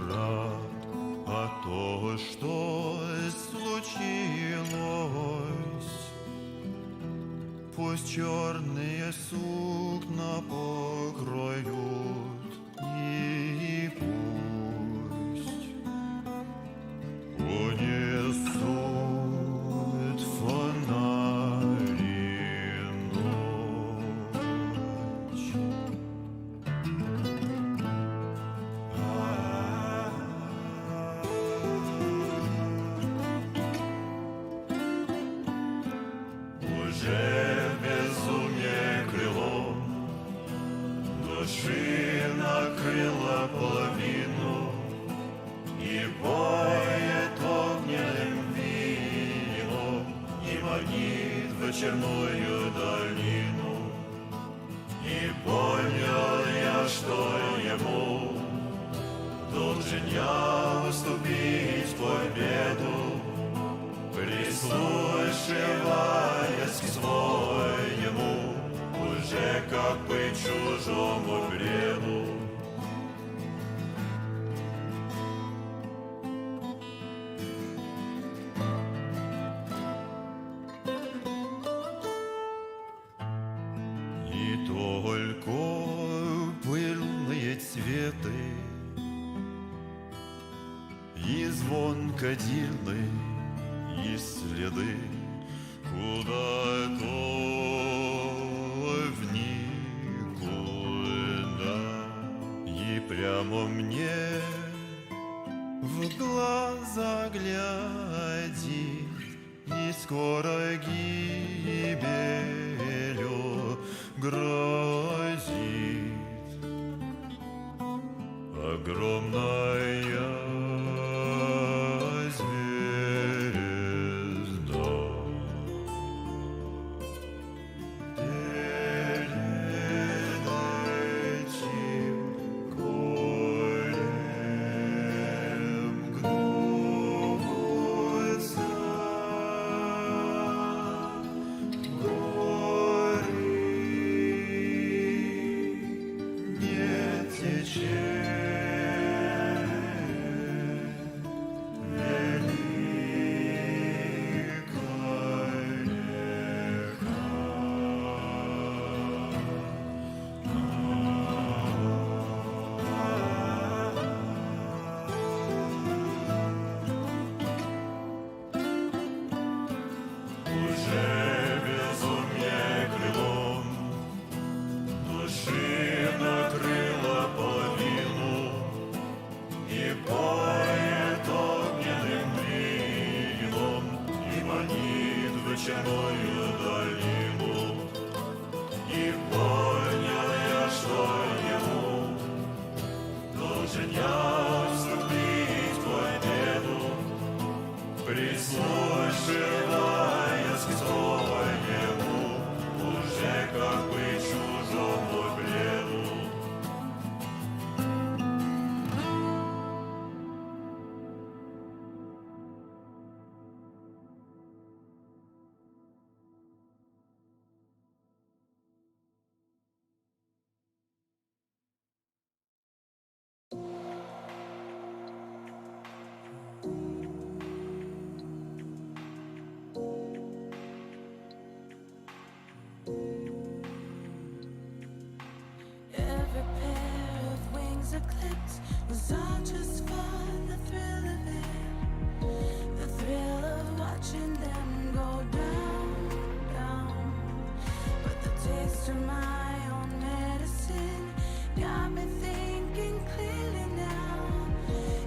рад, а то, что случилось, пусть черные сукна покроют, и пусть унесут фонари ночь. Уже безумие крылом души накрыло половину и поет огненным вином и манит в вечерную долину. И понял я, что ему должен я уступить победу, прислушиваясь к своему, уже как бы чужому бреду. И только пыльные цветы и звон кадильный, и следы куда-то в никуда. И прямо мне в глаза глядит, и скоро гибелью грозит огромная звезда. Перед этим горем гнутся горы, не течет вечерную долину. И понял я, что ему должен я уступить победу, прислушиваясь к своему, уже как бы чужому бреду. Every pair of wings eclipsed was all just for the thrill of it. The thrill of watching them go down, down. But the taste of my own medicine got me thinking clearly now.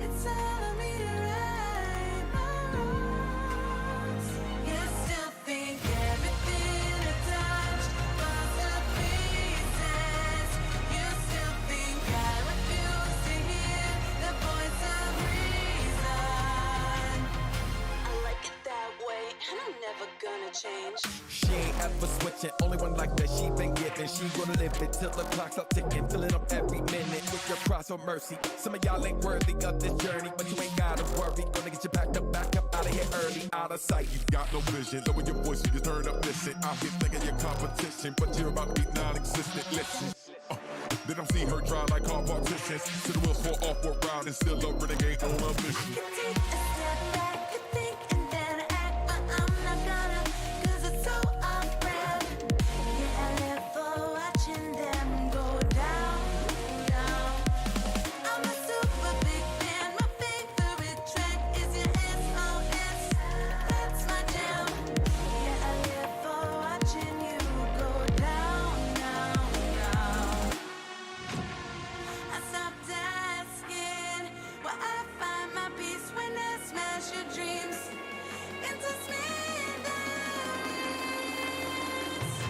It's time for me to right my wrongs. You still think everything I touch falls to pieces. You still think I refuse to hear the voice of reason. I like it that way, and I'm never gonna change. She ain't ever switching, only one like that she been getting. She gonna live it till the clock's up ticking, filling up every minute with your cross of mercy. Some of y'all ain't worthy of this journey, but you ain't gotta worry. Gonna get you back up out of here early, out of sight. You got no vision, lower your voice, you just turn up, listen. Out here thinking your competition, but you're about to be non-existent. Listen. They don't see her try like all partitions. To the wheels fall off, walk round and still a renegade on a mission. Take a step back, you think and then act, but I'm not gonna, 'cause it's so off-brand. Yeah, I live for watching them go down, down. I'm a super big fan, my favorite track is your SOS. That's my jam. Yeah, I live for watching you go down, down, down. I stopped asking where I find my peace when I smash your dreams into smithereens.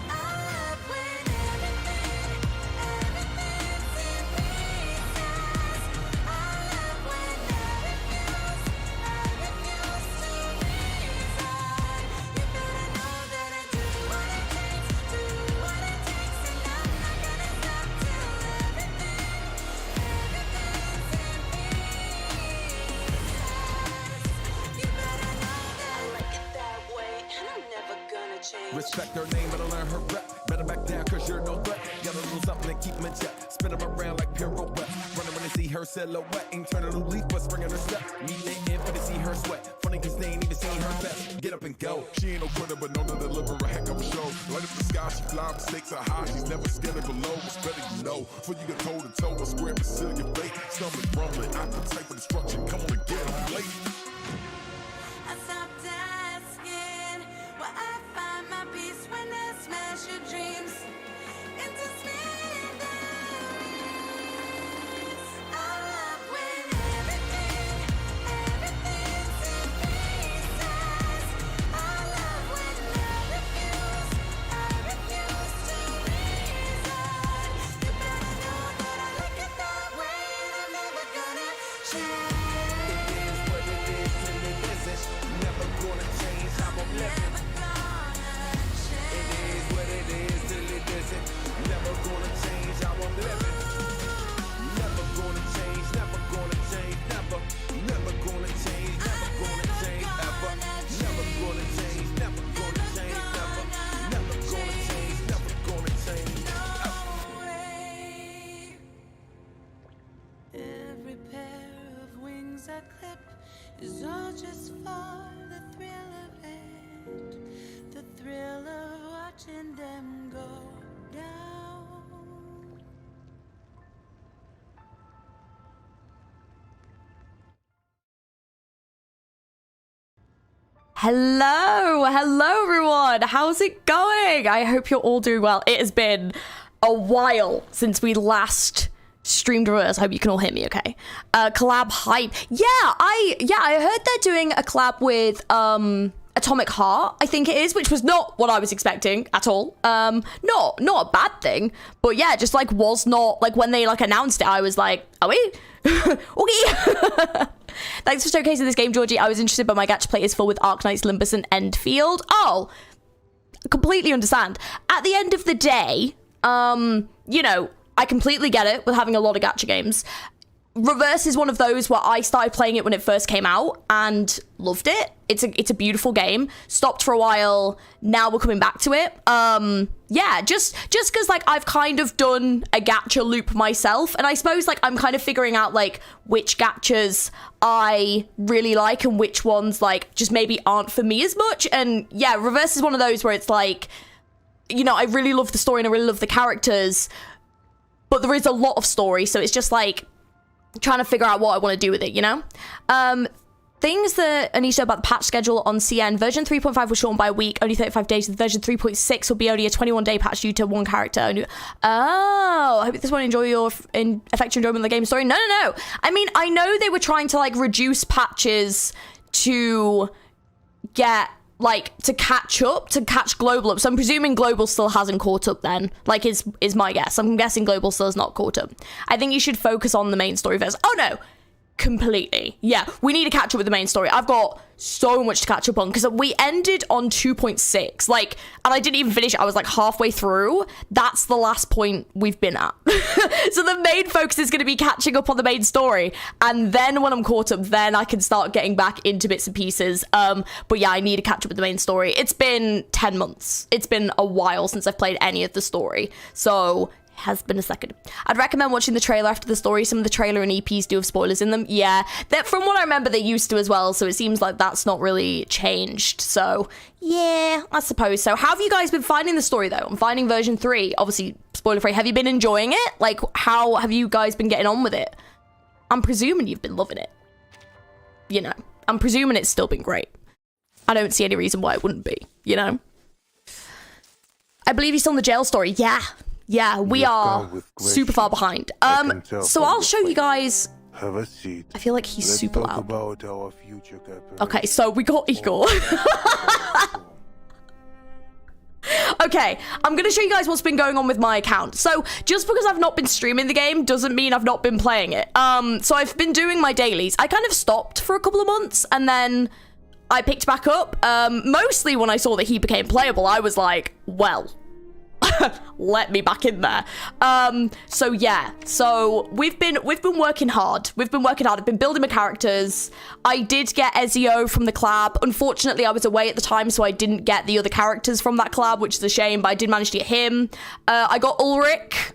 I love when everything seems pieces. I love when I refuse to resign. You better know that I do what it takes, and I'm not gonna stop till everything you better know that I like it that way, and I'm never gonna change. Respect her name, but I learn her rep. Better back down, cause you're no threat. Gotta lose something and keep them in check. Spin them around like pirouette. Running when they see her silhouette. Ain't turning a new leaf, but springing her step. Meet they in for to see her sweat. Funny cause they ain't even seen her best. Get up and go. She ain't no quitter, but known to deliver a heck of a show. Light up the sky, she fly, mistakes are high. She's never scared of below. It's better you know. Before you get toe to toe, a square and seal your fate. Stumbling, rumbling, I can type of destruction. Come on and get them late. I stopped asking where I find my peace when I smash your dreams into smithereens. I love when everything seems pieces. I love when I refuse to resign. You better know that I like it that way, and I'm never gonna change. It is what it is and it isn't. Never gonna change how I'm living. Never gonna change. It is what it is till it isn't. Never gonna change how I'm living. Never gonna change, never gonna change, never. Never gonna change, never gonna change, ever. Never gonna change, never gonna change, never. Never gonna change, never gonna change, ever. Every pair of wings I clip is all just for the thrill of it. The thrill of watching them go down. Hello everyone. How's it going? I hope you're all doing well. It has been a while since we last streamed Reverse. I hope you can all hear me okay. Collab hype. Yeah, I heard they're doing a collab with Atomic Heart, I think it is, which was not what I was expecting at all. Not a bad thing, but yeah, just like was not like when they like announced it, I was like, are we? Okay. Thanks for showcasing this game, Georgie. I was interested, but my gacha plate is full with Arknights, Limbus, and Endfield. Oh, completely understand. At the end of the day, you know, I completely get it with having a lot of gacha games. Reverse is one of those where I started playing it when it first came out and loved it. It's a beautiful game. Stopped for a while. Now we're coming back to it. Yeah, just because like I've kind of done a gacha loop myself, and I suppose like I'm kind of figuring out like which gachas I really like and which ones like just maybe aren't for me as much. And yeah, Reverse is one of those where it's like, you know, I really love the story and I really love the characters, but there is a lot of story, so it's just like trying to figure out what I want to do with it, you know? Things that I need to know about the patch schedule on CN. Version 3.5 was shortened by a week, only 35 days. Version 3.6 will be only a 21-day patch due to one character. Oh, I hope this won't affect your enjoyment of the game story. No. I mean, I know they were trying to, like, reduce patches to get, like, to catch Global up. So I'm presuming Global still hasn't caught up then, like, is my guess. I'm guessing Global still has not caught up. I think you should focus on the main story first. Oh, no. Completely. Yeah, we need to catch up with the main story. I've got so much to catch up on because we ended on 2.6, like, and I didn't even finish it. I was like halfway through. That's the last point we've been at. So the main focus is going to be catching up on the main story, and then when I'm caught up, then I can start getting back into bits and pieces. But yeah, I need to catch up with the main story. It's been 10 months. It's been a while since I've played any of the story, so Has been a second. I'd recommend watching the trailer after the story. Some of the trailer and EPs do have spoilers in them. Yeah, that from what I remember, they used to as well. So it seems like that's not really changed. So yeah, I suppose so. How have you guys been finding the story though? I'm finding version 3. Obviously, spoiler free. Have you been enjoying it? Like, how have you guys been getting on with it? I'm presuming you've been loving it. You know, I'm presuming it's still been great. I don't see any reason why it wouldn't be, you know? I believe you're still in the jail story. Yeah, we are super far behind. So I'll show you guys. Have a seat. I feel like he's super loud. About our future okay, so we got Igor. Okay, I'm gonna show you guys what's been going on with my account. So just because I've not been streaming the game doesn't mean I've not been playing it. So I've been doing my dailies. I kind of stopped for a couple of months and then I picked back up. Mostly when I saw that he became playable, I was like, well, let me back in there. So yeah, so we've been working hard. I've been building my characters. I did get Ezio from the collab. Unfortunately, I was away at the time, so I didn't get the other characters from that collab, which is a shame, but I did manage to get him. I got Ulrich.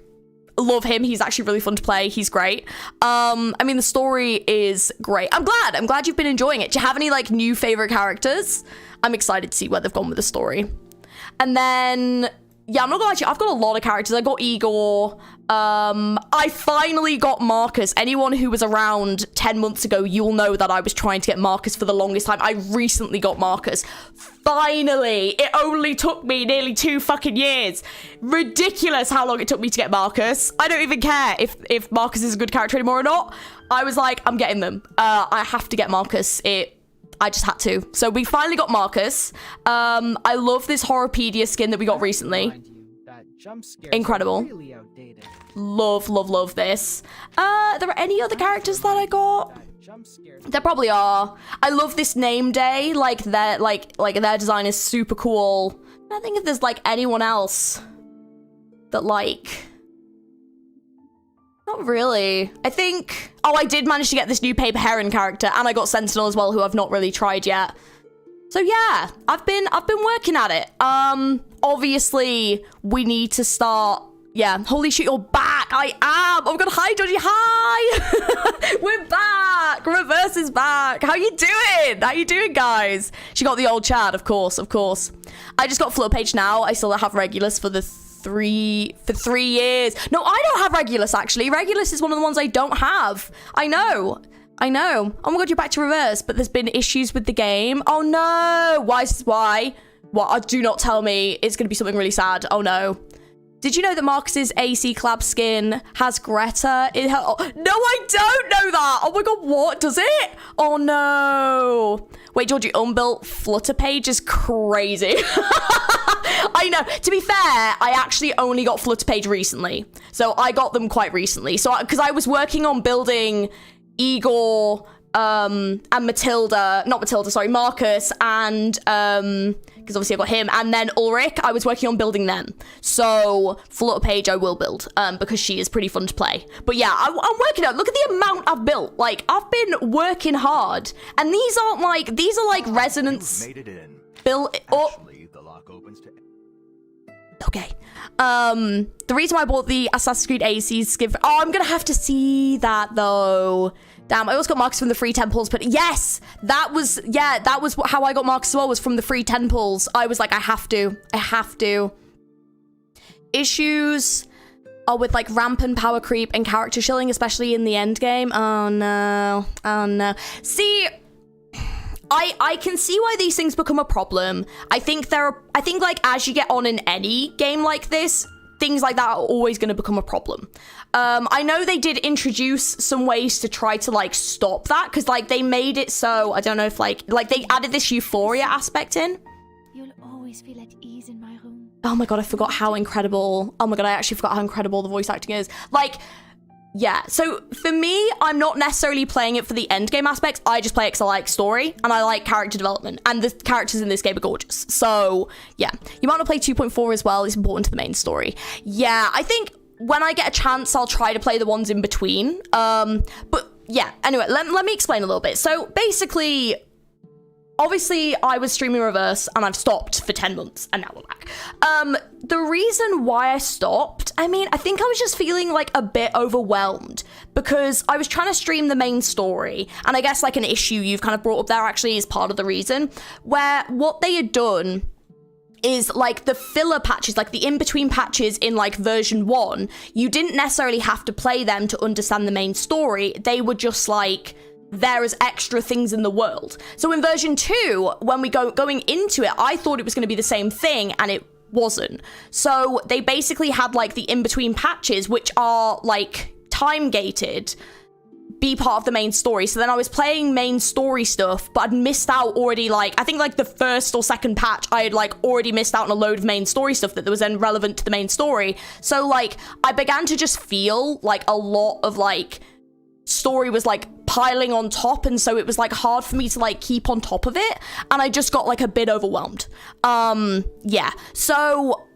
Love him. He's actually really fun to play. He's great. I mean, the story is great. I'm glad you've been enjoying it. Do you have any like new favorite characters? I'm excited to see where they've gone with the story. And then yeah, I'm not gonna lie to you, I've got a lot of characters. I got Igor. I finally got Marcus. Anyone who was around 10 months ago, you'll know that I was trying to get Marcus for the longest time. I recently got Marcus. Finally! It only took me nearly 2 fucking years. Ridiculous how long it took me to get Marcus. I don't even care if Marcus is a good character anymore or not. I was like, I'm getting them. I have to get Marcus. I just had to. So we finally got Marcus. I love this Horrorpedia skin that we got recently. Incredible. Love this. There are any other characters that I got? There probably are. I love this name day. Like their design is super cool. I think if there's like anyone else that like. Not really. I think. Oh, I did manage to get this new Paper Heron character, and I got Sentinel as well, who I've not really tried yet. So yeah, I've been working at it. Obviously we need to start. Yeah, holy shit, you're back. I am. Oh my god, hi Georgie, hi. We're back. Reverse is back. How you doing, guys? She got the old Chad, of course. I just got Float Page now. I still have Regulus for 3 years. No, I don't have Regulus actually. Regulus is one of the ones I don't have. I know. Oh my god, you're back to Reverse, but there's been issues with the game. Oh no. Why? What? Do not tell me it's going to be something really sad. Oh no. Did you know that Marcus's AC collab skin has Greta in her? Oh, no, I don't know that. Oh my god, what? Does it? Oh no. Wait, Georgie, unbuilt Flutter page is crazy. I know. To be fair, I actually only got Flutter page recently. So I got them quite recently. So because I was working on building Igor and Marcus and because obviously I got him, and then Ulrich, I was working on building them. So Flutter page I will build because she is pretty fun to play. But yeah, I'm working out. Look at the amount I've built. Like, I've been working hard, and these are like resonance built up. Actually, the lock opens to... Okay. The reason why I bought the Assassin's Creed AC skin. Oh, I'm gonna have to see that though. Damn, I also got Marcus from the free temples, but yes, that was how I got Marcus as well, was from the free temples. I was like, I have to. Issues are with like rampant power creep and character shilling, especially in the end game. Oh no. See, I can see why these things become a problem. I think like as you get on in any game like this, things like that are always going to become a problem. I know they did introduce some ways to try to like stop that, because like they made it so, I don't know if like they added this euphoria aspect in. You'll always feel at ease in my room. Oh my god, I forgot how incredible. Oh my god, I actually forgot how incredible the voice acting is. Like, yeah, so for me, I'm not necessarily playing it for the end game aspects. I just play it because I like story and I like character development, and the characters in this game are gorgeous. So yeah, you might not play 2.4 as well. It's important to the main story. Yeah, I think when I get a chance, I'll try to play the ones in between. But yeah, anyway, let me explain a little bit. So basically, obviously I was streaming reverse and I've stopped for 10 months and now we're back. The reason why I stopped, I mean, I think I was just feeling like a bit overwhelmed because I was trying to stream the main story, and I guess like an issue you've kind of brought up there actually is part of the reason, where what they had done is like the filler patches, like the in-between patches in like version 1, you didn't necessarily have to play them to understand the main story. They were just like there as extra things in the world. So in version 2, when we going into it, I thought it was going to be the same thing, and it wasn't. So they basically had like the in-between patches, which are like time gated, be part of the main story. So then I was playing main story stuff, but I'd missed out already, like I think like the first or second patch I had like already missed out on a load of main story stuff that was then relevant to the main story. So like I began to just feel like a lot of like story was like piling on top, and so it was like hard for me to like keep on top of it, and I just got like a bit overwhelmed. Yeah, so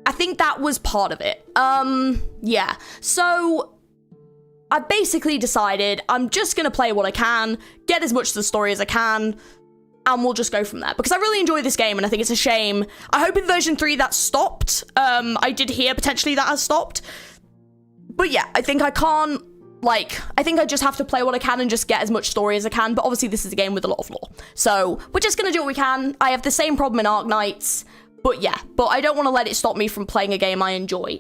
I think that was part of it. Yeah, so I basically decided I'm just gonna play what I can, get as much of the story as I can, and we'll just go from there, because I really enjoy this game and I think it's a shame. I hope in version 3 that stopped. I did hear potentially that has stopped, but yeah, I think I can't, like, I think I just have to play what I can and just get as much story as I can, but obviously this is a game with a lot of lore, so we're just gonna do what we can. I have the same problem in Arknights, but yeah, but I don't want to let it stop me from playing a game I enjoy.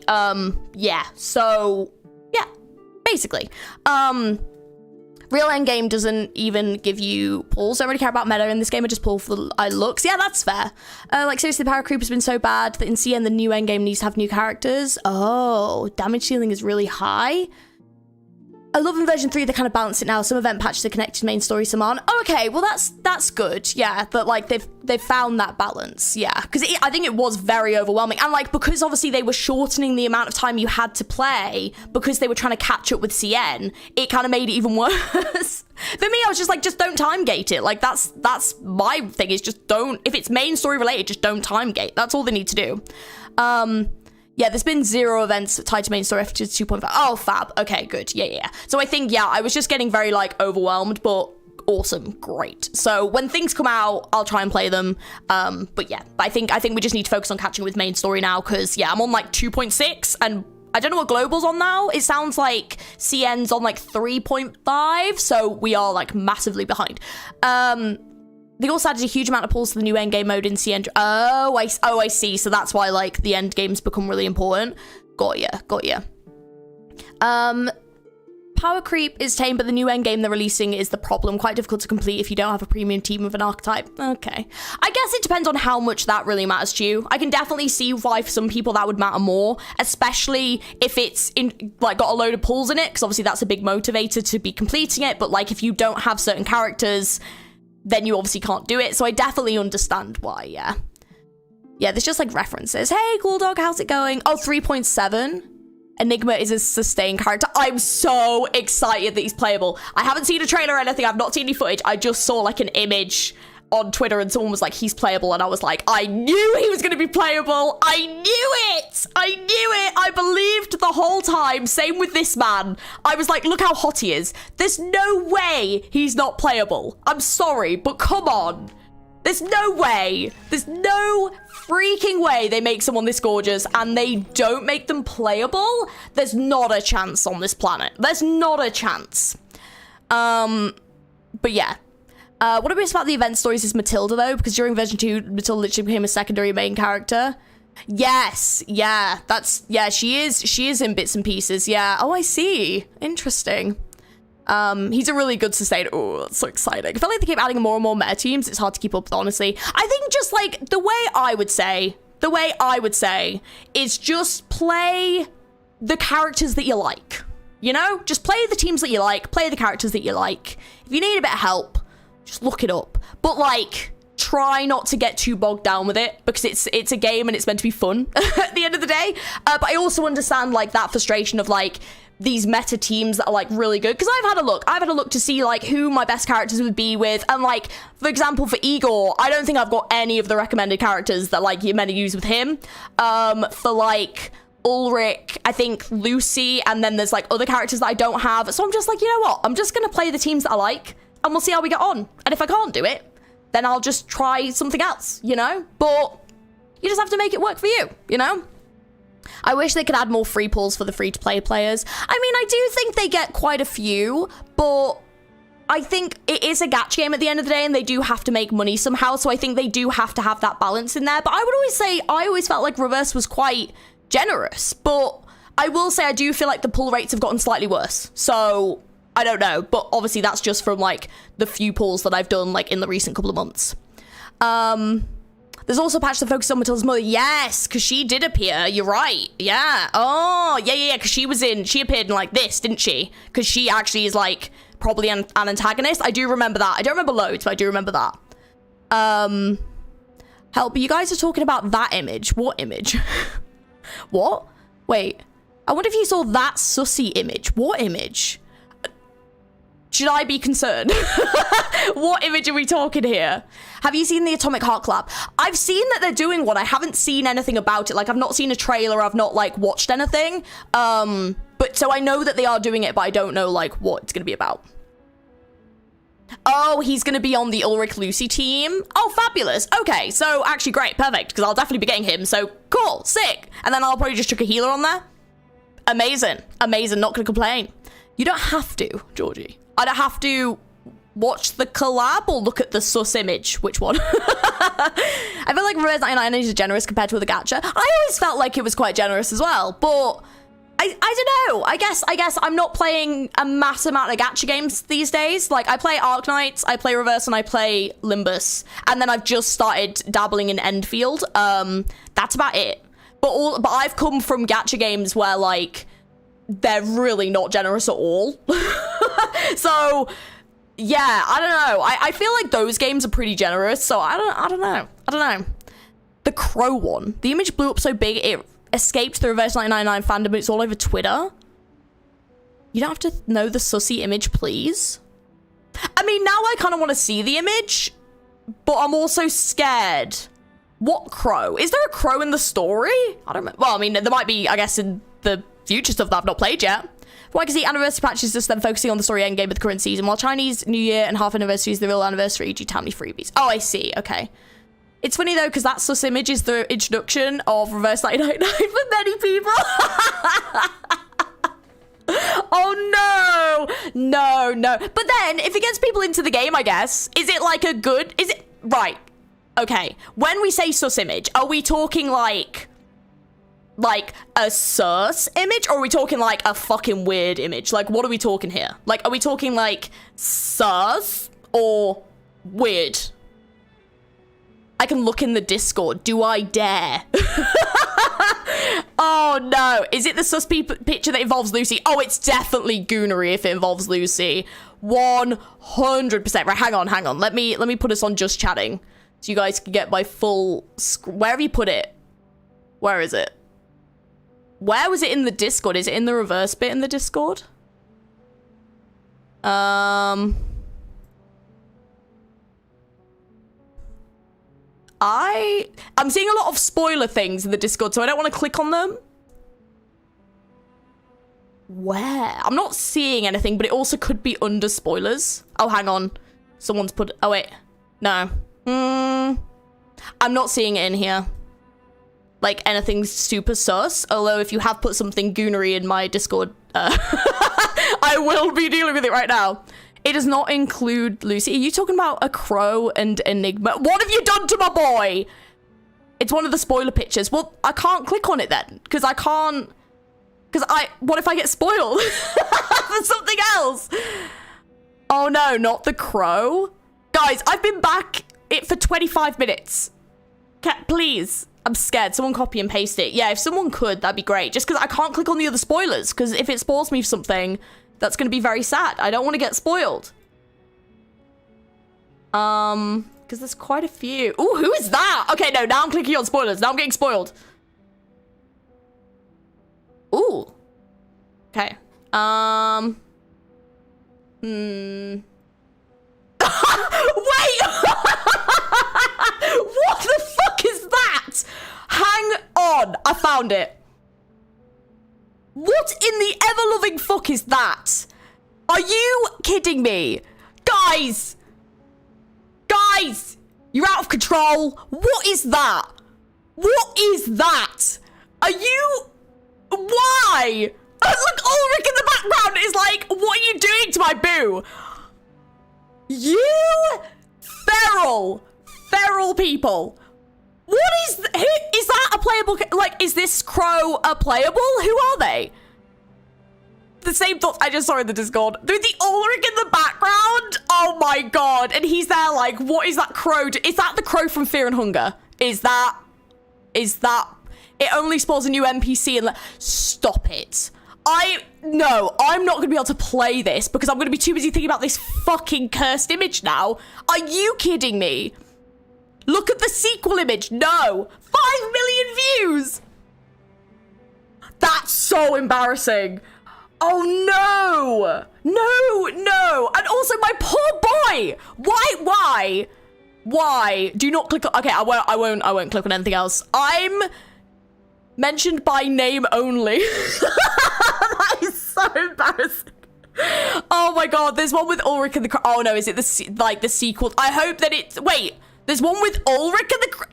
Yeah, so yeah, basically. Real endgame doesn't even give you pulls. I don't really care about meta in this game. I just pull for the looks. Yeah, that's fair. Like, seriously, the power creep has been so bad that in CN, the new endgame needs to have new characters. Oh, damage ceiling is really high. I love in version 3 they kind of balance it now. Some event patches are connected to main story, some aren't. Oh, okay, well that's good. Yeah, that like they've found that balance. Yeah, because I think it was very overwhelming, and like because obviously they were shortening the amount of time you had to play because they were trying to catch up with CN. It kind of made it even worse. For me, I was just like, just don't time gate it. Like that's my thing, is just don't. If it's main story related, just don't time gate. That's all they need to do. Yeah, there's been 0 events tied to main story after 2.5. Oh, fab. Okay, good. Yeah. So I think, yeah, I was just getting very, like, overwhelmed, but awesome. Great. So when things come out, I'll try and play them. But yeah, I think we just need to focus on catching with main story now, because, yeah, I'm on, like, 2.6, and I don't know what Global's on now. It sounds like CN's on, like, 3.5, so we are, like, massively behind. They also added a huge amount of pulls to the new endgame mode in CN. Oh, I see. So that's why, like, the end games become really important. Got ya. Power creep is tame, but the new endgame they're releasing is the problem. Quite difficult to complete if you don't have a premium team of an archetype. Okay. I guess it depends on how much that really matters to you. I can definitely see why for some people that would matter more, especially if it's got a load of pulls in it, because obviously that's a big motivator to be completing it. But, like, if you don't have certain characters, then you obviously can't do it. So I definitely understand why, yeah. Yeah, there's just, like, references. Hey, cool dog, how's it going? Oh, 3.7. Enigma is a sustained character. I'm so excited that he's playable. I haven't seen a trailer or anything. I've not seen any footage. I just saw, like, an image on Twitter and someone was like, he's playable. And I was like, I knew he was going to be playable. I knew it. I believed the whole time. Same with this man. I was like, look how hot he is. There's no way he's not playable. I'm sorry, but come on. There's no way. There's no freaking way they make someone this gorgeous and they don't make them playable. There's not a chance on this planet. There's not a chance. But yeah. What about the event stories is Matilda, though, because during version 2, Matilda literally became a secondary main character. Yes, yeah, she is in bits and pieces, yeah. Oh, I see. Interesting. He's a really good sustainer. Oh, that's so exciting. I feel like they keep adding more and more meta teams. It's hard to keep up with, honestly. I think just, like, the way I would say is just play the characters that you like. You know? Just play the teams that you like, play the characters that you like. If you need a bit of help, just look it up. But, like, try not to get too bogged down with it, because it's a game and it's meant to be fun at the end of the day. But I also understand, like, that frustration of, like, these meta teams that are, like, really good. Because I've had a look to see, like, who my best characters would be with. And, like, for example, for Igor, I don't think I've got any of the recommended characters that, like, you're meant to use with him. For, like, Ulrich, I think Lucy, and then there's, like, other characters that I don't have. So I'm just like, you know what? I'm just going to play the teams that I like, and we'll see how we get on. And if I can't do it, then I'll just try something else, you know? But you just have to make it work for you, you know? I wish they could add more free pulls for the free-to-play players. I mean, I do think they get quite a few, but I think it is a gacha game at the end of the day, and they do have to make money somehow, so I think they do have to have that balance in there. But I would always say, I always felt like Reverse was quite generous, but I will say I do feel like the pull rates have gotten slightly worse. So, I don't know, but obviously that's just from, like, the few pulls that I've done, like, in the recent couple of months. There's also a patch that focuses on Matilda's mother. Yes, because she did appear. You're right. Yeah. Oh, yeah, because she appeared in, like, this, didn't she? Because she actually is, like, probably an antagonist. I do remember that. I don't remember loads, but I do remember that. Help, you guys are talking about that image. What image? What? Wait. I wonder if you saw that sussy image. What image? Should I be concerned? What image are we talking here? Have you seen the Atomic Heart collab? I've seen that they're doing one. I haven't seen anything about it. Like, I've not seen a trailer. I've not, like, watched anything. But so I know that they are doing it, but I don't know, like, what it's going to be about. Oh, he's going to be on the Ulrich Lucy team. Oh, fabulous. Okay, so actually great. Perfect, because I'll definitely be getting him. So cool, sick. And then I'll probably just chuck a healer on there. Amazing. Amazing. Not going to complain. You don't have to, Georgie. I don't have to watch the collab or look at the sus image. Which one? I feel like Reverse 99 is generous compared to other gacha. I always felt like it was quite generous as well, but I don't know. I guess I'm not playing a mass amount of gacha games these days. Like, I play Arknights, I play Reverse, and I play Limbus. And then I've just started dabbling in Endfield. That's about it. But I've come from gacha games where, like, they're really not generous at all. So, yeah, I don't know. I feel like those games are pretty generous, so I don't know. The Crow one. The image blew up so big, it escaped the Reverse 999 fandom, but it's all over Twitter. You don't have to know the sussy image, please. I mean, now I kind of want to see the image, but I'm also scared. What crow? Is there a crow in the story? I don't know. Well, I mean, there might be, I guess, in the future stuff that I've not played yet. Well, I can see anniversary patches just then focusing on the story endgame of the current season, while Chinese New Year and half anniversary is the real anniversary. Do you tell me freebies? Oh, I see. Okay. It's funny though, because that sus image is the introduction of Reverse 999 for many people. Oh no. But then, if it gets people into the game, I guess, is it like a good, is it, right. Okay. When we say sus image, are we talking like a sus image, or are we talking like a fucking weird image? Like, what are we talking here? Like, are we talking like sus or weird? I can look in the Discord. Do I dare? Oh no. Is it the sus picture that involves Lucy? Oh, it's definitely goonery if it involves Lucy. 100%. Right, hang on. Let me put us on just chatting so you guys can get my full where have you put it? Where is it? Where was it in the Discord? Is it in the reverse bit in the Discord? I'm seeing a lot of spoiler things in the Discord, so I don't want to click on them. Where? I'm not seeing anything, but it also could be under spoilers. Oh, hang on. Someone's put... Oh, wait. No. I'm not seeing it in here. Like, anything super sus. Although, if you have put something goonery in my Discord, I will be dealing with it right now. It does not include Lucy. Are you talking about a crow and Enigma? What have you done to my boy? It's one of the spoiler pictures. Well, I can't click on it then. Because I can't... Because what if I get spoiled for something else? Oh no, not the crow. Guys, I've been back for 25 minutes. Please. I'm scared. Someone copy and paste it. Yeah, if someone could, that'd be great. Just because I can't click on the other spoilers. Because if it spoils me for something, that's going to be very sad. I don't want to get spoiled. Because there's quite a few. Ooh, who is that? Okay, no, now I'm clicking on spoilers. Now I'm getting spoiled. Ooh. Okay. Wait! What the fuck is that? Hang on. I found it. What in the ever-loving fuck is that? Are you kidding me? Guys! Guys! You're out of control. What is that? What is that? Are you... Why? Look, Ulrich in the background is like, what are you doing to my boo? You feral people. What is is that a playable, like, is this crow a playable? Who are they? The same thoughts I just saw in the Discord. They're the Ulrich in the background. Oh my god. And he's there like, what is that crow? Is that the crow from Fear and Hunger? Is that it only spawns a new NPC and stop it. No, I'm not gonna be able to play this because I'm gonna be too busy thinking about this fucking cursed image now. Are you kidding me? Look at the sequel image. No. 5 million views. That's so embarrassing. Oh no. No. And also my poor boy. Why? Do not click on, okay, I won't click on anything else. I'm mentioned by name only. That is so embarrassing. Oh my god, there's one with Ulrich and the oh no, is it the sequel? I hope that it's, wait, there's one with Ulrich and the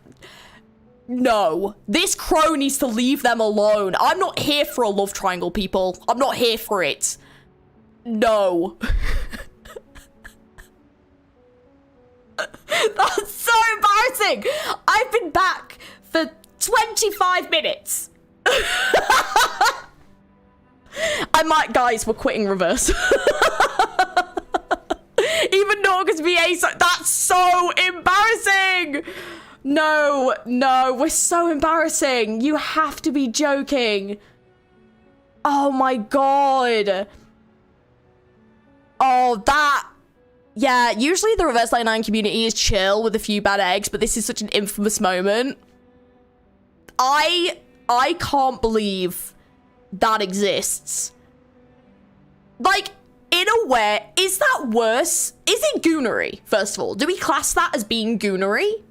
no, this crow needs to leave them alone. I'm not here for a love triangle, people. I'm not here for it. No. That's so embarrassing. I've been back for 25 minutes. I might, guys, we're quitting reverse. Even Norga's VA, that's so embarrassing. No, we're so embarrassing. You have to be joking. Oh my god. Oh, that. Yeah, usually the Reverse 99 community is chill with a few bad eggs, but this is such an infamous moment. I can't believe that exists. Like, in a way, is that worse? Is it goonery, first of all? Do we class that as being goonery?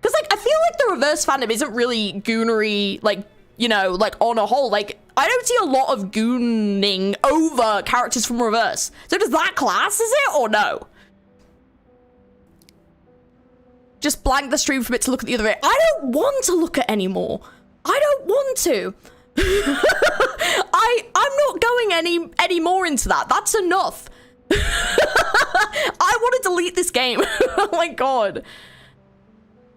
Because, like, I feel like the Reverse fandom isn't really goonery, like, you know, like, on a whole. Like, I don't see a lot of gooning over characters from Reverse. So does that class, is it, or no? Just blank the stream from it to look at the other way. I don't want to look at anymore. I don't want to. I'm not going any more into that. That's enough. I want to delete this game. Oh my god.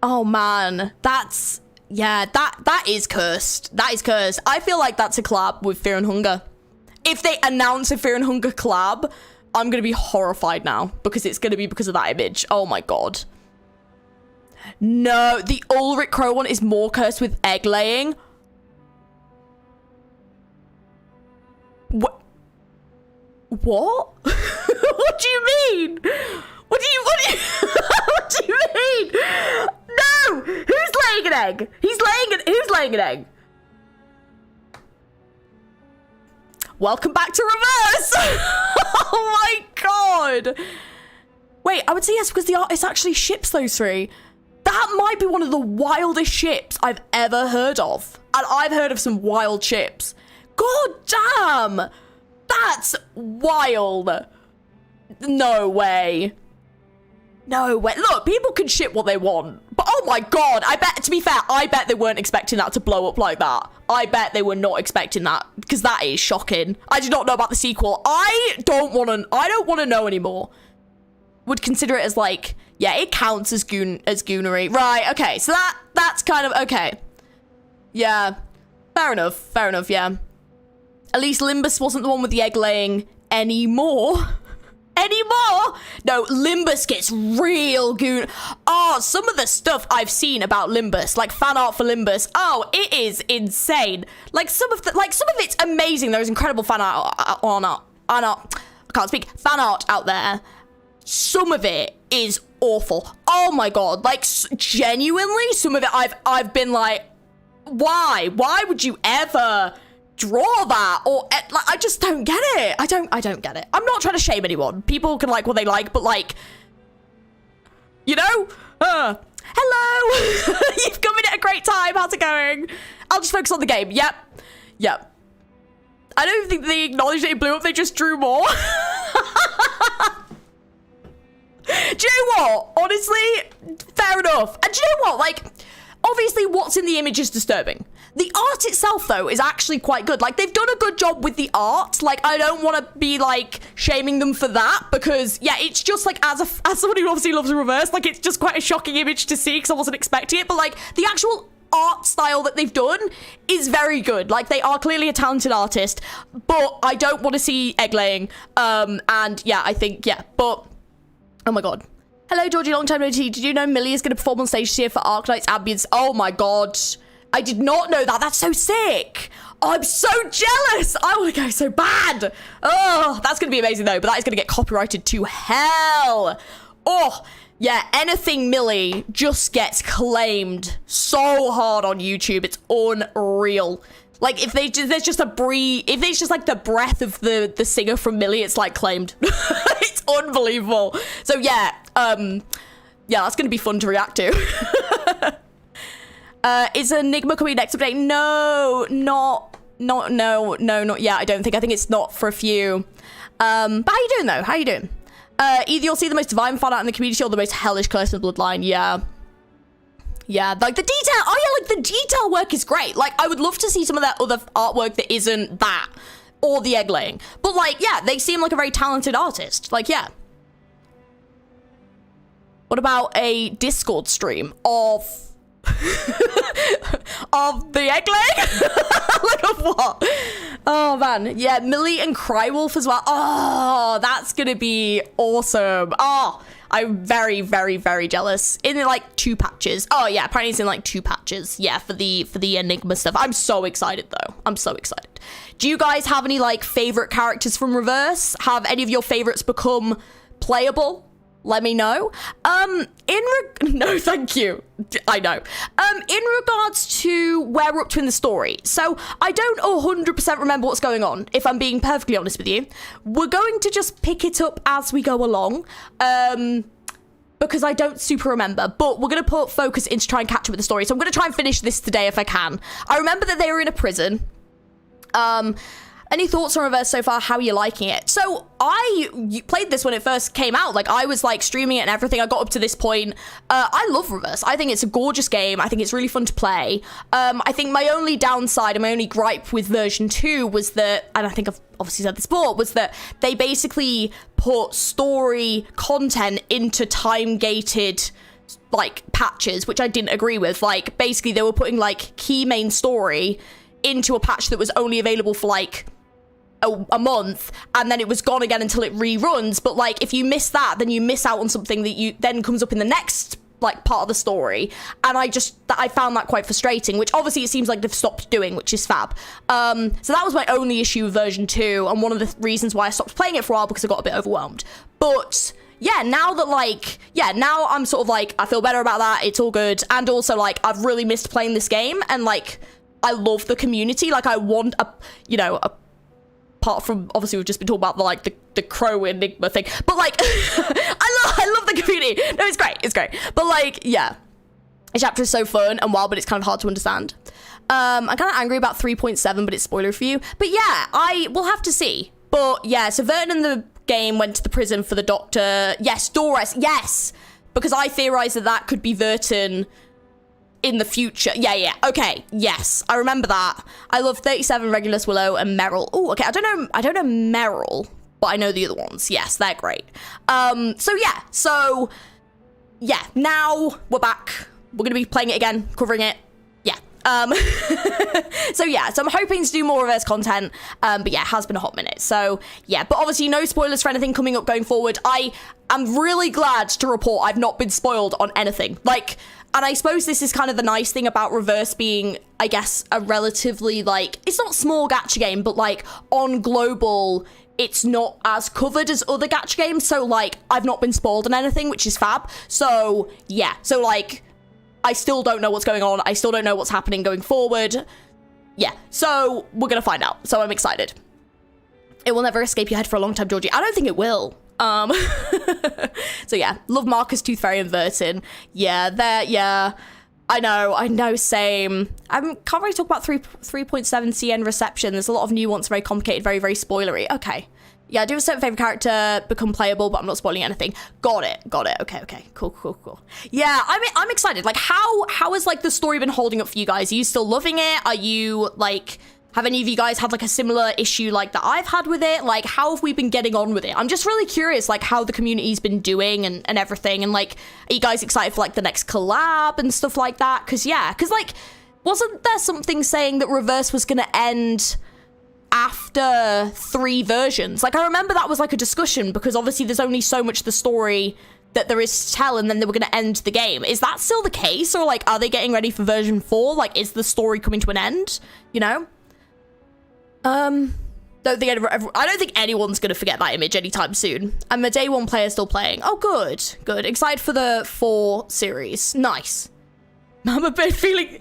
Oh man, that's, yeah, that is cursed. That is cursed. I feel like that's a collab with Fear and Hunger. If they announce a Fear and Hunger collab, I'm gonna be horrified now because it's gonna be because of that image. Oh my god. No, the Ulrich Crow one is more cursed with egg laying. What? What do you mean? What do you mean? No! Who's laying an egg? Who's laying an egg? Welcome back to Reverse! Oh my god! Wait, I would say yes because the artist actually ships those three. That might be one of the wildest ships I've ever heard of. And I've heard of some wild ships. God damn! That's wild. No way. No way. Look, people can ship what they want. But oh my god, I bet, to be fair, I bet they weren't expecting that to blow up like that. I bet they were not expecting that. Because that is shocking. I did not know about the sequel. I don't want to know anymore. Would consider it as like, yeah, it counts as goonery. Right, okay. So that's kind of okay. Yeah. Fair enough, yeah. At least Limbus wasn't the one with the egg laying anymore. No, Limbus gets real goon. Oh, some of the stuff I've seen about Limbus, like fan art for Limbus. Oh, it is insane. Like some of it's amazing. There's incredible fan art fan art out there. Some of it is awful. Oh my god, like genuinely, some of it I've been like, why would you ever draw that? Or like, I just don't get it. I don't get it. I'm not trying to shame anyone. People can like what they like, but like, you know, hello. You've come in at a great time. How's it going? I'll just focus on the game. Yep. I don't think they acknowledged that it blew up. They just drew more. Do do you know what? Honestly, fair enough. And do you know what? Like, obviously what's in the image is disturbing. The art itself, though, is actually quite good. Like, they've done a good job with the art. Like, I don't want to be, like, shaming them for that because, yeah, it's just, like, as someone who obviously loves Reverse, like, it's just quite a shocking image to see because I wasn't expecting it. But, like, the actual art style that they've done is very good. Like, they are clearly a talented artist, but I don't want to see egg laying. And, yeah, I think, yeah, but, oh, my God. Hello, Georgie, long time no see. Did you know Millie is going to perform on stage this year for Arknight's Ambience? Oh, my God. I did not know that. That's so sick. Oh, I'm so jealous. I want to go so bad. Oh, that's going to be amazing, though. But that is going to get copyrighted to hell. Oh, yeah. Anything Millie just gets claimed so hard on YouTube. It's unreal. Like, if there's just like the breath of the singer from Millie, it's like claimed. It's unbelievable. So, yeah. Yeah, that's going to be fun to react to. Is ENIGMA coming next update? No, not yet. I don't think. I think it's not for a few. But how you doing, though? How you doing? Either you'll see the most divine fan art in the community or the most hellish curse in the bloodline. Yeah. Yeah, like the detail. Oh, yeah, like the detail work is great. Like, I would love to see some of that other artwork that isn't that or the egg laying. But, like, yeah, they seem like a very talented artist. Like, yeah. What about a Discord stream of of the egg laying? Like, of what? Oh, man. Yeah, Millie and Crywolf as well. Oh, that's gonna be awesome. Oh, I'm very, very, very jealous. In like 2 patches. Oh, yeah, apparently it's in like 2 patches. Yeah, for the ENIGMA stuff. I'm so excited, though. I'm so excited. Do you guys have any like favorite characters from Reverse? Have any of your favorites become playable? Let me know. No, thank you. I know. In regards to where we're up to in the story, so I don't 100% remember what's going on, if I'm being perfectly honest with you. We're going to just pick it up as we go along, because I don't super remember, but we're going to put focus in to try and catch up with the story. So I'm going to try and finish this today if I can. I remember that they were in a prison. Any thoughts on Reverse so far? How are you liking it? So I played this when it first came out. Like, I was like streaming it and everything. I got up to this point. I love Reverse. I think it's a gorgeous game. I think it's really fun to play. I think my only downside and my only gripe with version 2 was that, and I think I've obviously said this before, was that they basically put story content into time-gated like patches, which I didn't agree with. Like, basically they were putting like key main story into a patch that was only available for like a month, and then it was gone again until it reruns. But like, if you miss that, then you miss out on something that you then comes up in the next like part of the story. And I found that quite frustrating, which obviously it seems like they've stopped doing, which is fab. So that was my only issue with version 2, and one of the reasons why I stopped playing it for a while, because I got a bit overwhelmed. But yeah, now that like, yeah, now I'm sort of like, I feel better about that. It's all good. And also like, I've really missed playing this game, and like, I love the community. Like, I want apart from, obviously, we've just been talking about the crow ENIGMA thing, but like, I love the community. No, it's great. But like, yeah, the chapter is so fun and wild, but it's kind of hard to understand. I'm kind of angry about 3.7, but it's spoiler for you. But yeah, I will have to see. But yeah, so Vernon in the game went to the prison for the doctor. Yes, Doris, yes, because I theorized that could be Verton in the future. Yeah, okay, yes, I remember that. I love 37, Regulus, Willow, and Meryl. Oh, okay, I don't know Meryl, but I know the other ones. Yes, they're great. So yeah, now we're back. We're gonna be playing it again, covering it. Yeah. So I'm hoping to do more Reverse content, but yeah, it has been a hot minute. So yeah, but obviously no spoilers for anything coming up going forward. I am really glad to report I've not been spoiled on anything. Like, and I suppose this is kind of the nice thing about Reverse being, I guess, a relatively, like, it's not small gacha game, but like on global, it's not as covered as other gacha games. So like, I've not been spoiled on anything, which is fab. So yeah, so like, I still don't know what's going on. I still don't know what's happening going forward. Yeah, so we're gonna find out. So I'm excited. It will never escape your head for a long time, Georgie. I don't think it will. So yeah, love Marcus, Tooth Fairy, and Verton. Yeah, I know, same. I can't really talk about 3.7 CN reception. There's a lot of nuance, very complicated, very, very spoilery. Okay. Yeah, I do have a certain favorite character become playable, but I'm not spoiling anything. Got it. Okay. Cool. Yeah, I'm excited. Like, how has like the story been holding up for you guys? Are you still loving it? Are you like, have any of you guys had like a similar issue like that I've had with it? Like, how have we been getting on with it? I'm just really curious, like, how the community's been doing and everything. And like, are you guys excited for like the next collab and stuff like that? Because like, wasn't there something saying that Reverse was going to end after 3 versions? Like, I remember that was like a discussion, because obviously there's only so much the story that there is to tell, and then they were going to end the game. Is that still the case, or like, are they getting ready for version 4? Like, is the story coming to an end, you know? I don't think anyone's going to forget that image anytime soon. I'm a day 1 player still playing. Oh, good. Excited for the 4 series. Nice. Mama bird feeling...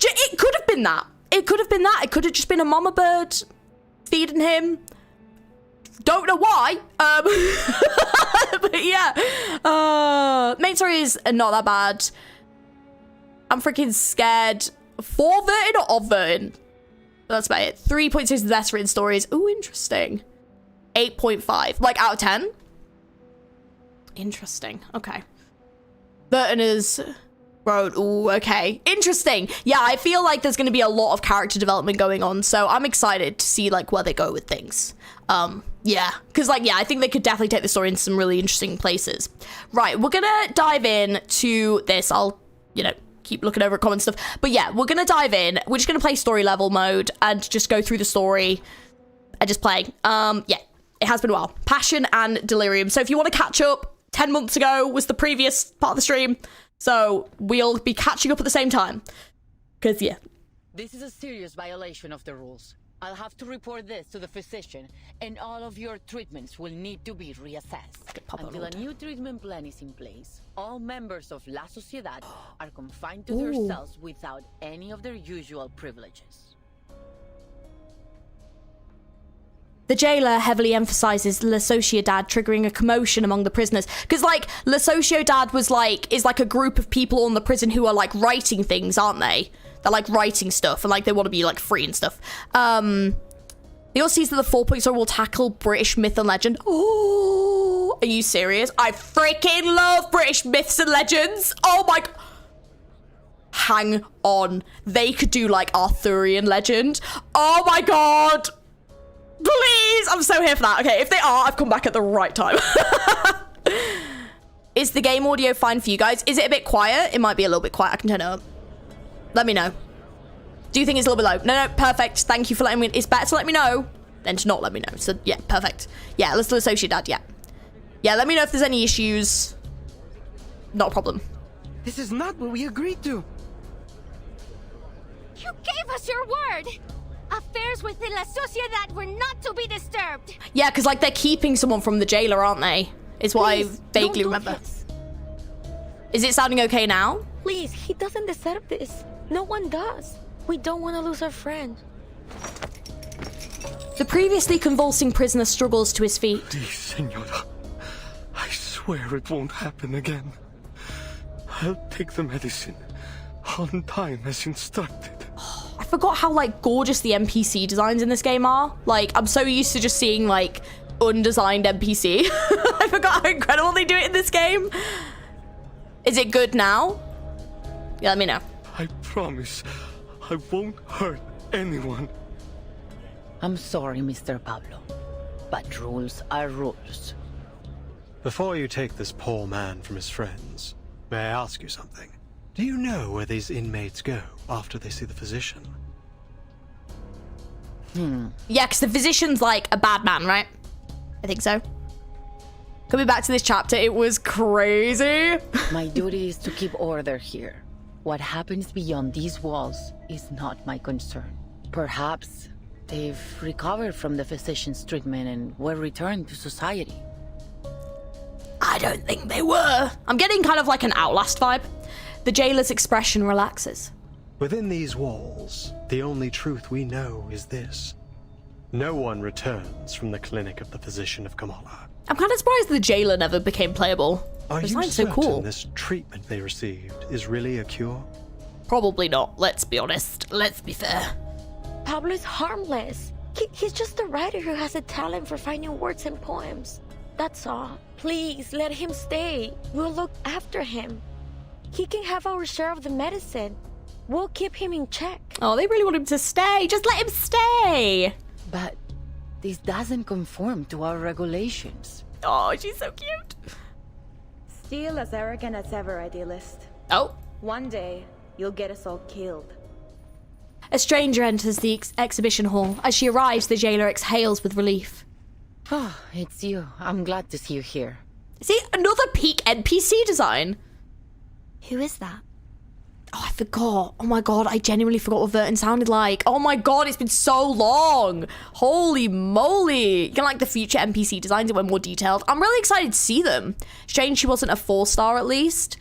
It could have been that. It could have just been a mama bird feeding him. Don't know why. But yeah. Main story is not that bad. I'm freaking scared. 4 verting or off verting? That's about it. 3.6 is the best written stories. Ooh, interesting. 8.5. Like, out of 10? Interesting. Okay. Vertin is... Road. Ooh, okay. Interesting. Yeah, I feel like there's going to be a lot of character development going on, so I'm excited to see, like, where they go with things. Yeah. Because, like, yeah, I think they could definitely take the story in some really interesting places. Right, we're going to dive in to this. I'll, you know, keep looking over at comments stuff. But yeah, we're going to dive in. We're just going to play story level mode and just go through the story and just play. Yeah, it has been a while. Passion and Delirium. So if you want to catch up, 10 months ago was the previous part of the stream. So we'll be catching up at the same time. Because, yeah. This is a serious violation of the rules. I'll have to report this to the physician, and all of your treatments will need to be reassessed. Until a new treatment plan is in place, all members of La Sociedad are confined to their cells without any of their usual privileges. The jailer heavily emphasizes La Sociedad, triggering a commotion among the prisoners. Because, like, La Sociedad is like a group of people on the prison who are, like, writing things, aren't they? They're, like, writing stuff, and, like, they want to be, like, free and stuff. He also sees that the 4.0 will tackle British myth and legend. Oh, are you serious? I freaking love British myths and legends. Oh, my... Hang on. They could do, like, Arthurian legend. Oh, my God. Please! I'm so here for that. Okay, if they are, I've come back at the right time. Is the game audio fine for you guys? Is it a bit quiet? It might be a little bit quiet. I can turn it up. Let me know. Do you think it's a little bit low? No, perfect. Thank you for letting me... It's better to let me know than to not let me know. So, yeah, perfect. Yeah, let's do Sociedad, yeah. Yeah, let me know if there's any issues. Not a problem. This is not what we agreed to. You gave us your word! Affairs within La Sociedad were not to be disturbed. Yeah, because, like, they're keeping someone from the jailer, aren't they? Is what I vaguely remember. Is it sounding okay now? Please, he doesn't deserve this. No one does. We don't want to lose our friend. The previously convulsing prisoner struggles to his feet. Please, Senora. I swear it won't happen again. I'll take the medicine on time as instructed. I forgot how, like, gorgeous the NPC designs in this game are. Like, I'm so used to just seeing, like, undesigned NPC. I forgot how incredible they do it in this game. Is it good now? Yeah, let me know. I promise I won't hurt anyone. I'm sorry, Mr. Pablo, but rules are rules. Before you take this poor man from his friends, may I ask you something? Do you know where these inmates go after they see the physician? Yeah, because the physician's, like, a bad man, right? I think so. Coming back to this chapter, it was crazy. My duty is to keep order here. What happens beyond these walls is not my concern. Perhaps they've recovered from the physician's treatment and were returned to society. I don't think they were. I'm getting kind of like an Outlast vibe. The jailer's expression relaxes. Within these walls, the only truth we know is this. No one returns from the clinic of the physician of Kamala. I'm kind of surprised the jailer never became playable. Are you so certain cool. this treatment they received is really a cure? Probably not, let's be honest. Let's be fair. Pablo is harmless. He's just a writer who has a talent for finding words in poems. That's all. Please, let him stay. We'll look after him. He can have our share of the medicine. We'll keep him in check. Oh, they really want him to stay. Just let him stay. But this doesn't conform to our regulations. Oh, she's so cute. Still as arrogant as ever, idealist. Oh. One day, you'll get us all killed. A stranger enters the exhibition hall. As she arrives, the jailer exhales with relief. Oh, it's you. I'm glad to see you here. See, another peak NPC design. Who is that? Oh, I forgot. Oh my god, I genuinely forgot what Vertin sounded like. Oh my god, it's been so long. Holy moly. You can like the future NPC designs that were more detailed. I'm really excited to see them. Strange she wasn't a 4-star at least.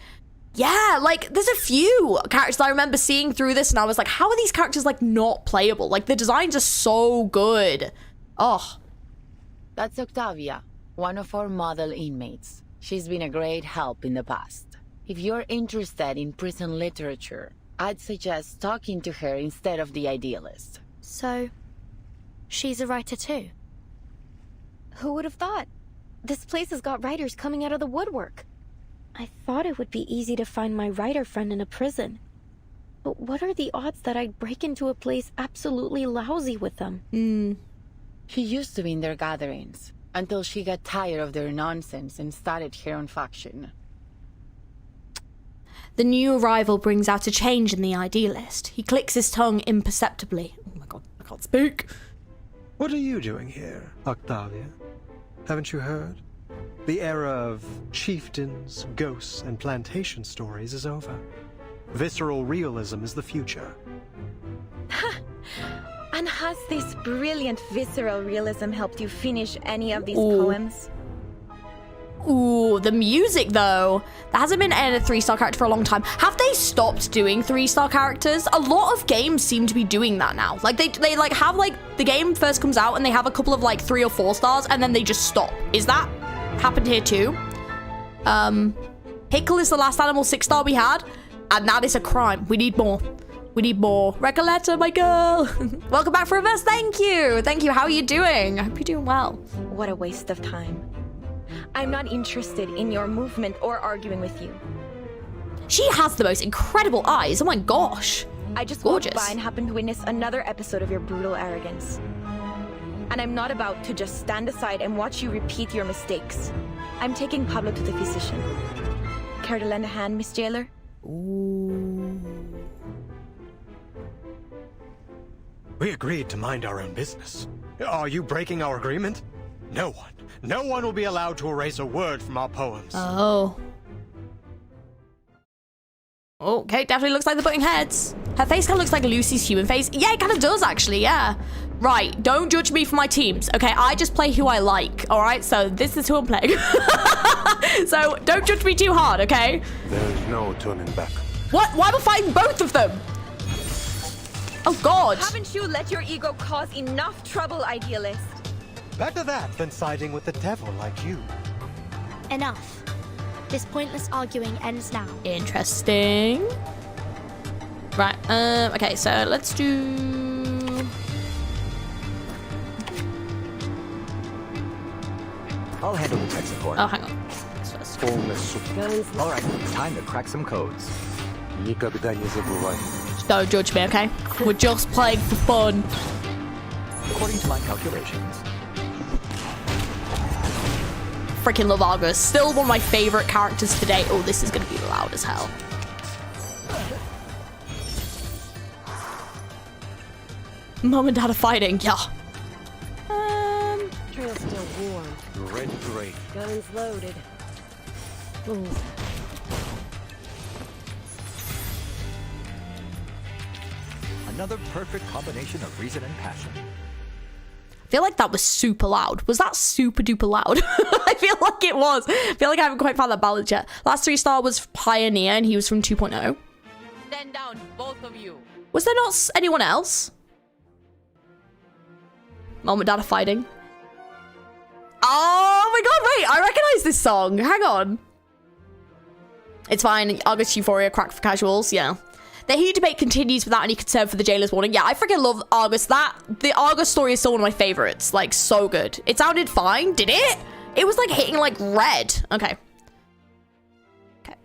Yeah, like, there's a few characters I remember seeing through this and I was like, how are these characters, like, not playable? Like, the designs are so good. Oh. That's Octavia, one of our model inmates. She's been a great help in the past. If you're interested in prison literature, I'd suggest talking to her instead of the idealist. So, she's a writer too? Who would have thought? This place has got writers coming out of the woodwork. I thought it would be easy to find my writer friend in a prison. But what are the odds that I'd break into a place absolutely lousy with them? She used to be in their gatherings, until she got tired of their nonsense and started her own faction. The new arrival brings out a change in the idealist. He clicks his tongue imperceptibly. Oh my god, I can't speak. What are you doing here, Octavia? Haven't you heard? The era of chieftains, ghosts, and plantation stories is over. Visceral realism is the future. And has this brilliant visceral realism helped you finish any of these poems? Ooh, the music though. There hasn't been a 3-star character for a long time. Have they stopped doing 3-star characters? A lot of games seem to be doing that now. Like they like have like the game first comes out and they have a couple of like 3 or 4 stars and then they just stop. Is that happened here too? Hickle is the last animal 6-star we had, and that is a crime. We need more. We need more. Recoletta, my girl. Welcome back for a verse. Thank you. Thank you. How are you doing? I hope you're doing well. What a waste of time. I'm not interested in your movement or arguing with you. She has the most incredible eyes. Oh my gosh. I just gorgeous. walked by and happened to witness another episode of your brutal arrogance. And I'm not about to just stand aside and watch you repeat your mistakes. I'm taking Pablo to the physician. Care to lend a hand, Miss Jailer? Ooh. We agreed to mind our own business. Are you breaking our agreement? No one will be allowed to erase a word from our poems. Oh. Okay, definitely looks like they're butting heads. Her face kind of looks like Lucy's human face. Yeah, it kind of does, actually, yeah. Right, don't judge me for my teams, okay? I just play who I like, all right? So this is who I'm playing. So don't judge me too hard, okay? There's no turning back. What? Why am I fighting both of them? Oh, God. Haven't you let your ego cause enough trouble, idealist? Better that than siding with the devil like you. Enough. This pointless arguing ends now. Interesting. Right, okay, so let's do... I'll handle the tech support. Oh, hang on. All right, time to crack some codes. Никогда не забывай. Don't judge me, okay? We're just playing for fun. According to my calculations. Freaking love Argus. Still one of my favorite characters today. Oh, this is gonna be loud as hell. Mom and Dad are fighting. Yeah. Trail's still warm. Ready to raid. Guns loaded. Ooh. Another perfect combination of reason and passion. I feel like that was super loud. Was that super duper loud? I feel like it was. I feel like I haven't quite found that balance yet. Last 3-star was Pioneer and he was from 2.0. Stand down, both of you. Was there not anyone else? Mom and Dad are fighting. Oh my god, wait, I recognize this song. Hang on. It's fine. August Euphoria, crack for casuals, yeah. The heated debate continues without any concern for the jailer's warning. Yeah, I freaking love Argus. The Argus story is still one of my favorites. Like, so good. It sounded fine. Did it? It was like hitting like red. Okay. Okay.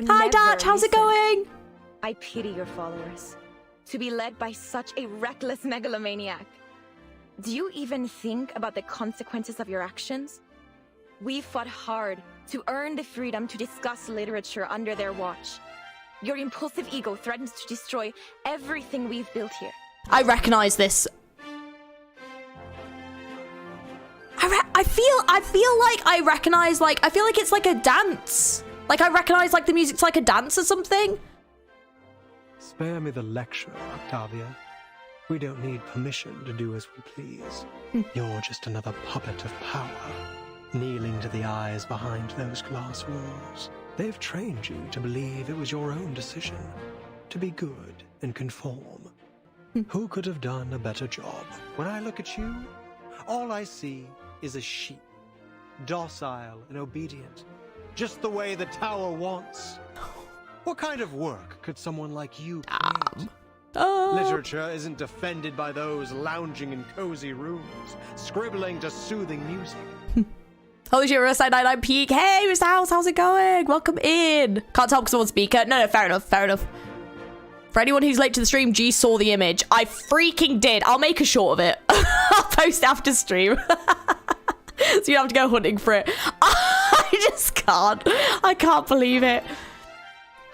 Hi, Dutch. How's it going? I pity your followers. To be led by such a reckless megalomaniac. Do you even think about the consequences of your actions? We fought hard to earn the freedom to discuss literature under their watch. Your impulsive ego threatens to destroy everything we've built here. I recognize this. I feel like I recognize, like, I feel like it's like a dance. Like, I recognize, like, the music's like a dance or something. Spare me the lecture, Octavia. We don't need permission to do as we please. You're just another puppet of power, kneeling to the eyes behind those glass walls. They've trained you to believe it was your own decision, to be good and conform. Who could have done a better job? When I look at you, all I see is a sheep, docile and obedient, just the way the tower wants. What kind of work could someone like you create? Literature isn't defended by those lounging in cozy rooms, scribbling to soothing music. Holy shit, Rosai 99 Peak. Hey, Mr. House, how's it going? Welcome in. Can't tell because I'm on speaker. No, fair enough, fair enough. For anyone who's late to the stream, G saw the image. I freaking did. I'll make a short of it. I'll post after stream. So you have to go hunting for it. I just can't. I can't believe it.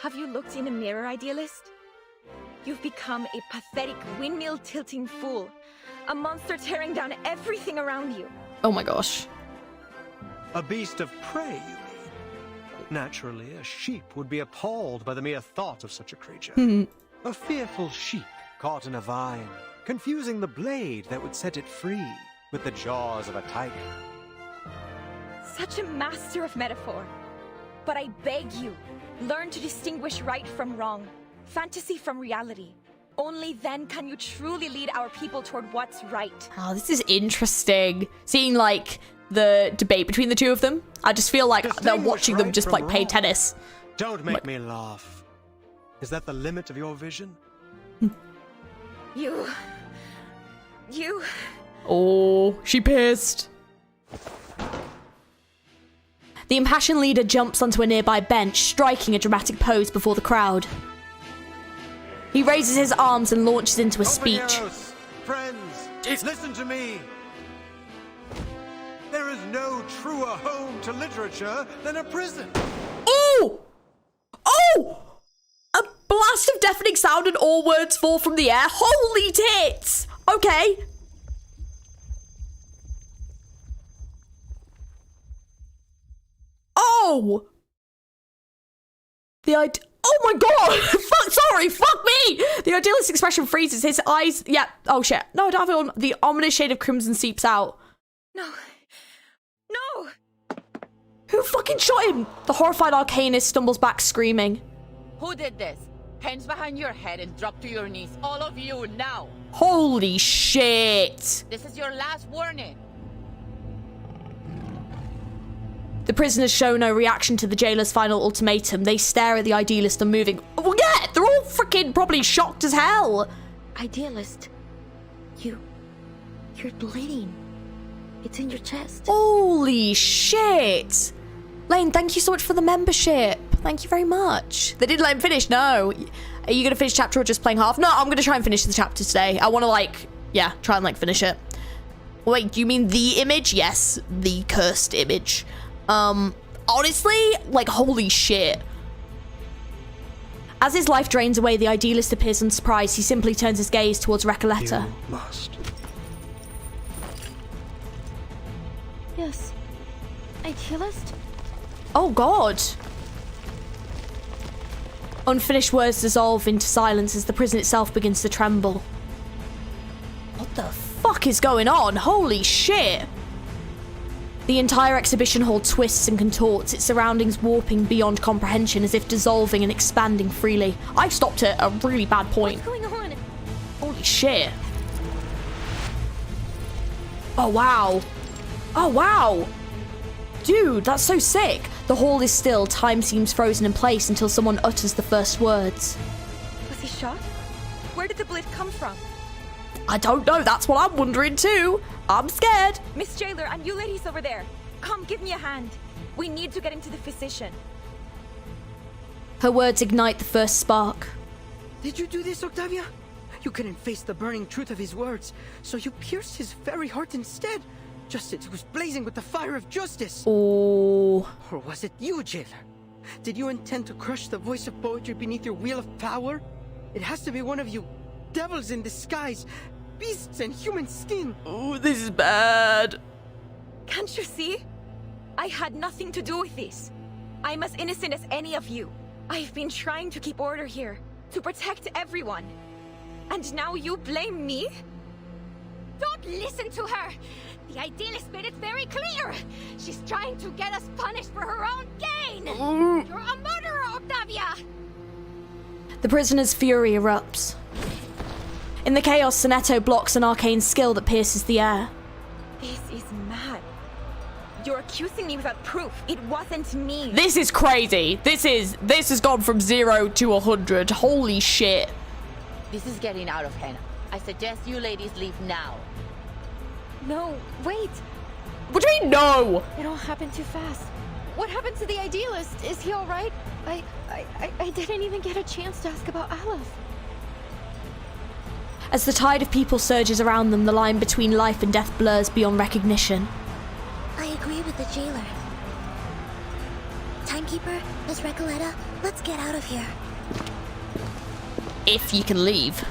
Have you looked in the mirror, idealist? You've become a pathetic windmill-tilting fool. A monster tearing down everything around you. Oh my gosh. A beast of prey, you mean? Naturally, a sheep would be appalled by the mere thought of such a creature. A fearful sheep caught in a vine, confusing the blade that would set it free with the jaws of a tiger. Such a master of metaphor. But I beg you, learn to distinguish right from wrong, fantasy from reality. Only then can you truly lead our people toward what's right. Oh, this is interesting. Seeing, like, the debate between the two of them. I just feel like they're watching them just, like, play tennis. Don't make me laugh. Is that the limit of your vision? You... Oh, she pissed. The impassioned leader jumps onto a nearby bench, striking a dramatic pose before the crowd. He raises his arms and launches into a speech. Friends, listen to me. There is no truer home to literature than a prison. Oh! Oh! A blast of deafening sound and all words fall from the air. Holy tits! Okay. Oh! Oh my god! Fuck me! The idealist expression freezes, his eyes... Yeah, oh shit. No, I don't have it on. The ominous shade of crimson seeps out. No. Who fucking shot him? The horrified arcanist stumbles back screaming. Who did this? Hands behind your head and drop to your knees. All of you, now! Holy shit! This is your last warning. The prisoners show no reaction to the jailer's final ultimatum. They stare at the idealist unmoving. Well, yeah, they're all freaking probably shocked as hell. Idealist, you're bleeding. It's in your chest. Holy shit. Lane, thank you so much for the membership. Thank you very much. They didn't let him finish, no. Are you going to finish chapter or just playing half? No, I'm going to try and finish the chapter today. I want to, like, yeah, try and, like, finish it. Wait, do you mean the image? Yes, the cursed image. Honestly, like, holy shit. As his life drains away, the idealist appears unsurprised. He simply turns his gaze towards Recoleta. You must. Yes. Idealist? Oh, God. Unfinished words dissolve into silence as the prison itself begins to tremble. What the fuck is going on? Holy shit. The entire exhibition hall twists and contorts, its surroundings warping beyond comprehension as if dissolving and expanding freely. I stopped at a really bad point. What's going on? Holy shit. Oh, wow. Oh, wow. Dude, that's so sick. The hall is still, time seems frozen in place until someone utters the first words. Was he shot? Where did the bullet come from? I don't know, that's what I'm wondering too. I'm scared. Miss Jailer, and you ladies over there. Come, give me a hand. We need to get him to the physician. Her words ignite the first spark. Did you do this, Octavia? You couldn't face the burning truth of his words, so you pierced his very heart instead. Just as it was blazing with the fire of justice. Oh. Or was it you, Jailer? Did you intend to crush the voice of poetry beneath your wheel of power? It has to be one of you devils in disguise, beasts in human skin. Oh, this is bad. Can't you see? I had nothing to do with this. I'm as innocent as any of you. I've been trying to keep order here, to protect everyone. And now you blame me? Don't listen to her! The idealist made it very clear! She's trying to get us punished for her own gain! You're a murderer, Octavia! The prisoner's fury erupts. In the chaos, Sonetto blocks an arcane skill that pierces the air. This is mad. You're accusing me without proof. It wasn't me. This is crazy. This has gone from 0 to 100. Holy shit. This is getting out of hand. I suggest you ladies leave now. No, wait. What do you mean, no? It all happened too fast. What happened to the idealist? Is he all right? I didn't even get a chance to ask about Aleph. As the tide of people surges around them, the line between life and death blurs beyond recognition. I agree with the jailer. Timekeeper, Miss Recoleta, let's get out of here. If you can leave.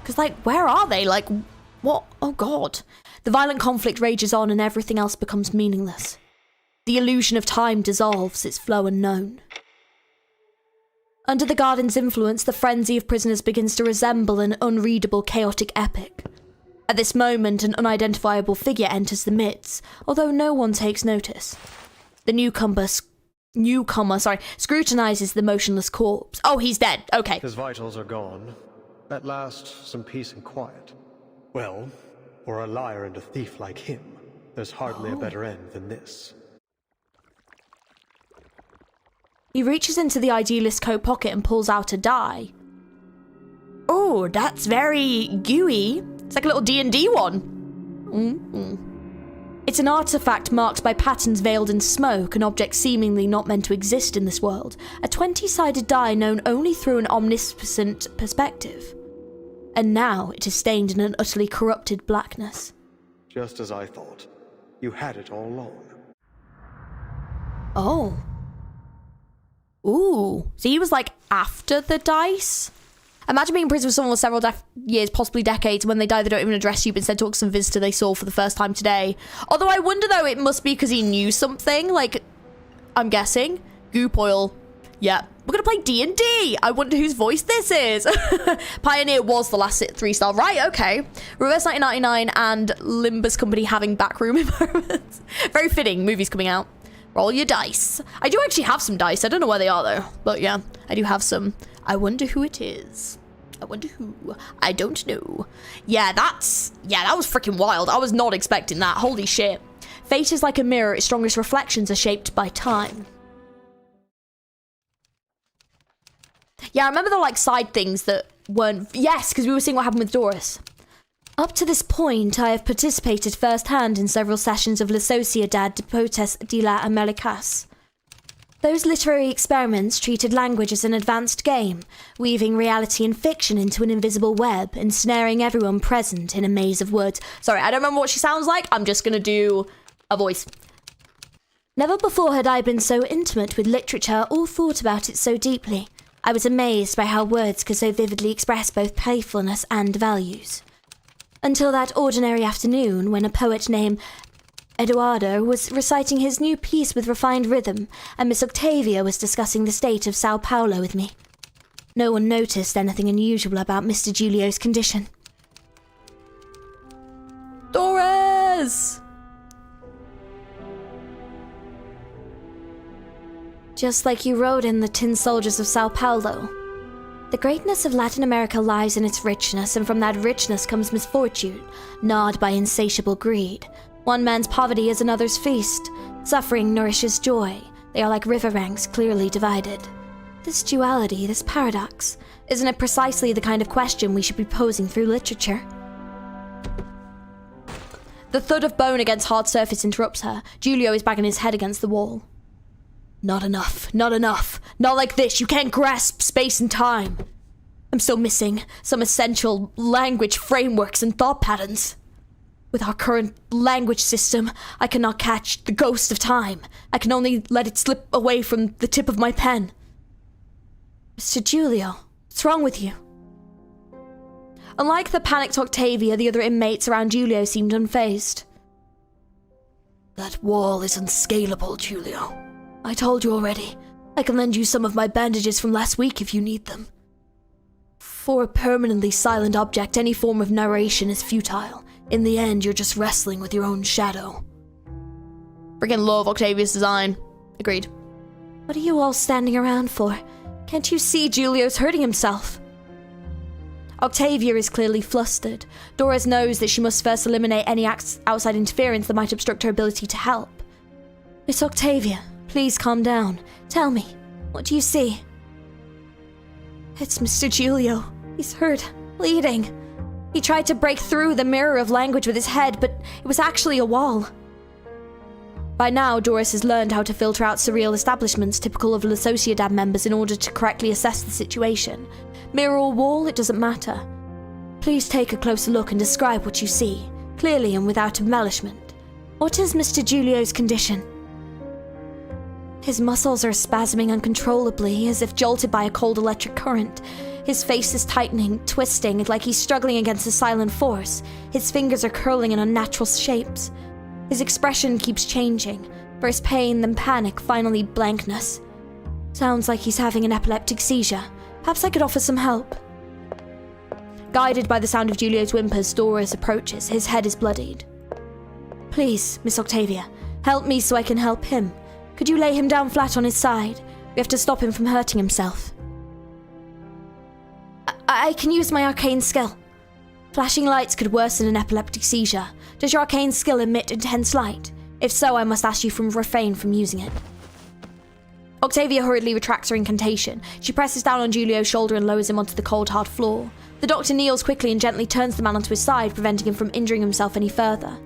Because, like, where are they? Like, what? Oh, God. The violent conflict rages on and everything else becomes meaningless. The illusion of time dissolves, its flow unknown. Under the Guardian's influence, the frenzy of prisoners begins to resemble an unreadable, chaotic epic. At this moment, an unidentifiable figure enters the midst, although no one takes notice. The newcomer scrutinizes the motionless corpse. Oh, he's dead. Okay. His vitals are gone. At last, some peace and quiet. Well, for a liar and a thief like him, there's hardly a better end than this. He reaches into the idealist's coat pocket and pulls out a die. Oh, that's very gooey. It's like a little D&D one. It's an artifact marked by patterns veiled in smoke, an object seemingly not meant to exist in this world. A 20-sided die known only through an omniscient perspective. And now it is stained in an utterly corrupted blackness. Just as I thought. You had it all along. Oh. Ooh. So he was like after the dice? Imagine being in prison for someone for several years, possibly decades. When they die, they don't even address you, but instead talk to some visitor they saw for the first time today. Although I wonder, though, it must be because he knew something. Like, I'm guessing. Goop oil. Yeah. We're going to play D&D. I wonder whose voice this is. Pioneer was the last 3-star. Right, okay. Reverse 1999 and Limbus Company having backroom environments. Very fitting. Movie's coming out. Roll your dice. I do actually have some dice. I don't know where they are, though. But yeah, I do have some. I wonder who it is. I wonder who. I don't know. Yeah, that was freaking wild. I was not expecting that. Holy shit. Fate is like a mirror. Its strongest reflections are shaped by time. Yeah, I remember the like side things that weren't... Yes, because we were seeing what happened with Doris. Up to this point, I have participated firsthand in several sessions of La Sociedad de Potes de la Americas. Those literary experiments treated language as an advanced game, weaving reality and fiction into an invisible web, ensnaring everyone present in a maze of words. Sorry, I don't remember what she sounds like. I'm just going to do a voice. Never before had I been so intimate with literature or thought about it so deeply. I was amazed by how words could so vividly express both playfulness and values. Until that ordinary afternoon when a poet named Eduardo was reciting his new piece with refined rhythm, and Miss Octavia was discussing the state of Sao Paulo with me. No one noticed anything unusual about Mr. Giulio's condition. Doris! Just like you wrote in The Tin Soldiers of Sao Paulo. The greatness of Latin America lies in its richness, and from that richness comes misfortune, gnawed by insatiable greed. One man's poverty is another's feast. Suffering nourishes joy. They are like river banks clearly divided. This duality, this paradox, isn't it precisely the kind of question we should be posing through literature? The thud of bone against hard surface interrupts her. Giulio is banging his head against the wall. Not enough, not enough. Not like this, you can't grasp space and time. I'm still missing some essential language frameworks and thought patterns. With our current language system, I cannot catch the ghost of time. I can only let it slip away from the tip of my pen. Mr. Giulio, what's wrong with you? Unlike the panicked Octavia, the other inmates around Giulio seemed unfazed. That wall is unscalable, Giulio. I told you already. I can lend you some of my bandages from last week if you need them. For a permanently silent object, any form of narration is futile. In the end, you're just wrestling with your own shadow. Freaking love Octavia's design. Agreed. What are you all standing around for? Can't you see Giulio's hurting himself? Octavia is clearly flustered. Doris knows that she must first eliminate any outside interference that might obstruct her ability to help. Miss Octavia, please calm down. Tell me, what do you see? It's Mr. Giulio. He's hurt, bleeding. He tried to break through the mirror of language with his head, but it was actually a wall. By now, Doris has learned how to filter out surreal establishments typical of La Sociedad members in order to correctly assess the situation. Mirror or wall, it doesn't matter. Please take a closer look and describe what you see, clearly and without embellishment. What is Mr. Giulio's condition? His muscles are spasming uncontrollably, as if jolted by a cold electric current. His face is tightening, twisting, like he's struggling against a silent force. His fingers are curling in unnatural shapes. His expression keeps changing. First pain, then panic, finally blankness. Sounds like he's having an epileptic seizure. Perhaps I could offer some help. Guided by the sound of Giulio's whimpers, Doris approaches. His head is bloodied. Please, Miss Octavia, help me so I can help him. Could you lay him down flat on his side? We have to stop him from hurting himself. I can use my arcane skill. Flashing lights could worsen an epileptic seizure. Does your arcane skill emit intense light? If so, I must ask you to refrain from using it. Octavia hurriedly retracts her incantation. She presses down on Giulio's shoulder and lowers him onto the cold, hard floor. The doctor kneels quickly and gently turns the man onto his side, preventing him from injuring himself any further.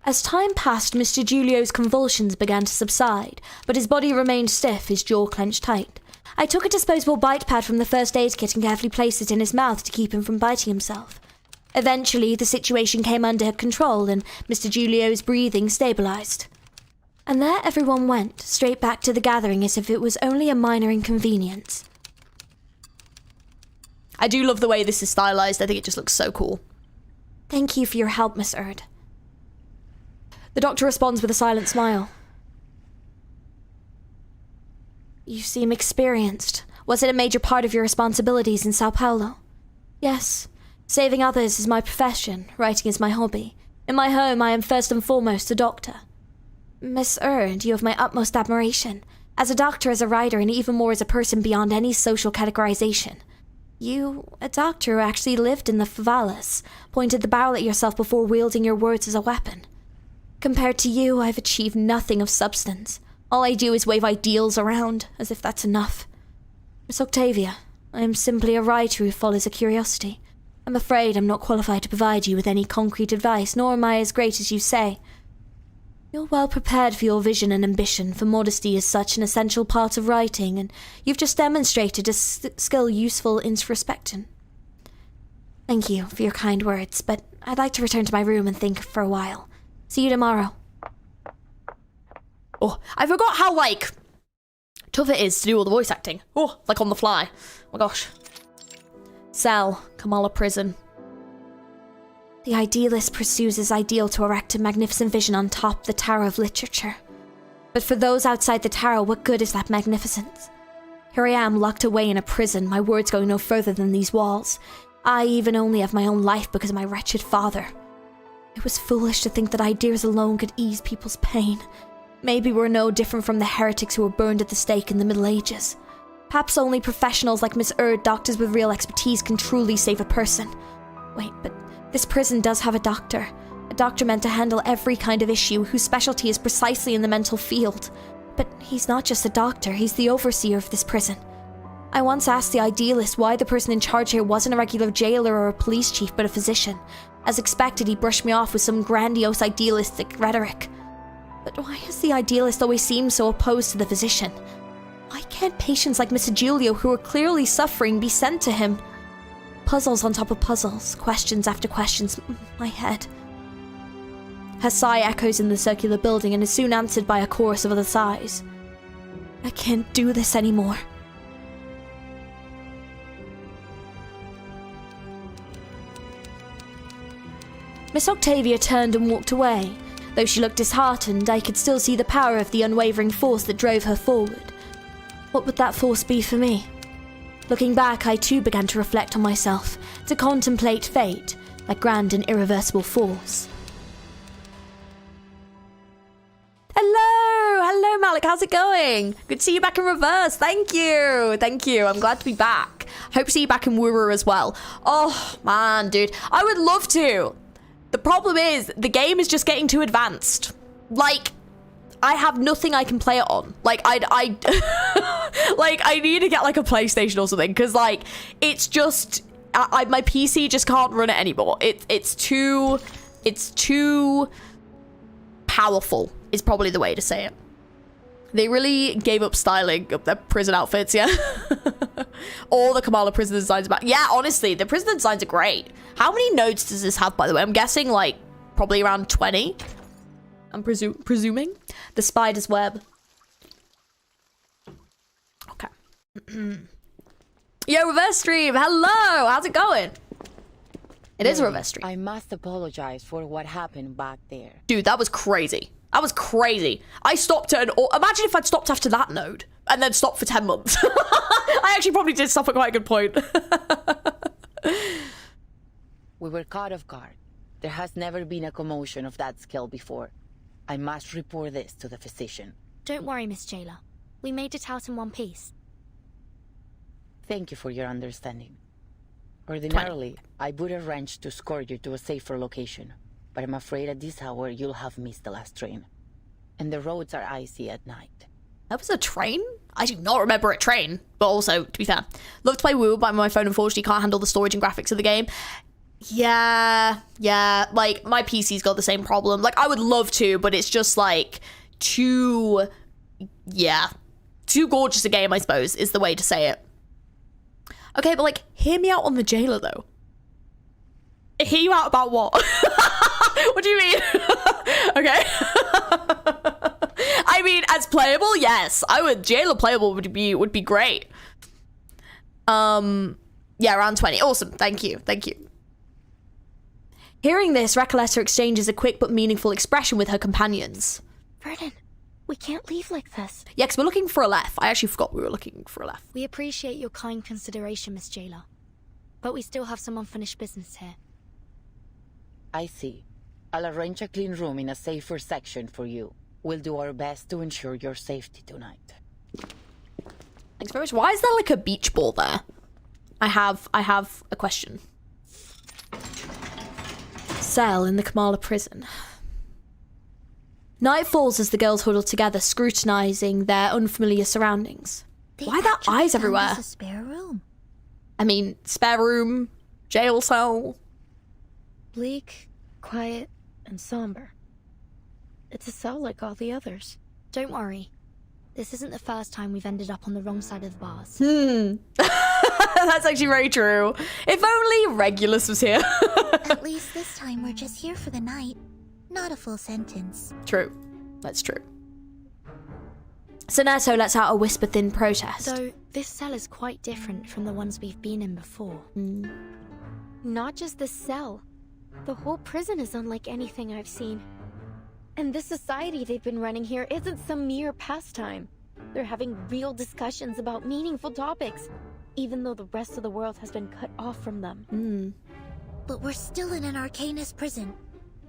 As time passed, Mr. Giulio's convulsions began to subside, but his body remained stiff, his jaw clenched tight. I took a disposable bite pad from the first aid kit and carefully placed it in his mouth to keep him from biting himself. Eventually, the situation came under control and Mr. Giulio's breathing stabilized. And there everyone went, straight back to the gathering as if it was only a minor inconvenience. I do love the way this is stylized. I think it just looks so cool. Thank you for your help, Miss Erd. The doctor responds with a silent smile. You seem experienced. Was it a major part of your responsibilities in Sao Paulo? Yes. Saving others is my profession. Writing is my hobby. In my home, I am first and foremost a doctor. Miss Erd, you have my utmost admiration. As a doctor, as a writer, and even more as a person beyond any social categorization. You, a doctor who actually lived in the favelas, pointed the barrel at yourself before wielding your words as a weapon. Compared to you, I've achieved nothing of substance. All I do is wave ideals around, as if that's enough. Miss Octavia, I am simply a writer who follows a curiosity. I'm afraid I'm not qualified to provide you with any concrete advice, nor am I as great as you say. You're well prepared for your vision and ambition, for modesty is such an essential part of writing, and you've just demonstrated a skill useful in introspection. Thank you for your kind words, but I'd like to return to my room and think for a while. See you tomorrow. Oh, I forgot how, tough it is to do all the voice acting. Oh, on the fly. Oh my gosh. Cell, Kamala prison. The idealist pursues his ideal to erect a magnificent vision on top the tower of literature. But for those outside the tower, what good is that magnificence? Here I am, locked away in a prison, my words going no further than these walls. I even only have my own life because of my wretched father. It was foolish to think that ideas alone could ease people's pain. Maybe we're no different from the heretics who were burned at the stake in the Middle Ages. Perhaps only professionals like Miss Erd, doctors with real expertise, can truly save a person. Wait, but this prison does have a doctor. A doctor meant to handle every kind of issue, whose specialty is precisely in the mental field. But he's not just a doctor, he's the overseer of this prison. I once asked the idealist why the person in charge here wasn't a regular jailer or a police chief, but a physician. As expected, he brushed me off with some grandiose idealistic rhetoric. But why has the idealist always seemed so opposed to the physician? Why can't patients like Mr. Giulio, who are clearly suffering, be sent to him? Puzzles on top of puzzles, questions after questions, my head. Her sigh echoes in the circular building and is soon answered by a chorus of other sighs. I can't do this anymore. Miss Octavia turned and walked away. Though she looked disheartened, I could still see the power of the unwavering force that drove her forward. What would that force be for me? Looking back, I too began to reflect on myself, to contemplate fate, that grand and irreversible force. Hello Malik, how's it going? Good to see you back in reverse. Thank you. I'm glad to be back. Hope to see you back in Wuru as well. Oh man, dude, I would love to. The problem is the game is just getting too advanced. Like, I have nothing I can play it on. Like, I like, I need to get like a PlayStation or something, because like, it's just, my PC just can't run it anymore. It's too powerful is probably the way to say it. They really gave up styling up their prison outfits, yeah? All the Kamala prison designs back. Yeah, honestly, the prison designs are great. How many nodes does this have, by the way? I'm guessing, like, probably around 20. I'm presuming. The spider's web. Okay. Yo, reverse stream. Hello. How's it going? It is a reverse stream. I must apologize for what happened back there. Dude, that was crazy. That was crazy. I stopped at imagine if I'd stopped after that node and then stopped for 10 months. I actually probably did stop at quite a good point. We were caught off guard. There has never been a commotion of that scale before. I must report this to the physician. Don't worry, Miss Jailer. We made it out in one piece. Thank you for your understanding. Ordinarily, I would arrange to escort you to a safer location. But I'm afraid at this hour you'll have missed the last train. And the roads are icy at night. That was a train? I do not remember a train. But also, to be fair, love to play Woo, but my phone unfortunately can't handle the storage and graphics of the game. Yeah, like, my PC's got the same problem. Like, I would love to, but it's just, like, too gorgeous a game, I suppose, is the way to say it. Okay, but, like, hear me out on the Jailer, though. Hear you out about what? What do you mean? Okay. I mean, as playable, yes. Jailer playable would be great. Yeah, around 20. Awesome. Thank you. Hearing this, Recoleta exchanges a quick but meaningful expression with her companions. Vernon, we can't leave like this. Yeah, because we're looking for a left. I actually forgot we were looking for a left. We appreciate your kind consideration, Miss Jailer. But we still have some unfinished business here. I see. I'll arrange a clean room in a safer section for you. We'll do our best to ensure your safety tonight. Thanks very much. Why is there like a beach ball there? I have a question. Cell in the Kamala prison. Night falls as the girls huddle together, scrutinizing their unfamiliar surroundings. Why are there eyes everywhere? A spare room. I mean, spare room, jail cell. Bleak, quiet, and somber. It's a cell like all the others. Don't worry. This isn't the first time we've ended up on the wrong side of the bars. That's actually very true. If only Regulus was here. At least this time we're just here for the night. Not a full sentence. True. That's true. Sonetto lets out a whisper-thin protest. Though this cell is quite different from the ones we've been in before. Not just the cell. The whole prison is unlike anything I've seen. And the society they've been running here isn't some mere pastime. They're having real discussions about meaningful topics, even though the rest of the world has been cut off from them. But we're still in an Arcanist prison.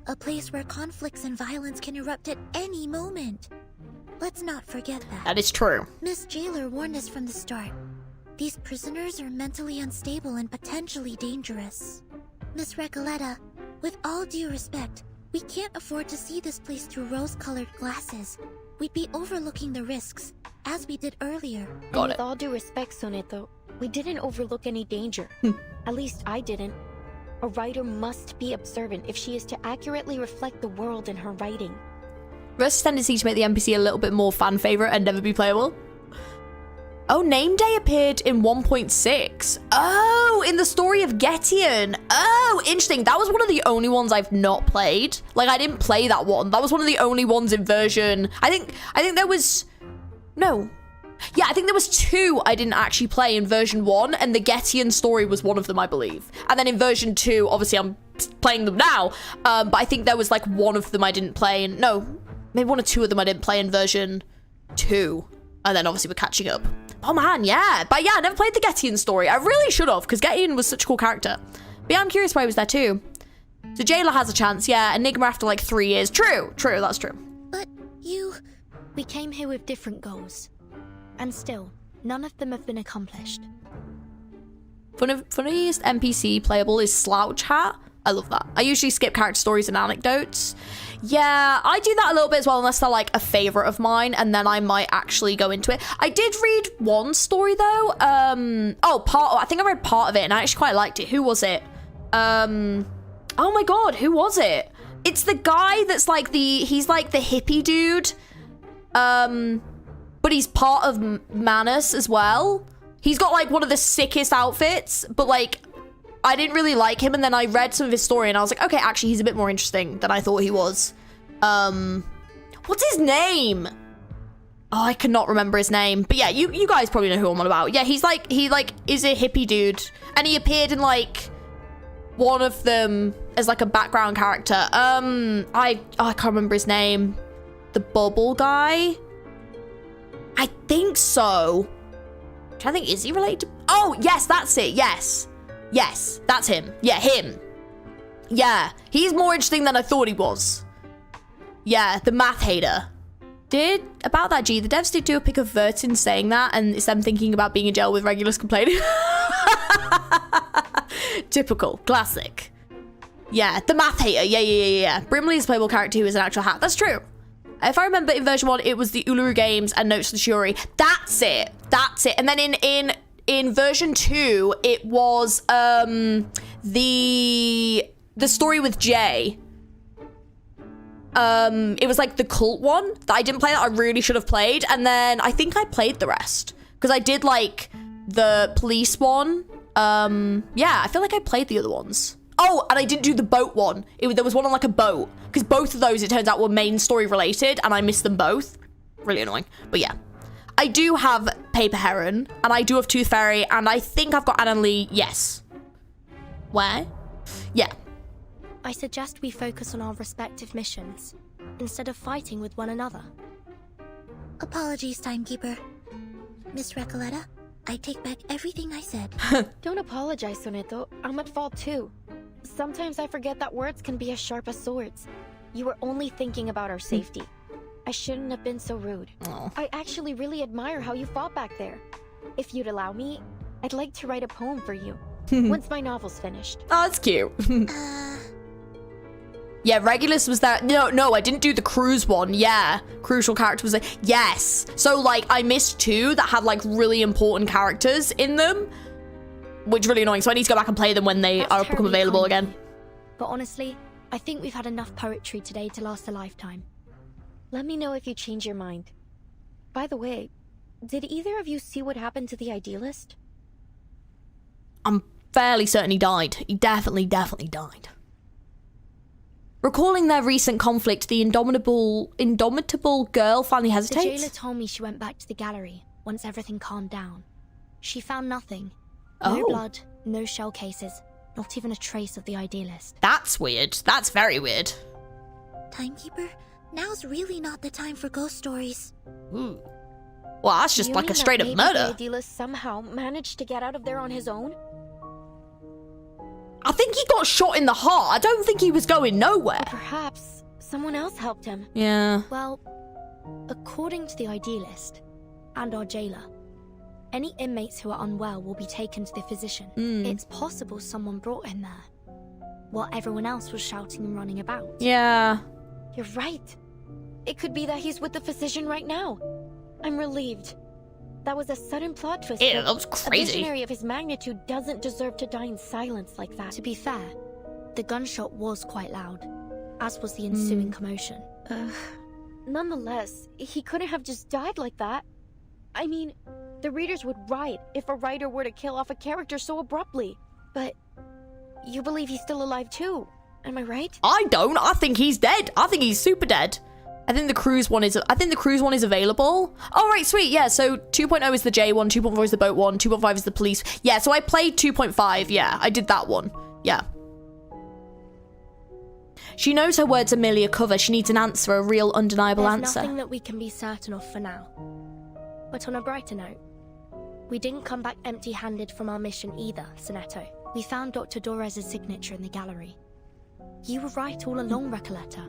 A place where conflicts and violence can erupt at any moment. Let's not forget that. That is true. Miss Jailer warned us from the start. These prisoners are mentally unstable and potentially dangerous. Miss Recoleta, with all due respect, we can't afford to see this place through rose-colored glasses. We'd be overlooking the risks, as we did earlier. With all due respect, Soneto, we didn't overlook any danger. At least I didn't. A writer must be observant if she is to accurately reflect the world in her writing. Versus tendency to make the NPC a little bit more fan favorite and never be playable. Oh, Name Day appeared in 1.6. Oh, in the story of Getian. Oh, interesting. That was one of the only ones I've not played. Like, I didn't play that one. That was one of the only ones in version. I think there was no. Yeah, I think there was 2 I didn't actually play in version 1, and the Getian story was one of them, I believe. And then in version 2, obviously I'm playing them now, but I think there was like one of them I didn't play, and no, maybe 1 or 2 of them I didn't play in version 2, and then obviously we're catching up. Oh man, yeah, but yeah, I never played the Getian story. I really should have, because Getian was such a cool character. But yeah, I'm curious why he was there too. So Jailer has a chance, yeah, Enigma after like 3 years. True, that's true. But you... We came here with different goals. And still, none of them have been accomplished. Funniest NPC playable is Slouch Hat. I love that. I usually skip character stories and anecdotes. Yeah, I do that a little bit as well, unless they're like a favorite of mine, and then I might actually go into it. I did read one story though. I think I read part of it and I actually quite liked it. Who was it? Oh my god, who was it? It's the guy that's like he's like the hippie dude. But he's part of Manus as well. He's got like one of the sickest outfits, but like I didn't really like him, and then I read some of his story and I was like, okay, actually he's a bit more interesting than I thought he was. What's his name? Oh, I cannot remember his name. But yeah, you guys probably know who I'm on about. Yeah, he is a hippie dude, and he appeared in like one of them as like a background character. I can't remember his name. The bubble guy? I think so. I think, is he related to... Oh, yes, that's it. Yes, that's him. Yeah, him. Yeah, he's more interesting than I thought he was. Yeah, the math hater. About that, the devs did do a pic of Vertin saying that, and it's them thinking about being in jail with Regulus complaining. Typical. Classic. Yeah, the math hater. Yeah. Brimley is a playable character who is an actual hat. That's true. If I remember, in version 1, it was the Uluru-Games and Notes to the Shiori. That's it. And then in version 2, it was the story with Jay. It was like the cult one that I didn't play that I really should have played. And then I think I played the rest because I did like the police one. Yeah, I feel like I played the other ones. Oh, and I didn't do the boat one. There was one on like a boat, because both of those, it turns out, were main story related, and I missed them both. Really annoying. But yeah, I do have Paper Heron, and I do have Tooth Fairy, and I think I've got Anna Lee. Yes. Where? Yeah. I suggest we focus on our respective missions instead of fighting with one another. Apologies, Timekeeper. Miss Recoleta, I take back everything I said. Don't apologize, Soneto. I'm at fault too. Sometimes I forget that words can be as sharp as swords. You were only thinking about our safety. I shouldn't have been so rude. Aww. I actually really admire how you fought back there. If you'd allow me, I'd like to write a poem for you once my novel's finished. Oh, that's cute. Yeah, Regulus was there. No, I didn't do the cruise one. Yeah, crucial character was there. Yes. So, like, I missed 2 that had, like, really important characters in them, which is really annoying. So I need to go back and play them when they become available again. But honestly, I think we've had enough poetry today to last a lifetime. Let me know if you change your mind. By the way, did either of you see what happened to the idealist? I'm fairly certain he died. He definitely died. Recalling their recent conflict, the indomitable girl finally hesitates. The jailer told me she went back to the gallery once everything calmed down. She found nothing. No blood, no shell cases, not even a trace of the idealist. That's weird. That's very weird. Timekeeper, now's really not the time for ghost stories. Ooh. Well, that's just like a straight up murder. The idealist somehow managed to get out of there on his own? I think he got shot in the heart. I don't think he was going nowhere. Or perhaps someone else helped him. Yeah. Well, according to the idealist and our jailer, any inmates who are unwell will be taken to the physician. It's possible someone brought him there. while everyone else was shouting and running about. Yeah. You're right. It could be that he's with the physician right now. I'm relieved. That was a sudden plot twist. Ew, that was crazy. A visionary of his magnitude doesn't deserve to die in silence like that. To be fair, the gunshot was quite loud, as was the ensuing commotion. Nonetheless, he couldn't have just died like that. I mean, the readers would riot if a writer were to kill off a character so abruptly. But you believe he's still alive too, am I right? I don't. I think he's dead. I think he's super dead. I think the cruise one is available. Oh, right, sweet. Yeah, so 2.0 is the J one, 2.4 is the boat one, 2.5 is the police. Yeah, so I played 2.5. Yeah, I did that one. Yeah. She knows her words are merely a cover. She needs an answer, a real undeniable There's answer. nothing that we can be certain of for now. But on a brighter note, we didn't come back empty-handed from our mission either, Sonetto. We found Dr. Dorez's signature in the gallery. You were right all along, Recoleta.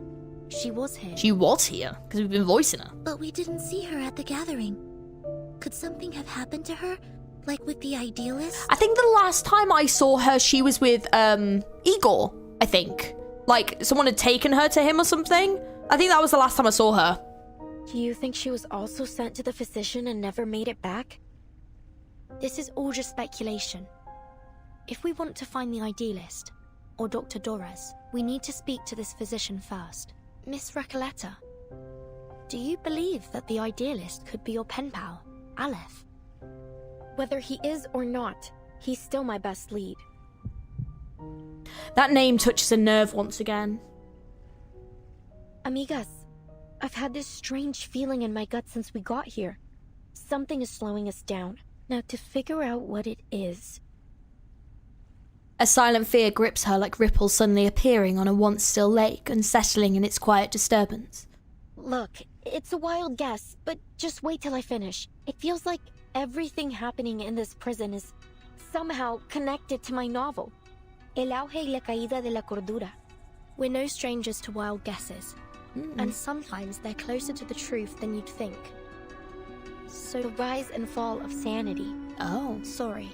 She was here. She was here, because we've been voicing her. But we didn't see her at the gathering. Could something have happened to her? Like with the idealist? I think the last time I saw her, she was with, Igor, I think. Like, someone had taken her to him or something. I think that was the last time I saw her. Do you think she was also sent to the physician and never made it back? This is all just speculation. If we want to find the idealist, or Dr. Dorez, we need to speak to this physician first. Miss Recoleta, do you believe that the idealist could be your pen pal, Aleph? Whether he is or not, he's still my best lead. That name touches a nerve once again. Amigas, I've had this strange feeling in my gut since we got here. Something is slowing us down. Now, to figure out what it is... A silent fear grips her like ripples suddenly appearing on a once-still lake and settling in its quiet disturbance. Look, it's a wild guess, but just wait till I finish. It feels like everything happening in this prison is somehow connected to my novel. El auge y la caída de la cordura. We're no strangers to wild guesses, and sometimes they're closer to the truth than you'd think. So the rise and fall of sanity. Oh. Sorry.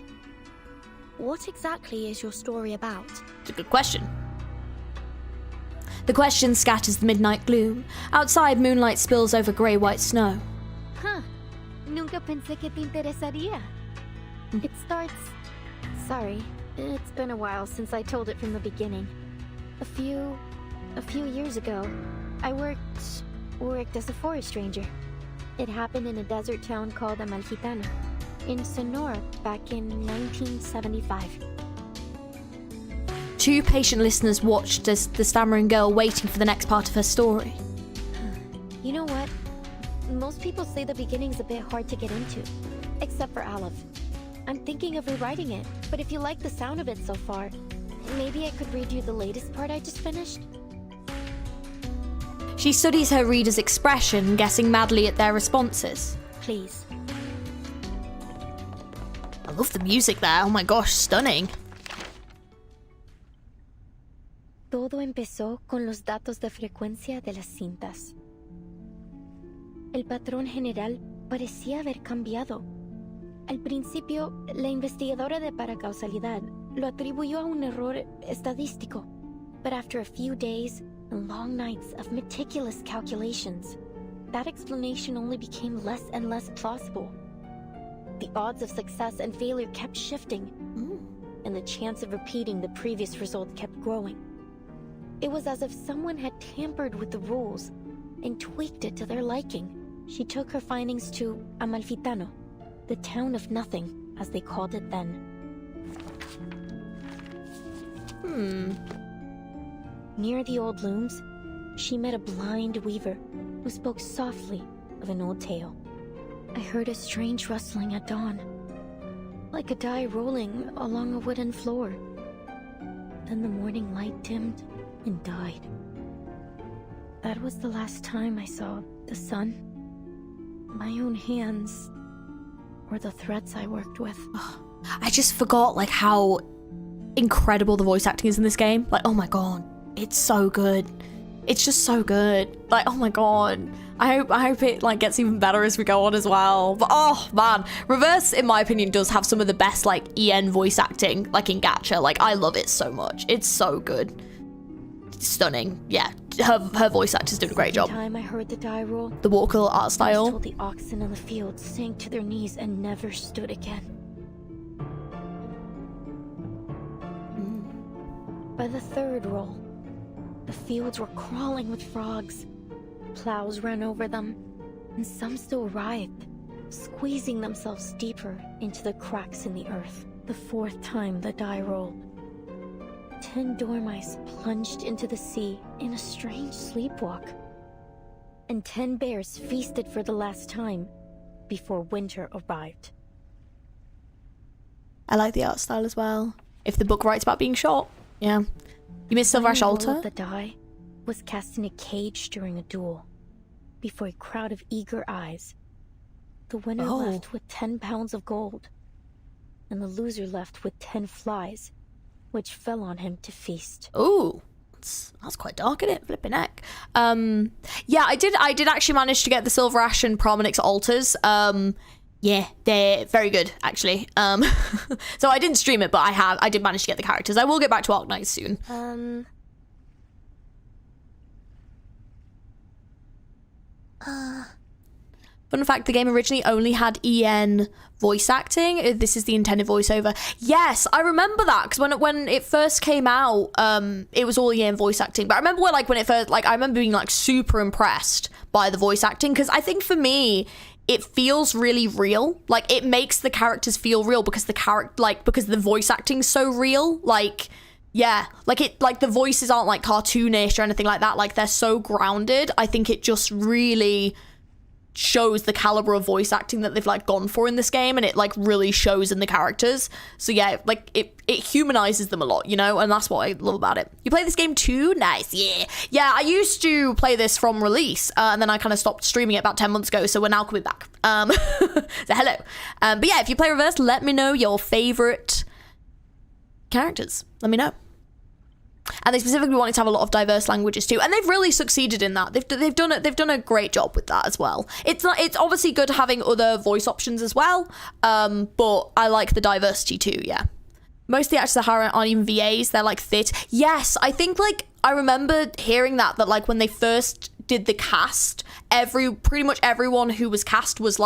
What exactly is your story about? It's a good question. The question scatters the midnight gloom. Outside, moonlight spills over grey-white snow. Huh. Nunca pensé que te interesaría. It starts... Sorry, it's been a while since I told it from the beginning. A few years ago, I worked as a forest ranger. It happened in a desert town called Amalfitano, in Sonora, back in 1975. Two patient listeners watched as the stammering girl waiting for the next part of her story. You know what? Most people say the beginning's a bit hard to get into, except for Aleph. I'm thinking of rewriting it, but if you like the sound of it so far, maybe I could read you the latest part I just finished? She studies her reader's expression, guessing madly at their responses. Please. I love the music there. Oh my gosh, stunning. Todo empezó con los datos de frecuencia de las cintas. El patrón general parecía haber cambiado. Al principio, la investigadora de paracausalidad lo atribuyó a un error estadístico. But after a few days and long nights of meticulous calculations, that explanation only became less and less plausible. The odds of success and failure kept shifting, and the chance of repeating the previous result kept growing. It was as if someone had tampered with the rules and tweaked it to their liking. She took her findings to Amalfitano, the town of nothing, as they called it then. Near the old looms, she met a blind weaver who spoke softly of an old tale. I heard a strange rustling at dawn, like a die rolling along a wooden floor. Then the morning light dimmed and died. That was the last time I saw the sun. My own hands were the threads I worked with. I just forgot like how incredible the voice acting is in this game. Like, oh my god, it's so good. It's just so good. Like, oh my god. I hope it like gets even better as we go on as well. But oh man, Reverse, in my opinion, does have some of the best like EN voice acting, like in Gacha. Like, I love it so much. It's so good. Stunning. Yeah, her voice actors did a great job. Every time I heard the die roll, the Walker art style. Told the oxen in the field sank to their knees and never stood again. By the third roll, the fields were crawling with frogs. Plows ran over them, and some still writhed, squeezing themselves deeper into the cracks in the earth. The fourth time the die rolled, 10 dormice plunged into the sea in a strange sleepwalk, and 10 bears feasted for the last time before winter arrived. I like the art style as well. If the book writes about being short, yeah. You missed Silver Ash Altar? The die was cast in a cage during a duel. Before a crowd of eager eyes, the winner left with 10 pounds of gold, and the loser left with 10 flies, which fell on him to feast. Ooh, that's quite dark, isn't it? Flipping heck. Yeah, I did actually manage to get the Silver Ash and Promenix altars. Yeah, they're very good, actually. So I didn't stream it, but I did manage to get the characters. I will get back to Arknights soon. Fun fact, the game originally only had EN voice acting. This is the intended voiceover. Yes, I remember that, because when it first came out, it was all EN voice acting. But I remember when it first, I remember being super impressed by the voice acting, because I think for me, it feels really real. Like, it makes the characters feel real because because the voice acting's so real. Yeah, the voices aren't cartoonish or anything like that. Like, they're so grounded. I think it just really shows the caliber of voice acting that they've gone for in this game, and it really shows in the characters. So yeah, it humanizes them a lot, and that's what I love about it. You play this game too? Nice. Yeah, I used to play this from release, and then I kind of stopped streaming it about 10 months ago, so we're now coming back. So hello. But yeah, if you play Reverse, let me know your favorite characters. Let me know. And they specifically wanted to have a lot of diverse languages too, and they've really succeeded in that. They've done a great job with that as well. It's obviously good having other voice options as well, but I like the diversity too. Yeah, most of the actors aren't even VAs. They're theatre. Yes, I think I remember hearing that when they first did the cast, pretty much everyone who was cast was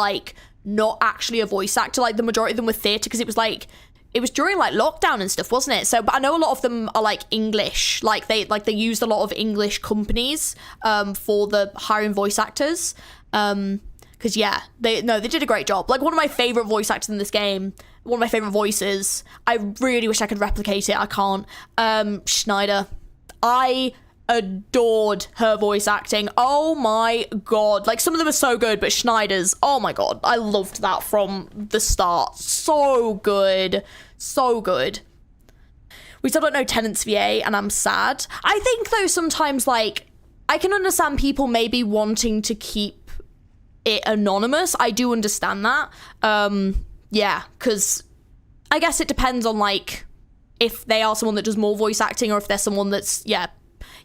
not actually a voice actor. The majority of them were theatre, because it was during lockdown and stuff, wasn't it? So, but I know a lot of them are English. They used a lot of English companies for the hiring voice actors. Because yeah, they did a great job. One of my favorite voice actors in this game, one of my favorite voices. I really wish I could replicate it. I can't. Schneider. I adored her voice acting. Oh my god. Some of them are so good, but Schneider's, oh my god, I loved that from the start. So good. So good. We still don't know Tennant's VA, and I'm sad. I think though sometimes I can understand people maybe wanting to keep it anonymous. I do understand that. Yeah, because I guess it depends on if they are someone that does more voice acting, or if they're someone that's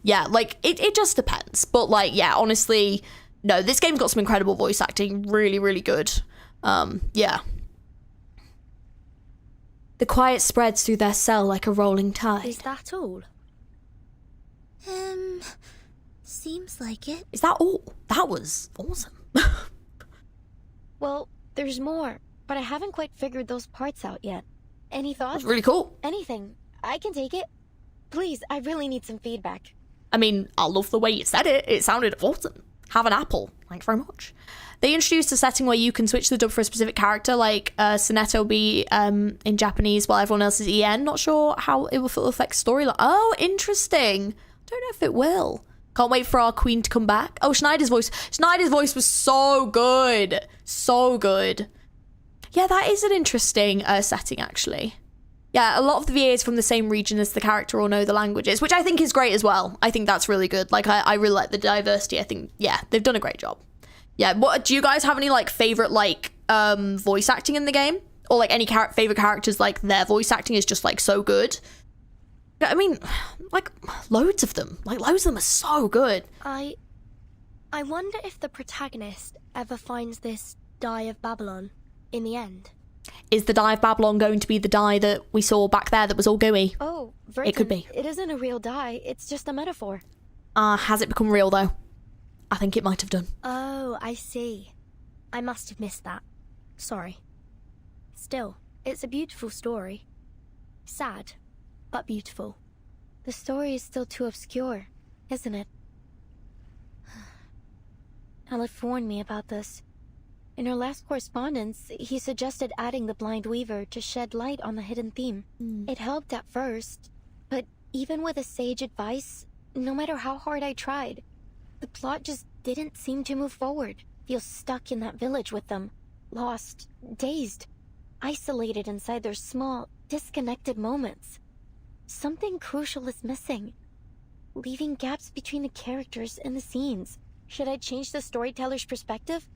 it just depends. But yeah, honestly, no, this game's got some incredible voice acting. Really, really good. Yeah. The quiet spreads through their cell like a rolling tide. Is that all? Seems like it. Is that all? That was awesome. Well, there's more, but I haven't quite figured those parts out yet. Any thoughts? That's really cool. Anything. I can take it. Please, I really need some feedback. I mean, I love the way you said it. It sounded awesome. Have an apple. Thanks very much. They introduced a setting where you can switch the dub for a specific character, Sonetto will be in Japanese while everyone else is EN. Not sure how it will affect storyline. Oh, interesting. Don't know if it will. Can't wait for our queen to come back. Oh, Schneider's voice. Schneider's voice was so good. So good. Yeah, that is an interesting setting, actually. Yeah, a lot of the VAs from the same region as the character or know the languages, which I think is great as well. I think that's really good. I really like the diversity. I think, yeah, they've done a great job. Yeah, what do you guys have any favorite voice acting in the game, or any favorite characters their voice acting is just so good? I mean, like, loads of them. Like, loads of them are so good. I wonder if the protagonist ever finds this die of Babylon in the end. Is the die of Babylon going to be the die that we saw back there that was all gooey? Oh, Virgin, it could be. It isn't a real die, it's just a metaphor. Has it become real, though? I think it might have done. Oh, I see. I must have missed that. Sorry. Still, it's a beautiful story. Sad, but beautiful. The story is still too obscure, isn't it? Aleph warned me about this. In our last correspondence, he suggested adding the Blind Weaver to shed light on the hidden theme. It helped at first, but even with his sage advice, no matter how hard I tried, the plot just didn't seem to move forward. Feel stuck in that village with them, lost, dazed, isolated inside their small, disconnected moments. Something crucial is missing, leaving gaps between the characters and the scenes. Should I change the storyteller's perspective?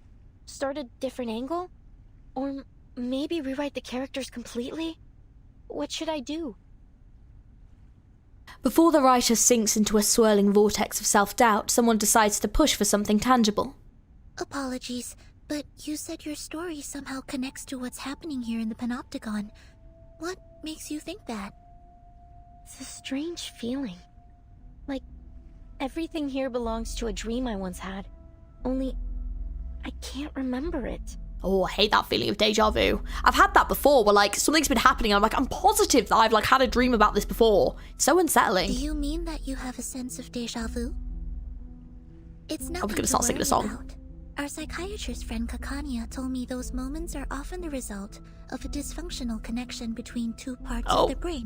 Start a different angle? Or maybe rewrite the characters completely? What should I do? Before the writer sinks into a swirling vortex of self-doubt, someone decides to push for something tangible. Apologies, but you said your story somehow connects to what's happening here in the Panopticon. What makes you think that? It's a strange feeling. Like, everything here belongs to a dream I once had. Only, I can't remember it. Oh, I hate that feeling of deja vu. I've had that before, where, like, something's been happening, and I'm like, I'm positive that I've, like, had a dream about this before. It's so unsettling. Do you mean that you have a sense of deja vu? It's nothing I was gonna start singing a song. about. Our psychiatrist friend Kakania told me those moments are often the result of a dysfunctional connection between two parts of the brain.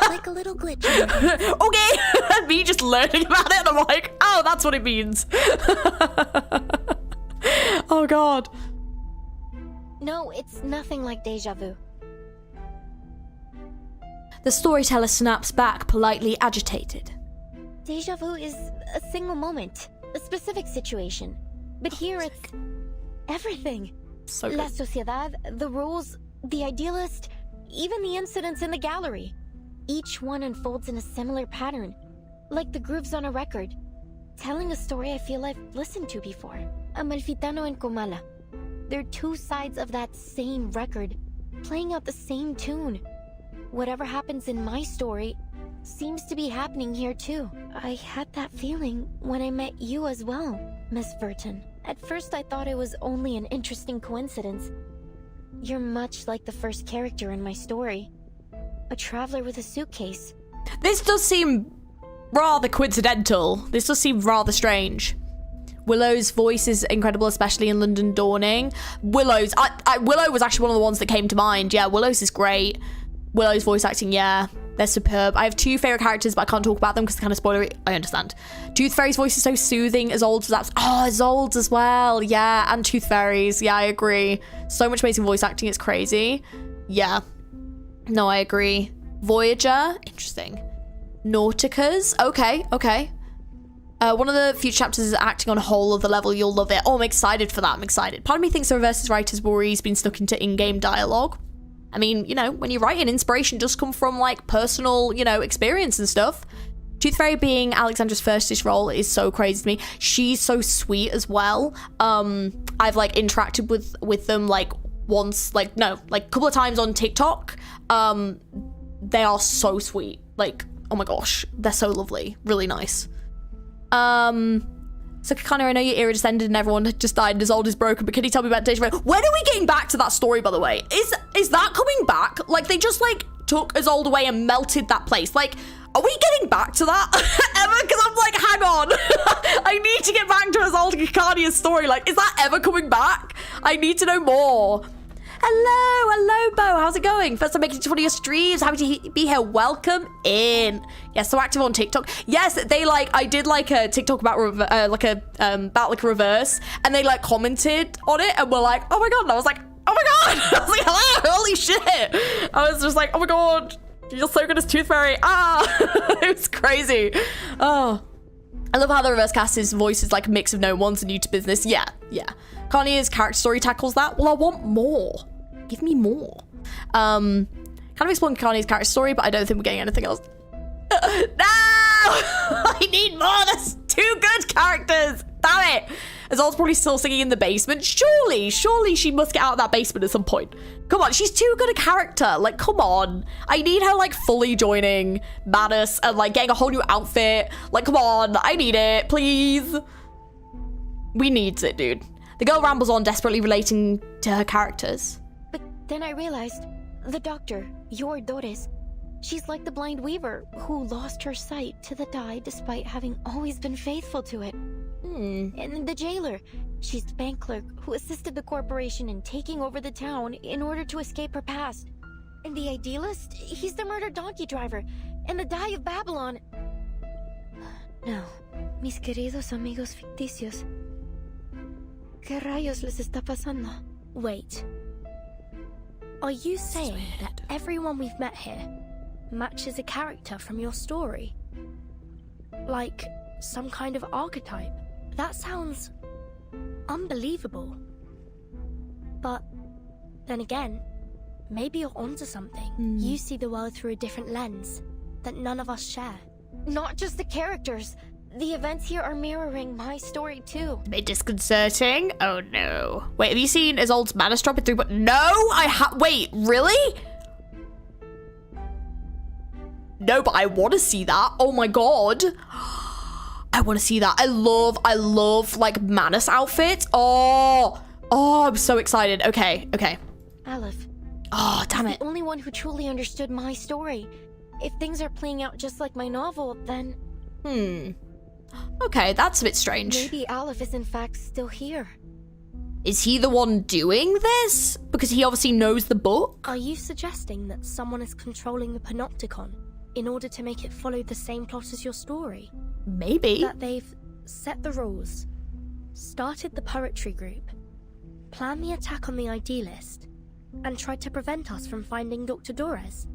Like a little glitch. Okay! Me just learning about it, and I'm like, oh, that's what it means. Oh, God. No, it's nothing like deja vu. The storyteller snaps back, politely agitated. Deja vu is a single moment, a specific situation. But here it's everything. So good. La Sociedad, the rules, the idealist, even the incidents in the gallery. Each one unfolds in a similar pattern, like the grooves on a record, telling a story I feel I've listened to before. Amalfitano and Comala. They're two sides of that same record, playing out the same tune. Whatever happens in my story seems to be happening here too. I had that feeling when I met you as well, Miss Burton. At first I thought it was only an interesting coincidence. You're much like the first character in my story. A traveler with a suitcase. This does seem rather coincidental. This does seem rather strange. Willow's voice is incredible, especially in London Dawning. Willow was actually one of the ones that came to mind. Yeah, Willow's is great. Willow's voice acting, yeah, they're superb. I have two favorite characters, but I can't talk about them because they're kind of spoilery. I understand. Tooth Fairy's voice is so soothing. Isolde's was Isolde's as well. Yeah, and Tooth Fairy's. Yeah, I agree. So much amazing voice acting. It's crazy. Yeah. No, I agree. Voyager, interesting. Nautica's, okay. One of the future chapters is acting on a whole other level. You'll love it. Oh, I'm excited for that. I'm excited. Part of me thinks the Reverse's writer's worry's been stuck into in-game dialogue. I mean, you know, when you're writing, inspiration does come from, like, personal, you know, experience and stuff. Tooth Fairy being Alexandra's first-ish role is so crazy to me. She's so sweet as well. I've, like, interacted with them, like, once, like, no, like, a couple of times on TikTok. They are so sweet. Like, oh my gosh, they're so lovely. Really nice. So Kakana, I know your era just ended and everyone had just died and Isolde is broken, but can you tell me about Deja Vu? When are we getting back to that story, by the way? Is that coming back? Like, they just, like, took Isolde away and melted that place. Like, are we getting back to that ever? Because I'm like, hang on. I need to get back to Isolde Kakania's story. Like, is that ever coming back? I need to know more. Hello, Bo. How's it going? First time making it to one of your streams. Happy to be here. Welcome in. Yeah, so active on TikTok. Yes, they I did like a TikTok about about a reverse, and they like commented on it and were like, oh my god. And I was like, oh my god. I was like, hello, holy shit. I was just like, oh my god, you're so good as Tooth Fairy. It was crazy. Oh, I love how the reverse cast's voice is like a mix of known ones and new to business. Yeah. Kania's character story tackles that. Well, I want more. Give me more. Kind of exploring Kania's character story, but I don't think we're getting anything else. I need more. That's 2 good characters. Damn it. Isolde's probably still singing in the basement. Surely she must get out of that basement at some point. Come on, she's too good a character. Like, come on. I need her, like, fully joining Manus and, like, getting a whole new outfit. Like, come on. I need it, please. We need it, dude. The girl rambles on, desperately relating to her characters. But then I realized, the doctor, your Doris, she's like the blind weaver who lost her sight to the dye despite having always been faithful to it. And the jailer, she's the bank clerk who assisted the corporation in taking over the town in order to escape her past. And the idealist, he's the murdered donkey driver and the dye of Babylon. Now, mis queridos amigos ficticios, ¿qué rayos les está pasando? Wait. Are you saying that everyone we've met here matches a character from your story? Like some kind of archetype? That sounds unbelievable. But then again, maybe you're onto something. You see the world through a different lens that none of us share. Not just the characters. The events here are mirroring my story too. A bit disconcerting. Oh no. Wait, have you seen Isolde's Manus drop it through? But no, wait, really? No, but I want to see that. Oh my god. I want to see that. I love like Manus outfits. Oh, I'm so excited. Okay. Aleph. Oh, damn it. The only one who truly understood my story. If things are playing out just like my novel, then... Okay, that's a bit strange. Maybe Aleph is in fact still here. Is he the one doing this? Because he obviously knows the book? Are you suggesting that someone is controlling the Panopticon in order to make it follow the same plot as your story? Maybe. That they've set the rules, started the poetry group, planned the attack on the idealist, and tried to prevent us from finding Dr. Dores?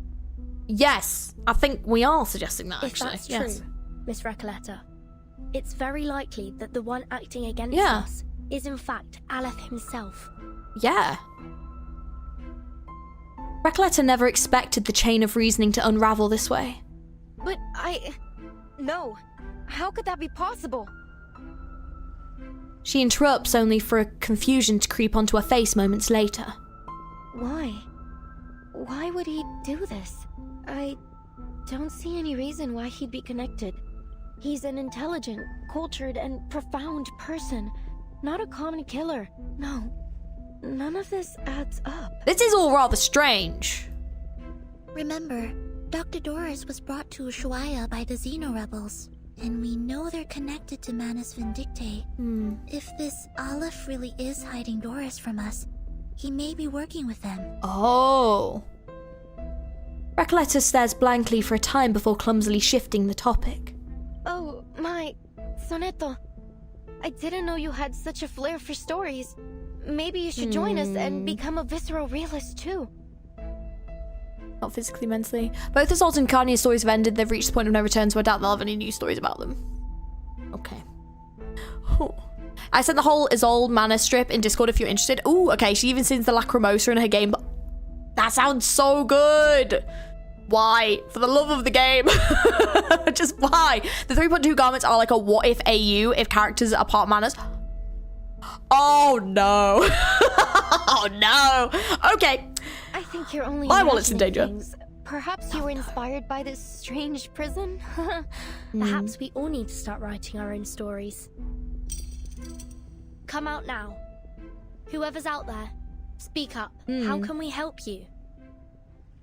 Yes, I think we are suggesting that, actually. If that's true, Miss Recoleta, it's very likely that the one acting against us is in fact Aleph himself. Yeah. Recoleta never expected the chain of reasoning to unravel this way. But No. How could that be possible? She interrupts only for a confusion to creep onto her face moments later. Why? Why would he do this? I don't see any reason why he'd be connected. He's an intelligent, cultured, and profound person, not a common killer. No, none of this adds up. This is all rather strange. Remember, Dr. Dores was brought to Ushuaia by the Xeno rebels, and we know they're connected to Manus Vindicte. If this Aleph really is hiding Dores from us, he may be working with them. Oh. Recoleta stares blankly for a time before clumsily shifting the topic. Oh, my... Soneto. I didn't know you had such a flair for stories. Maybe you should join us and become a visceral realist too. Not physically, mentally. Both Isolde and Carnia's stories have ended. They've reached the point of no return, so I doubt they'll have any new stories about them. Okay. I sent the whole Isolde Manus strip in Discord if you're interested. Ooh, okay. She even sings the Lacrimosa in her game. That sounds so good. Why? For the love of the game. Just why? The 3.2 garments are like a what if AU if characters are part Manus. Oh no. Oh no. Okay. I think you're only my wallet's in danger. Things. Perhaps you were inspired by this strange prison? Perhaps we all need to start writing our own stories. Come out now. Whoever's out there, speak up. How can we help you?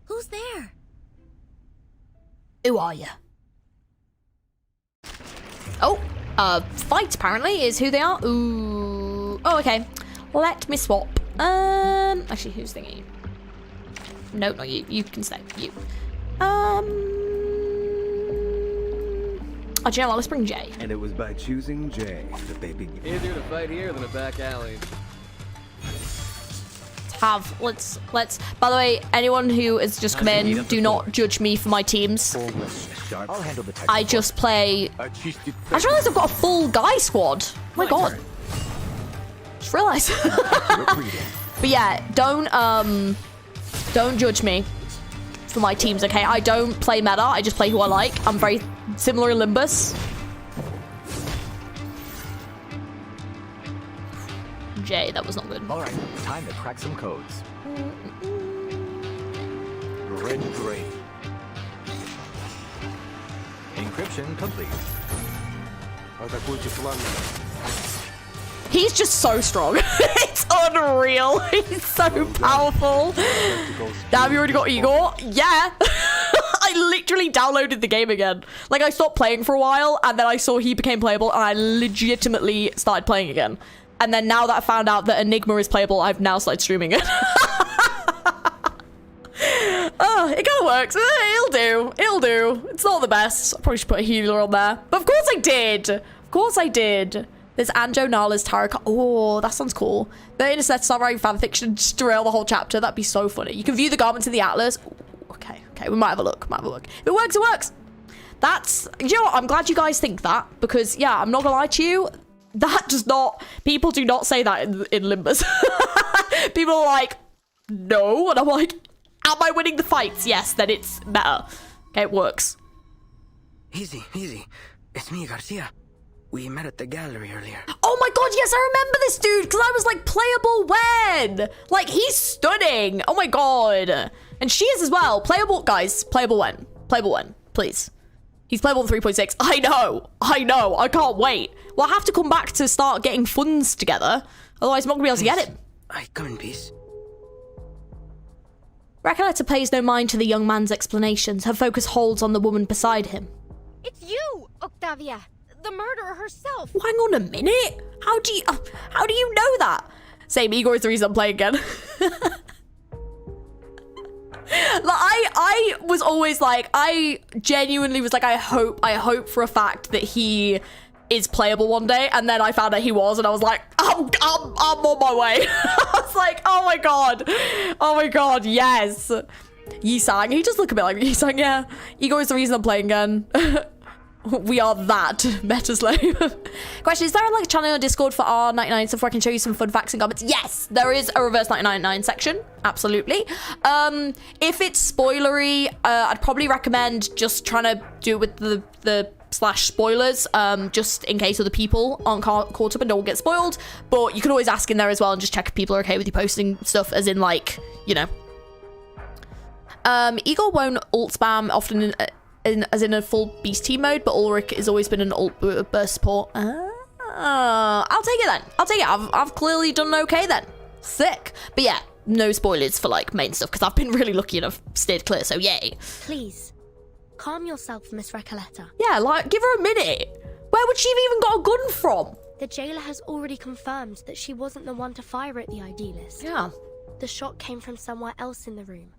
Who's there? Who are you? Oh, fight apparently is who they are. Ooh. Oh, okay. Let me swap. Actually, who's thingy? No, not you. You can stay. You. Oh, do you know what? Let's bring Jay. And it was by choosing Jay that they began. Easier to fight here than a back alley. Let's by the way, anyone who has just come in, do not judge me for my teams. I just play. I just realized I've got a full guy squad. Oh my god. Just realized. But yeah, don't judge me for my teams, okay? I don't play meta. I just play who I like. I'm very similar in Limbus. Jay, that was not good. All right, time to crack some codes. Red great. Encryption complete. Атакуйте флангами. He's just so strong. It's unreal. He's so powerful. Damn, you already got Igor? Yeah. I literally downloaded the game again. Like, I stopped playing for a while, and then I saw he became playable, and I legitimately started playing again. And then now that I found out that Enigma is playable, I've now started streaming it. Oh, it kind of works. It'll do. It'll do. It's not the best. I probably should put a healer on there. But of course I did. Of course I did. There's Anjo Nala's tarot card. Oh, that sounds cool. The internet start writing fanfiction, just derail the whole chapter. That'd be so funny. You can view the garments in the atlas. Ooh, okay, we might have a look. If it works, it works. That's, you know what? I'm glad you guys think that, because yeah, I'm not gonna lie to you. That does not, people do not say that in Limbus. People are like, no, and I'm like, am I winning the fights? Yes, then it's better. Okay, it works. Easy. It's me, Garcia. We met at the gallery earlier. Oh my god, yes, I remember this dude, because I was like, playable when? Like, he's stunning. Oh my god. And she is as well. Playable, guys, playable when? Playable when, please. He's playable in 3.6. I know. I can't wait. We'll have to come back to start getting funds together. Otherwise, I'm not going to be able to get him. I come in peace. Recoleta pays no mind to the young man's explanations. Her focus holds on the woman beside him. It's you, Octavia. The murderer herself. Oh, hang on a minute. How do you know that? Same, Igor is the reason I'm playing again. Like, I was always like, I genuinely was like, I hope for a fact that he is playable one day, and then I found out he was, and I was like, I'm on my way. I was like, oh my god, yes. Yisang, he does look a bit like Yisang, yeah. Igor is the reason I'm playing again. We are that meta slave. Question, is there like a channel on Discord for R99 so I can show you some fun facts and comments? Yes, there is a reverse 99 section. Absolutely. If it's spoilery, I'd probably recommend just trying to do it with the slash spoilers, just in case other people aren't caught up and don't get spoiled. But you can always ask in there as well and just check if people are okay with you posting stuff, as in like, you know. Igor won't ult spam often as in a full beast team mode, but Ulrich has always been an ult burst support. I'll take it then. I'll take it. I've clearly done okay then. Sick. But yeah, no spoilers for like main stuff, because I've been really lucky and I've stayed clear, so yay. Please, calm yourself, Miss Recoleta. Yeah, like, give her a minute. Where would she have even got a gun from? The jailer has already confirmed that she wasn't the one to fire at the idealist. Yeah. The shot came from somewhere else in the room.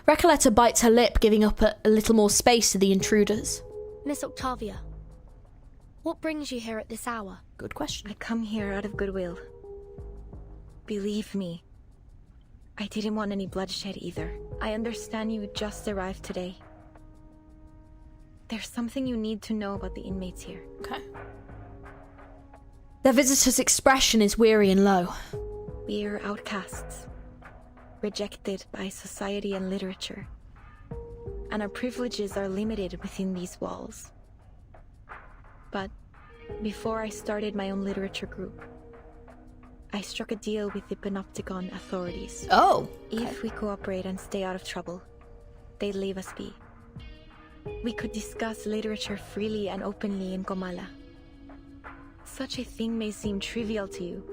Recoleta bites her lip, giving up a little more space to the intruders. Miss Octavia, what brings you here at this hour? Good question. I come here out of goodwill. Believe me, I didn't want any bloodshed either. I understand you just arrived today. There's something you need to know about the inmates here. Okay. Their visitor's expression is weary and low. We're outcasts, rejected by society and literature, and our privileges are limited within these walls. But before I started my own literature group, I struck a deal with the Panopticon authorities. Oh, okay. If we cooperate and stay out of trouble, they'd leave us be. We could discuss literature freely and openly in Comala. Such a thing may seem trivial to you,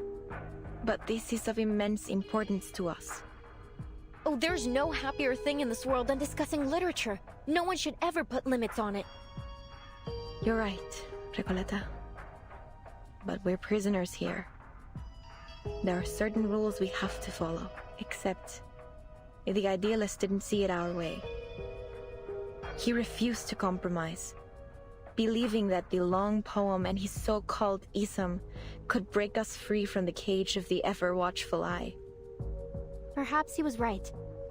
but this is of immense importance to us. Oh, there's no happier thing in this world than discussing literature. No one should ever put limits on it. You're right, Recoleta. But we're prisoners here. There are certain rules we have to follow, except the idealist didn't see it our way. He refused to compromise, believing that the long poem and his so-called ism could break us free from the cage of the ever-watchful eye. Perhaps he was right.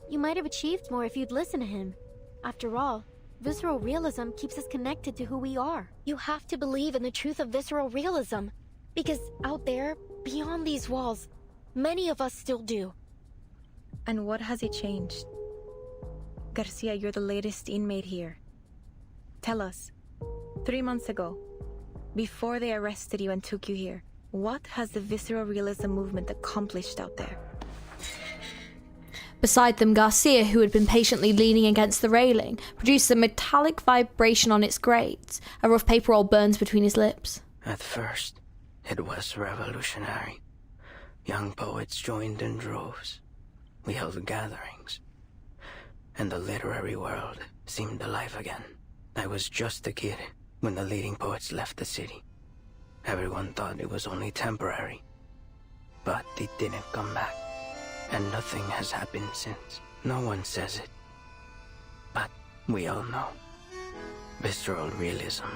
You might have achieved more if you'd listened to him. After all, visceral realism keeps us connected to who we are. You have to believe in the truth of visceral realism, because out there, beyond these walls, Many of us still do. And what has it changed? Garcia, you're the latest inmate here. Tell us, 3 months ago, before they arrested you and took you here, what has the visceral realism movement accomplished out there? Beside them, Garcia, who had been patiently leaning against the railing, produces a metallic vibration on its grates. A rough paper roll burns between his lips. At first, it was revolutionary. Young poets joined in droves. We held gatherings. And the literary world seemed alive again. I was just a kid when the leading poets left the city. Everyone thought it was only temporary. But it didn't come back. And nothing has happened since. No one says it. But we all know. Visceral realism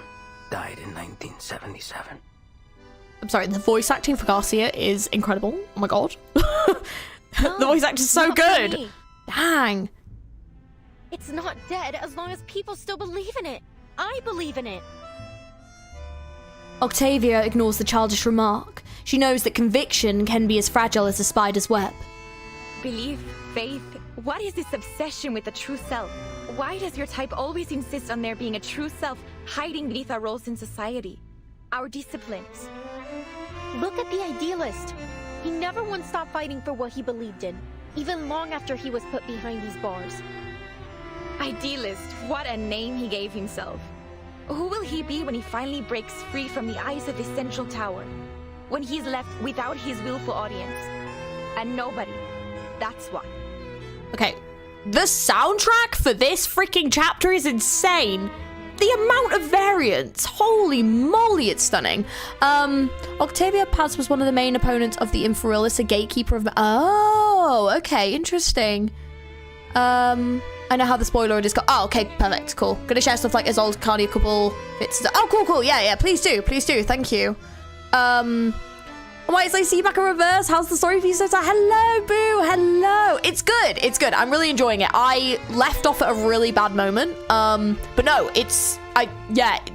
died in 1977. I'm sorry, the voice acting for Garcia is incredible. Oh my god. The voice acting is so good. Dang. It's not dead as long as people still believe in it. I believe in it. Octavia ignores the childish remark. She knows that conviction can be as fragile as a spider's web. Belief, faith, what is this obsession with the true self? Why does your type always insist on there being a true self hiding beneath our roles in society? Our disciplines? Look at the idealist. He never once stopped fighting for what he believed in, even long after he was put behind these bars. Idealist, what a name he gave himself. Who will he be when he finally breaks free from the eyes of the central tower? When he's left without his willful audience? And nobody. That's what. Okay, the soundtrack for this freaking chapter is insane. The amount of variance, holy moly, it's stunning. Octavia Paz was one of the main opponents of the Inferilis, a gatekeeper of... Oh, okay, interesting. I know how the spoiler is got. Oh, okay, perfect, cool. Gonna share stuff like his old Cardia couple bits. Oh, cool, yeah, please do, thank you. Wait, so see you back in reverse. How's the story for you so far? Hello, boo. Hello. It's good. I'm really enjoying it. I left off at a really bad moment. But no, it's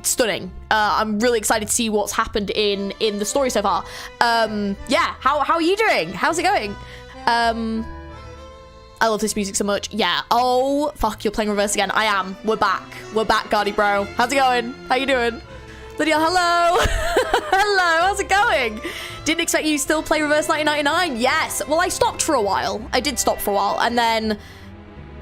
stunning. I'm really excited to see what's happened in the story so far. Yeah. How are you doing? How's it going? I love this music so much. Yeah. Oh, fuck. You're playing reverse again. I am. We're back, Gardy bro. How's it going? How you doing? Lydia, hello. Hello, how's it going? Didn't expect you to still play Reverse 1999. Yes. Well, I stopped for a while. I did stop for a while. And then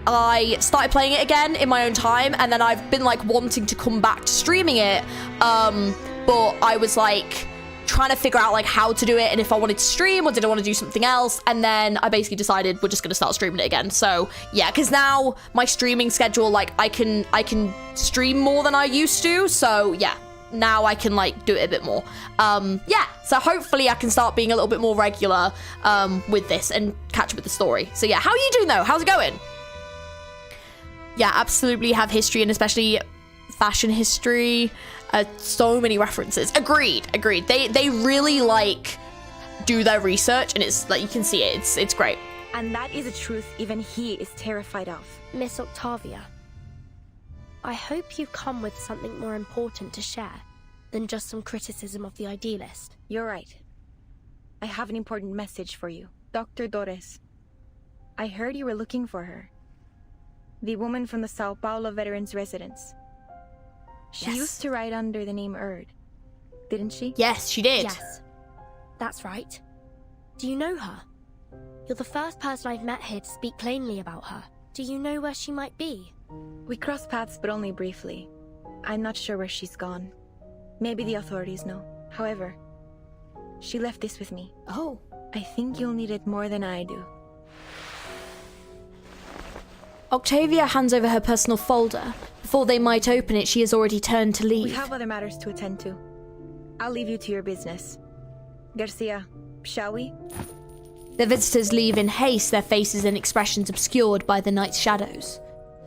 I started playing it again in my own time. And then I've been like wanting to come back to streaming it. But I was like trying to figure out like how to do it and if I wanted to stream or did I want to do something else. And then I basically decided we're just going to start streaming it again. So yeah, because now my streaming schedule, like I can stream more than I used to. So yeah. Now I can like do it a bit more. Yeah, so hopefully I can start being a little bit more regular with this and catch up with the story. So yeah, how are you doing though? How's it going? Yeah, absolutely have history and especially fashion history. So many references. Agreed. They really like do their research and it's like you can see it. It's great. And that is a truth even he is terrified of. Miss Octavia, I hope you come with something more important to share than just some criticism of the idealist. You're right. I have an important message for you. Dr. Torres, I heard you were looking for her. The woman from the Sao Paulo Veterans Residence. She used to write under the name Erd, didn't she? Yes, she did. Yes, that's right. Do you know her? You're the first person I've met here to speak plainly about her. Do you know where she might be? We crossed paths, but only briefly. I'm not sure where she's gone. Maybe the authorities know. However, she left this with me. Oh. I think you'll need it more than I do. Octavia hands over her personal folder. Before they might open it, she has already turned to leave. We have other matters to attend to. I'll leave you to your business. Garcia, shall we? The visitors leave in haste, their faces and expressions obscured by the night's shadows.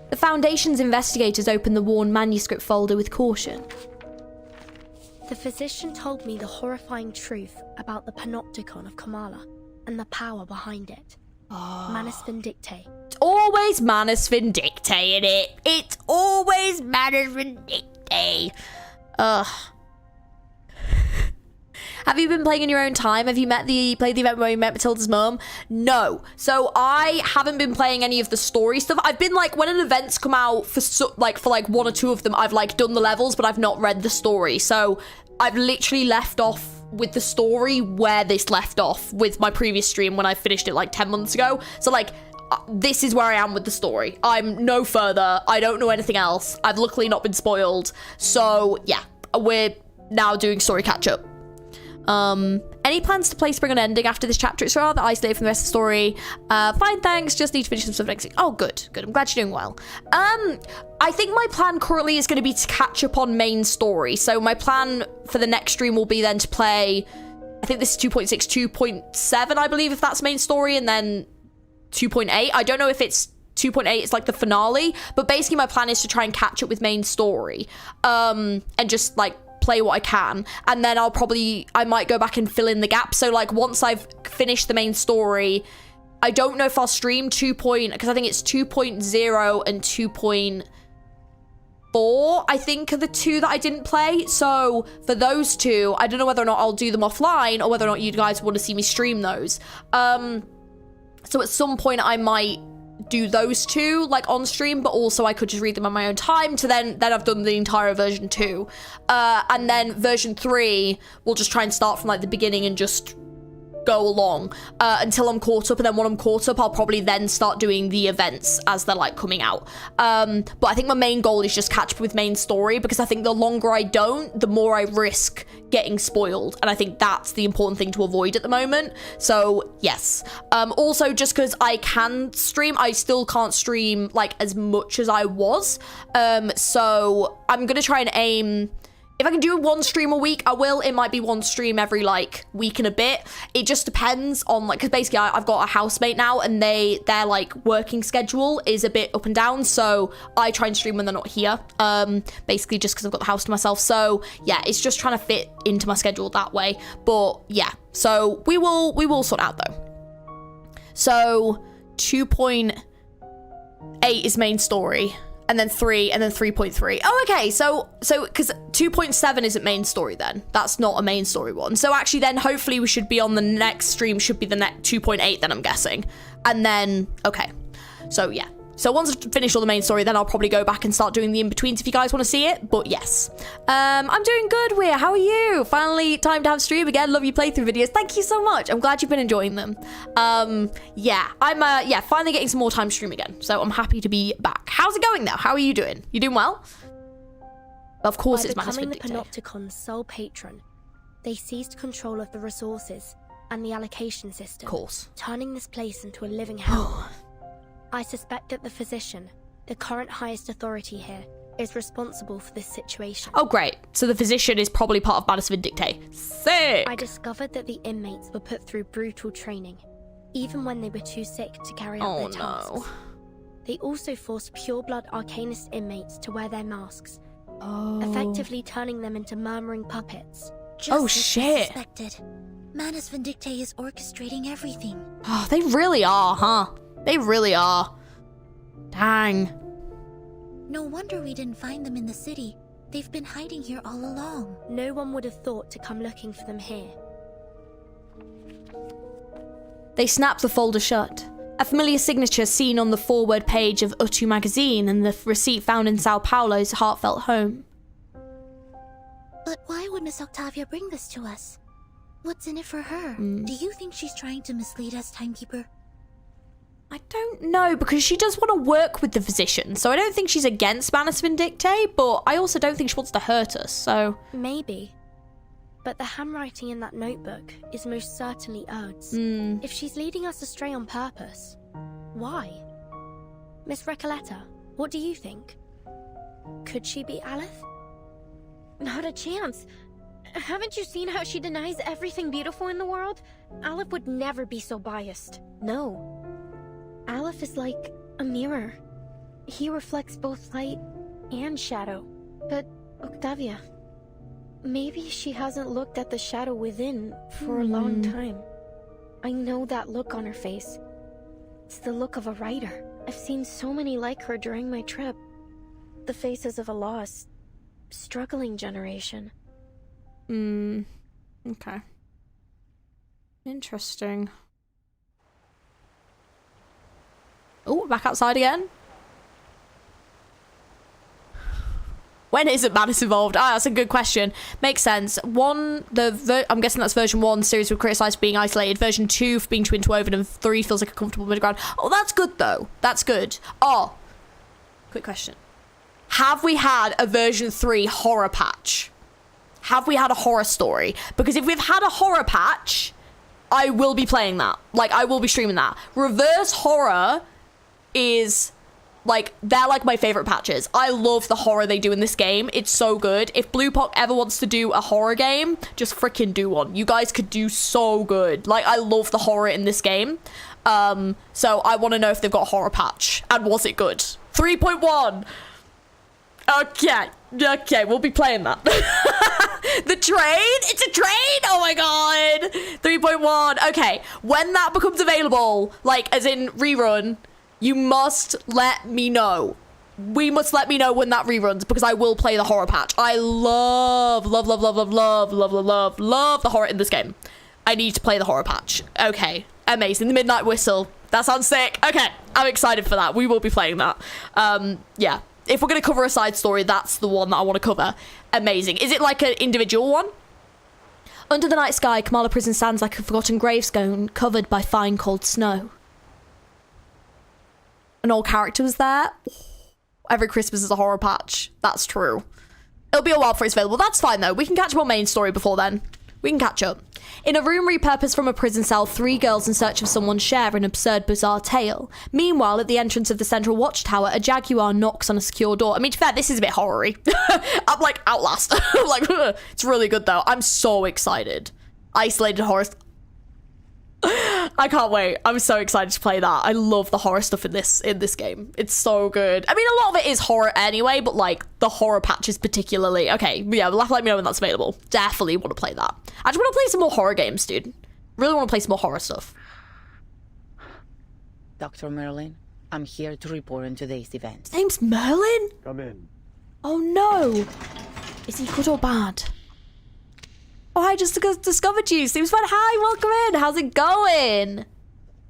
The Foundation's investigators open the worn manuscript folder with caution. The physician told me the horrifying truth about the panopticon of Kamala and the power behind it. Manus Vindictae. It's always Manus Vindictae in it. It's always Manus Vindictae. Ugh. Have you been playing in your own time? Have you played the event where you met Matilda's mum? No. So I haven't been playing any of the story stuff. I've been like, when an event's come out for like 1 or 2 of them, I've like done the levels, but I've not read the story. So I've literally left off with the story where this left off with my previous stream when I finished it like 10 months ago. So like, this is where I am with the story. I'm no further. I don't know anything else. I've luckily not been spoiled. So yeah, we're now doing story catch up. Any plans to play Spring Unending after this chapter? It's rather isolated from the rest of the story. Fine, thanks. Just need to finish some stuff next week. Oh, good. I'm glad you're doing well. I think my plan currently is going to be to catch up on main story. So my plan for the next stream will be then to play, I think this is 2.6, 2.7, I believe, if that's main story, and then 2.8. I don't know if it's 2.8 is like the finale, but basically my plan is to try and catch up with main story, and just like play what I can, and then I might go back and fill in the gaps. So like once I've finished the main story, I don't know if I'll stream because I think it's 2.0 and 2.4 I think are the 2 that I didn't play. So for those 2, I don't know whether or not I'll do them offline or whether or not you guys want to see me stream those. So at some point I might do those 2 like on stream, but also I could just read them on my own time to then I've done the entire version 2, and then version 3 we'll just try and start from like the beginning and just go along until I'm caught up, and then when I'm caught up I'll probably then start doing the events as they're like coming out. But I think my main goal is just catch up with main story, because I think the longer I don't, the more I risk getting spoiled, and I think that's the important thing to avoid at the moment. So yes, also just because I can stream, I still can't stream like as much as I was, so I'm gonna try and aim, if I can do 1 stream a week, I will. It might be 1 stream every like week and a bit. It just depends on like, because basically I've got a housemate now, and their like working schedule is a bit up and down, so I try and stream when they're not here, basically just because I've got the house to myself. So yeah, it's just trying to fit into my schedule that way. But yeah, so we will sort out though. So 2.8 is main story, and then 3, and then 3.3. Oh, okay, so because 2.7 isn't main story then. That's not a main story one. So actually then hopefully we should be on the next stream, should be the next 2.8 then, I'm guessing. And then, okay. So yeah. So once I finish all the main story, then I'll probably go back and start doing the in-betweens if you guys want to see it. But yes. I'm doing good, Weir. How are you? Finally, time to have stream again. Love your playthrough videos. Thank you so much. I'm glad you've been enjoying them. Yeah, I'm finally getting some more time to stream again. So I'm happy to be back. How's it going though? How are you doing? You doing well? Of course, it's Manus becoming the Panopticon's sole patron, they seized control of the resources and the allocation system. Of course. Turning this place into a living hell. I suspect that the physician, the current highest authority here, is responsible for this situation. Oh, great. So the physician is probably part of Manus Vindictae. Sick! I discovered that the inmates were put through brutal training, even when they were too sick to carry out their tasks. They also forced pure-blood Arcanist inmates to wear their masks, effectively turning them into murmuring puppets. Oh, shit. Manus Vindictae is orchestrating everything. Oh, they really are, huh? They really are. Dang. No wonder we didn't find them in the city. They've been hiding here all along. No one would have thought to come looking for them here. They snapped the folder shut. A familiar signature seen on the forward page of Utu magazine, and the receipt found in Sao Paulo's heartfelt home. But why would Miss Octavia bring this to us? What's in it for her? Do you think she's trying to mislead us, Timekeeper? I don't know, because she does want to work with the physician, so I don't think she's against Manus Vindictae, but I also don't think she wants to hurt us, so... Maybe. But the handwriting in that notebook is most certainly Erd's. If she's leading us astray on purpose, why? Miss Recoleta, what do you think? Could she be Aleph? Not a chance. Haven't you seen how she denies everything beautiful in the world? Aleph would never be so biased. No. Aleph is like a mirror. He reflects both light and shadow. But, Octavia, maybe she hasn't looked at the shadow within for a long time. I know that look on her face. It's the look of a writer. I've seen so many like her during my trip. The faces of a lost, struggling generation. Okay. Interesting. Oh, back outside again. When isn't Madness involved? Ah, that's a good question. Makes sense. I'm guessing that's version 1. Series were criticised for being isolated. Version 2 for being too interwoven, and 3 feels like a comfortable middle ground. Oh, that's good though. That's good. Oh, quick question. Have we had a version 3 horror patch? Have we had a horror story? Because if we've had a horror patch, I will be playing that. Like, I will be streaming that. Reverse horror is... like, they're like my favorite patches. I love the horror they do in this game. It's so good. If Bluepock ever wants to do a horror game, just freaking do one. You guys could do so good. Like, I love the horror in this game. So I want to know if they've got a horror patch. And was it good? 3.1. Okay, we'll be playing that. The train? It's a train? Oh my god. 3.1. Okay, when that becomes available, like, as in rerun, you must let me know. We must let me know when that reruns, because I will play the horror patch. I love the horror in this game. I need to play the horror patch. Okay, amazing. The Midnight Whistle. That sounds sick. Okay, I'm excited for that. We will be playing that. Yeah. If we're going to cover a side story, that's the one that I want to cover. Amazing. Is it like an individual one? Under the night sky, Kamala Prison stands like a forgotten gravestone covered by fine cold snow. An old character was there. Every Christmas is a horror patch. That's true. It'll be a while before it's available. That's fine, though. We can catch up on main story before then. We can catch up. In a room repurposed from a prison cell, 3 girls in search of someone share an absurd, bizarre tale. Meanwhile, at the entrance of the central watchtower, a jaguar knocks on a secure door. I mean, to be fair, this is a bit horror-y. I'm like, Outlast. I'm like, it's really good, though. I'm so excited. Isolated horror... I can't wait. I'm so excited to play that. I love the horror stuff in this game. It's so good. I mean, a lot of it is horror anyway, but like the horror patches particularly. Okay, yeah, let me know when that's available. Definitely want to play that. I just want to play some more horror games, dude. Really want to play some more horror stuff. Dr. Merlin, I'm here to report on today's events. His name's Merlin? Come in. Oh no. Is he good or bad? Oh, I just discovered you. Seems fun. Hi, welcome in. How's it going?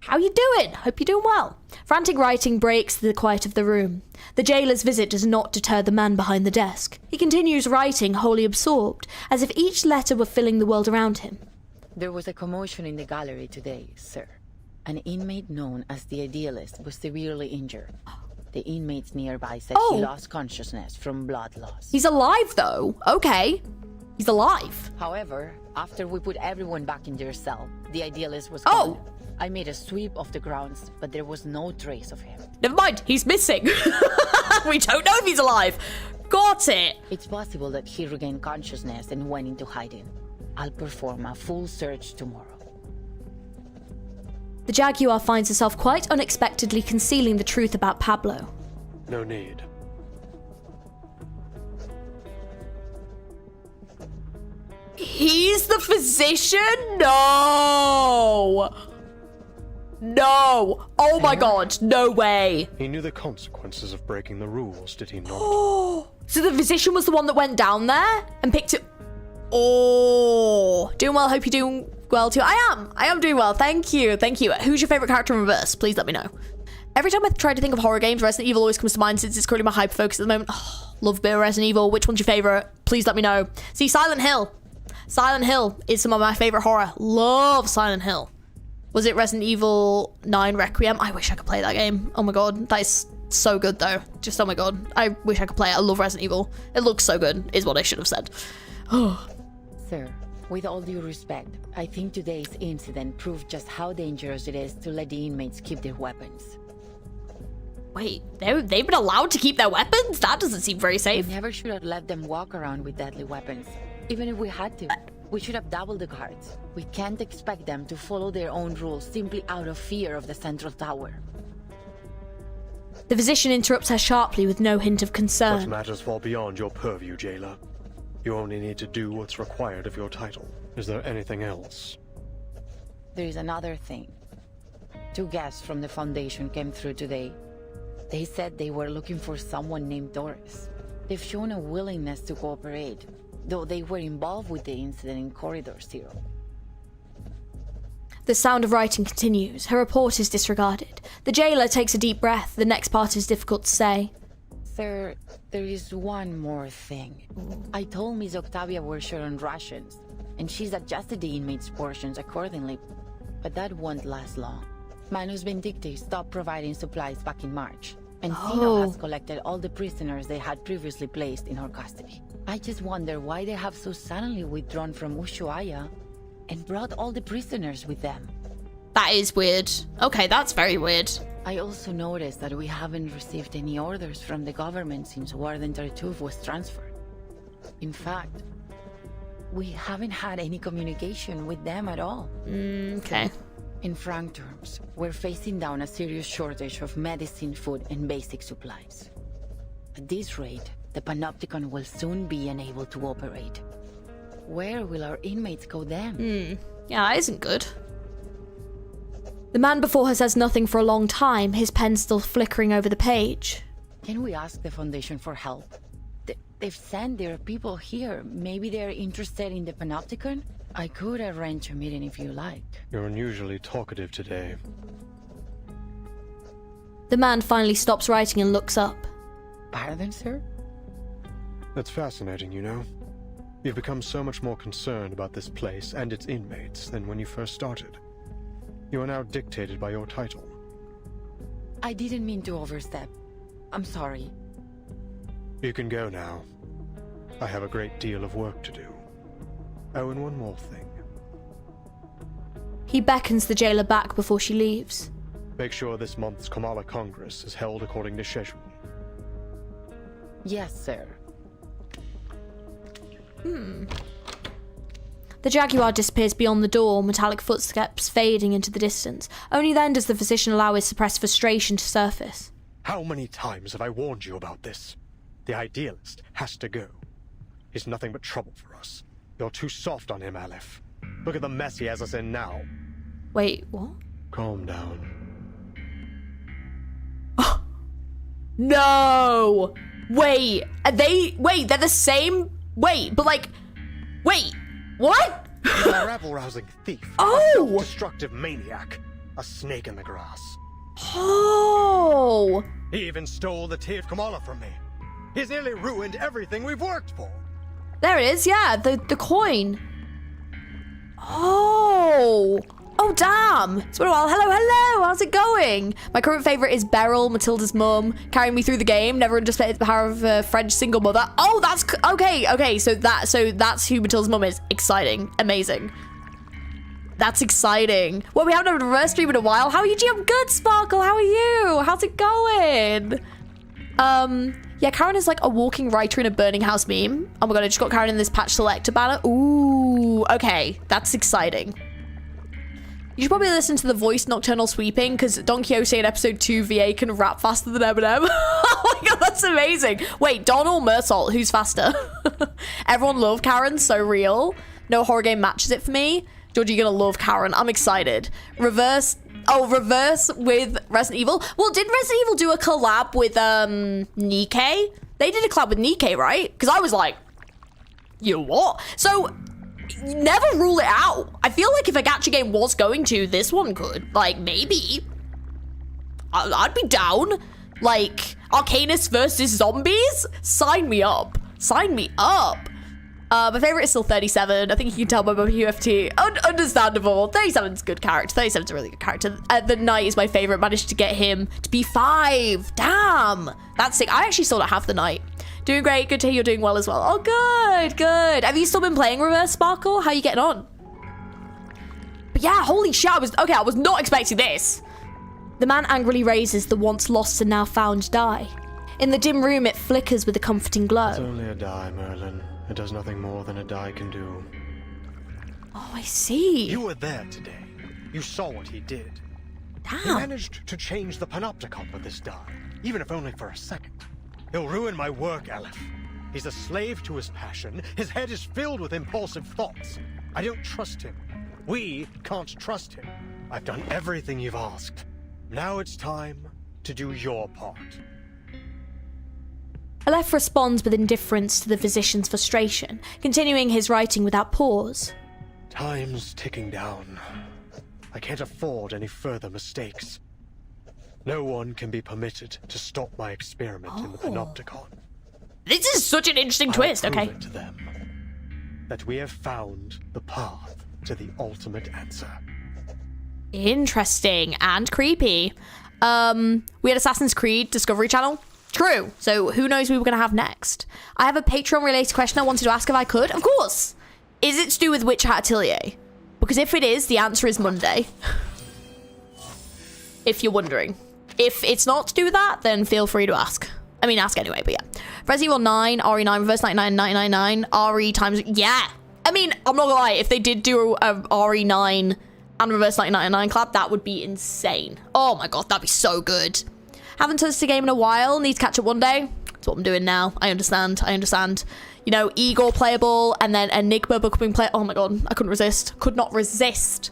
How you doing? Hope you're doing well. Frantic writing breaks the quiet of the room. The jailer's visit does not deter the man behind the desk. He continues writing, wholly absorbed, as if each letter were filling the world around him. There was a commotion in the gallery today, sir. An inmate known as the Idealist was severely injured. The inmates nearby said he lost consciousness from blood loss. He's alive, though. Okay. He's alive. However, after we put everyone back in their cell, the Idealist was gone. I made a sweep of the grounds, but there was no trace of him. Never mind, he's missing. We don't know if he's alive. Got it. It's possible that he regained consciousness and went into hiding. I'll perform a full search tomorrow. The Jaguar finds herself quite unexpectedly concealing the truth about Pablo. No need. He's the physician? No! No! Oh my god, no way! He knew the consequences of breaking the rules, did he not? So the physician was the one that went down there and picked it... Oh! Doing well, hope you're doing well too. I am doing well, thank you. Who's your favourite character in Reverse? Please let me know. Every time I try to think of horror games, Resident Evil always comes to mind since it's currently my hyper-focus at the moment. Oh, love a bit of Resident Evil. Which one's your favourite? Please let me know. See, Silent Hill. Silent Hill is some of my favourite horror. Love Silent Hill. Was it Resident Evil 9 Requiem? I wish I could play that game. Oh my god. That is so good though. Just oh my god. I wish I could play it. I love Resident Evil. It looks so good, is what I should have said. Sir, with all due respect, I think today's incident proved just how dangerous it is to let the inmates keep their weapons. Wait, they've been allowed to keep their weapons? That doesn't seem very safe. We never should have let them walk around with deadly weapons. Even if we had to, we should have doubled the guards. We can't expect them to follow their own rules simply out of fear of the central tower. The physician interrupts her sharply with no hint of concern. Such matters fall beyond your purview, jailer. You only need to do what's required of your title. Is there anything else? There is another thing. 2 guests from the Foundation came through today. They said they were looking for someone named Doris. They've shown a willingness to cooperate, though they were involved with the incident in Corridor 0. The sound of writing continues. Her report is disregarded. The jailer takes a deep breath. The next part is difficult to say. Sir, there is one more thing. I told Miss Octavia we're short on rations, and she's adjusted the inmates' portions accordingly, but that won't last long. Manus Vindicti stopped providing supplies back in March, and Sino has collected all the prisoners they had previously placed in her custody. I just wonder why they have so suddenly withdrawn from Ushuaia and brought all the prisoners with them. That is weird. Okay, that's very weird. I also noticed that we haven't received any orders from the government since Warden Tartuffe was transferred. In fact, we haven't had any communication with them at all. Okay. In frank terms, we're facing down a serious shortage of medicine, food, and basic supplies. At this rate, the Panopticon will soon be unable to operate. Where will our inmates go then? Yeah, that isn't good. The man before her says nothing for a long time, his pen still flickering over the page. Can we ask the Foundation for help? They've sent their people here. Maybe they're interested in the Panopticon? I could arrange a meeting if you like. You're unusually talkative today. The man finally stops writing and looks up. Pardon, sir? That's fascinating, you know. You've become so much more concerned about this place and its inmates than when you first started. You are now dictated by your title. I didn't mean to overstep. I'm sorry. You can go now. I have a great deal of work to do. Oh, and one more thing. He beckons the jailer back before she leaves. Make sure this month's Kamala Congress is held according to schedule. Yes, sir. The Jaguar disappears beyond the door, metallic footsteps fading into the distance. Only then does the physician allow his suppressed frustration to surface. How many times have I warned you about this? The idealist has to go. He's nothing but trouble for us. You're too soft on him, Aleph. Look at the mess he has us in now. Wait, what? Calm down. No! Wait, they're the same? Wait, but like, wait, what? He's a rabble-rousing thief. Oh! A destructive maniac. A snake in the grass. Oh! He even stole the tea of Kamala from me. He's nearly ruined everything we've worked for. There it is, yeah, the coin. Oh! Oh, damn! It's been a while. Hello, how's it going? My current favourite is Beryl, Matilda's mum, carrying me through the game. Never underestimated the power of a French single mother. Oh, that's... Okay, so that's who Matilda's mum is. Exciting. Amazing. That's exciting. Well, we haven't had a reverse stream in a while. How are you, G? I'm good, Sparkle. How are you? How's it going? Yeah, Karen is like a walking writer in a burning house meme. Oh my god, I just got Karen in this patch selector banner. Ooh, okay. That's exciting. You should probably listen to the voice Nocturnal Sweeping, because Don Quixote in episode 2 VA can rap faster than Eminem. Oh my god, that's amazing. Wait, Don or Mersalt? Who's faster? Everyone love Karen, so real. No horror game matches it for me. Georgie, you're gonna love Karen. I'm excited. Reverse with Resident Evil. Well, did Resident Evil do a collab with Nikkei? They did a collab with Nikkei, right? Because I was like, you what? So... never rule it out. I feel like if a gacha game was going to, this one could. Like, maybe. I'd be down. Like, Arcanist versus zombies? Sign me up. Sign me up. My favorite is still 37. I think you can tell by my UFT. Understandable. 37's a good character. 37's a really good character. The Knight is my favorite. Managed to get him to be 5. Damn. That's sick. I actually still don't have the Knight. Doing great. Good to hear you're doing well as well. Oh, good. Have you still been playing Reverse Sparkle? How are you getting on? But yeah, holy shit. I was not expecting this. The man angrily raises the once lost and now found die. In the dim room, it flickers with a comforting glow. It's only a die, Merlin. It does nothing more than a die can do. Oh, I see. You were there today. You saw what he did. Damn. He managed to change the Panopticon with this die, even if only for a second. He'll ruin my work, Aleph. He's a slave to his passion. His head is filled with impulsive thoughts. I don't trust him. We can't trust him. I've done everything you've asked. Now it's time to do your part. Aleph responds with indifference to the physician's frustration, continuing his writing without pause. Time's ticking down. I can't afford any further mistakes. No one can be permitted to stop my experiment in the Panopticon. This is such an interesting twist, I'll prove okay. it to them that we have found the path to the ultimate answer. Interesting and creepy. We had Assassin's Creed Discovery Channel. True. So who knows who we're going to have next? I have a Patreon-related question I wanted to ask if I could. Of course. Is it to do with Witch Hat Atelier? Because if it is, the answer is Monday. If you're wondering. If it's not to do with that, then feel free to ask. I mean, ask anyway, but yeah. Resident Evil 9, RE9, Reverse 99, 999, RE times... Yeah! I mean, I'm not gonna lie, if they did do a RE9 and Reverse 999 collab, that would be insane. Oh my god, that'd be so good. Haven't touched a game in a while, need to catch up one day. That's what I'm doing now. I understand. You know, Igor playable, and then Enigma becoming play... Oh my god, I couldn't resist. Could not resist.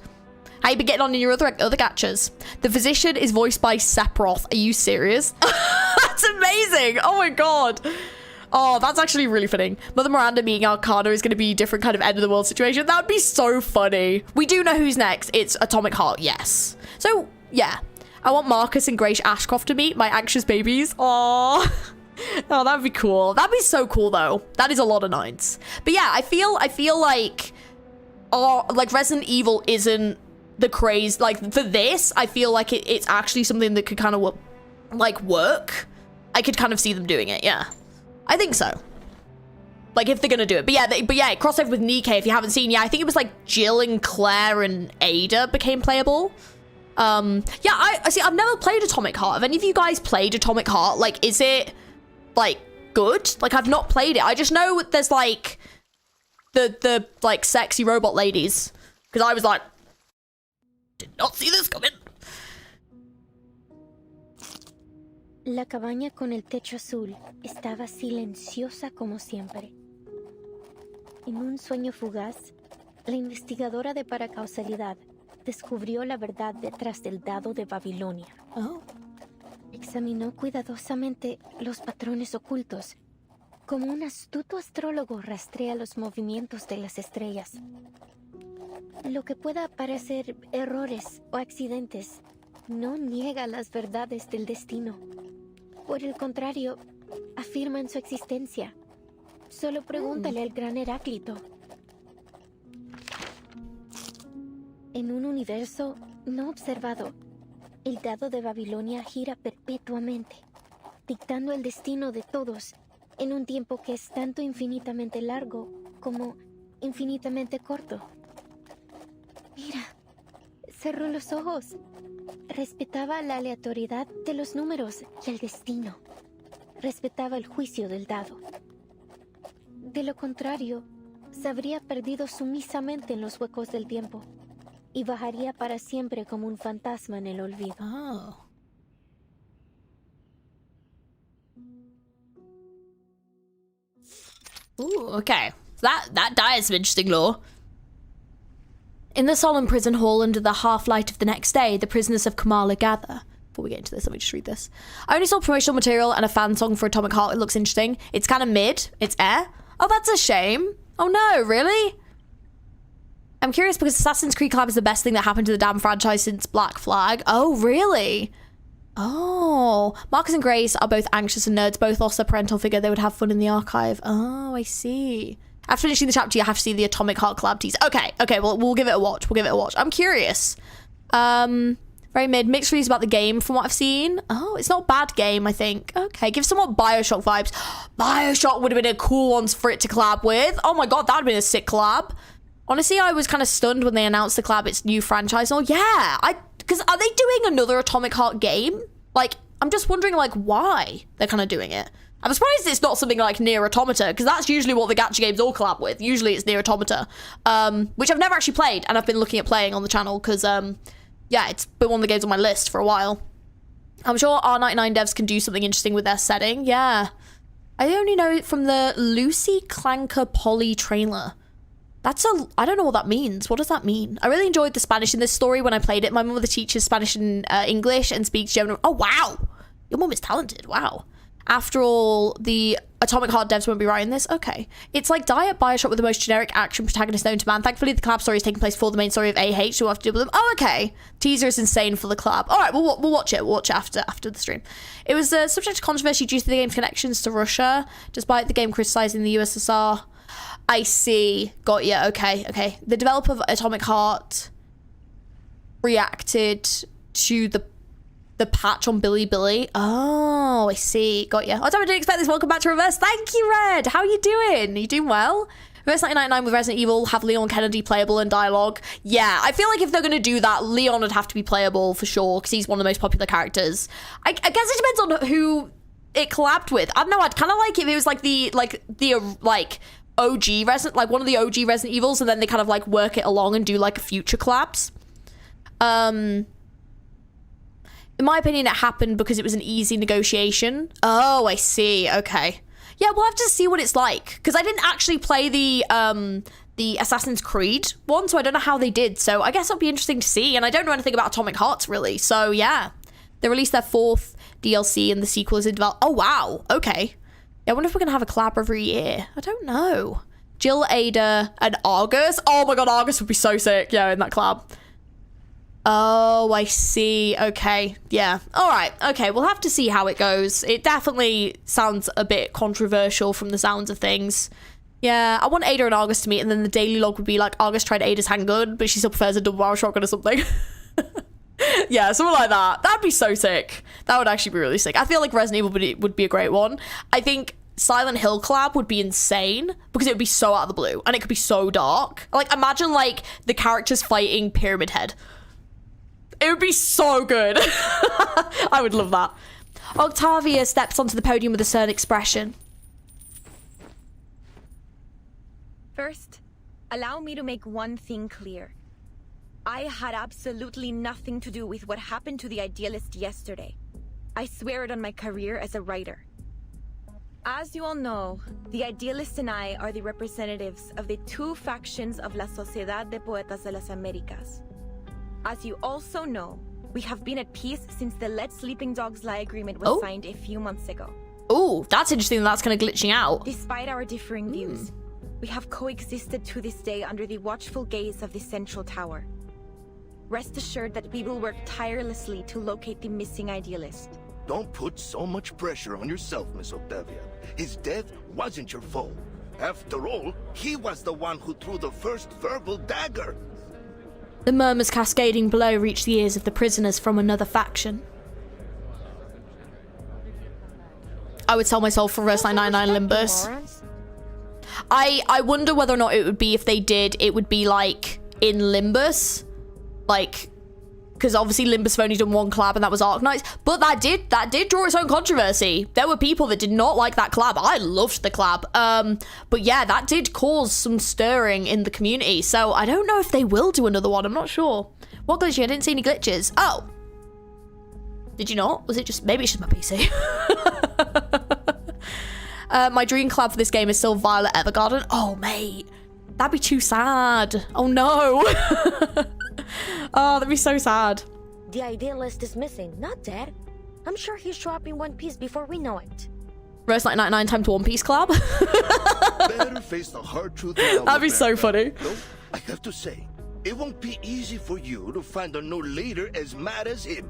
How you been getting on in your other catchers? The physician is voiced by Sephiroth. Are you serious? That's amazing. Oh my god. Oh, that's actually really funny. Mother Miranda meeting Arcana is going to be a different kind of end of the world situation. That would be so funny. We do know who's next. It's Atomic Heart, yes. So, yeah. I want Marcus and Grace Ashcroft to meet my anxious babies. Aww. Oh, that'd be cool. That'd be so cool, though. That is a lot of nines. But yeah, I feel like Resident Evil isn't the craze. Like, for this, I feel like it's actually something that could kind of, like, work. I could kind of see them doing it, yeah. I think so. Like, if they're gonna do it. But yeah, crossover with Nikkei, if you haven't seen. Yeah, I think it was, like, Jill and Claire and Ada became playable. Yeah, I see, I've never played Atomic Heart. Have any of you guys played Atomic Heart? Like, is it, like, good? Like, I've not played it. I just know there's, like, the like, sexy robot ladies. Because I was like, did not see this coming. La cabaña con el techo azul estaba silenciosa como siempre. En un sueño fugaz, la investigadora de paracausalidad descubrió la verdad detrás del dado de Babilonia. Oh. Examinó cuidadosamente los patrones ocultos, como un astuto astrólogo rastrea los movimientos de las estrellas. Lo que pueda parecer errores o accidentes no niega las verdades del destino. Por el contrario, afirman su existencia. Solo pregúntale al gran Heráclito. En un universo no observado, el dado de Babilonia gira perpetuamente, dictando el destino de todos en un tiempo que es tanto infinitamente largo como infinitamente corto. Mira, cerró los ojos. Respetaba la aleatoriedad de los números y el destino. Respetaba el juicio del dado. De lo contrario, se habría perdido sumisamente en los huecos del tiempo y bajaría para siempre como un fantasma en el olvido. Oh. Ooh, okay. That is some interesting lore. In the solemn prison hall under the half-light of the next day, the prisoners of Kamala gather. Before we get into this, let me just read this. I only saw promotional material and a fan song for Atomic Heart. It looks interesting. It's kind of mid. It's air. Oh, that's a shame. Oh no, really? I'm curious because Assassin's Creed collab is the best thing that happened to the damn franchise since Black Flag. Oh, really? Oh. Marcus and Grace are both anxious and nerds. Both lost their parental figure. They would have fun in the archive. Oh, I see. After finishing the chapter, you have to see the Atomic Heart collab tease. Okay, well, we'll give it a watch. I'm curious. Very mid. Mixed reviews about the game from what I've seen. Oh, it's not a bad game, I think. Okay, give somewhat Bioshock vibes. Bioshock would have been a cool one for it to collab with. Oh my god, that would have been a sick collab. Honestly, I was kind of stunned when they announced the collab, its new franchise. Oh yeah, because are they doing another Atomic Heart game? Like, I'm just wondering, like, why they're kind of doing it. I'm surprised it's not something like Nier Automata, because that's usually what the gacha games all collab with. Usually it's Nier Automata, which I've never actually played, and I've been looking at playing on the channel, because, yeah, it's been one of the games on my list for a while. I'm sure R99 devs can do something interesting with their setting, yeah. I only know it from the Lucy Clanker Polly trailer. I don't know what that means. What does that mean? I really enjoyed the Spanish in this story when I played it. My mother teaches Spanish and English and speaks German. Oh, wow. Your mum is talented. Wow. After all, the Atomic Heart devs won't be writing this. Okay. It's like Diet Bioshock with the most generic action protagonist known to man. Thankfully, the collab story is taking place before the main story of AH, so we'll have to deal with them. Oh, okay. Teaser is insane for the collab. All right, we'll watch it. We'll watch it after the stream. It was subject to controversy due to the game's connections to Russia, despite the game criticizing the USSR. I see. Got you. Okay. The developer of Atomic Heart reacted to the patch on Billy. Oh, I see. Got you. Oh, damn, I didn't expect this. Welcome back to Reverse. Thank you, Red. How are you doing? Are you doing well? Reverse 1999 with Resident Evil have Leon Kennedy playable and dialogue. Yeah, I feel like if they're going to do that, Leon would have to be playable for sure, because he's one of the most popular characters. I guess it depends on who it collabed with. I don't know. I'd kind of like if it was like the OG Resident, like one of the OG Resident Evils, and then they kind of like work it along and do like future collabs. In my opinion, it happened because it was an easy negotiation. Oh, I see. Okay. Yeah, we'll have to see what it's like. Because I didn't actually play the Assassin's Creed one, so I don't know how they did. So I guess it'll be interesting to see. And I don't know anything about Atomic Hearts, really. So, yeah. They released their 4th DLC and the sequel is in development. Oh, wow. Okay. Yeah, I wonder if we're going to have a collab every year. I don't know. Jill, Ada, and Argus. Oh, my God. Argus would be so sick. Yeah, in that collab. Oh, I see. Okay. Yeah. All right. Okay. We'll have to see how it goes. It definitely sounds a bit controversial from the sounds of things. Yeah. I want Ada and Argus to meet, and then the daily log would be like, Argus tried Ada's handgun, but she still prefers a double barrel shotgun or something. Yeah, something like that. That'd be so sick. That would actually be really sick. I feel like Resident Evil would be a great one. I think Silent Hill collab would be insane because it would be so out of the blue, and it could be so dark. Like, imagine, like, the characters fighting Pyramid Head. It would be so good. I would love that. Octavia steps onto the podium with a stern expression. First, allow me to make one thing clear. I had absolutely nothing to do with what happened to the Idealist yesterday. I swear it on my career as a writer. As you all know, the Idealist and I are the representatives of the 2 factions of La Sociedad de Poetas de las Américas. As you also know, we have been at peace since the Let Sleeping Dogs Lie agreement was signed a few months ago. Oh, that's interesting. That's kind of glitching out. Despite our differing views, we have coexisted to this day under the watchful gaze of the Central Tower. Rest assured that we will work tirelessly to locate the missing Idealist. Don't put so much pressure on yourself, Miss Octavia. His death wasn't your fault. After all, he was the one who threw the first verbal dagger. The murmurs cascading below reach the ears of the prisoners from another faction. I would sell my soul for Reverse 999 Limbus. I wonder whether or not it would be, if they did, it would be like in Limbus. Like, because obviously Limbus have only done one collab and that was Arknights. But that did draw its own controversy. There were people that did not like that collab. I loved the collab. But yeah, that did cause some stirring in the community. So I don't know if they will do another one. I'm not sure. What glitching? I didn't see any glitches. Oh. Did you not? Was it just... Maybe it's just my PC. My dream collab for this game is still Violet Evergarden. Oh, mate. That'd be too sad. Oh, no. Oh, that'd be so sad. The Idealist is missing, not dead. I'm sure he'll show up in One Piece before we know it. Reverse 999 time to One Piece collab. Better face the hard truth. That'd be so funny. Though, I have to say, it won't be easy for you to find a new leader as mad as him.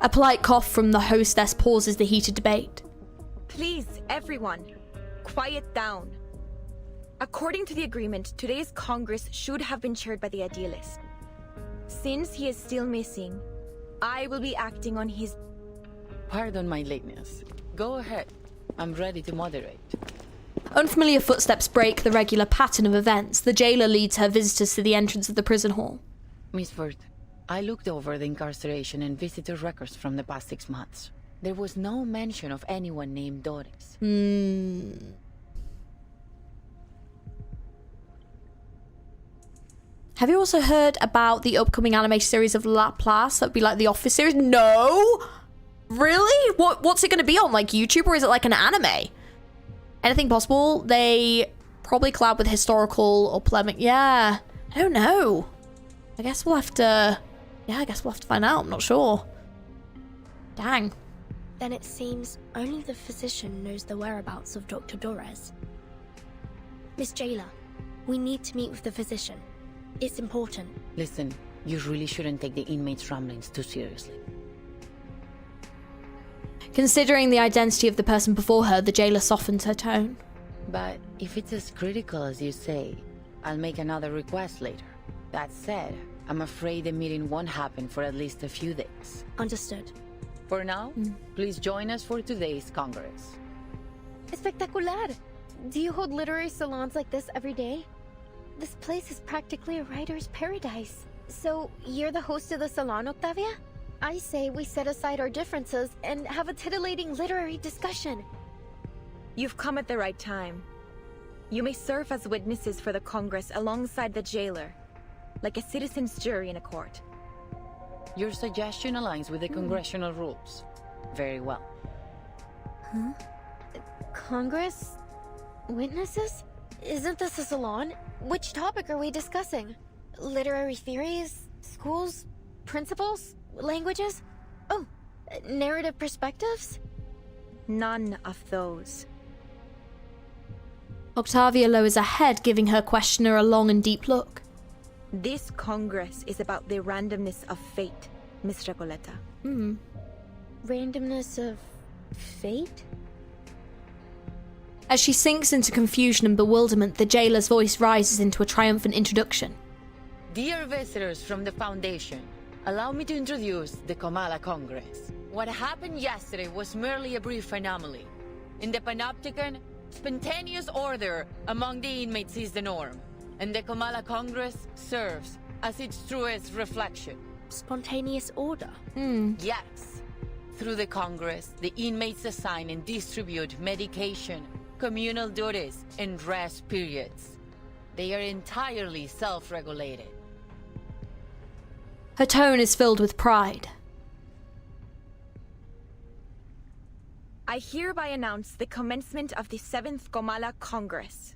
A polite cough from the hostess pauses the heated debate. Please, everyone, quiet down. According to the agreement, today's Congress should have been chaired by the Idealist. Since he is still missing, I will be acting on his... Pardon my lateness. Go ahead. I'm ready to moderate. Unfamiliar footsteps break the regular pattern of events. The jailer leads her visitors to the entrance of the prison hall. Miss Ford, I looked over the incarceration and visitor records from the past 6 months. There was no mention of anyone named Doris. Have you also heard about the upcoming anime series of Laplace? That'd be like the Office series? No! Really? What's it going to be on? Like YouTube, or is it like an anime? Anything possible? They probably collab with historical or polemic. Yeah. I don't know. I guess we'll have to... Yeah, I guess we'll have to find out. I'm not sure. Dang. Then it seems only the physician knows the whereabouts of Dr. Torres. Miss Jailer, we need to meet with the physician. It's important. Listen, you really shouldn't take the inmates' ramblings too seriously. Considering the identity of the person before her, the jailer softens her tone. But if it's as critical as you say, I'll make another request later. That said, I'm afraid the meeting won't happen for at least a few days. Understood. For now, please join us for today's Congress. Espectacular! Do you hold literary salons like this every day? This place is practically a writer's paradise. So, you're the host of the salon, Octavia? I say we set aside our differences and have a titillating literary discussion. You've come at the right time. You may serve as witnesses for the Congress alongside the jailer, like a citizen's jury in a court. Your suggestion aligns with the congressional rules. Very well. Huh? Congress? Witnesses? Isn't this a salon? Which topic are we discussing? Literary theories? Schools? Principles? Languages? Oh, narrative perspectives? None of those. Octavia lowers her head, giving her questioner a long and deep look. This Congress is about the randomness of fate, Miss Recoleta. Randomness of fate? As she sinks into confusion and bewilderment, the jailer's voice rises into a triumphant introduction. Dear visitors from the Foundation, allow me to introduce the Kamala Congress. What happened yesterday was merely a brief anomaly. In the Panopticon, spontaneous order among the inmates is the norm, and the Kamala Congress serves as its truest reflection. Spontaneous order? Yes. Through the Congress, the inmates assign and distribute medication, communal duties, and rest periods. They are entirely self-regulated. Her tone is filled with pride. I hereby announce the commencement of the 7th Kamala Congress.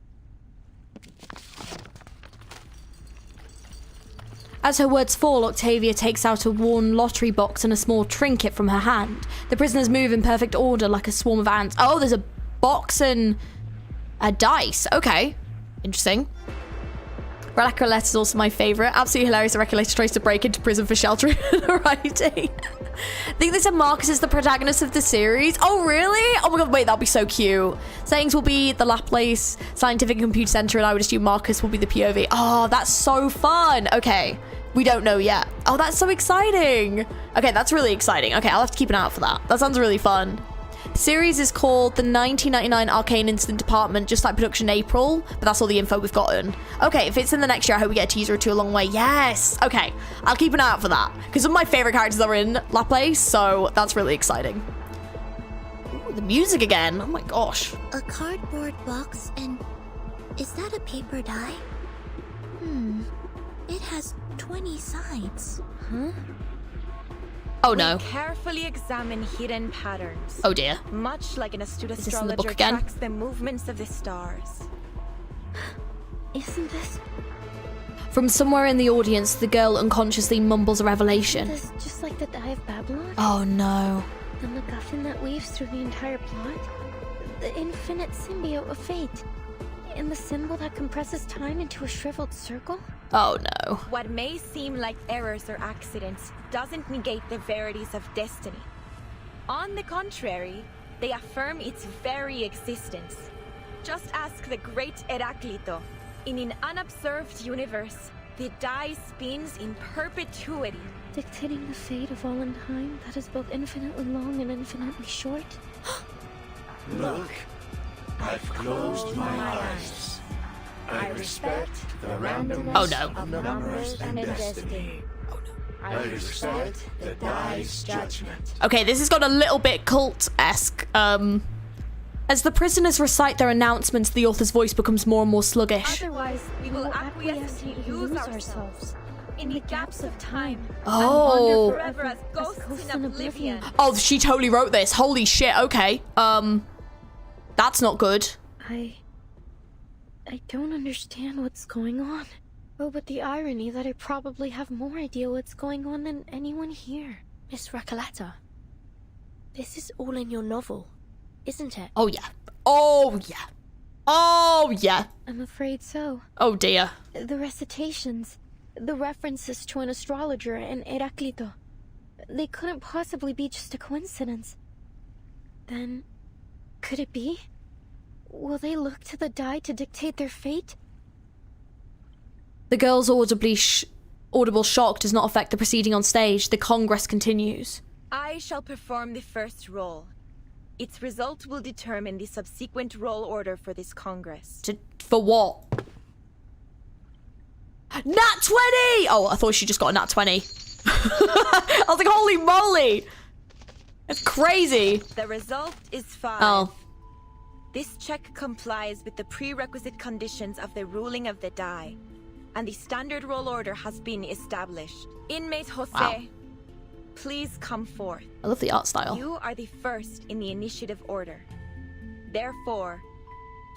As her words fall, Octavia takes out a worn lottery box and a small trinket from her hand. The prisoners move in perfect order like a swarm of ants. Oh, there's a box and a dice. Okay. Interesting. Recoleta is also my favourite. Absolutely hilarious that Recoleta tries to break into prison for sheltering and writing. I think they said Marcus is the protagonist of the series. Oh, really? Oh my god, wait, that'll be so cute. Settings will be the Laplace Scientific and Computer Center, and I would assume Marcus will be the POV. Oh, that's so fun. Okay, we don't know yet. Oh, that's so exciting. Okay, that's really exciting. Okay, I'll have to keep an eye out for that. That sounds really fun. The series is called the 1999 Arcane Incident Department, just like production April, but that's all the info we've gotten. Okay, if it's in the next year, I hope we get a teaser or two along the way. Yes! Okay, I'll keep an eye out for that, because some of my favorite characters are in Laplace, so that's really exciting. Ooh, the music again. Oh my gosh. A cardboard box, and is that a paper die? It has 20 sides. Huh? Oh no. We carefully examine hidden patterns. Oh dear. Much like an astute Is this in the book astrologer again? tracks the movements of the stars. Isn't this... From somewhere in the audience, the girl unconsciously mumbles a revelation. This just like the Die of Babylon? Oh no. The MacGuffin that weaves through the entire plot? The infinite symbiote of fate? And the symbol that compresses time into a shriveled circle? Oh no. What may seem like errors or accidents doesn't negate the verities of destiny. On the contrary, they affirm its very existence. Just ask the great Heraclito. In an unobserved universe, the die spins in perpetuity, Dictating the fate of all in time that is both infinitely long and infinitely short? Look, I've closed my eyes. I respect the randomness Oh, no. of numbers and destiny. I respect the die's judgment. Okay, this has got a little bit cult-esque. As the prisoners recite their announcements, the author's voice becomes more and more sluggish. Otherwise, we will acquiesce and lose ourselves in the gaps of time. Oh. And wander forever as ghosts in oblivion. Oh, she totally wrote this. Holy shit, okay. That's not good. I don't understand what's going on. Oh, but the irony that I probably have more idea what's going on than anyone here. Miss Recoleta, This is all in your novel, isn't it? Oh yeah. Oh yeah. Oh yeah. I'm afraid so. Oh dear. The recitations, the references to an astrologer and Heraclito, they couldn't possibly be just a coincidence. Then, could it be? Will they look to the die to dictate their fate? The girl's audible shock does not affect the proceeding on stage. The Congress continues. I shall perform the first roll. Its result will determine the subsequent roll order for this Congress. For what? Nat 20! Oh, I thought she just got a nat 20. I was like, holy moly! That's crazy. The result is 5. Oh. This check complies with the prerequisite conditions of the ruling of the die, and the standard roll order has been established. Inmate Jose, Wow. please come forth. I love the art style. You are the first in the initiative order. Therefore,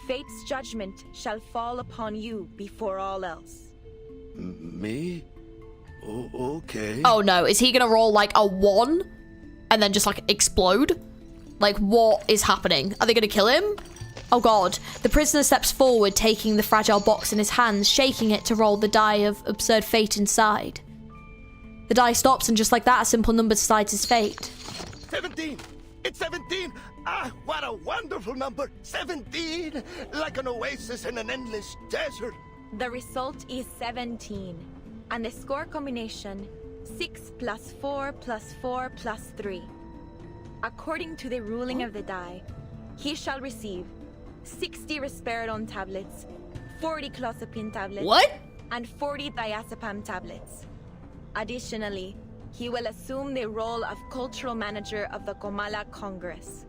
fate's judgment shall fall upon you before all else. Me? Oh, okay. Oh no, is he gonna roll like a 1 and then just like explode? Like, what is happening? Are they gonna kill him? Oh god. The prisoner steps forward, taking the fragile box in his hands, shaking it to roll the die of absurd fate inside. The die stops, and just like that, a simple number decides his fate. 17! It's 17! Ah, what a wonderful number! 17! Like an oasis in an endless desert. The result is 17, and the score combination 6 plus 4 plus 4 plus 3. According to the ruling of the die, he shall receive 60 risperidone tablets, 40 clozapine tablets, and 40 diazepam tablets. Additionally, he will assume the role of cultural manager of the Comala Congress.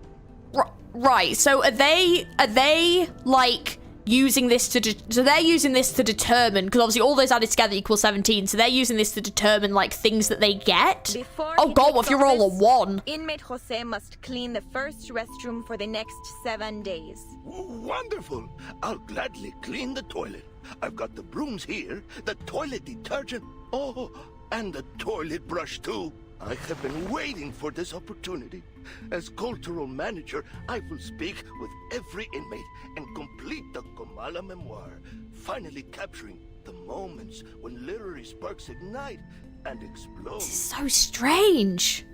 Right, so are they like using this to so they're using this to determine, because obviously all those added together equals 17, so they're using this to determine like things that they get? Oh god, what if you roll a 1? Inmate Jose must clean the first restroom for the next 7 days. Wonderful! I'll gladly clean the toilet. I've got the brooms here, the toilet detergent, oh, and the toilet brush too. I have been waiting for this opportunity. As cultural manager, I will speak with every inmate and complete the Comala memoir, finally capturing the moments when literary sparks ignite and explode. This is so strange.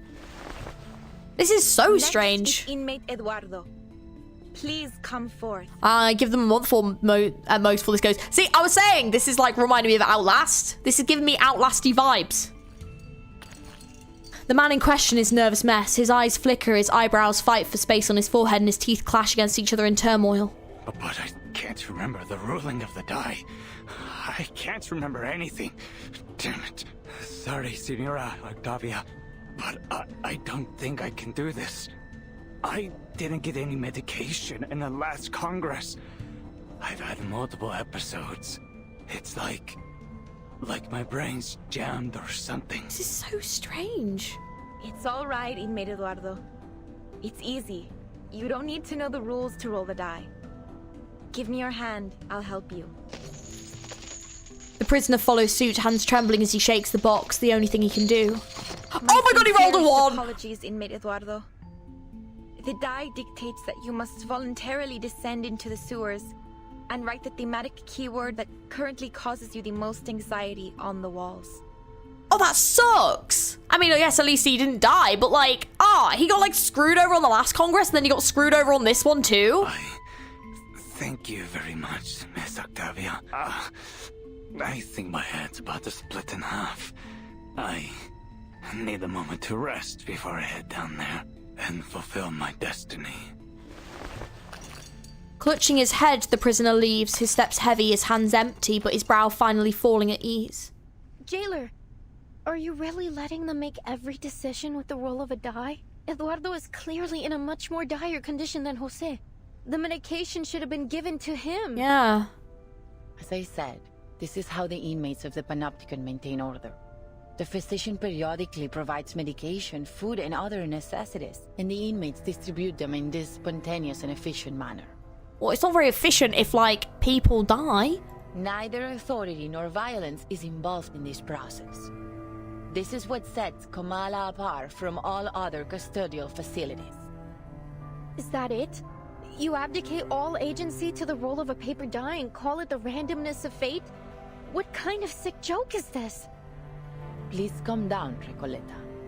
This is so strange. Next is inmate Eduardo. Please come forth. I give them a month for at most before this goes. See, I was saying this is like reminding me of Outlast. This is giving me Outlasty vibes. The man in question is a nervous mess. His eyes flicker, his eyebrows fight for space on his forehead, and his teeth clash against each other in turmoil. But I can't remember the ruling of the die. I can't remember anything. Damn it. Sorry, Senora Octavia, but I don't think I can do this. I didn't get any medication in the last Congress. I've had multiple episodes. It's like my brain's jammed or something. This is so strange. It's all right, inmate Eduardo. It's easy. You don't need to know the rules to roll the die. Give me your hand. I'll help you. The prisoner follows suit, hands trembling as he shakes the box, the only thing he can do. Oh my god, he rolled a 1! Apologies, inmate Eduardo. The die dictates that you must voluntarily descend into the sewers and write the thematic keyword that currently causes you the most anxiety on the walls. Oh, that sucks! I mean, I guess at least he didn't die, but like, he got like screwed over on the last Congress, and then he got screwed over on this one too? Thank you very much, Miss Octavia. I think my head's about to split in half. I need a moment to rest before I head down there and fulfill my destiny. Clutching his head, the prisoner leaves, his steps heavy, his hands empty, but his brow finally falling at ease. Jailer, are you really letting them make every decision with the roll of a die? Eduardo is clearly in a much more dire condition than Jose. The medication should have been given to him. Yeah. As I said, this is how the inmates of the Panopticon maintain order. The physician periodically provides medication, food, and other necessities, and the inmates distribute them in this spontaneous and efficient manner. Well, it's not very efficient if, like, people die. Neither authority nor violence is involved in this process. This is what sets Kamala apart from all other custodial facilities. Is that it? You abdicate all agency to the role of a paper die and call it the randomness of fate? What kind of sick joke is this? Please calm down, Recoleta.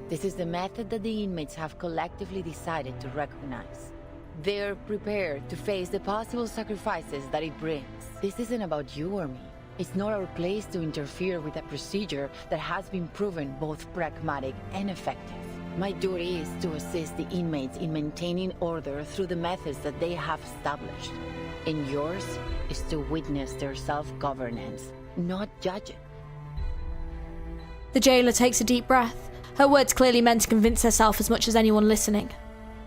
This is the method that the inmates have collectively decided to recognize. They're prepared to face the possible sacrifices that it brings. This isn't about you or me. It's not our place to interfere with a procedure that has been proven both pragmatic and effective. My duty is to assist the inmates in maintaining order through the methods that they have established. And yours is to witness their self-governance, not judge it. The jailer takes a deep breath. Her words clearly meant to convince herself as much as anyone listening.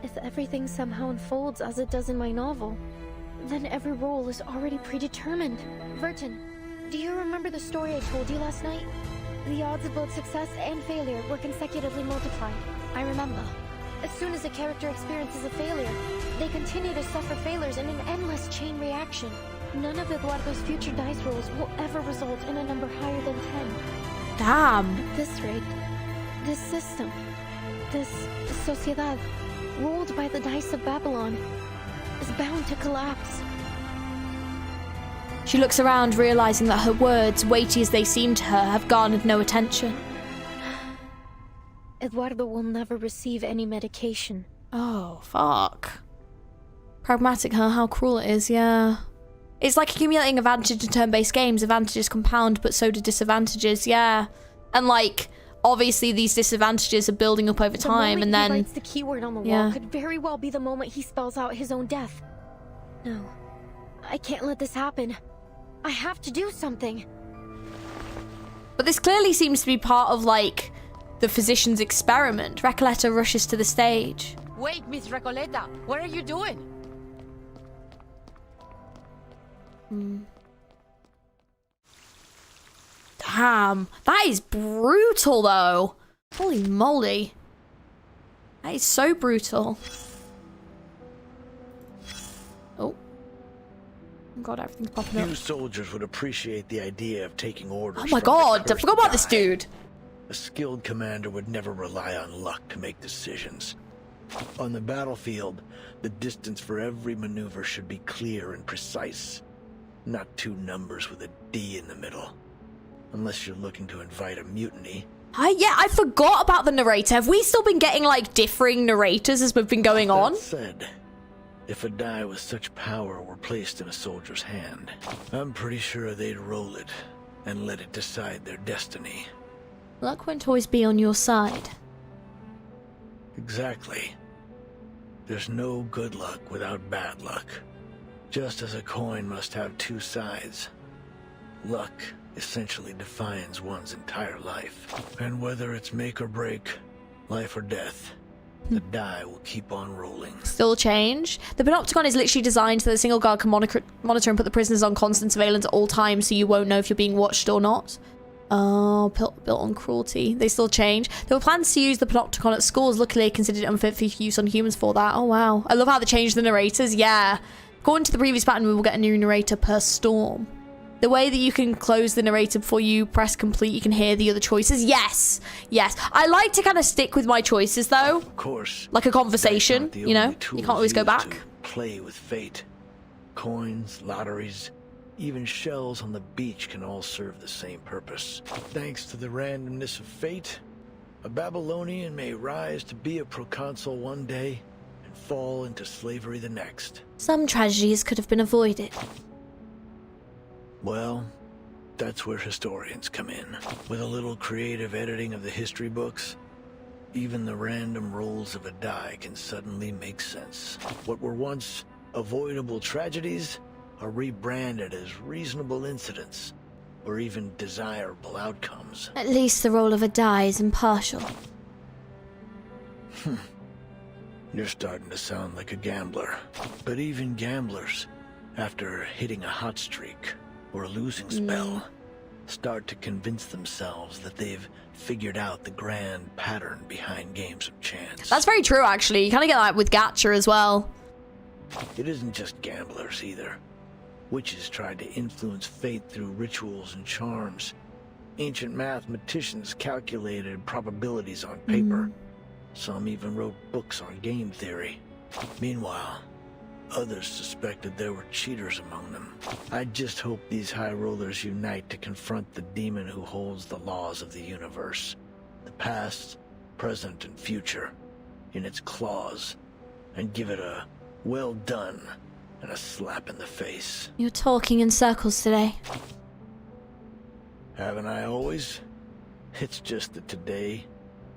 If everything somehow unfolds as it does in my novel, then every role is already predetermined. Verton, do you remember the story I told you last night? The odds of both success and failure were consecutively multiplied. I remember. As soon as a character experiences a failure, they continue to suffer failures in an endless chain reaction. None of Eduardo's future dice rolls will ever result in a number higher than 10. Damn. At this rate, this system, this sociedad, ruled by the dice of Babylon, is bound to collapse. She looks around, realizing that her words, weighty as they seem to her, have garnered no attention. Eduardo will never receive any medication. Oh, fuck. Pragmatic, huh? How cruel it is, yeah. It's like accumulating advantage in turn-based games. Advantages compound, but so do disadvantages, yeah. And like, obviously these disadvantages are building up over time, and then... he writes the keyword on the wall could very well be the moment he spells out his own death. No. I can't let this happen. I have to do something. But this clearly seems to be part of, like, the physician's experiment. Recoleta rushes to the stage. Wait, Miss Recoleta, what are you doing? Damn, that is brutal, though. Holy moly. That is so brutal. Oh. God, everything's popping up. Few soldiers would appreciate the idea of taking orders. Oh my god, I forgot about this dude. A skilled commander would never rely on luck to make decisions. On the battlefield, the distance for every maneuver should be clear and precise. Not two numbers with a D in the middle. Unless you're looking to invite a mutiny. Yeah, I forgot about the narrator. Have we still been getting, like, differing narrators as we've been going on? That said, if a die with such power were placed in a soldier's hand, I'm pretty sure they'd roll it and let it decide their destiny. Luck won't always be on your side. Exactly. There's no good luck without bad luck. Just as a coin must have two sides. Luck essentially defines one's entire life. And whether it's make or break, life or death, the die will keep on rolling. Still change. The Panopticon is literally designed so that a single guard can monitor and put the prisoners on constant surveillance at all times, so you won't know if you're being watched or not. Oh, built on cruelty. They still change. There were plans to use the Panopticon at schools. Luckily, they considered it unfit for use on humans for that. Oh, wow. I love how they changed the narrators. Yeah. According to the previous pattern, we will get a new narrator per storm. The way that you can close the narrator before you press complete, you can hear the other choices. Yes. Yes. I like to kind of stick with my choices, though. Of course. Like a conversation, you know? You can't always go back. Play with fate. Coins, lotteries, even shells on the beach can all serve the same purpose. Thanks to the randomness of fate, a Babylonian may rise to be a proconsul one day and fall into slavery the next. Some tragedies could have been avoided. Well, that's where historians come in. With a little creative editing of the history books, even the random rolls of a die can suddenly make sense. What were once avoidable tragedies are rebranded as reasonable incidents, or even desirable outcomes. At least the roll of a die is impartial. You're starting to sound like a gambler. But even gamblers, after hitting a hot streak or a losing spell, start to convince themselves that they've figured out the grand pattern behind games of chance. That's very true, actually. You kind of get that with Gacha as well. It isn't just gamblers, either. Witches tried to influence fate through rituals and charms. Ancient mathematicians calculated probabilities on paper. Some even wrote books on game theory. Meanwhile, others suspected there were cheaters among them. I just hope these high rollers unite to confront the demon who holds the laws of the universe. The past, present, and future in its claws, and give it a well done and a slap in the face. You're talking in circles today. Haven't I always? It's just that today,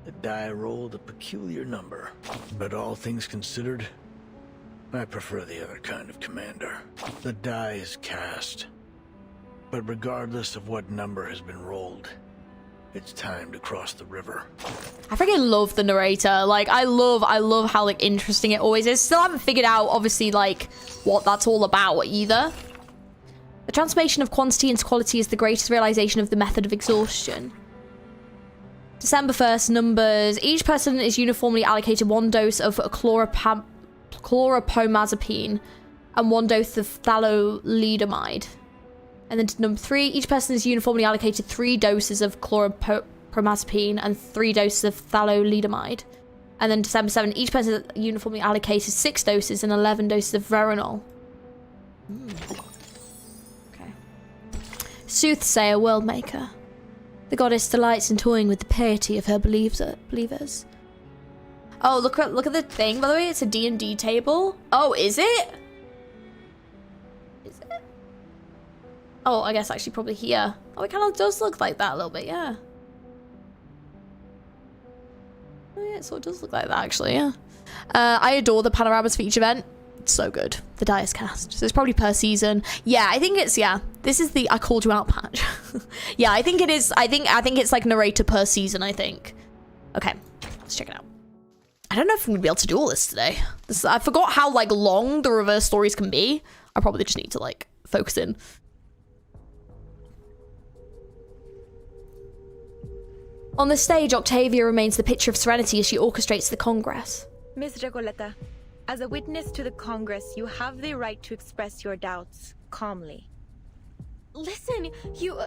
the die rolled a peculiar number. But all things considered, I prefer the other kind of commander. The die is cast. But regardless of what number has been rolled, it's time to cross the river. I freaking love the narrator. Like, I love how, like, interesting it always is. Still haven't figured out, obviously, like, what that's all about either. The transformation of quantity into quality is the greatest realization of the method of exhaustion. December 1st, numbers. Each person is uniformly allocated 1 dose of chloropomazepine and 1 dose of thalidomide. And then to number 3, each person is uniformly allocated 3 doses of chloropomazepine and 3 doses of thalidomide. And then December 7th, each person is uniformly allocated 6 doses and 11 doses of Veronal. Okay. Soothsayer, world maker. The goddess delights in toying with the piety of her believers. Oh, look at the thing. By the way, it's a D&D table. Oh, is it? Is it? Oh, I guess actually probably here. Oh, it kind of does look like that a little bit, yeah. Oh yeah, it sort of does look like that actually, yeah. I adore the panoramas for each event. It's so good. The die is cast. So it's probably per season. Yeah, I think it's, yeah. This is the I called you out patch. Yeah, I think it is. I think it's like narrator per season, I think. Okay, let's check it out. I don't know if I'm gonna be able to do all this today. I forgot how like long the reverse stories can be. I probably just need to like focus in. On the stage, Octavia remains the picture of serenity as she orchestrates the Congress. Miss Recoleta, as a witness to the Congress, you have the right to express your doubts calmly. Listen, you...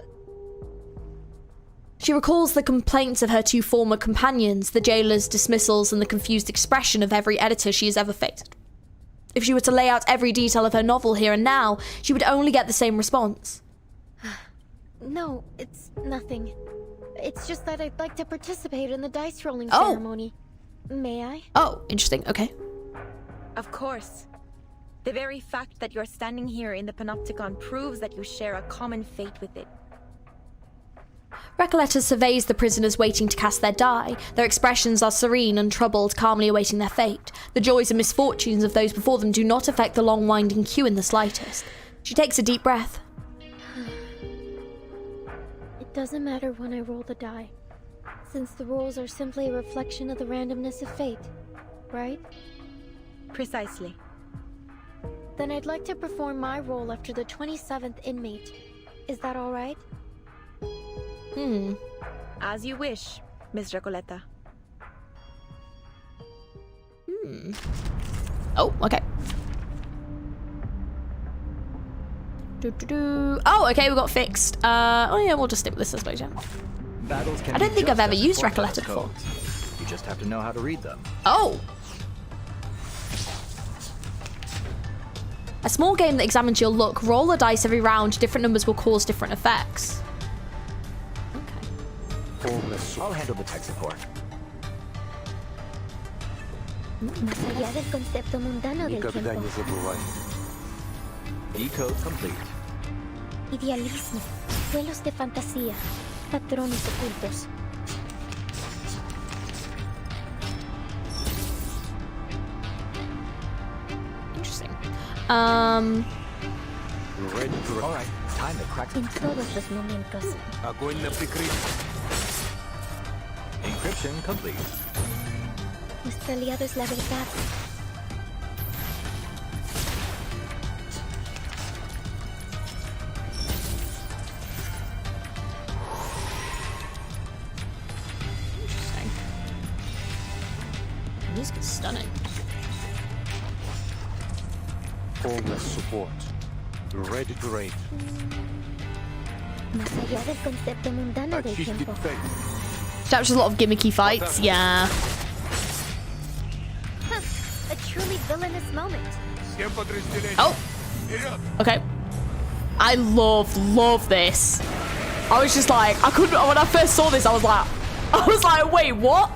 She recalls the complaints of her 2 former companions, the jailer's dismissals, and the confused expression of every editor she has ever faced. If she were to lay out every detail of her novel here and now, she would only get the same response. No, it's nothing. It's just that I'd like to participate in the dice rolling ceremony. May I? Oh, interesting. Okay. Of course. The very fact that you're standing here in the Panopticon proves that you share a common fate with it. Recoleta surveys the prisoners waiting to cast their die. Their expressions are serene and troubled, calmly awaiting their fate. The joys and misfortunes of those before them do not affect the long winding queue in the slightest. She takes a deep breath. It doesn't matter when I roll the die, since the rolls are simply a reflection of the randomness of fate, right? Precisely. Then I'd like to perform my role after the 27th inmate. Is that all right? As you wish, Miss Recoleta. Oh, okay. Oh, okay, we got fixed. Oh yeah, we'll just stick with this, I suppose, yeah. Battles can I don't be think I've just ever as used important Recoleta as before. codes. You just have to know how to read them. Oh! A small game that examines your look. Roll a dice every round. Different numbers will cause different effects. I'll handle the tech support. Más allá del concepto mundano del Никогда tiempo. не забывай. Decode complete. Idealismo, vuelos de fantasía, patrones ocultos. Interesting. Ready to All right, time to crack. En todos los momentos. Огонь на прикрытие. Encryption complete. Nuestro aliado es la verdad. Interesting. Music is stunning. Fullness support. Ready to raid. Más allá del concepto mundano del tiempo. That's just a lot of gimmicky fights, yeah. Huh, a truly villainous moment. Oh, okay. I love this. I was just like, I couldn't, when I first saw this, I was like, wait, what?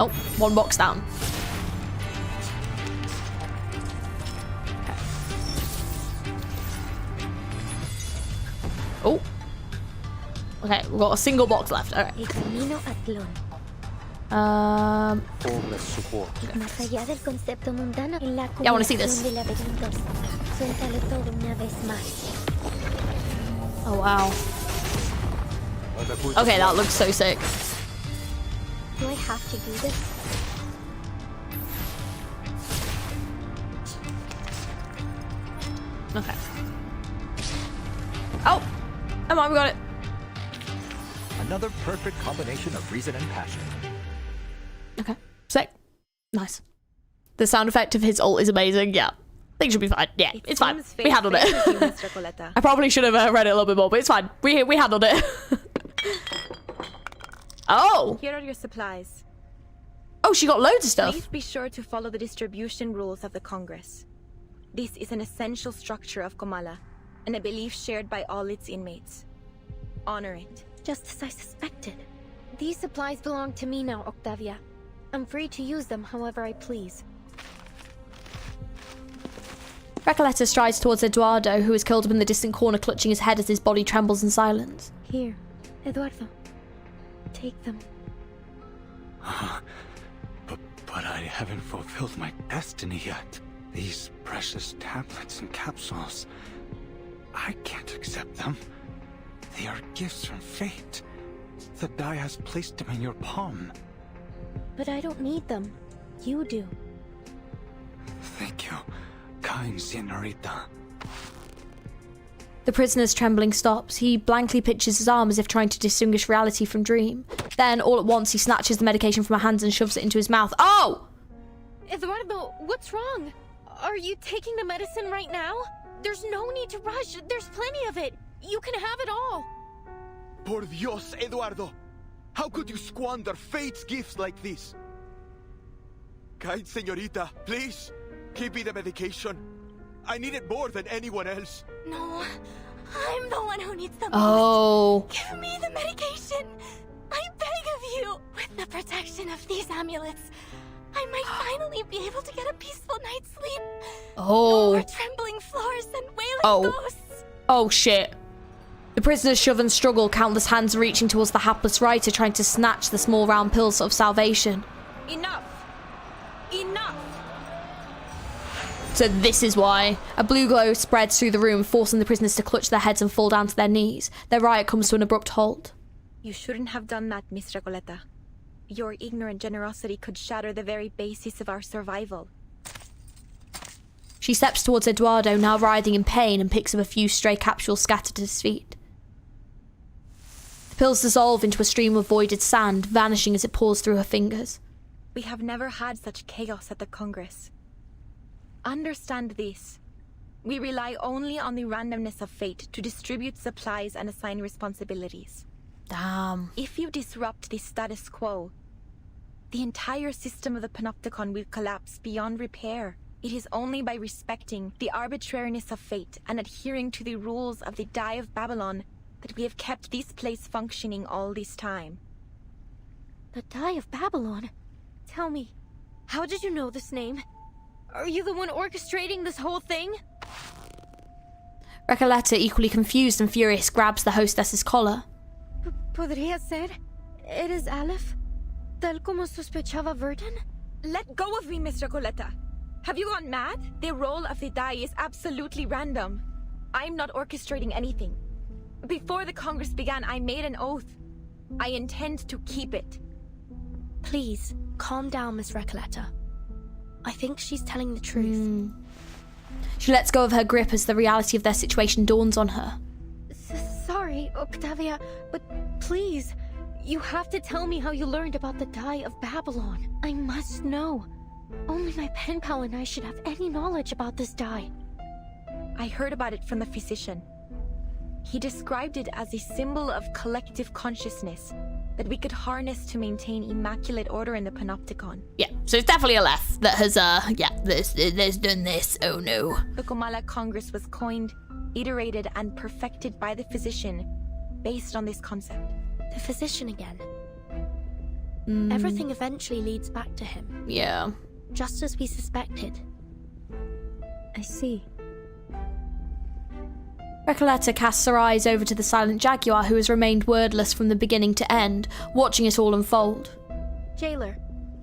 Oh, one box down. Oh. Okay, we've got a single box left. All right. Yeah, I want to see this. Oh, wow. Okay, that looks so sick. Do I have to do this? Okay. Oh! Come on, we got it. Another perfect combination of reason and passion. Okay. Sick. Nice. The sound effect of his ult is amazing. Yeah. Things should be fine. Yeah, it's fine. We handled it. I probably should have read it a little bit more, but it's fine. We handled it. Oh! Here are your supplies. Oh, she got loads of stuff. Please be sure to follow the distribution rules of the Congress. This is an essential structure of Comala, and a belief shared by all its inmates. Honor it. Just as I suspected. These supplies belong to me now, Octavia. I'm free to use them however I please. Recoleta strides towards Eduardo, who is curled up in the distant corner, clutching his head as his body trembles in silence. Here, Eduardo. Take them. But I haven't fulfilled my destiny yet. These precious tablets and capsules. I can't accept them. They are gifts from fate. The die has placed them in your palm. But I don't need them. You do. Thank you, kind señorita. The prisoner's trembling stops. He blankly pitches his arm as if trying to distinguish reality from dream. Then, all at once, he snatches the medication from her hands and shoves it into his mouth. Oh! Eduardo, what's wrong? Are you taking the medicine right now? There's no need to rush. There's plenty of it. You can have it all. Por Dios, Eduardo. How could you squander fate's gifts like this? Kind señorita, please, give me the medication. I need it more than anyone else. No, I'm the one who needs the most. Oh. Give me the medication. I beg of you. With the protection of these amulets, I might finally be able to get a peaceful night's sleep. Oh. No more trembling floors and wailing ghosts. Oh, shit. The prisoners shove and struggle, countless hands reaching towards the hapless writer, trying to snatch the small round pills of salvation. Enough! Enough! So this is why. A blue glow spreads through the room, forcing the prisoners to clutch their heads and fall down to their knees. Their riot comes to an abrupt halt. You shouldn't have done that, Miss Recoleta. Your ignorant generosity could shatter the very basis of our survival. She steps towards Eduardo, now writhing in pain, and picks up a few stray capsules scattered at his feet. The pills dissolve into a stream of voided sand, vanishing as it pours through her fingers. We have never had such chaos at the Congress. Understand this. We rely only on the randomness of fate to distribute supplies and assign responsibilities. Damn. If you disrupt the status quo, the entire system of the Panopticon will collapse beyond repair. It is only by respecting the arbitrariness of fate and adhering to the rules of the Die of Babylon that we have kept this place functioning all this time. The Die of Babylon? Tell me, how did you know this name? Are you the one orchestrating this whole thing? Recoleta, equally confused and furious, grabs the hostess's collar. ¿Podría ser? ¿Eres Aleph? Tal como sospechaba Verdun? Let go of me, Miss Recoleta. Have you gone mad? The roll of the die is absolutely random. I'm not orchestrating anything. Before the Congress began, I made an oath. I intend to keep it. Please, calm down, Miss Recoleta. I think she's telling the truth. She lets go of her grip as the reality of their situation dawns on her. Sorry, Octavia, but please, you have to tell me how you learned about the Die of Babylon. I must know. Only my pen pal and I should have any knowledge about this die. I heard about it from the physician. He described it as a symbol of collective consciousness that we could harness to maintain immaculate order in the Panopticon. Yeah, so it's definitely a left that has, there's done this. Oh no. The Comala Congress was coined, iterated, and perfected by the physician based on this concept. The physician again. Everything eventually leads back to him. Yeah. Just as we suspected. I see. Recoleta casts her eyes over to the silent jaguar who has remained wordless from the beginning to end, watching it all unfold. Jailer,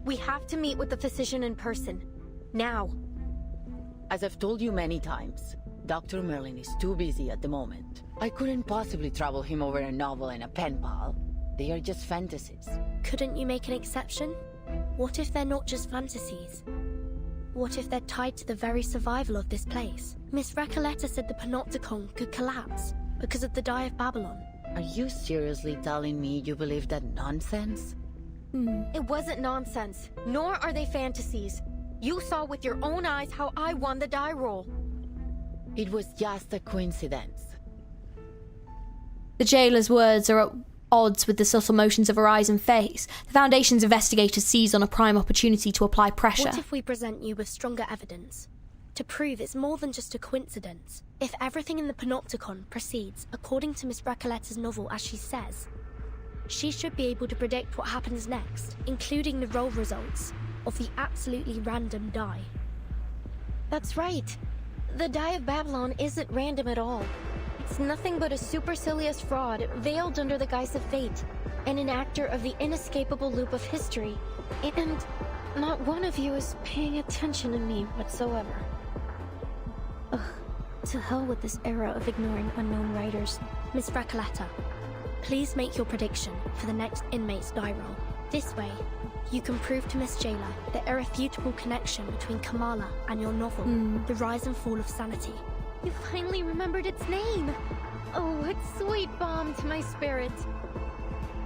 we have to meet with the physician in person. Now. As I've told you many times, Dr. Merlin is too busy at the moment. I couldn't possibly trouble him over a novel and a pen pal. They are just fantasies. Couldn't you make an exception? What if they're not just fantasies? What if they're tied to the very survival of this place? Miss Recoleta said the Panopticon could collapse because of the Die of Babylon. Are you seriously telling me you believe that nonsense? It wasn't nonsense, nor are they fantasies. You saw with your own eyes how I won the die roll. It was just a coincidence. The jailer's words are at odds with the subtle motions of her eyes and face. The Foundation's investigators seize on a prime opportunity to apply pressure. What if we present you with stronger evidence? To prove it's more than just a coincidence. If everything in the Panopticon proceeds according to Miss Recoleta's novel as she says, she should be able to predict what happens next, including the roll results of the absolutely random die. That's right. The Die of Babylon isn't random at all. It's nothing but a supercilious fraud veiled under the guise of fate, and an actor of the inescapable loop of history. And not one of you is paying attention to me whatsoever. Ugh, to hell with this era of ignoring unknown writers. Miss Recoleta, please make your prediction for the next inmate's die roll. This way, you can prove to Miss Jailer the irrefutable connection between Kamala and your novel, The Rise and Fall of Sanity. You finally remembered its name! Oh, what sweet balm to my spirit.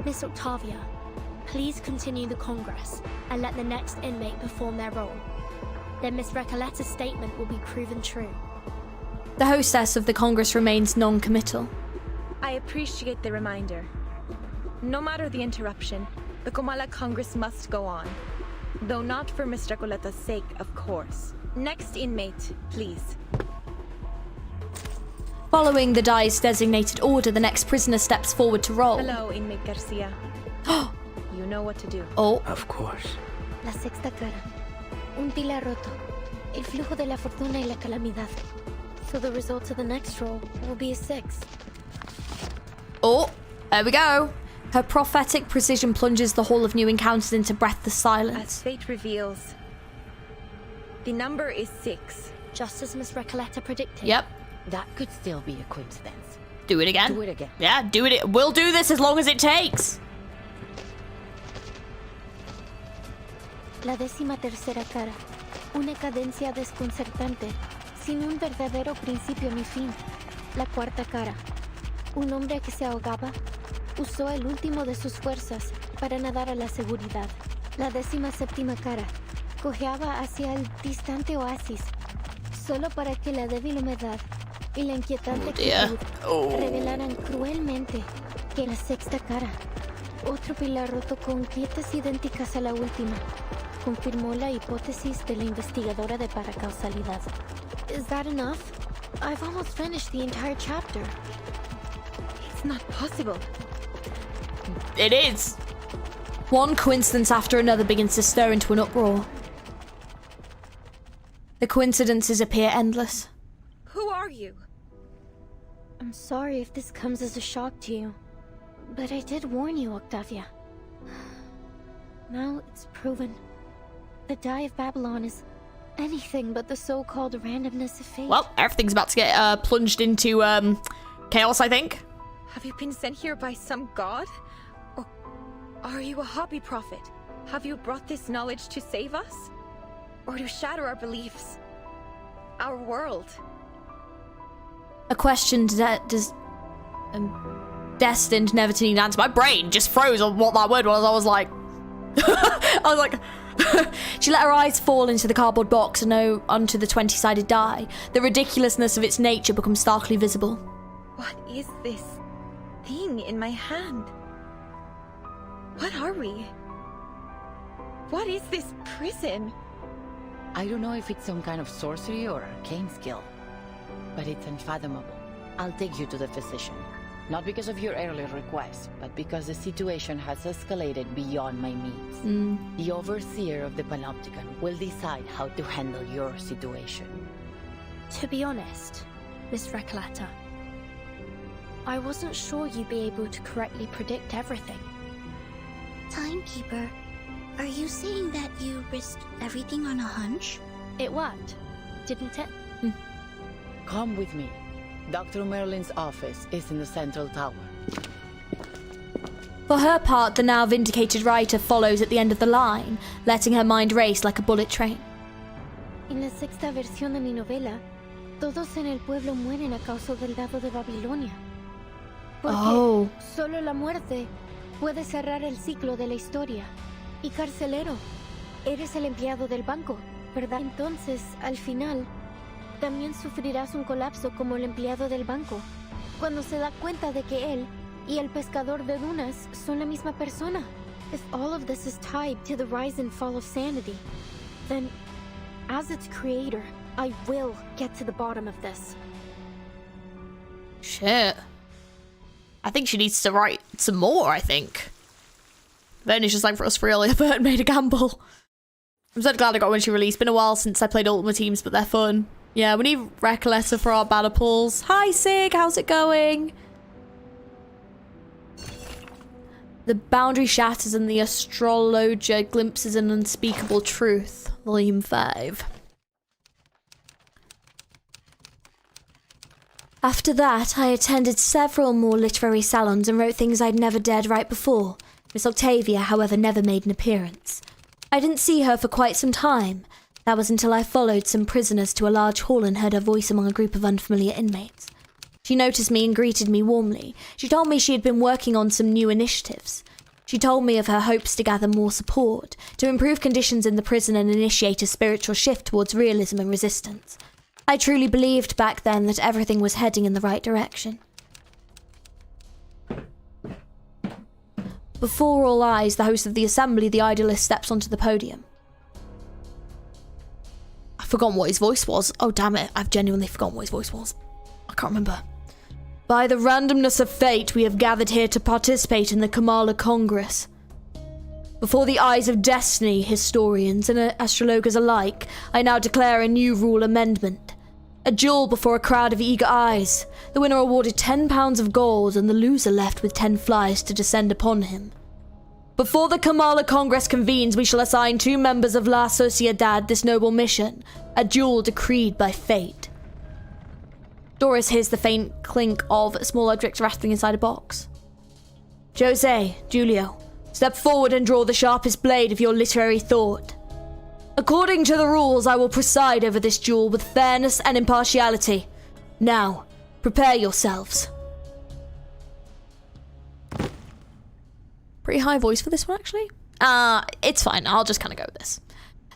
Miss Octavia, please continue the Congress and let the next inmate perform their role. Then Miss Recoleta's statement will be proven true. The hostess of the Congress remains non-committal. I appreciate the reminder. No matter the interruption, the Comala Congress must go on. Though not for Miss Recoleta's sake, of course. Next inmate, please. Following the die's designated order, the next prisoner steps forward to roll. Hello, inmate Garcia. You know what to do. Oh. Of course. La sexta cara. Un pilar roto. El flujo de la fortuna y la calamidad. So the result of the next roll will be a 6. Oh, there we go. Her prophetic precision plunges the Hall of New Encounters into breathless silence. As fate reveals, the number is 6. Just as Miss Recoleta predicted. Yep. That could still be a coincidence. Do it again. Do it again. Yeah, do it. We'll do this as long as it takes. La 13ª cara. Una cadencia desconcertante, sin un verdadero principio ni fin. La 4ª cara. Un hombre que se ahogaba usó el último de sus fuerzas para nadar a la seguridad. La 17ª cara. Cojeaba hacia el distante oasis, solo para que la débil humedad y la inquietante quietud revelaran cruelmente que la 6ª cara, otro pilar roto con grietas idénticas a la última, confirmó la hipótesis de la investigadora de paracausalidad. Is that enough? I've almost finished the entire chapter. It's not possible. It is. One coincidence after another begins to stir into an uproar. The coincidences appear endless. Who are you? I'm sorry if this comes as a shock to you, but I did warn you, Octavia. Now it's proven. The Die of Babylon is anything but the so-called randomness of fate. Well, everything's about to get plunged into chaos, I think. Have you been sent here by some god? Or are you a hobby prophet? Have you brought this knowledge to save us? Or to shatter our beliefs? Our world? A question destined never to need an answer. My brain just froze on what that word was. I was like... She let her eyes fall into the cardboard box and onto the 20-sided die. The ridiculousness of its nature becomes starkly visible. What is this thing in my hand? What are we? What is this prison? I don't know if it's some kind of sorcery or arcane skill, but it's unfathomable. I'll take you to the physician. Not because of your earlier request, but because the situation has escalated beyond my means. The overseer of the Panopticon will decide how to handle your situation. To be honest, Miss Recoleta, I wasn't sure you'd be able to correctly predict everything. Timekeeper, are you saying that you risked everything on a hunch? It worked, didn't it? Come with me. Dr. Merlin's office is in the central tower. For her part, the now vindicated writer follows at the end of the line, letting her mind race like a bullet train. En la sexta versión de mi novela, todos en el pueblo mueren a causa del dado de Babilonia. Porque solo la muerte puede cerrar el ciclo de la historia. Y carcelero, eres el empleado del banco, ¿verdad? Entonces, al final, también sufrirás un colapso como el empleado del banco, cuando se da cuenta de que él y el pescador de dunas son la misma persona. If all of this is tied to the rise and fall of sanity, then, as its creator, I will get to the bottom of this. Shit. I think she needs to write some more, I think. Then it's just like, for us, really, Bert made a gamble. I'm so glad I got when she released. Been a while since I played Ultima Teams, but they're fun. Yeah, we need Recoleta for our battle pools. Hi, Sig, how's it going? The boundary shatters and the astrologer glimpses an unspeakable truth. Volume 5. After that, I attended several more literary salons and wrote things I'd never dared write before. Miss Octavia, however, never made an appearance. I didn't see her for quite some time. That was until I followed some prisoners to a large hall and heard her voice among a group of unfamiliar inmates. She noticed me and greeted me warmly. She told me she had been working on some new initiatives. She told me of her hopes to gather more support, to improve conditions in the prison and initiate a spiritual shift towards realism and resistance. I truly believed back then that everything was heading in the right direction. Before all eyes, the host of the assembly, the idealist, steps onto the podium. I've forgotten what his voice was. Oh, damn it. I've genuinely forgotten what his voice was. I can't remember. By the randomness of fate, we have gathered here to participate in the Kamala Congress. Before the eyes of destiny, historians and astrologers alike, I now declare a new rule amendment. A duel before a crowd of eager eyes. The winner awarded £10 of gold and the loser left with 10 flies to descend upon him. Before the Kamala Congress convenes, we shall assign 2 members of La Sociedad this noble mission. A duel decreed by fate. Doris hears the faint clink of small objects rattling inside a box. Jose, Julio, step forward and draw the sharpest blade of your literary thought. According to the rules, I will preside over this duel with fairness and impartiality. Now, prepare yourselves. Pretty high voice for this one, actually. It's fine. I'll just kind of go with this.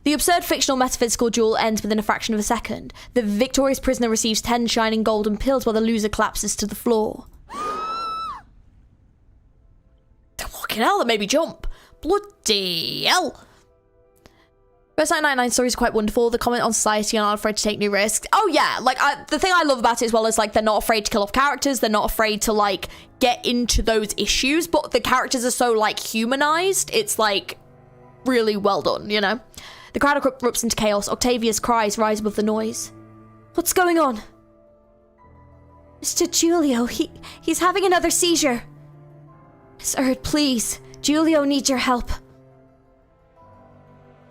The absurd fictional metaphysical duel ends within a fraction of a second. The victorious prisoner receives 10 shining golden pills while the loser collapses to the floor. Fucking hell, that made me jump. Bloody hell. First 999 story is quite wonderful. The comment on society and aren't afraid to take new risks. Oh yeah, like the thing I love about it as well is like they're not afraid to kill off characters. They're not afraid to like get into those issues, but the characters are so like humanized. It's like really well done, you know? The crowd erupts into chaos. Octavia's cries rise above the noise. What's going on? Mr. Giulio, he's having another seizure. Miss Erd, please. Giulio needs your help.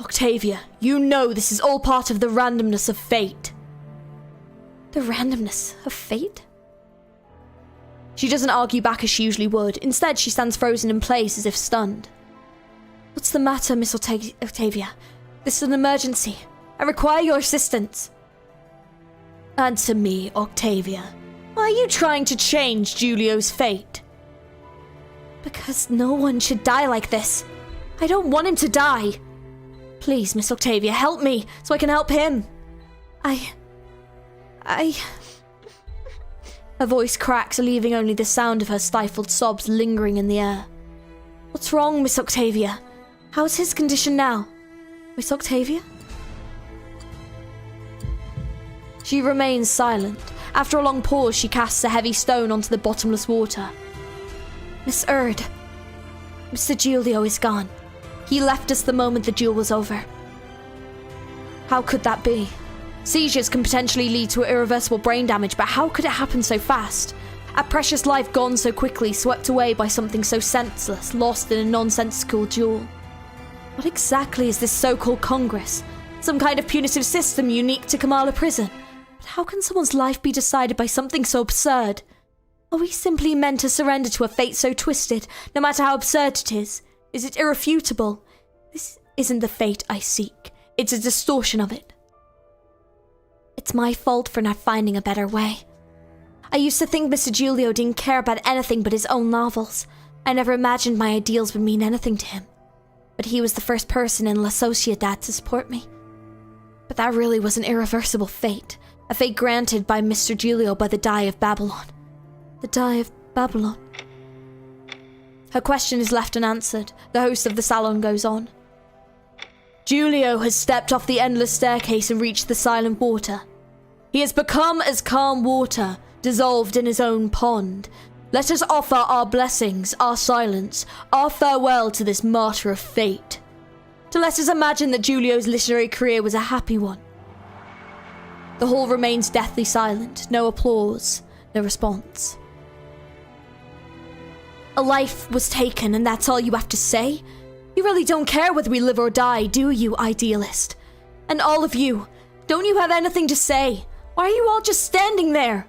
Octavia, you know this is all part of the randomness of fate. The randomness of fate? She doesn't argue back as she usually would. Instead, she stands frozen in place as if stunned. What's the matter, Miss Octavia? This is an emergency. I require your assistance. Answer me, Octavia. Why are you trying to change Giulio's fate? Because no one should die like this. I don't want him to die. Please, Miss Octavia, help me so I can help him. Her voice cracks, leaving only the sound of her stifled sobs lingering in the air. What's wrong, Miss Octavia? How's his condition now? Miss Octavia? She remains silent. After a long pause, she casts a heavy stone onto the bottomless water. Miss Erd, Mr. Giulio is gone. He left us the moment the duel was over. How could that be? Seizures can potentially lead to irreversible brain damage, but how could it happen so fast? A precious life gone so quickly, swept away by something so senseless, lost in a nonsensical duel. What exactly is this so-called Congress? Some kind of punitive system unique to Kamala Prison? But how can someone's life be decided by something so absurd? Are we simply meant to surrender to a fate so twisted, no matter how absurd it is? Is it irrefutable? This isn't the fate I seek. It's a distortion of it. It's my fault for not finding a better way. I used to think Mr. Giulio didn't care about anything but his own novels. I never imagined my ideals would mean anything to him. But he was the first person in La Sociedad to support me. But that really was an irreversible fate. A fate granted by Mr. Giulio by the Die of Babylon. The Die of Babylon. Her question is left unanswered. The host of the salon goes on. Giulio has stepped off the endless staircase and reached the silent water. He has become as calm water, dissolved in his own pond. Let us offer our blessings, our silence, our farewell to this martyr of fate. To let us imagine that Giulio's literary career was a happy one. The hall remains deathly silent. No applause, no response. A life was taken, and that's all you have to say? You really don't care whether we live or die, do you, idealist? And all of you, don't you have anything to say? Why are you all just standing there?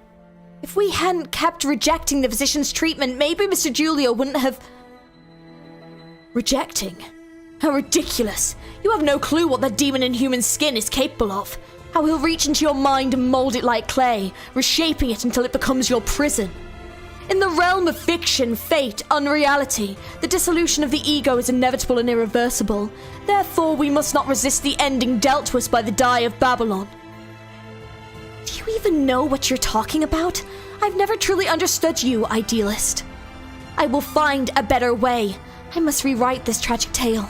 If we hadn't kept rejecting the physician's treatment, maybe Mr. Giulio wouldn't have... Rejecting? How ridiculous. You have no clue what that demon in human skin is capable of. How he'll reach into your mind and mold it like clay, reshaping it until it becomes your prison. In the realm of fiction, fate, unreality, the dissolution of the ego is inevitable and irreversible. Therefore, we must not resist the ending dealt to us by the Die of Babylon. Do you even know what you're talking about? I've never truly understood you, idealist. I will find a better way. I must rewrite this tragic tale.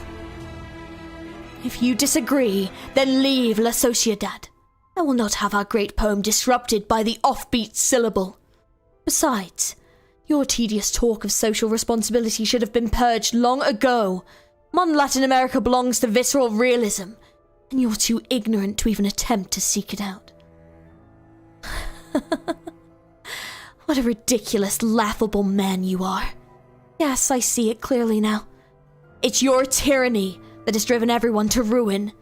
If you disagree, then leave La Sociedad. I will not have our great poem disrupted by the offbeat syllable. Besides, your tedious talk of social responsibility should have been purged long ago. Modern Latin America belongs to visceral realism, and you're too ignorant to even attempt to seek it out. What a ridiculous, laughable man you are. Yes, I see it clearly now. It's your tyranny that has driven everyone to ruin.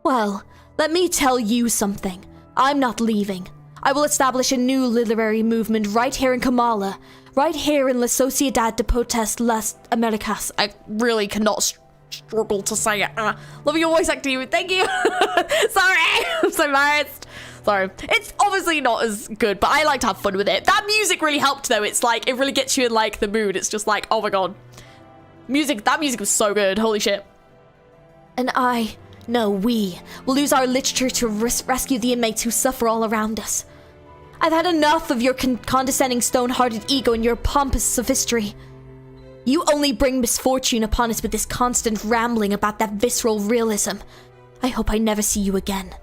Well, let me tell you something. I'm not leaving. I will establish a new literary movement right here in Kamala, right here in La Sociedad de Protest Las Americas. I really cannot struggle to say it. Love your voice acting. Thank you. Sorry, I'm so embarrassed. Sorry. It's obviously not as good, but I like to have fun with it. That music really helped though. It's like, it really gets you in like the mood. It's just like, oh my god. That music was so good. Holy shit. And we will use our literature to rescue the inmates who suffer all around us. I've had enough of your condescending stone-hearted ego and your pompous sophistry. You only bring misfortune upon us with this constant rambling about that visceral realism. I hope I never see you again.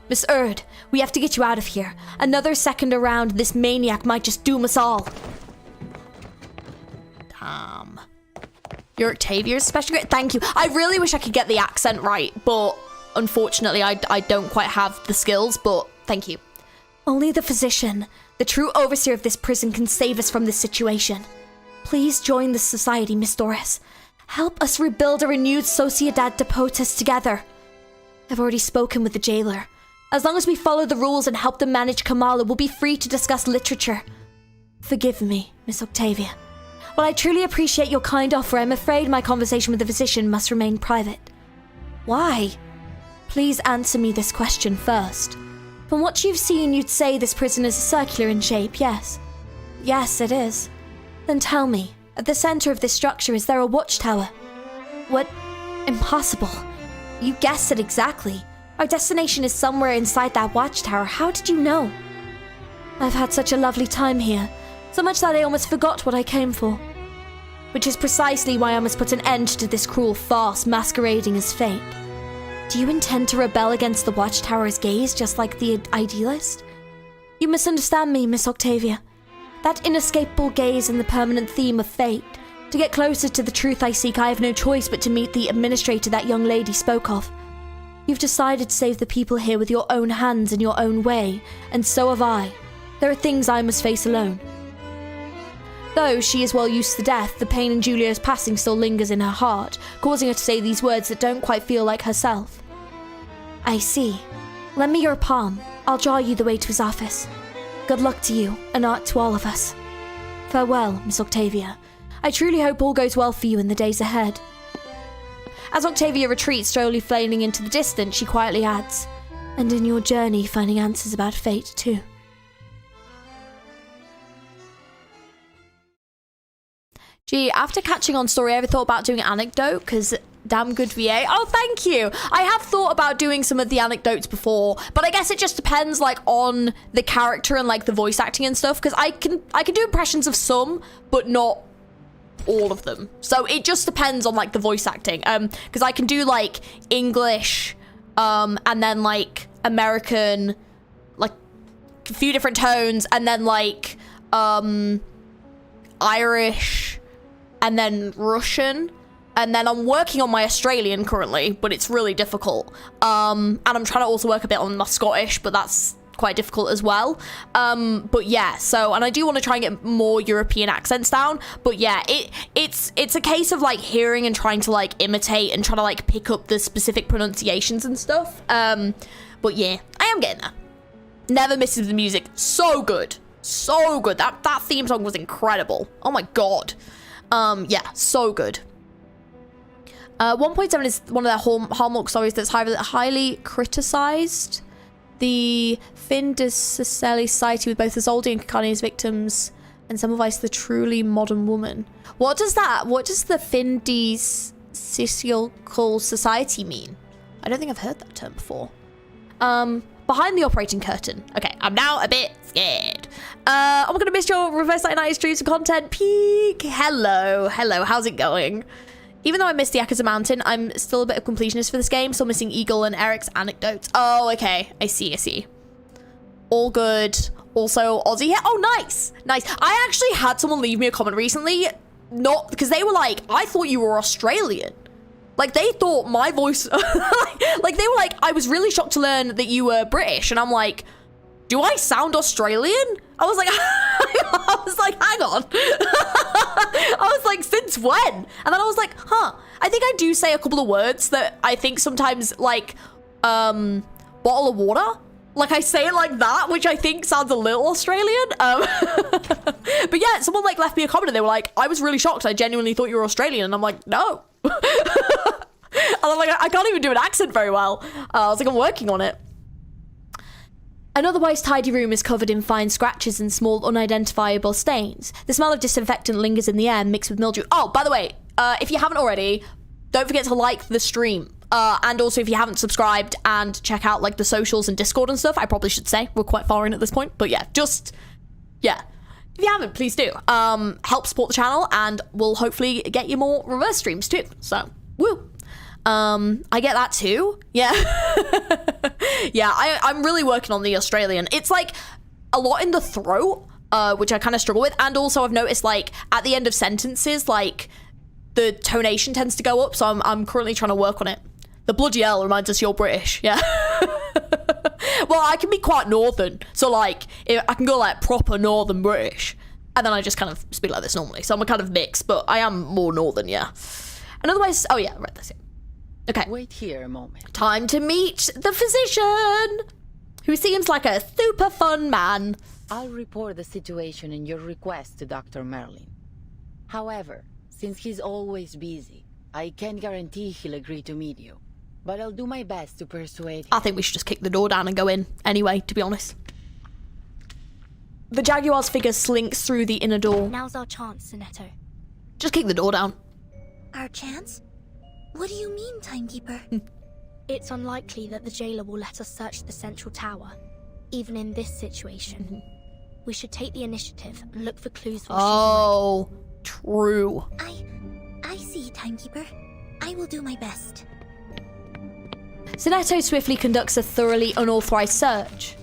Miss Erd, we have to get you out of here. Another second around, this maniac might just doom us all. Damn. You're Octavia's special grade? Thank you. I really wish I could get the accent right, but unfortunately I don't quite have the skills, but thank you. Only the physician, the true overseer of this prison, can save us from this situation. Please join the society, Miss Doris. Help us rebuild a renewed Sociedad de Protest together. I've already spoken with the jailer. As long as we follow the rules and help them manage Kamala, we'll be free to discuss literature. Forgive me, Miss Octavia. While I truly appreciate your kind offer, I'm afraid my conversation with the physician must remain private. Why? Please answer me this question first. From what you've seen, you'd say this prison is circular in shape, yes? Yes, it is. Then tell me, at the center of this structure, is there a watchtower? What? Impossible. You guessed it exactly. Our destination is somewhere inside that watchtower. How did you know? I've had such a lovely time here, so much that I almost forgot what I came for. Which is precisely why I must put an end to this cruel farce masquerading as fate. Do you intend to rebel against the Watchtower's gaze just like the idealist? You misunderstand me, Miss Octavia. That inescapable gaze and the permanent theme of fate. To get closer to the truth I seek, I have no choice but to meet the administrator that young lady spoke of. You've decided to save the people here with your own hands in your own way, and so have I. There are things I must face alone. Though she is well used to death, the pain in Julia's passing still lingers in her heart, causing her to say these words that don't quite feel like herself. I see. Lend me your palm. I'll draw you the way to his office. Good luck to you, and art to all of us. Farewell, Miss Octavia. I truly hope all goes well for you in the days ahead. As Octavia retreats, slowly flailing into the distance, she quietly adds, and in your journey, finding answers about fate too. Gee, after catching on story, I ever thought about doing an anecdote, because damn good VA. Oh, thank you. I have thought about doing some of the anecdotes before, but I guess it just depends like on the character and like the voice acting and stuff, because I can do impressions of some, but not all of them. So it just depends on like the voice acting. Because I can do like English, and then like American, like a few different tones, and then like Irish, and then Russian, and then I'm working on my Australian currently, but it's really difficult. And I'm trying to also work a bit on my Scottish, but that's quite difficult as well. But yeah, so, and I do want to try and get more European accents down, but yeah, it's a case of like hearing and trying to like imitate and trying to like pick up the specific pronunciations and stuff. But yeah, I am getting there. Never misses the music. So good. So good. That theme song was incredible. Oh my god. Yeah, so good. 1.7 is one of their hallmark stories that's highly criticized. The Findus-Cecily society with both Isolde and Kakani's victims and Semmelweis the truly modern woman. What does the Findus-Cecilical society mean? I don't think I've heard that term before. Behind the operating curtain. Okay, I'm now a bit scared. I'm gonna miss your Reverse Night streams and content. Peak. Hello, how's it going? Even though I missed the Yakuza Mountain, I'm still a bit of completionist for this game, still missing Eagle and Eric's anecdotes. Oh, okay. I see. All good. Also, Aussie here. Oh, nice. I actually had someone leave me a comment recently, not because they were like, I thought you were Australian. Like, they thought my voice, like, they were like, I was really shocked to learn that you were British. And I'm like, do I sound Australian? I was like, hang on. I was like, since when? And then I was like, I think I do say a couple of words that I think sometimes, like, bottle of water. Like, I say it like that, which I think sounds a little Australian. But yeah, someone, like, left me a comment and they were like, I was really shocked. I genuinely thought you were Australian. And I'm like, no. And I'm like, I can't even do an accent very well. I was like, I'm working on it. An otherwise tidy room is covered in fine scratches and small unidentifiable stains. The smell of disinfectant lingers in the air mixed with mildew. Oh, by the way, if you haven't already, don't forget to like the stream. And also if you haven't subscribed and check out like the socials and Discord and stuff, I probably should say. We're quite far in at this point. But yeah, if you haven't, please do. Help support the channel and we'll hopefully get you more reverse streams too. So, woo. I get that too. Yeah. Yeah, I'm really working on the Australian. It's like a lot in the throat, which I kind of struggle with. And also I've noticed like at the end of sentences, like the tonation tends to go up. So I'm currently trying to work on it. The bloody hell reminds us you're British. Yeah. Well, I can be quite northern. So like I can go like proper northern British. And then I just kind of speak like this normally. So I'm a kind of mix, but I am more northern, yeah. And otherwise, oh yeah, right, that's it. Okay. Wait here a moment. Time to meet the physician, who seems like a super fun man. I'll report the situation and your request to Dr. Merlin. However, since he's always busy, I can't guarantee he'll agree to meet you. But I'll do my best to persuade him. I think we should just kick the door down and go in anyway, to be honest. The Jaguar's figure slinks through the inner door. Now's our chance, Sinetto. Just kick the door down. Our chance? What do you mean, Timekeeper? It's unlikely that the jailer will let us search the central tower, even in this situation. We should take the initiative and look for clues while Oh, true. I see, Timekeeper. I will do my best. Zenetto swiftly conducts a thoroughly unauthorized search.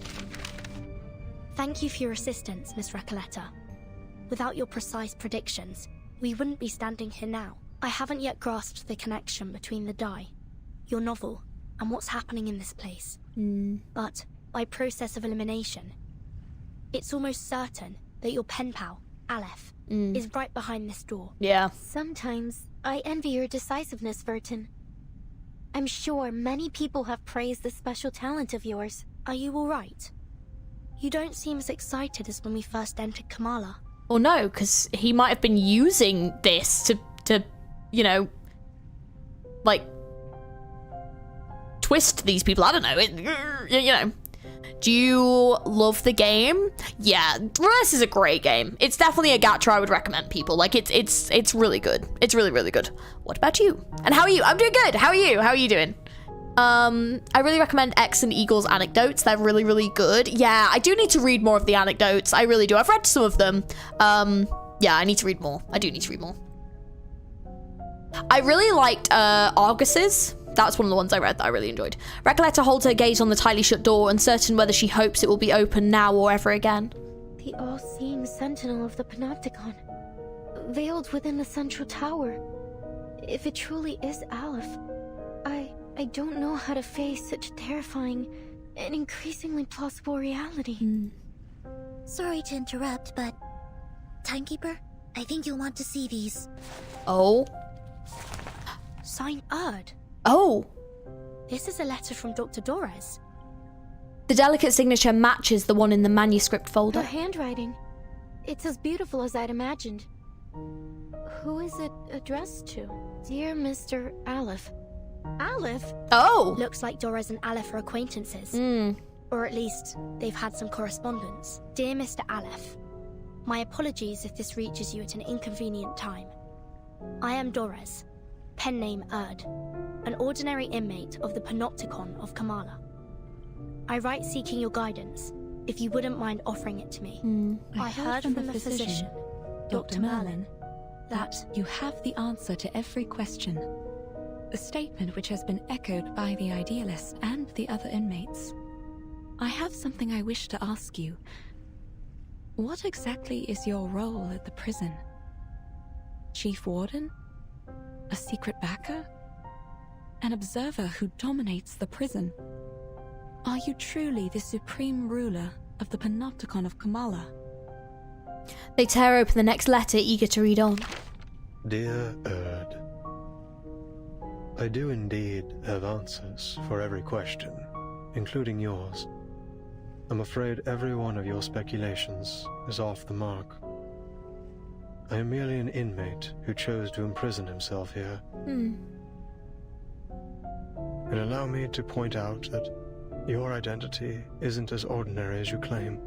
Thank you for your assistance, Miss Recoleta. Without your precise predictions, we wouldn't be standing here now. I haven't yet grasped the connection between the die, your novel, and what's happening in this place. But by process of elimination, it's almost certain that your pen pal, Aleph, is right behind this door. Yeah. Sometimes I envy your decisiveness, Vertin. I'm sure many people have praised this special talent of yours. Are you alright? You don't seem as excited as when we first entered Kamala. Or no, because he might have been using this to, you know, like, twist these people. I don't know. You know. Do you love the game? Yeah, this is a great game. It's definitely a gacha I would recommend people. Like, it's really good. It's really, really good. What about you? And how are you? I'm doing good. How are you? How are you doing? I really recommend X and Eagle's anecdotes. They're really, really good. Yeah, I do need to read more of the anecdotes. I really do. I've read some of them. Yeah, I need to read more. I do need to read more. I really liked Argus's. That's one of the ones I read that I really enjoyed. Recoleta holds her gaze on the tightly shut door, uncertain whether she hopes it will be open now or ever again. The all-seeing sentinel of the Panopticon, veiled within the central tower. If it truly is Aleph, I don't know how to face such terrifying and increasingly plausible reality. Sorry to interrupt, but... Timekeeper, I think you'll want to see these. Oh. Signed Erd. Oh. This is a letter from Dr. Dorez. The delicate signature matches the one in the manuscript folder. Her handwriting. It's as beautiful as I'd imagined. Who is it addressed to? Dear Mr. Aleph. Aleph? Oh! Looks like Dorez and Aleph are acquaintances. Or at least, they've had some correspondence. Dear Mr. Aleph, my apologies if this reaches you at an inconvenient time. I am Dorez, pen name Erd, an ordinary inmate of the Panopticon of Kamala. I write seeking your guidance, if you wouldn't mind offering it to me. I heard from the physician, Dr. Merlin, that you have the answer to every question. A statement which has been echoed by the idealist and the other inmates. I have something I wish to ask you. What exactly is your role at the prison? Chief Warden? A secret backer? An observer who dominates the prison? Are you truly the supreme ruler of the Panopticon of Kamala? They tear open the next letter, eager to read on. Dear Erd, I do indeed have answers for every question, including yours. I'm afraid every one of your speculations is off the mark. I am merely an inmate who chose to imprison himself here. And allow me to point out that your identity isn't as ordinary as you claim.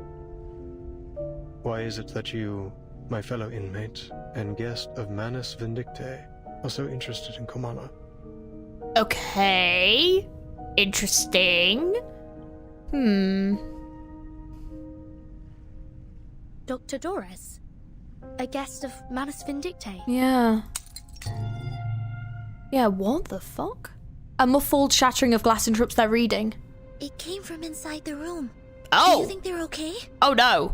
Why is it that you, my fellow inmate and guest of Manus Vindictae, are so interested in Kamala? Okay. Interesting. Dr. Dorez, a guest of Manus Vindictae. Yeah. Yeah, what the fuck? A muffled shattering of glass interrupts their reading. It came from inside the room. Oh! Do you think they're okay? Oh no.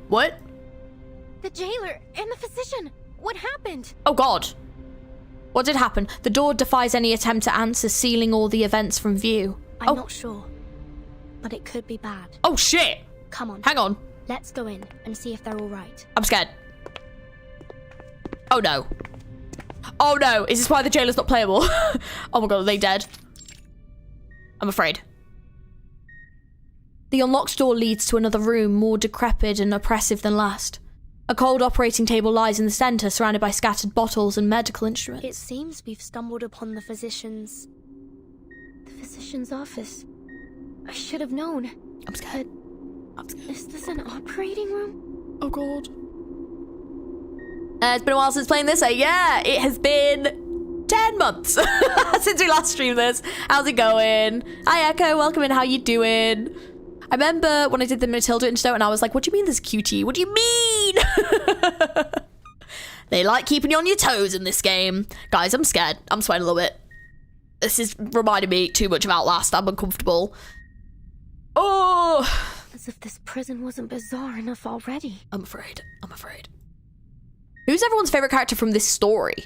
What? The jailer and the physician. What happened? Oh god. What did happen? The door defies any attempt to answer, sealing all the events from view. I'm not sure, but it could be bad. Oh shit! Come on. Hang on. Let's go in and see if they're all right. I'm scared. Oh no. Oh no, is this why the jailer's not playable? Oh my god, are they dead? I'm afraid. The unlocked door leads to another room, more decrepit and oppressive than last. A cold operating table lies in the centre, surrounded by scattered bottles and medical instruments. It seems we've stumbled upon the physician's... The physician's office. I should have known. I'm scared. Is this an operating room? Oh god. It's been a while since playing this. Yeah, it has been 10 months since we last streamed this. How's it going? Hi Echo, welcome in. How you doing? I remember when I did the Matilda intro and I was like, what do you mean there's QT? What do you mean? They like keeping you on your toes in this game. Guys, I'm scared. I'm sweating a little bit. This is reminding me too much of Outlast. I'm uncomfortable. Oh! As if this prison wasn't bizarre enough already. I'm afraid. Who's everyone's favorite character from this story?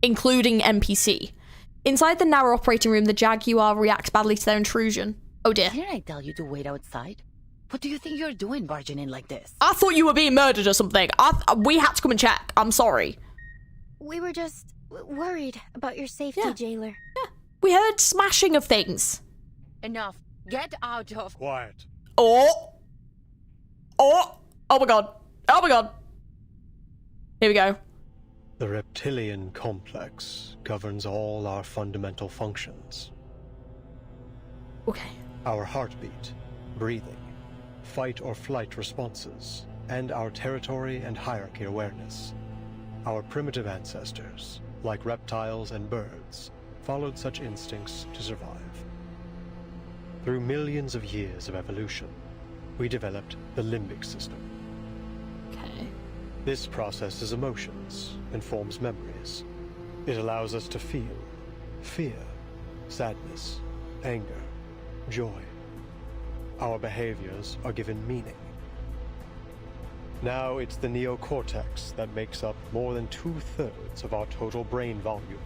Including NPC. Inside the narrow operating room, the Jaguar reacts badly to their intrusion. Oh dear. Didn't I tell you to wait outside? What do you think you're doing barging in like this? I thought you were being murdered or something. We had to come and check. I'm sorry. We were just worried about your safety, jailer. Yeah. We heard smashing of things. Enough. Get out of... Quiet. Oh my god. Here we go. The reptilian complex governs all our fundamental functions. Okay. Our heartbeat, breathing, fight or flight responses, and our territory and hierarchy awareness. Our primitive ancestors, like reptiles and birds, followed such instincts to survive. Through millions of years of evolution, we developed the limbic system. Okay. This processes emotions and forms memories. It allows us to feel fear, sadness, anger, joy. Our behaviors are given meaning. Now it's the neocortex that makes up more than 2/3 of our total brain volume.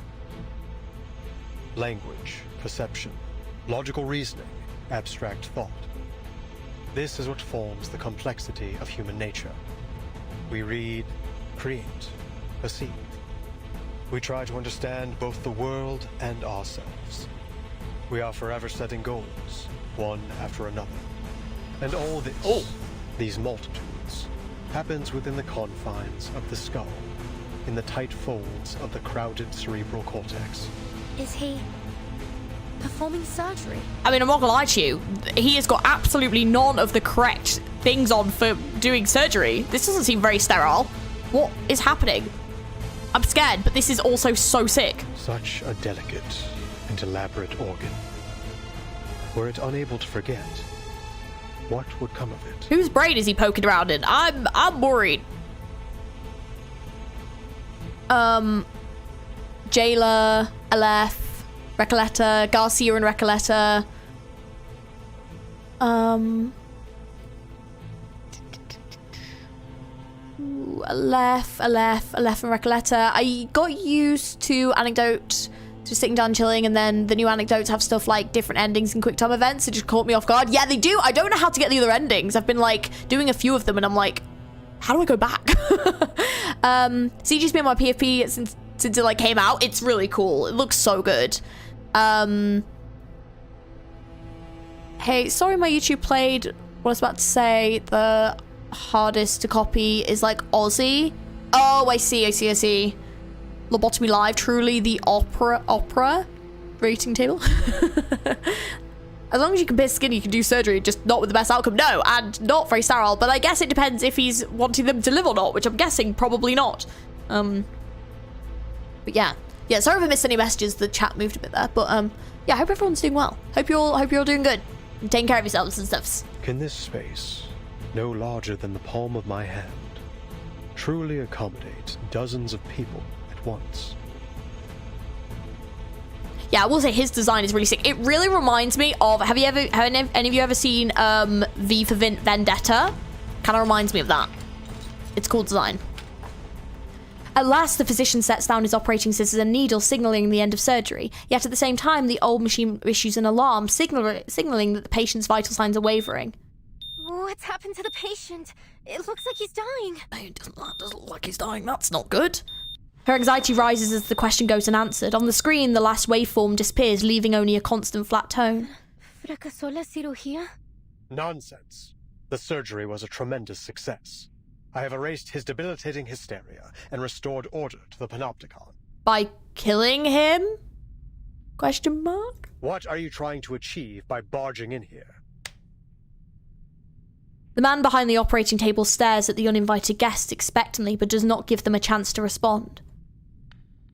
Language, perception, logical reasoning, abstract thought. This is what forms the complexity of human nature. We read, create, perceive. We try to understand both the world and ourselves. We are forever setting goals, one after another. And all this, these multitudes, happens within the confines of the skull, in the tight folds of the crowded cerebral cortex. Is he performing surgery? I mean, I'm not gonna lie to you. He has got absolutely none of the correct things on for doing surgery. This doesn't seem very sterile. What is happening? I'm scared, but this is also so sick. Such a delicate and elaborate organ. Were it unable to forget, what would come of it? Whose brain is he poking around in? I'm worried. Jailer, Aleph, Recoleta, Garcia and Recoleta. Aleph and Recoleta. I got used to anecdote, to sitting down chilling, and then the new anecdotes have stuff like different endings and quick time events. It just caught me off guard. Yeah, they do. I don't know how to get the other endings. I've been like doing a few of them and I'm like, how do I go back? CG's been my PFP since it like came out. It's really cool. It looks so good. Hey, sorry my YouTube played what I was about to say. The hardest to copy is like Aussie. Oh, I see. Lobotomy Live, truly the opera rating table. As long as you can pierce skin, you can do surgery, just not with the best outcome. No, and not very sterile, but I guess it depends if he's wanting them to live or not, which I'm guessing probably not. But yeah, sorry if I missed any messages. The chat moved a bit there, but yeah, I hope everyone's doing well. Hope you're all doing good and taking care of yourselves and stuffs. Can this space, no larger than the palm of my hand, truly accommodate dozens of people at once? Yeah, I will say his design is really sick. It really reminds me of, have any of you ever seen V for Vendetta? Kind of reminds me of that. It's cool design. At last, the physician sets down his operating scissors and needle, signaling the end of surgery. Yet at the same time, the old machine issues an alarm, signaling that the patient's vital signs are wavering. What's happened to the patient? It looks like he's dying. It doesn't look like he's dying. That's not good. Her anxiety rises as the question goes unanswered. On the screen, the last waveform disappears, leaving only a constant flat tone. ¿Fracasó la cirugía? Nonsense. The surgery was a tremendous success. I have erased his debilitating hysteria and restored order to the panopticon. By killing him? Question mark? What are you trying to achieve by barging in here? The man behind the operating table stares at the uninvited guests expectantly, but does not give them a chance to respond.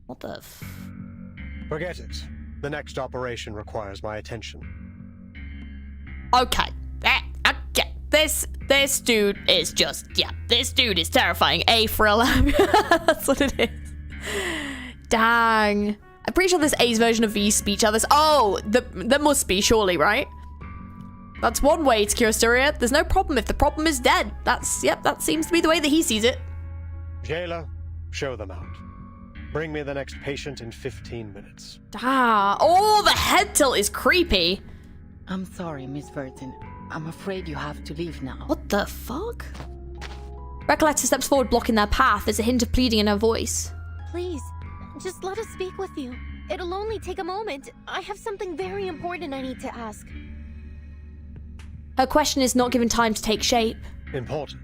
What the f... Forget it. The next operation requires my attention. Okay. This dude is just, yeah, this dude is terrifying. A for a lab. That's what it is. Dang. I'm pretty sure there's A's version of V's speech. Others. Oh, there must be, surely, right? That's one way to cure hysteria. There's no problem if the problem is dead. Yep, that seems to be the way that he sees it. Jailer, show them out. Bring me the next patient in 15 minutes. Ah, oh, the head tilt is creepy. I'm sorry, Miss Burton. I'm afraid you have to leave now. What the fuck? Recoletta steps forward, blocking their path. There's a hint of pleading in her voice. Please, just let us speak with you. It'll only take a moment. I have something very important I need to ask. Her question is not given time to take shape. Important.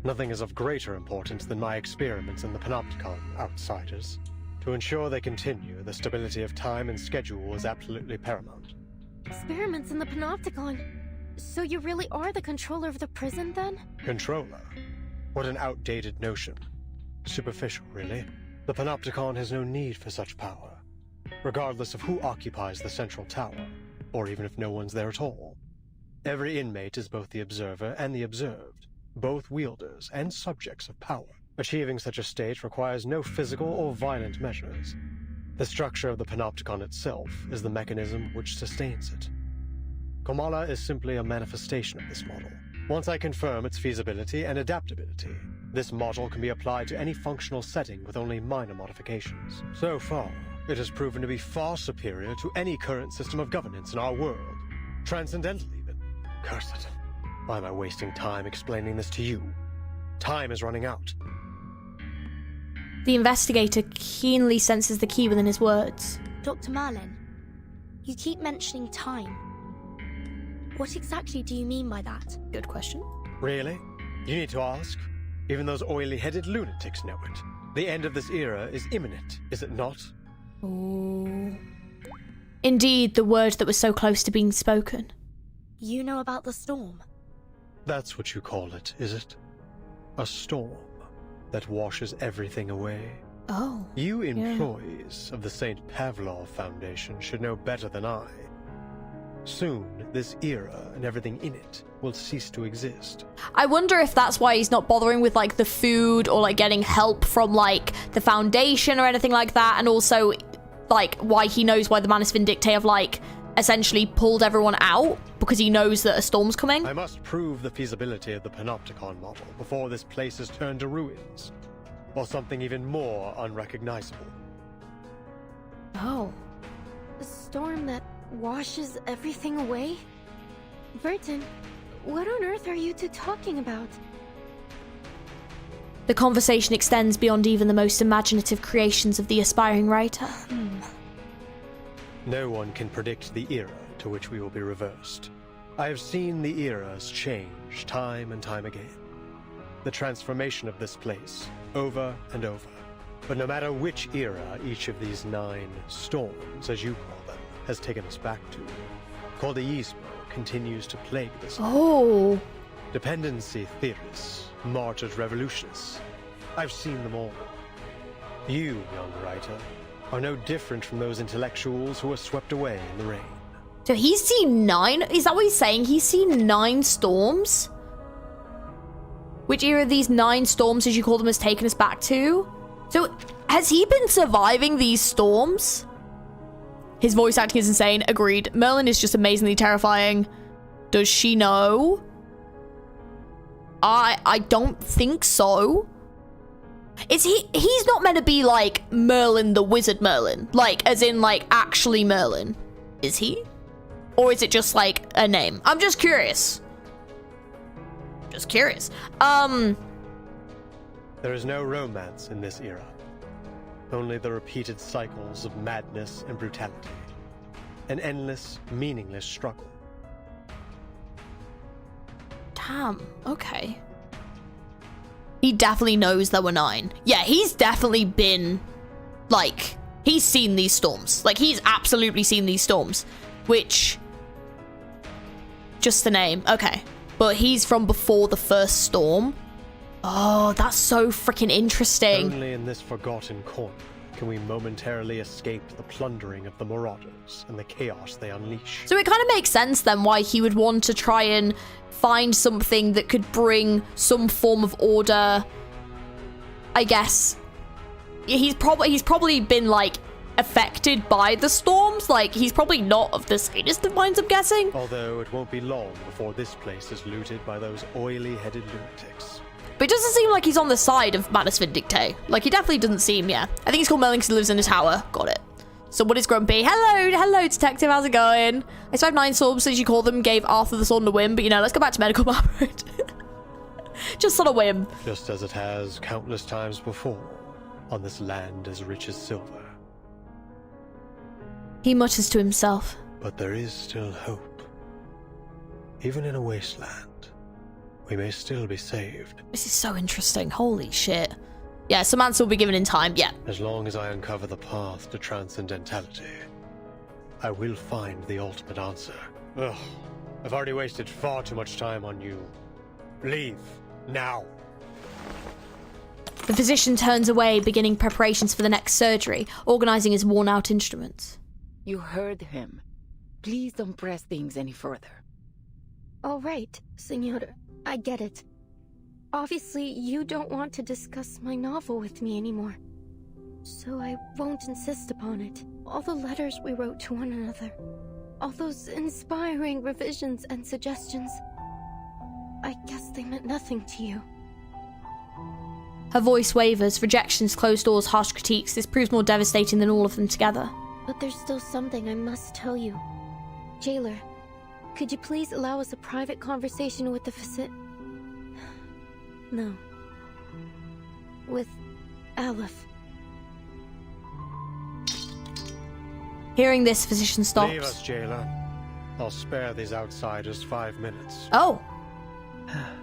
Nothing is of greater importance than my experiments in the Panopticon, outsiders. To ensure they continue, the stability of time and schedule is absolutely paramount. Experiments in the Panopticon? So you really are the controller of the prison, then? Controller? What an outdated notion. Superficial, really. The Panopticon has no need for such power, regardless of who occupies the central tower, or even if no one's there at all. Every inmate is both the observer and the observed, both wielders and subjects of power. Achieving such a state requires no physical or violent measures. The structure of the Panopticon itself is the mechanism which sustains it. Kamala is simply a manifestation of this model. Once I confirm its feasibility and adaptability, this model can be applied to any functional setting with only minor modifications. So far, it has proven to be far superior to any current system of governance in our world. Transcendental even. Curse it. Why am I wasting time explaining this to you? Time is running out. The investigator keenly senses the key within his words. Dr. Merlin, you keep mentioning time. What exactly do you mean by that? Good question. Really? You need to ask? Even those oily-headed lunatics know it. The end of this era is imminent, is it not? Ooh. Indeed, the word that was so close to being spoken. You know about the storm? That's what you call it, is it? A storm that washes everything away. Oh. You employees of the St. Pavlov Foundation should know better than I. Soon, this era and everything in it will cease to exist. I wonder if that's why he's not bothering with, like, the food or, like, getting help from, like, the Foundation or anything like that. And also, like, why he knows why the Manus Vindictae have, like, essentially pulled everyone out. Because he knows that a storm's coming. I must prove the feasibility of the Panopticon model before this place is turned to ruins. Or something even more unrecognizable. Oh. A storm that washes everything away? Burton, what on earth are you two talking about? The conversation extends beyond even the most imaginative creations of the aspiring writer. No one can predict the era to which we will be reversed. I have seen the eras change time and time again. The transformation of this place, over and over. But no matter which era each of these 9 storms, as you call them, has taken us back to, Cordeismo continues to plague this. Oh. Dependency theorists, martyred revolutionists. I've seen them all. You, young writer, are no different from those intellectuals who were swept away in the rain. So he's seen 9? Is that what he's saying? He's seen 9 storms? Which era of these 9 storms, as you call them, has taken us back to? So has he been surviving these storms? His voice acting is insane. Agreed. Merlin is just amazingly terrifying. Does she know? I don't think so. Is he's not meant to be like Merlin the Wizard Merlin, like as in like actually Merlin, is he? Or is it just like a name? I'm just curious. Just curious. There is no romance in this era. Only the repeated cycles of madness and brutality. An endless, meaningless struggle. Damn, okay. He definitely knows there were 9. Yeah, he's definitely been, like, he's seen these storms. Like, he's absolutely seen these storms. Which, just the name, okay. But he's from before the first storm. Oh, that's so freaking interesting. Only in this forgotten corner can we momentarily escape the plundering of the marauders and the chaos they unleash. So it kind of makes sense then why he would want to try and find something that could bring some form of order. I guess he's probably been like affected by the storms. Like, he's probably not of the sanest of minds, I'm guessing. Although it won't be long before this place is looted by those oily-headed lunatics. But it doesn't seem like he's on the side of Manus Vindicte. Like, he definitely doesn't seem, yeah. I think he's called Merlin because he lives in a tower. Got it. Someone is grumpy. Hello, detective. How's it going? I survived 9 storms, as you call them, gave Arthur the sword and a whim. But, you know, let's go back to medical Margaret. Just on a whim. Just as it has countless times before, on this land as rich as silver. He mutters to himself. But there is still hope. Even in a wasteland, we may still be saved. This is so interesting. Holy shit. Yeah, some answer will be given in time, yeah. As long as I uncover the path to transcendentality, I will find the ultimate answer. Ugh, I've already wasted far too much time on you. Leave, now. The physician turns away, beginning preparations for the next surgery, organizing his worn-out instruments. You heard him. Please don't press things any further. All right, Senora. I get it. Obviously, you don't want to discuss my novel with me anymore. So I won't insist upon it. All the letters we wrote to one another. All those inspiring revisions and suggestions. I guess they meant nothing to you. Her voice wavers, rejections, closed doors, harsh critiques. This proves more devastating than all of them together. But there's still something I must tell you. Jailer, could you please allow us a private conversation with the No. With Aleph. Hearing this, physician stops. Leave us, Jailer. I'll spare these outsiders 5 minutes. Oh.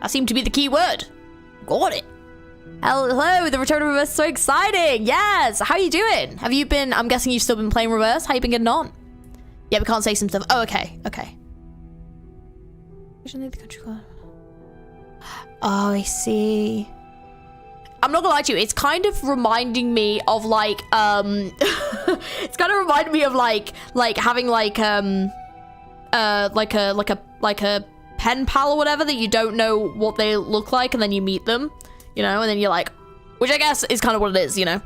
That seemed to be the key word. Got it. Hello, the return of Reverse is so exciting. Yes. How are you doing? Have you been, I'm guessing you've still been playing Reverse. How you been getting on? Yeah, we can't say some stuff. Oh, okay. Okay. Oh, I see. I'm not gonna lie to you, it's kind of reminding me of like, it's kind of reminding me of like having like a pen pal or whatever that you don't know what they look like and then you meet them, you know, and then you're like, which I guess is kind of what it is, you know.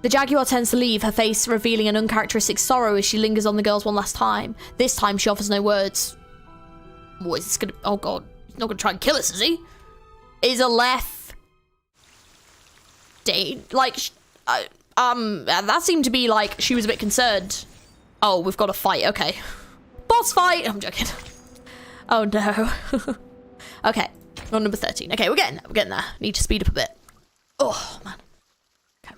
The Jaguar tends to leave, her face revealing an uncharacteristic sorrow as she lingers on the girls one last time. This time she offers no words. What is this gonna, oh god, he's not gonna try and kill us, is he? Is Aleph like, that seemed to be like she was a bit concerned. Oh, we've got a fight, okay. Boss fight! I'm joking. Oh no. Okay, on number 13. Okay, we're getting there. Need to speed up a bit. Oh, man. Okay.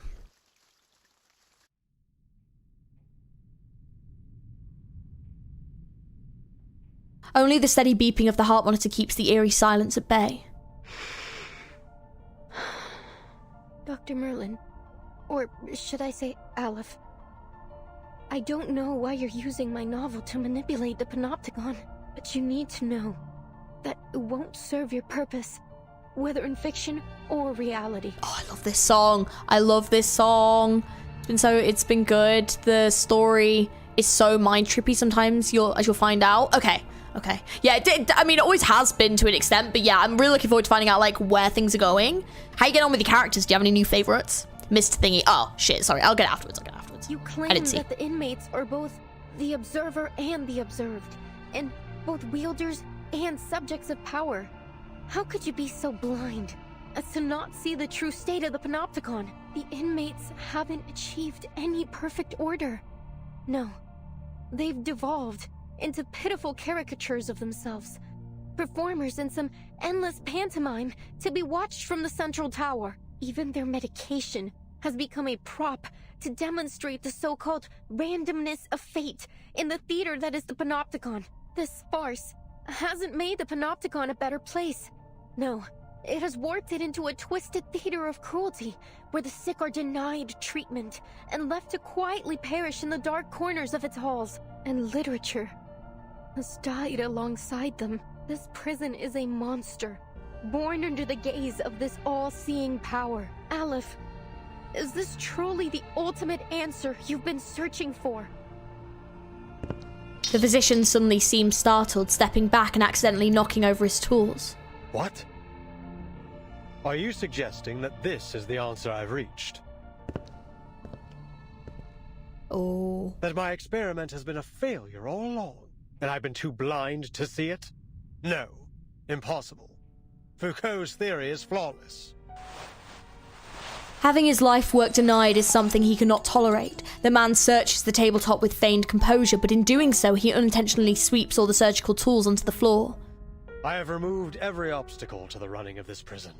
Only the steady beeping of the heart monitor keeps the eerie silence at bay. Dr. Merlin, or should I say Aleph, I don't know why you're using my novel to manipulate the Panopticon, but you need to know that it won't serve your purpose, whether in fiction or reality. Oh, I love this song. I love this song. It's been good. The story is so mind trippy sometimes, as you'll find out. Okay. Yeah, I mean, it always has been to an extent, but yeah, I'm really looking forward to finding out, like, where things are going. How you get on with your characters? Do you have any new favorites? Missed Thingy. Oh, shit, sorry. I'll get afterwards. You claim that the inmates are both the observer and the observed, and both wielders and subjects of power. How could you be so blind as to not see the true state of the Panopticon? The inmates haven't achieved any perfect order. No, they've devolved into pitiful caricatures of themselves, performers in some endless pantomime to be watched from the central tower. Even their medication has become a prop to demonstrate the so-called randomness of fate in the theater that is the Panopticon. This farce hasn't made the Panopticon a better place. No, it has warped it into a twisted theater of cruelty, where the sick are denied treatment and left to quietly perish in the dark corners of its halls. And literature has died alongside them. This prison is a monster, born under the gaze of this all-seeing power. Aleph, Is this truly the ultimate answer you've been searching for? The physician suddenly seems startled, stepping back and accidentally knocking over his tools. What? Are you suggesting that this is the answer I've reached? Oh. That my experiment has been a failure all along, and I've been too blind to see it? No. Impossible. Foucault's theory is flawless. Having his life work denied is something he cannot tolerate. The man searches the tabletop with feigned composure, but in doing so, he unintentionally sweeps all the surgical tools onto the floor. I have removed every obstacle to the running of this prison.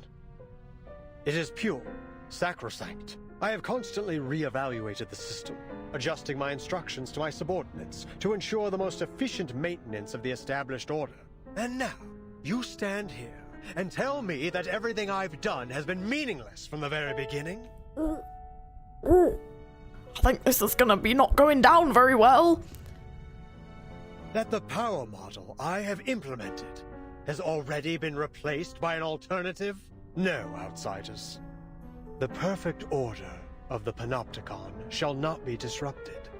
It is pure, sacrosanct. I have constantly re-evaluated the system, adjusting my instructions to my subordinates to ensure the most efficient maintenance of the established order. And now, you stand here and tell me that everything I've done has been meaningless from the very beginning? I think this is gonna be not going down very well. That the power model I have implemented has already been replaced by an alternative? No, outsiders. The perfect order of the Panopticon shall not be disrupted.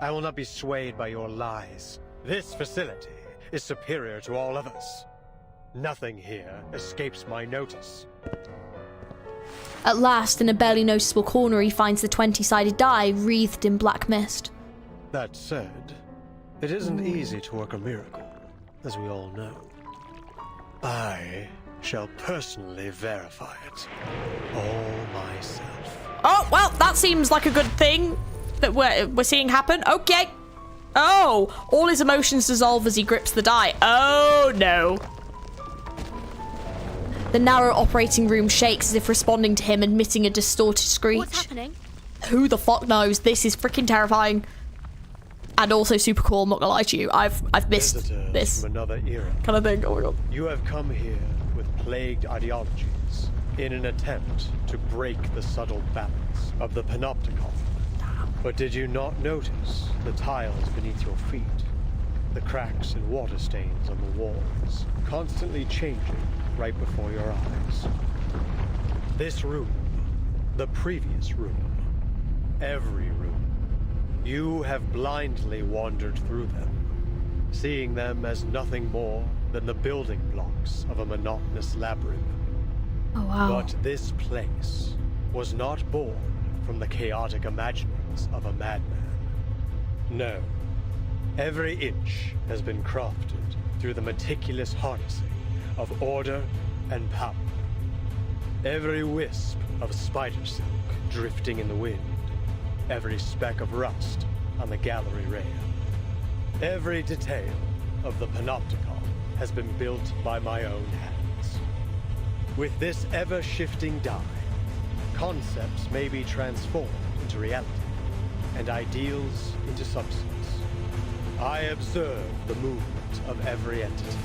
I will not be swayed by your lies. This facility is superior to all others. Nothing here escapes my notice. At last, in a barely noticeable corner, he finds the 20-sided die wreathed in black mist. That said, it isn't easy to work a miracle, as we all know. I shall personally verify it all myself. Oh, well, that seems like a good thing that we're seeing happen. Okay. Oh, all his emotions dissolve as he grips the die. Oh, no. The narrow operating room shakes as if responding to him, emitting a distorted screech. What's happening? Who the fuck knows? This is freaking terrifying. And also super cool, I'm not gonna lie to you. I've missed Visitors this from another era. kind of thing. Oh my god. You have come here with plagued ideologies in an attempt to break the subtle balance of the Panopticon. But did you not notice the tiles beneath your feet? The cracks and water stains on the walls, constantly changing right before your eyes. This room, the previous room, every room, you have blindly wandered through them, seeing them as nothing more than the building blocks of a monotonous labyrinth. Oh, wow. But this place was not born from the chaotic imaginings of a madman. No. Every inch has been crafted through the meticulous harnessing of order and power. Every wisp of spider silk drifting in the wind. Every speck of rust on the gallery rail. Every detail of the Panopticon has been built by my own hands. With this ever-shifting die, concepts may be transformed into reality, and ideals into substance. I observe the movement of every entity,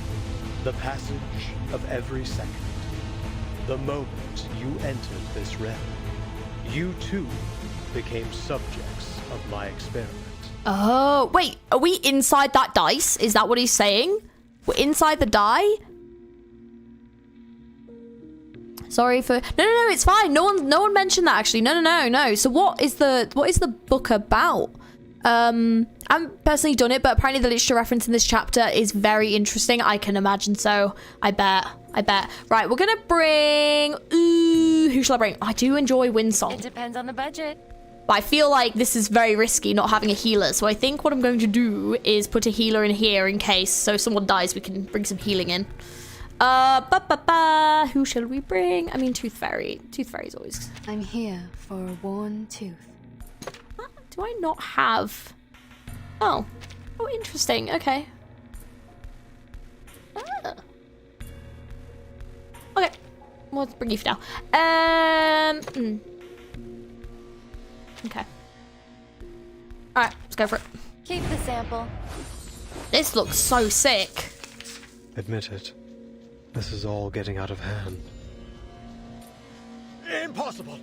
the passage of every second. The moment you entered this realm, you too became subjects of my experiment. Oh, wait, are we inside that dice? Is that what he's saying? We're inside the die? Sorry for... No, it's fine. No one mentioned that, actually. No. So what is the book about? I haven't personally done it, but apparently the literature reference in this chapter is very interesting. I can imagine so. I bet. Right, we're gonna bring... Ooh, who shall I bring? I do enjoy Windsong. It depends on the budget. But I feel like this is very risky not having a healer. So I think what I'm going to do is put a healer in here in case. So if someone dies, we can bring some healing in. Who shall we bring? I mean, Tooth Fairy. Tooth Fairy's always... I'm here for a worn tooth. Do I not have... Oh, interesting. Okay. Okay. Let's bring you for now. Okay. Alright, let's go for it. Keep the sample. This looks so sick. Admit it. This is all getting out of hand. Impossible!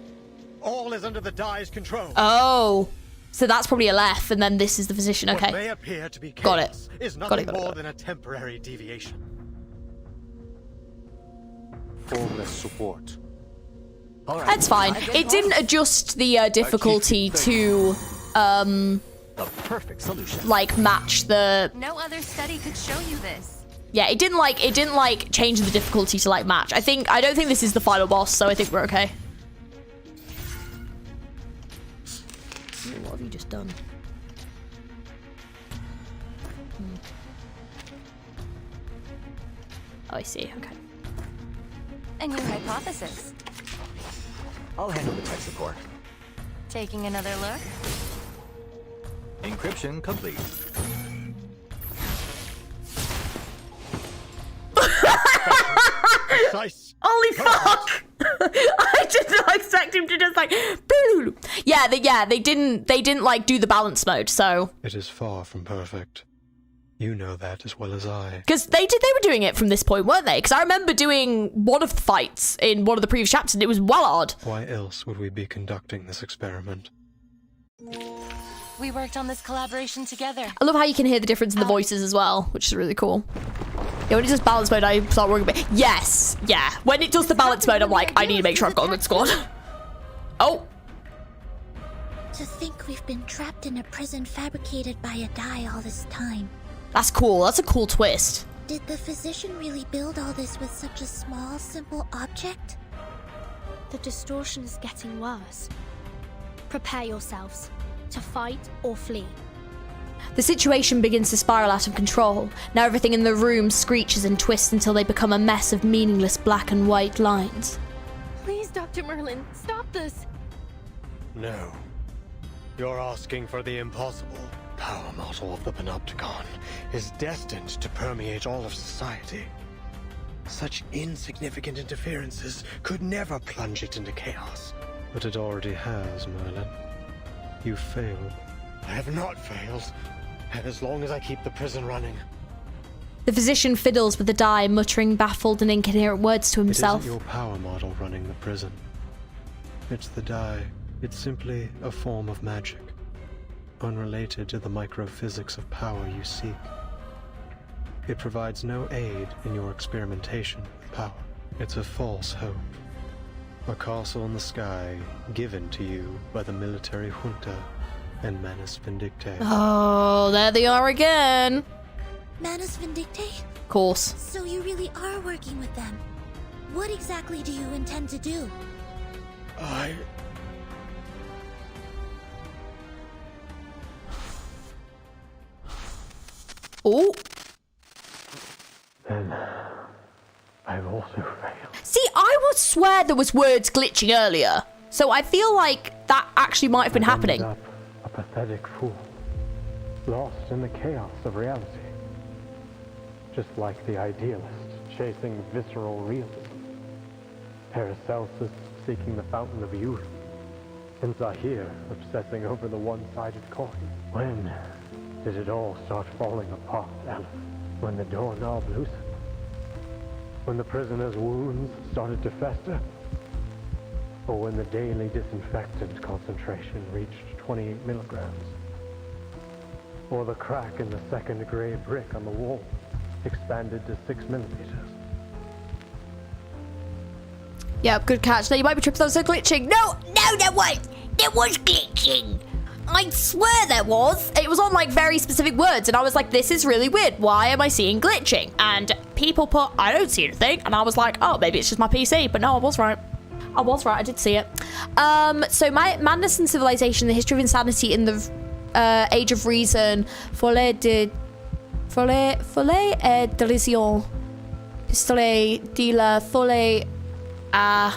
All is under the die's control. Oh. So that's probably a left, and then this is the physician. Okay. What may appear to be chaos got it. Is nothing more than a temporary deviation. Formless support. That's fine. It didn't adjust the difficulty to The perfect solution. like match the. No other study could show you this. Yeah, it didn't like change the difficulty to like match. I don't think this is the final boss, so I think we're okay. What have you just done? Oh, I see. Okay. And your hypothesis? I'll handle the tech support. Taking another look? Encryption complete. Holy fuck! I did not expect him to just like. Yeah, they didn't like do the balance mode. So it is far from perfect. You know that as well as I. Because they were doing it from this point, weren't they? Because I remember doing one of the fights in one of the previous chapters, and it was well odd. Why else would we be conducting this experiment? We worked on this collaboration together. I love how you can hear the difference in the voices as well, which is really cool. Yeah, when it does balance mode, I start worrying a bit. Yes, yeah. When it does the balance mode, I'm like, I need to make sure I've got a good squad. Oh. To think we've been trapped in a prison fabricated by a die all this time. That's cool. That's a cool twist. Did the physician really build all this with such a small, simple object? The distortion is getting worse. Prepare yourselves to fight or flee. The situation begins to spiral out of control. Now everything in the room screeches and twists until they become a mess of meaningless black and white lines. Please, Dr. Merlin, stop this. No. You're asking for the impossible. Power model of the Panopticon is destined to permeate all of society. Such insignificant interferences could never plunge it into chaos. But it already has, Merlin. You failed. I have not failed. As long as I keep the prison running. The physician fiddles with the die, muttering baffled and incoherent words to himself. It isn't your power model running the prison. It's the die. It's simply a form of magic, unrelated to the microphysics of power you seek. It provides no aid in your experimentation with power. It's a false hope. A castle in the sky given to you by the military junta and Manus Vindicte. Oh, there they are again. Manus Vindicte? Of course. So you really are working with them. What exactly do you intend to do? Oh. Then I've also failed. See, I would swear there was words glitching earlier. So I feel like that actually might have been happening. A pathetic fool, lost in the chaos of reality. Just like the idealist chasing visceral realism. Paracelsus seeking the fountain of youth. And Zahir obsessing over the one-sided coin. When did it all start falling apart, Alice? When the doorknob loosened? When the prisoner's wounds started to fester? Or when the daily disinfectant concentration reached 28 milligrams? Or the crack in the second gray brick on the wall expanded to 6 millimeters? Yep, good catch. Now you might be tripping. Those are glitching. No, there was glitching. I swear there was. It was on like very specific words, and I was like, this is really weird. Why am I seeing glitching? And people put, I don't see anything. And I was like, oh, maybe it's just my PC. But no, I was right. I did see it. So Madness and Civilization, the history of insanity in the Age of Reason, folie et dérision, pistolet de la folie à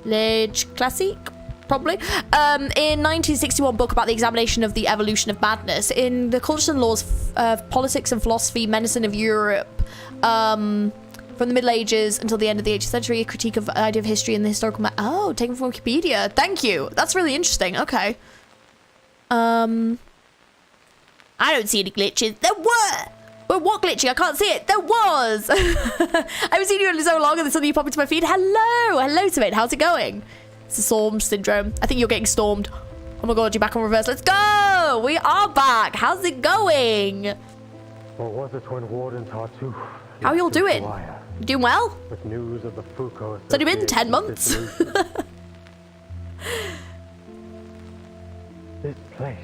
l'âge classique, probably. In 1961 book about the examination of the evolution of madness in the cultures and laws of politics and philosophy, medicine of Europe, from the Middle Ages until the end of the 18th century, a critique of the idea of history and the historical oh, taken from Wikipedia. Thank you. That's really interesting. Okay. I don't see any glitches. There were. Well, what glitching? I can't see it. There was. I haven't seen you in so long, and then suddenly you pop into my feed. Hello, Timid. How's it going? It's the storm syndrome. I think you're getting stormed. Oh my god, you're back on reverse. Let's go. We are back. How's it going? Or was it when Warden Tartuffe? How are you all doing? You doing well? With news of the Foucault. It's only been 10 months. place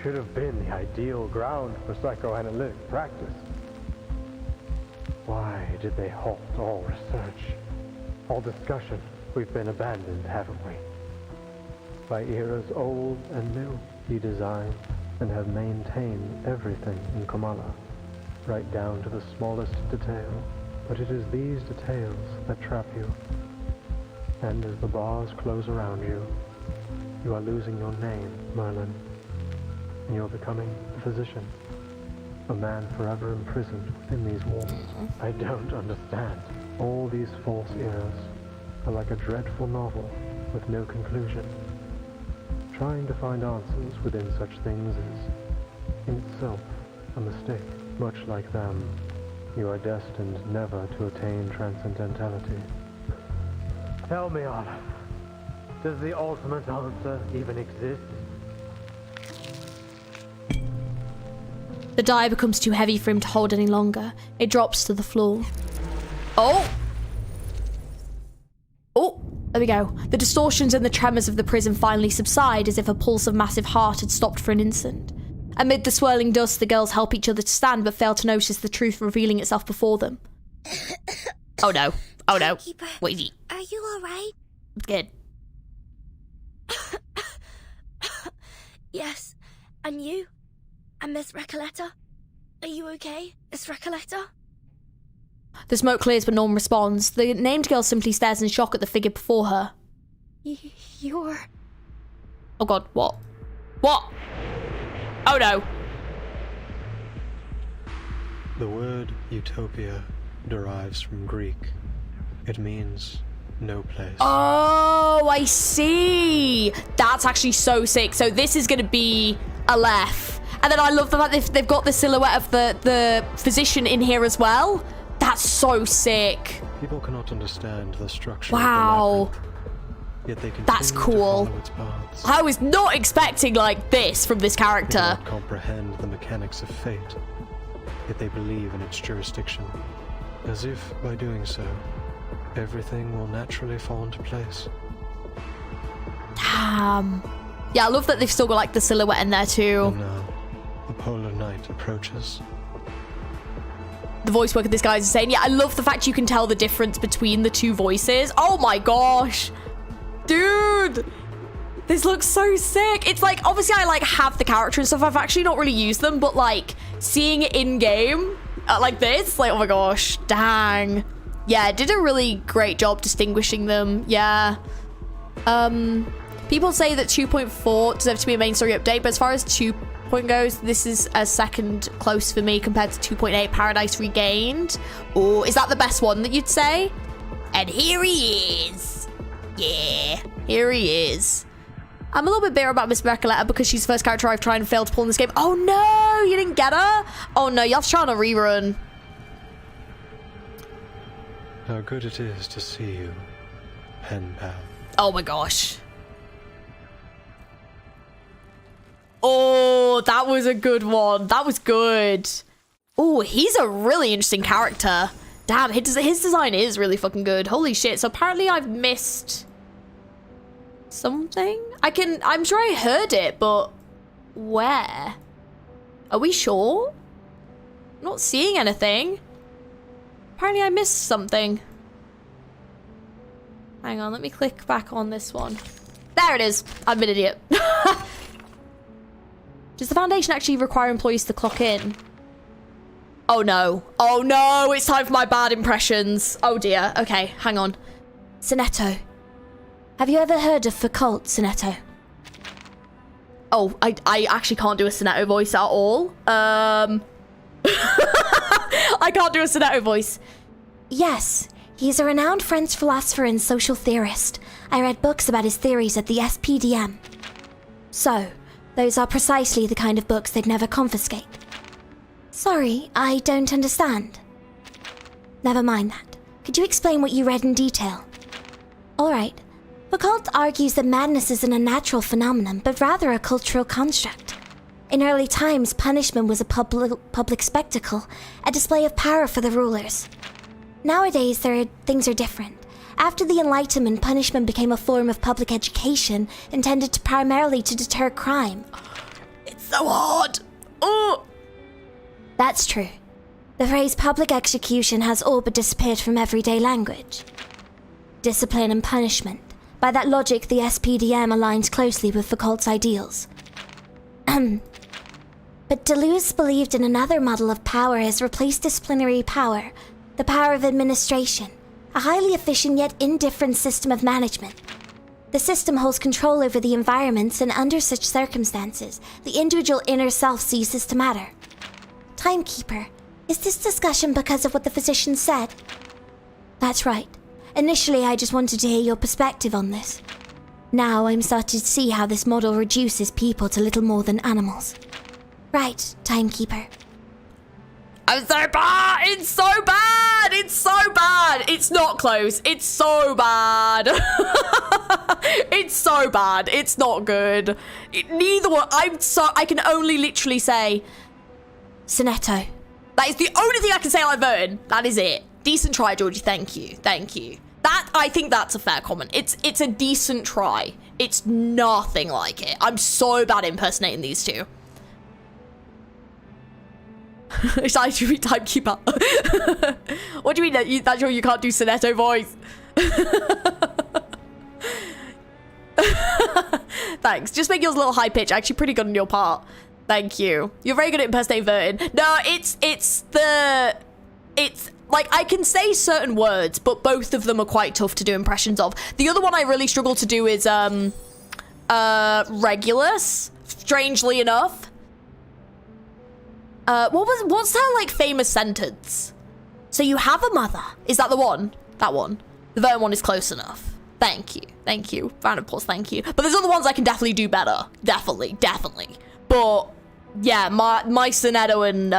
should have been the ideal ground for psychoanalytic practice. Why did they halt all research, all discussion? We've been abandoned, haven't we? By eras old and new, he designed and have maintained everything in Kamala, right down to the smallest detail. But it is these details that trap you. And as the bars close around you, you are losing your name, Merlin. And you're becoming a physician. A man forever imprisoned within these walls. I don't understand. All these false eras are like a dreadful novel with no conclusion. Trying to find answers within such things is, in itself, a mistake. Much like them, you are destined never to attain transcendentality. Tell me, Olive, does the ultimate answer even exist? The die becomes too heavy for him to hold any longer. It drops to the floor. Oh! Oh, there we go. The distortions and the tremors of the prison finally subside as if a pulse of massive heart had stopped for an instant. Amid the swirling dust, the girls help each other to stand but fail to notice the truth revealing itself before them. Oh no. Oh no. Wait. Are you alright? I'm scared. Yes. And you? And Miss Recoleta? Are you okay, Miss Recoleta? The smoke clears but no one responds. The named girl simply stares in shock at the figure before her. You're... Oh god, what? What? Oh no. The word utopia derives from Greek. It means no place. Oh, I see. That's actually so sick. So this is going to be Aleph. And then I love the fact they've got the silhouette of the physician in here as well. That's so sick. People cannot understand the structure wow. of the labyrinth, yet they continue that's cool. to follow its paths. I was not expecting like this from this character. They do not comprehend the mechanics of fate, yet they believe in its jurisdiction, as if by doing so, everything will naturally fall into place. Damn. Yeah, I love that they've still got like the silhouette in there too. And now, the polar night approaches. The voice work of this guy is insane. Yeah, I love the fact you can tell the difference between the two voices. Oh my gosh. Dude. This looks so sick. It's like, obviously I like have the character and stuff. I've actually not really used them, but like seeing it in game like this, like, oh my gosh, dang. Yeah, it did a really great job distinguishing them. Yeah. People say that 2.4 deserves to be a main story update, but as far as 2.0 goes, this is a second close for me compared to 2.8 Paradise Regained. Oh, is that the best one that you'd say? And here he is. Yeah, here he is. I'm a little bit bitter about Miss Recoleta because she's the first character I've tried and failed to pull in this game. Oh no, you didn't get her? Oh no, you have to try on a rerun. How good it is to see you, pen pal. Oh my gosh. Oh, that was a good one. That was good. Oh, he's a really interesting character. Damn, his design is really fucking good. Holy shit. So apparently I've missed something. I'm sure I heard it, but where? Are we sure? I'm not seeing anything. Apparently I missed something. Hang on, let me click back on this one. There it is. I'm an idiot. Does the Foundation actually require employees to clock in? Oh no. Oh no, it's time for my bad impressions. Oh dear. Okay, hang on. Sonetto. Have you ever heard of Foucault, Sonetto? Oh, I actually can't do a Sonetto voice at all. I can't do a Sonetto voice. Yes, he is a renowned French philosopher and social theorist. I read books about his theories at the SPDM. So, those are precisely the kind of books they'd never confiscate. Sorry, I don't understand. Never mind that. Could you explain what you read in detail? Alright. Foucault argues that madness isn't a natural phenomenon, but rather a cultural construct. In early times, punishment was a public spectacle, a display of power for the rulers. Nowadays, things are different. After the Enlightenment, punishment became a form of public education intended to primarily to deter crime. It's so hard. Oh. That's true. The phrase public execution has all but disappeared from everyday language. Discipline and punishment. By that logic, the SPDM aligns closely with the cult's ideals. But Deleuze believed in another model of power has replaced disciplinary power, the power of administration, a highly efficient yet indifferent system of management. The system holds control over the environments, and under such circumstances, the individual inner self ceases to matter. Timekeeper, is this discussion because of what the physician said? That's right. Initially, I just wanted to hear your perspective on this. Now, I'm starting to see how this model reduces people to little more than animals. Right, Timekeeper. I'm so bad! It's so bad! It's so bad! It's not close. It's so bad. It's so bad. It's not good. Neither one. I can only literally say Sonetto. That is the only thing I can say like Vernon. That is it. Decent try, Georgie. Thank you. Thank you. I think that's a fair comment. It's a decent try. It's nothing like it. I'm so bad at impersonating these two. It's actually Timekeeper. What do you mean that you can't do Sonetto voice? Thanks. Just make yours a little high pitch. Actually pretty good on your part. Thank you. You're very good at impersonating Vernon. No, it's like I can say certain words, but both of them are quite tough to do impressions of. The other one I really struggle to do is Regulus, strangely enough. What's her like famous sentence? So you have a mother. Is that the one? That one. The Vernon one is close enough. Thank you. Thank you. Round of applause, thank you. But there's other ones I can definitely do better. Definitely. But yeah, my Sonetto and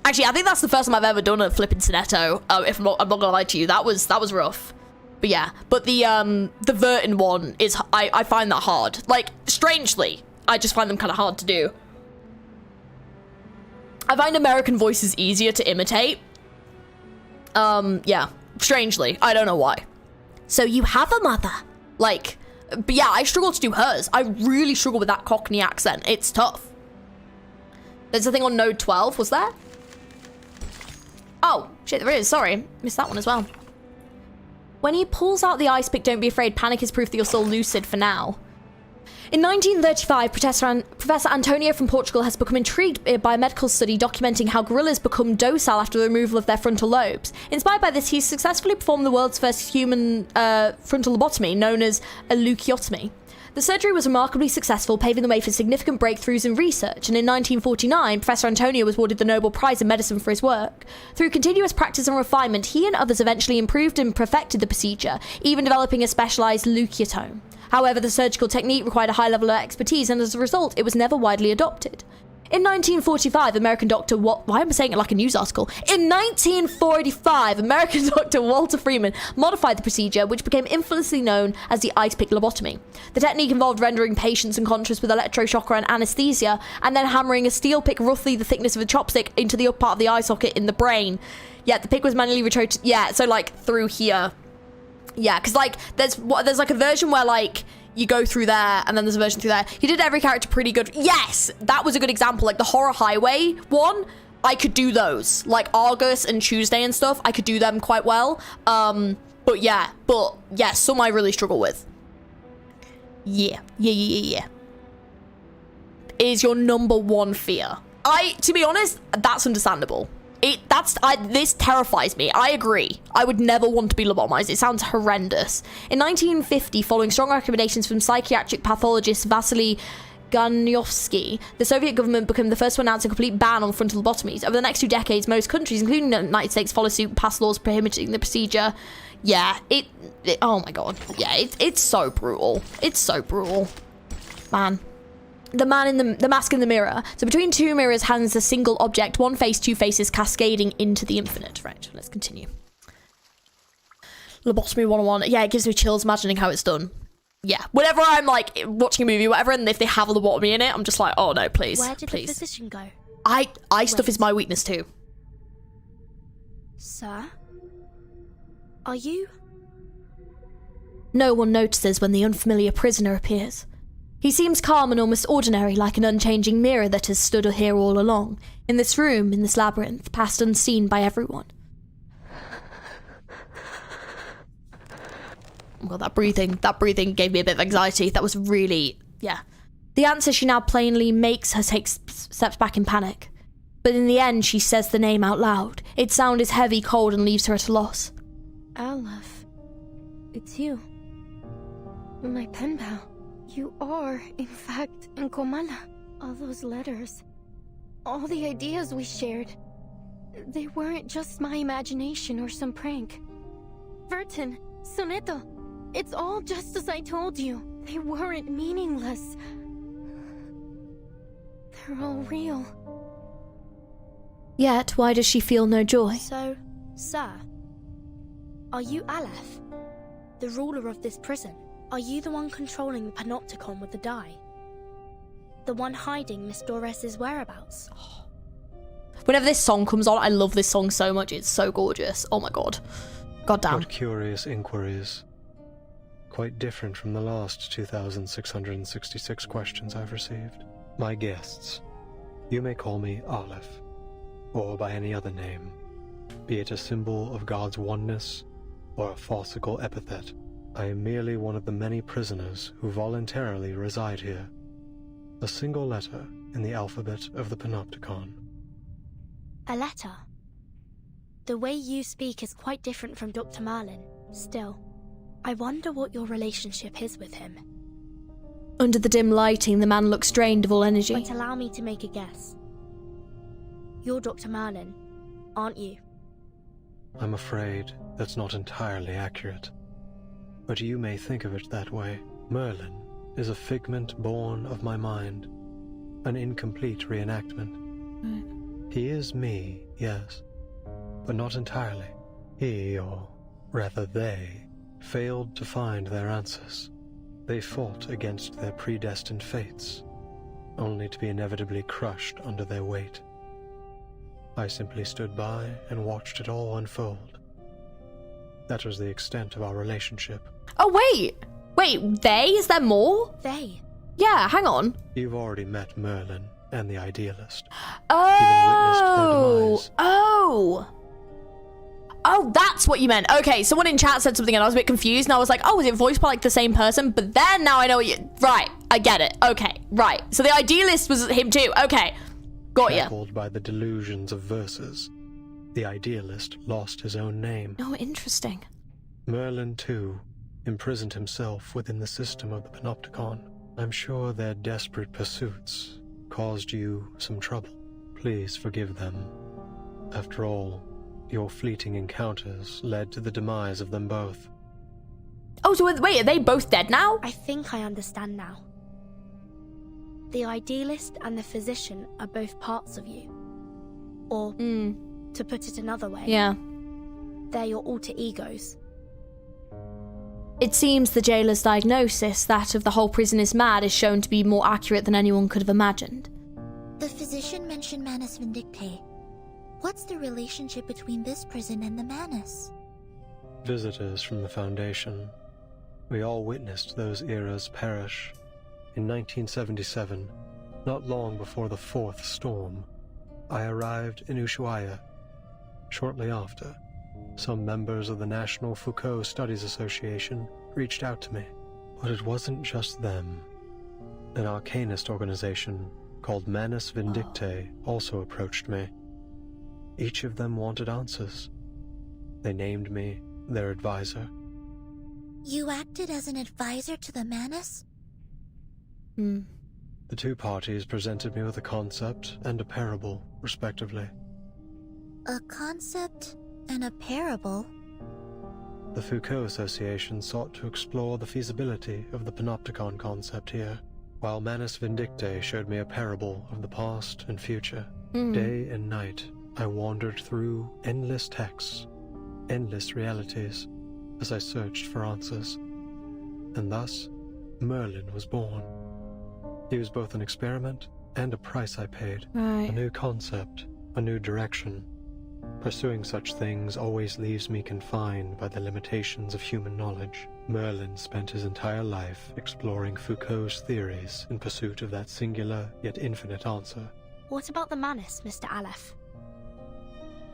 actually I think that's the first time I've ever done a flipping Sonetto. If I'm not gonna lie to you, that was rough. But yeah, but the Vernon one is I find that hard. Like strangely, I just find them kind of hard to do. I find American voices easier to imitate. Yeah, strangely. I don't know why. So you have a mother. Like, but yeah, I struggle to do hers. I really struggle with that Cockney accent. It's tough. There's a thing on node 12, was there? Oh, shit, there is. Sorry, missed that one as well. When he pulls out the ice pick, don't be afraid. Panic is proof that you're still lucid for now. In 1935, Professor Antonio from Portugal has become intrigued by a medical study documenting how gorillas become docile after the removal of their frontal lobes. Inspired by this, he successfully performed the world's first human frontal lobotomy, known as a leuciotomy. The surgery was remarkably successful, paving the way for significant breakthroughs in research, and in 1949, Professor Antonio was awarded the Nobel Prize in Medicine for his work. Through continuous practice and refinement, he and others eventually improved and perfected the procedure, even developing a specialized leuciotome. However, the surgical technique required a high level of expertise, and as a result, it was never widely adopted. In 1945, American doctor why am I saying it like a news article? In 1945, American doctor Walter Freeman modified the procedure, which became infamously known as the ice pick lobotomy. The technique involved rendering patients unconscious with electroshock and anesthesia, and then hammering a steel pick roughly the thickness of a chopstick into the upper part of the eye socket in the brain. Yeah, the pick was manually retracted. Yeah, so like through here. Yeah, because like there's like a version where like you go through there, and then there's a version through there. He did every character pretty good. Yes, that was a good example. Like the Horror Highway one, I could do those. Like Argus and Tuesday and stuff, I could do them quite well. But yeah, some I really struggle with. Yeah. Is your number one fear? To be honest, that's understandable. This terrifies me. I agree. I would never want to be lobotomized. It sounds horrendous. In 1950, following strong recommendations from psychiatric pathologist Vasily Ganyovsky, the Soviet government became the first to announce a complete ban on frontal lobotomies. Over the next 2 decades, most countries, including the United States, followed suit and passed laws prohibiting the procedure. Yeah, oh my god. Yeah, it's so brutal. It's so brutal. Man. The mask in the mirror. So between two mirrors hangs a single object, one face, two faces, cascading into the infinite. Right, let's continue. Lobotomy 101. Yeah, it gives me chills imagining how it's done. Yeah, whenever I'm like watching a movie or whatever, and if they have a lobotomy in it, I'm just like, oh no, please. Where did please. the physician go? Eye stuff is my weakness too. Sir? Are you No one notices when the unfamiliar prisoner appears. He seems calm and almost ordinary, like an unchanging mirror that has stood here all along, in this room, in this labyrinth, passed unseen by everyone. Well, that breathing gave me a bit of anxiety. That was really, yeah. The answer she now plainly makes her take steps back in panic. But in the end, she says the name out loud. Its sound is heavy, cold, and leaves her at a loss. Aleph. It's you. My pen pal. You are, in fact, in Komala. All those letters. All the ideas we shared. They weren't just my imagination or some prank. Vertin, Soneto. It's all just as I told you. They weren't meaningless. They're all real. Yet, why does she feel no joy? So, sir, are you Aleph, the ruler of this prison? Are you the one controlling the panopticon with the die? The one hiding Miss Dores's whereabouts? Whenever this song comes on, I love this song so much. It's so gorgeous. Oh my god. God damn. What curious inquiries. Quite different from the last 2,666 questions I've received. My guests, you may call me Aleph, or by any other name, be it a symbol of God's oneness or a farcical epithet. I am merely one of the many prisoners who voluntarily reside here. A single letter in the alphabet of the Panopticon. A letter? The way you speak is quite different from Dr. Merlin. Still, I wonder what your relationship is with him. Under the dim lighting, the man looks drained of all energy. But allow me to make a guess. You're Dr. Merlin, aren't you? I'm afraid that's not entirely accurate. But you may think of it that way. Merlin is a figment born of my mind, an incomplete reenactment. He is me, yes, but not entirely. He, or rather they, failed to find their answers. They fought against their predestined fates, only to be inevitably crushed under their weight. I simply stood by and watched it all unfold. That was the extent of our relationship. Oh, wait! Wait, they? Is there more? They? Yeah, hang on. You've already met Merlin and the Idealist. Oh! Oh! Oh, that's what you meant. Okay, someone in chat said something and I was a bit confused and I was like, oh, is it voiced by like the same person? But then now I know what you... Right, I get it. Okay, right. So the Idealist was him too. Okay, got ya. Shackled by the delusions of verses, the Idealist lost his own name. Oh, interesting. Merlin, too, imprisoned himself within the system of the Panopticon. I'm sure their desperate pursuits caused you some trouble. Please forgive them. After all, your fleeting encounters led to the demise of them both. Oh, so wait, are they both dead now? I think I understand now. The Idealist and the Physician are both parts of you. Or, to put it another way, yeah, they're your alter egos. It seems the jailer's diagnosis, that of the whole prison is mad, is shown to be more accurate than anyone could have imagined. The Physician mentioned Manus Vindictae. What's the relationship between this prison and the Manus? Visitors from the Foundation. We all witnessed those eras perish. In 1977, not long before the fourth storm, I arrived in Ushuaia. Shortly after, some members of the National Foucault Studies Association reached out to me. But it wasn't just them. An arcanist organization called Manus Vindictae also approached me. Each of them wanted answers. They named me their advisor. You acted as an advisor to the Manus? The two parties presented me with a concept and a parable, respectively. A concept and a parable? The Foucault Association sought to explore the feasibility of the Panopticon concept here, while Manus Vindictae showed me a parable of the past and future. Day and night, I wandered through endless texts, endless realities, as I searched for answers. And thus, Merlin was born. He was both an experiment and a price I paid. Right. A new concept, a new direction. Pursuing such things always leaves me confined by the limitations of human knowledge. Merlin spent his entire life exploring Foucault's theories in pursuit of that singular yet infinite answer. What about the Manus, Mr. Aleph?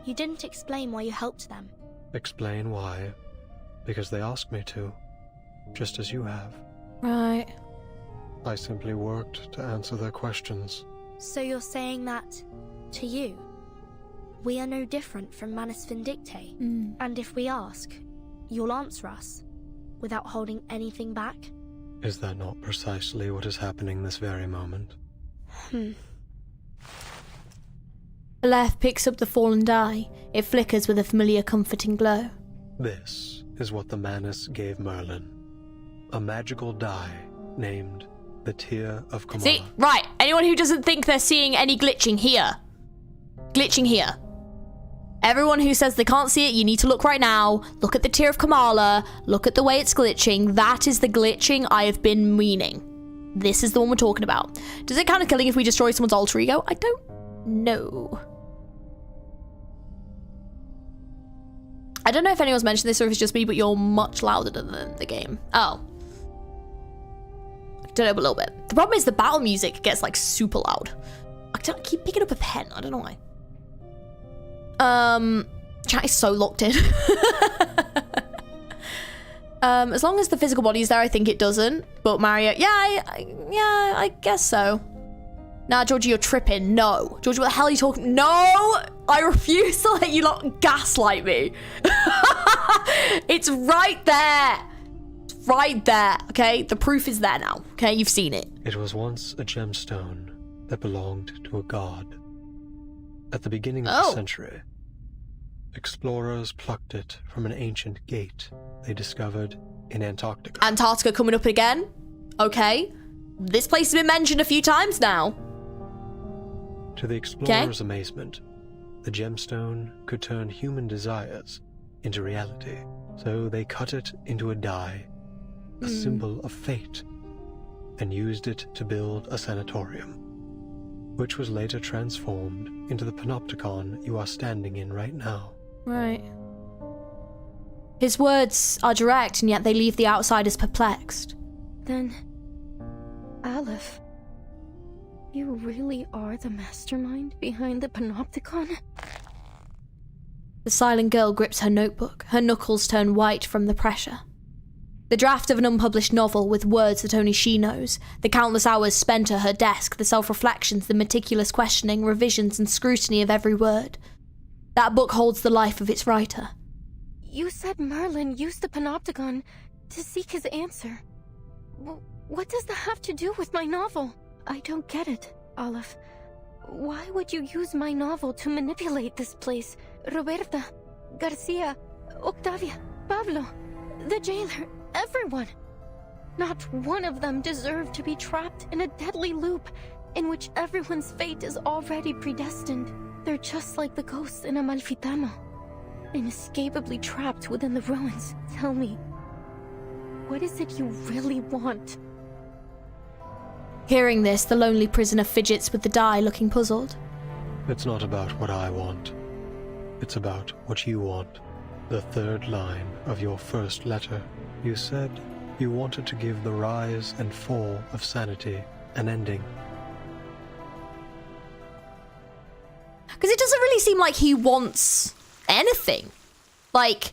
You didn't explain why you helped them. Explain why? Because they asked me to, just as you have. Right. I simply worked to answer their questions. So you're saying that, to you, we are no different from Manus Vindicte? And if we ask, you'll answer us, without holding anything back? Is that not precisely what is happening this very moment? Aleph picks up the fallen die. It flickers with a familiar comforting glow. This is what the Manus gave Merlin. A magical die named the Tear of Kamala. See? Right. Anyone who doesn't think they're seeing any glitching here. Glitching here. Everyone who says they can't see it, you need to look right now. Look at the Tear of Kamala. Look at the way it's glitching. That is the glitching I have been meaning. This is the one we're talking about. Does it count as killing if we destroy someone's alter ego? I don't know. I don't know if anyone's mentioned this or if it's just me, but you're much louder than the game. Oh. Don't know, but a little bit. The problem is the battle music gets like super loud. I keep picking up a pen. I don't know why. Chat is so locked in. As long as the physical body is there, I think it doesn't. But Mario, yeah, I guess so. Nah, Georgie, you're tripping. No. Georgie, what the hell are you talking? No! I refuse to let you lot gaslight me. It's right there. It's right there, okay? The proof is there now, okay? You've seen it. It was once a gemstone that belonged to a god. At the beginning of the century, explorers plucked it from an ancient gate they discovered in Antarctica. Antarctica coming up again? Okay. This place has been mentioned a few times now. To the explorer's amazement, the gemstone could turn human desires into reality. So they cut it into a die, a symbol of fate, and used it to build a sanatorium, which was later transformed into the panopticon you are standing in right now. Right. His words are direct, and yet they leave the outsiders perplexed. Then, Aleph, you really are the mastermind behind the panopticon? The silent girl grips her notebook. Her knuckles turn white from the pressure. The draft of an unpublished novel with words that only she knows, the countless hours spent at her desk, the self-reflections, the meticulous questioning, revisions and scrutiny of every word. That book holds the life of its writer. You said Merlin used the panopticon to seek his answer. What does that have to do with my novel? I don't get it, Aleph. Why would you use my novel to manipulate this place? Roberta, Garcia, Octavia, Pablo, the jailer, everyone. Not one of them deserved to be trapped in a deadly loop in which everyone's fate is already predestined. They're just like the ghosts in Amalfitano, inescapably trapped within the ruins. Tell me, what is it you really want? Hearing this, the lonely prisoner fidgets with the die, looking puzzled. It's not about what I want. It's about what you want. The third line of your first letter. You said you wanted to give the rise and fall of sanity an ending. Because it doesn't really seem like he wants anything. Like,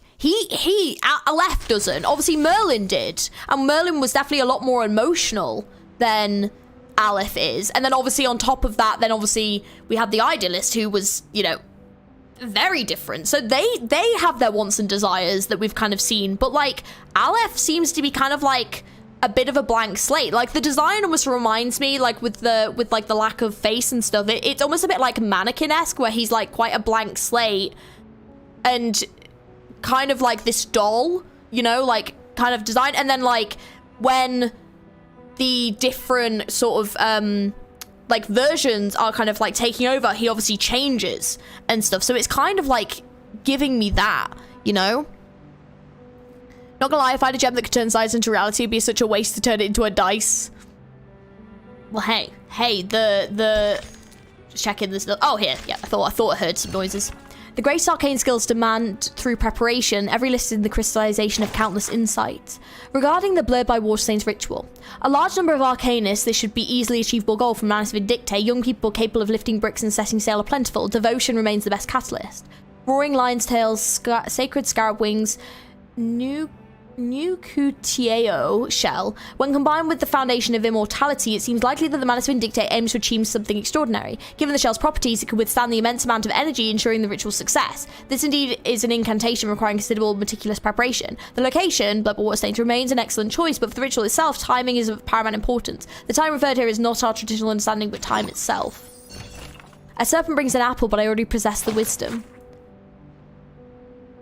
Aleph doesn't. Obviously, Merlin did. And Merlin was definitely a lot more emotional than Aleph is. And then obviously on top of that, then obviously we had the idealist who was, you know, very different. So they have their wants and desires that we've kind of seen. But like, Aleph seems to be kind of like a bit of a blank slate. Like, the design almost reminds me, like, with the lack of face and stuff, it's almost a bit like mannequin-esque, where he's like quite a blank slate and kind of like this doll, you know, like kind of design. And then like when the different sort of like versions are kind of like taking over, he obviously changes and stuff. So it's kind of like giving me that, you know? Not gonna lie, if I had a gem that could turn science into reality, it'd be such a waste to turn it into a dice. Well, hey, the just checking this. Oh, here, yeah, I thought I heard some noises. The greatest arcane skills demand through preparation, every listed in the crystallization of countless insights. Regarding the Blurred by Warstain's ritual, a large number of arcanists, this should be easily achievable goal from Manus Vindictae. Young people capable of lifting bricks and setting sail are plentiful. Devotion remains the best catalyst. Roaring lion's tails, sacred scarab wings, Nucutieo shell. When combined with the foundation of immortality, it seems likely that the Manus Vindictae aims to achieve something extraordinary. Given the shell's properties, it could withstand the immense amount of energy, ensuring the ritual's success. This indeed is an incantation requiring considerable meticulous preparation. The location, Blurred by Warstains, remains an excellent choice, but for the ritual itself, timing is of paramount importance. The time referred here is not our traditional understanding, but time itself. A serpent brings an apple, but I already possess the wisdom.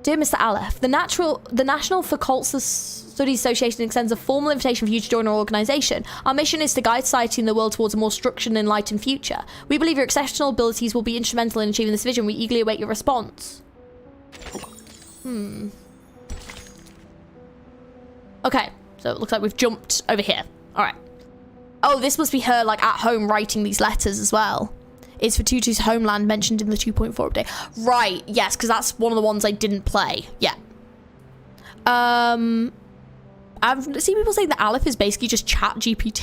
Dear Mr. Aleph, the National Faculty Studies Association extends a formal invitation for you to join our organisation. Our mission is to guide society and the world towards a more structured and enlightened future. We believe your exceptional abilities will be instrumental in achieving this vision. We eagerly await your response. Okay, so it looks like we've jumped over here. All right. Oh, this must be her, like, at home writing these letters as well. It's for Tutu's homeland mentioned in the 2.4 update. Right, yes, because that's one of the ones I didn't play. Yeah. I've seen people saying that Aleph is basically just chat GPT.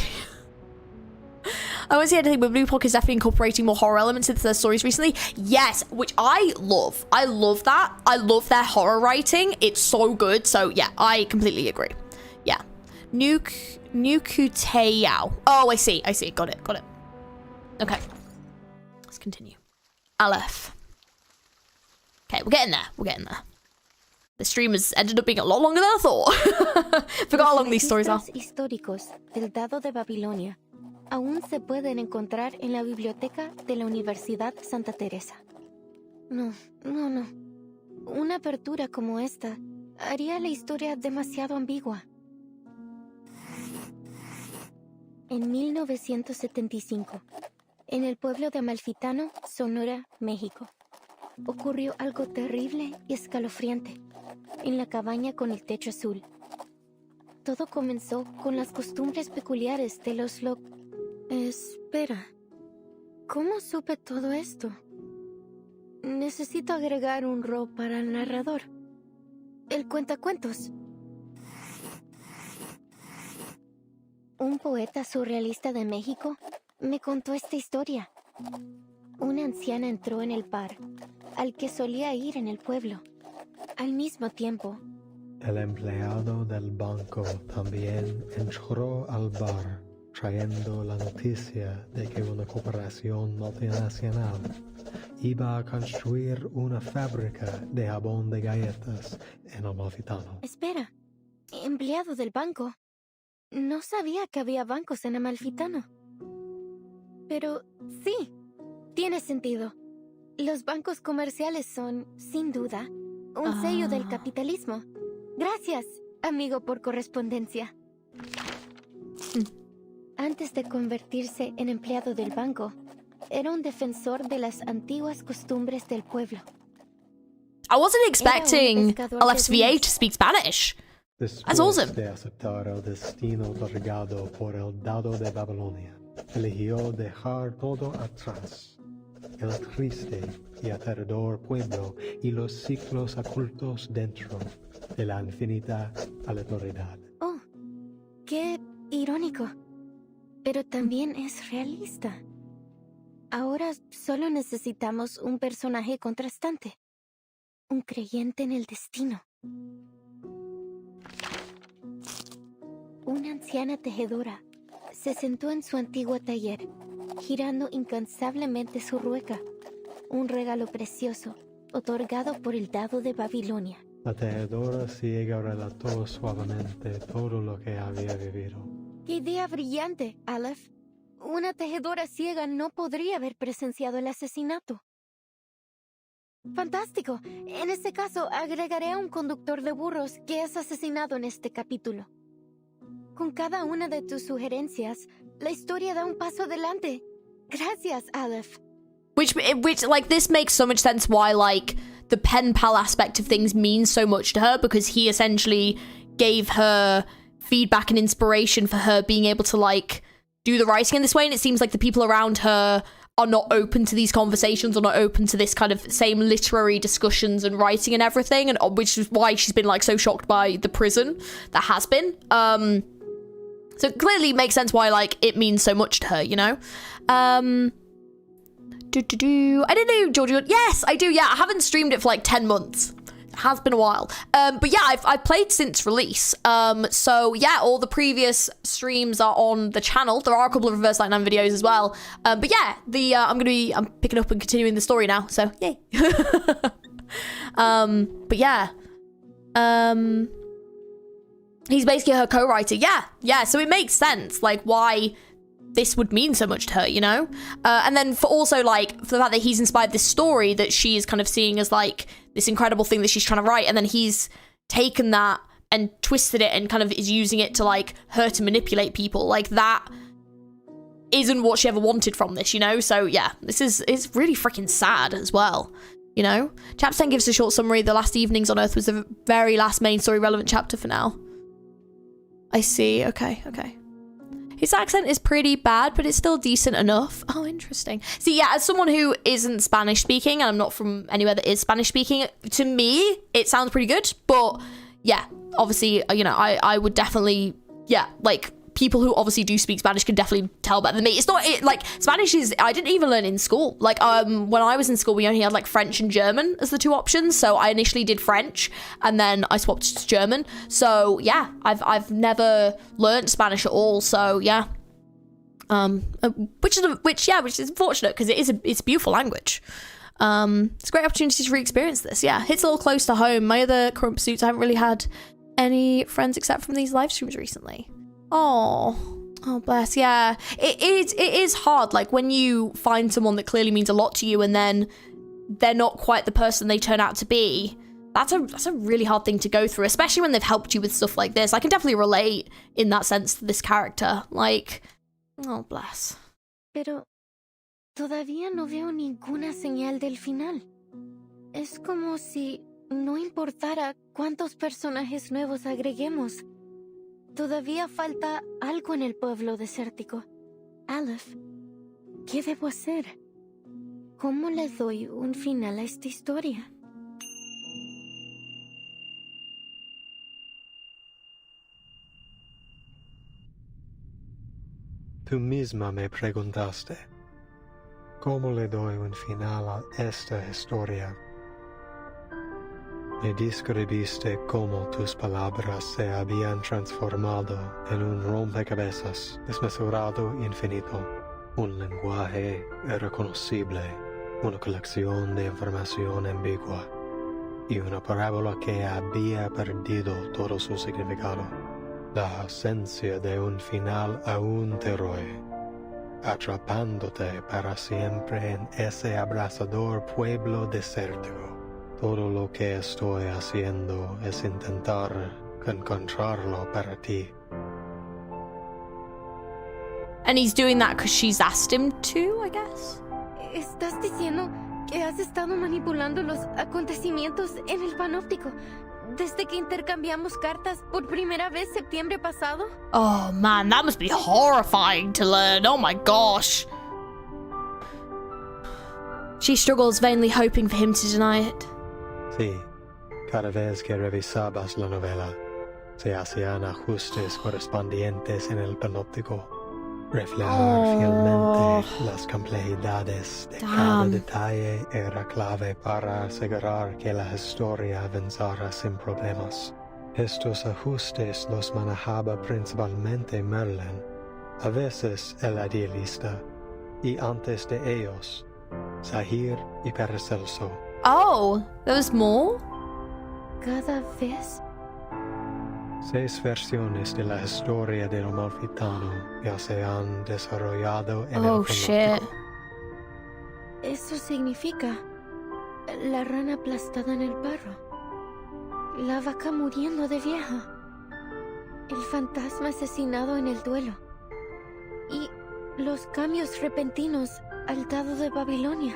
I won't say anything, but Blue Pocket is definitely incorporating more horror elements into their stories recently. Yes, which I love. I love that. I love their horror writing. It's so good. So yeah, I completely agree. Yeah. Nucutiao. Oh, I see. Got it. Okay. Let's continue. Aleph. Okay, we're getting there. The stream has ended up being a lot longer than I thought. Forgot how long these stories are. Los históricos del Dado de Babilonia aún se pueden encontrar en la biblioteca de la Universidad Santa Teresa. No. Una apertura como esta haría la historia demasiado ambigua. En 1975, en el pueblo de Amalfitano, Sonora, México, ocurrió algo terrible y escalofriante en la cabaña con el techo azul. Todo comenzó con las costumbres peculiares de los Espera, ¿cómo supe todo esto? Necesito agregar un ro para el narrador. El cuentacuentos. Un poeta surrealista de México me contó esta historia. Una anciana entró en el bar al que solía ir en el pueblo. Al mismo tiempo, el empleado del banco también entró al bar, trayendo la noticia de que una corporación multinacional iba a construir una fábrica de jabón de galletas en Amalfitano. Espera, empleado del banco. No sabía que había bancos en Amalfitano. Pero sí, tiene sentido. Los bancos comerciales son, sin duda, un sello del capitalismo. Gracias, amigo por correspondencia. Antes de convertirse en empleado del banco, era un defensor de las antiguas costumbres del pueblo. I wasn't expecting Aleph's VA to speak Spanish. That's awesome. De aceptar el destino otorgado por el Dado de Babilonia, eligió dejar todo atrás. El triste y aterrador pueblo y los ciclos ocultos dentro de la infinita aleatoriedad. Oh, qué irónico. Pero también es realista. Ahora solo necesitamos un personaje contrastante. Un creyente en el destino. Una anciana tejedora se sentó en su antiguo taller, girando incansablemente su rueca, un regalo precioso otorgado por el Dado de Babilonia. La tejedora ciega relató suavemente todo lo que había vivido. ¡Qué idea brillante, Aleph! Una tejedora ciega no podría haber presenciado el asesinato. ¡Fantástico! En este caso, agregaré a un conductor de burros que es asesinado en este capítulo. Con cada una de tus sugerencias, la historia da un paso adelante. Gracias, Aleph. Which, like, this makes so much sense why, like, the pen pal aspect of things means so much to her, because he essentially gave her feedback and inspiration for her being able to, like, do the writing in this way, and it seems like the people around her are not open to these conversations, or not open to this kind of same literary discussions and writing and everything, and which is why she's been like so shocked by the prison that has been. So it clearly makes sense why like it means so much to her, you know. I don't know, Georgie. Yes, I do. Yeah, I haven't streamed it for like 10 months. It has been a while. But yeah, I've played since release. So yeah, all the previous streams are on the channel. There are a couple of Reverse Light 9 videos as well. But yeah, I'm picking up and continuing the story now. So yay. But yeah. He's basically her co-writer. Yeah. So it makes sense, like, why this would mean so much to her, you know? And then for also, like, for the fact that he's inspired this story that she is kind of seeing as, like, this incredible thing that she's trying to write, and then he's taken that and twisted it and kind of is using it to, like, her to manipulate people. Like, that isn't what she ever wanted from this, you know? So, yeah, it's really freaking sad as well, you know? Chapter 10 gives a short summary. The last evenings on Earth was the very last main story relevant chapter for now. I see. Okay. His accent is pretty bad, but it's still decent enough. Oh, interesting. See, yeah, as someone who isn't Spanish speaking, and I'm not from anywhere that is Spanish speaking, to me, it sounds pretty good. But yeah, obviously, you know, I would definitely, yeah, like, people who obviously do speak Spanish can definitely tell better than me. It's not, like, Spanish is, I didn't even learn in school. Like, when I was in school, we only had, like, French and German as the two options. So I initially did French, and then I swapped to German. So, yeah, I've never learned Spanish at all. So, yeah. Which is unfortunate, because it's a beautiful language. It's a great opportunity to re-experience this. Yeah, hits a little close to home. My other current pursuits, I haven't really had any friends except from these live streams recently. Oh, bless. Yeah, it is hard. Like, when you find someone that clearly means a lot to you, and then they're not quite the person they turn out to be. That's a really hard thing to go through, especially when they've helped you with stuff like this. I can definitely relate in that sense to this character. Like, oh, bless. Pero todavía no veo ninguna señal del final. Es como si no importara cuántos personajes nuevos agreguemos. Todavía falta algo en el pueblo desértico. Aleph, ¿qué debo hacer? ¿Cómo le doy un final a esta historia? Tú misma me preguntaste, ¿cómo le doy un final a esta historia? Me describiste cómo tus palabras se habían transformado en un rompecabezas desmesurado infinito, un lenguaje irreconocible, una colección de información ambigua, y una parábola que había perdido todo su significado. La ausencia de un final aún te roe, atrapándote para siempre en ese abrasador pueblo desértico. Todo lo que estoy haciendo es intentar encontrarlo para ti. And he's doing that because she's asked him to, I guess? ¿Estás diciendo que has estado manipulando los acontecimientos en el panóptico desde que intercambiamos cartas por primera vez septiembre pasado? Oh man, that must be horrifying to learn. Oh my gosh. She struggles, vainly hoping for him to deny it. Sí, cada vez que revisabas la novela, se hacían ajustes correspondientes en el panóptico. Reflejar fielmente las complejidades de cada detalle era clave para asegurar que la historia avanzara sin problemas. Estos ajustes los manejaba principalmente Merlin, a veces el idealista, y antes de ellos, Zahir y Paracelso. Oh, there was more? Cada vez. 6 versiones de la historia del Amalfitano ya se han desarrollado en el panóptico. Shit. Eso significa la rana aplastada en el barro, la vaca muriendo de vieja, el fantasma asesinado en el duelo y los cambios repentinos al dado de Babilonia.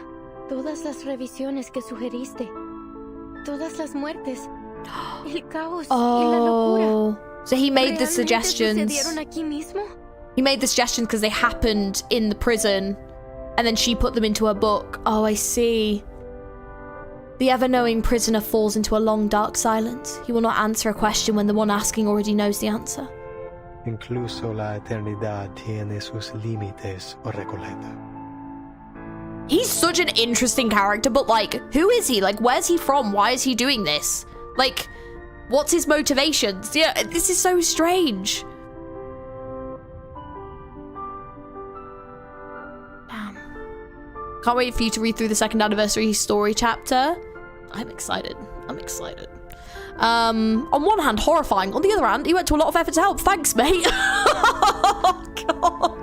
Todas las revisiones que sugeriste, todas las muertes, el caos y la locura. So he made the suggestions. ¿Sucedieron aquí mismo? He made the suggestions because they happened in the prison And then she put them into her book. Oh, I see. The ever-knowing prisoner falls into a long, dark silence. He will not answer a question when the one asking already knows the answer. Incluso la eternidad tiene sus límites, o Recoleta. He's such an interesting character, but like, who is he? Like, where's he from? Why is he doing this? Like, what's his motivations? Yeah, this is so strange. Damn. Can't wait for you to read through the second anniversary story chapter. I'm excited. I'm excited. On one hand, horrifying. On the other hand, he went to a lot of effort to help. Thanks, mate. Oh, God.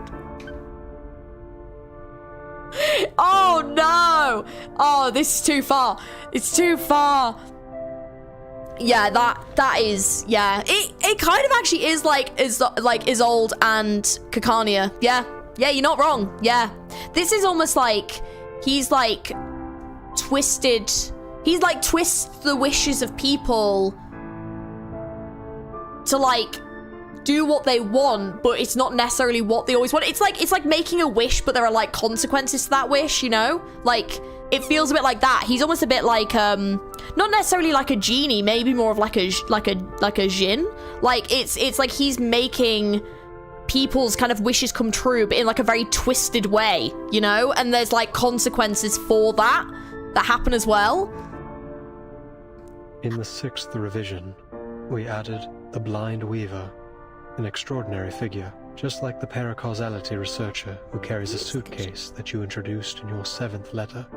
Oh, no. Oh, this is too far. It's too far. Yeah, that is, yeah. It kind of actually is like Isolde and Cacarnia. Yeah. Yeah, you're not wrong. Yeah. This is almost like he's like twisted. He's like twists the wishes of people to like do what they want, but it's not necessarily what they always want. It's like making a wish, but there are like consequences to that wish, you know? Like, it feels a bit like that. He's almost a bit like not necessarily like a genie, maybe more of like a djinn. Like it's like he's making people's kind of wishes come true, but in like a very twisted way, you know? And there's like consequences for that happen as well. In the 6th revision, we added the Blind Weaver, an extraordinary figure, just like the paracausality researcher who carries a suitcase that you introduced in your 7th letter.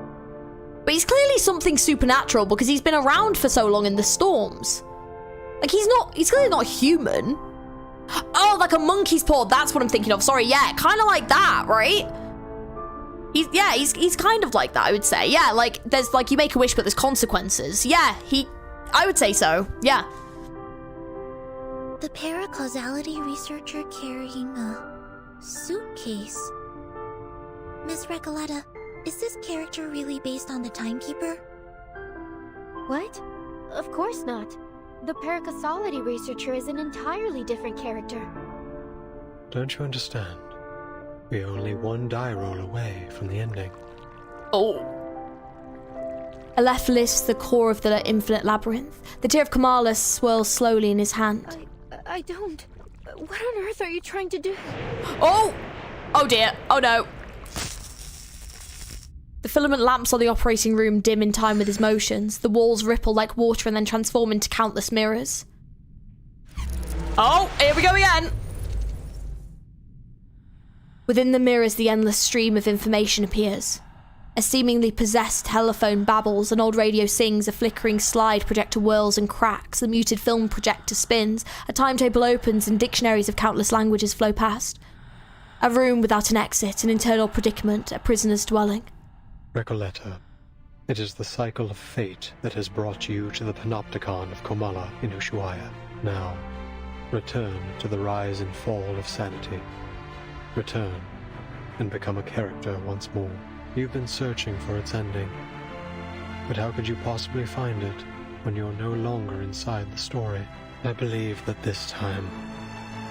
But he's clearly something supernatural because he's been around for so long in the storms. Like, he's clearly not human. Oh, like a monkey's paw, that's what I'm thinking of. Sorry, yeah, kind of like that, right? He's kind of like that, I would say. Yeah, like, there's, like, you make a wish, but there's consequences. Yeah, I would say so, yeah. The paracausality researcher carrying a suitcase. Miss Recoleta, is this character really based on the Timekeeper? What? Of course not. The paracausality researcher is an entirely different character. Don't you understand? We're only one die roll away from the ending. Oh. Aleph lifts the core of the infinite labyrinth. The tear of Kamala swirls slowly in his hand. I don't. What on earth are you trying to do? Oh! Oh dear. Oh no. The filament lamps on the operating room dim in time with his motions. The walls ripple like water and then transform into countless mirrors. Oh, here we go again. Within the mirrors, the endless stream of information appears. A seemingly possessed telephone babbles, an old radio sings, a flickering slide projector whirls and cracks, the muted film projector spins, a timetable opens and dictionaries of countless languages flow past. A room without an exit, an internal predicament, a prisoner's dwelling. Recoleta, it is the cycle of fate that has brought you to the panopticon of Komala in Ushuaia. Now, return to the rise and fall of sanity. Return and become a character once more. You've been searching for its ending, but how could you possibly find it when you're no longer inside the story? I believe that this time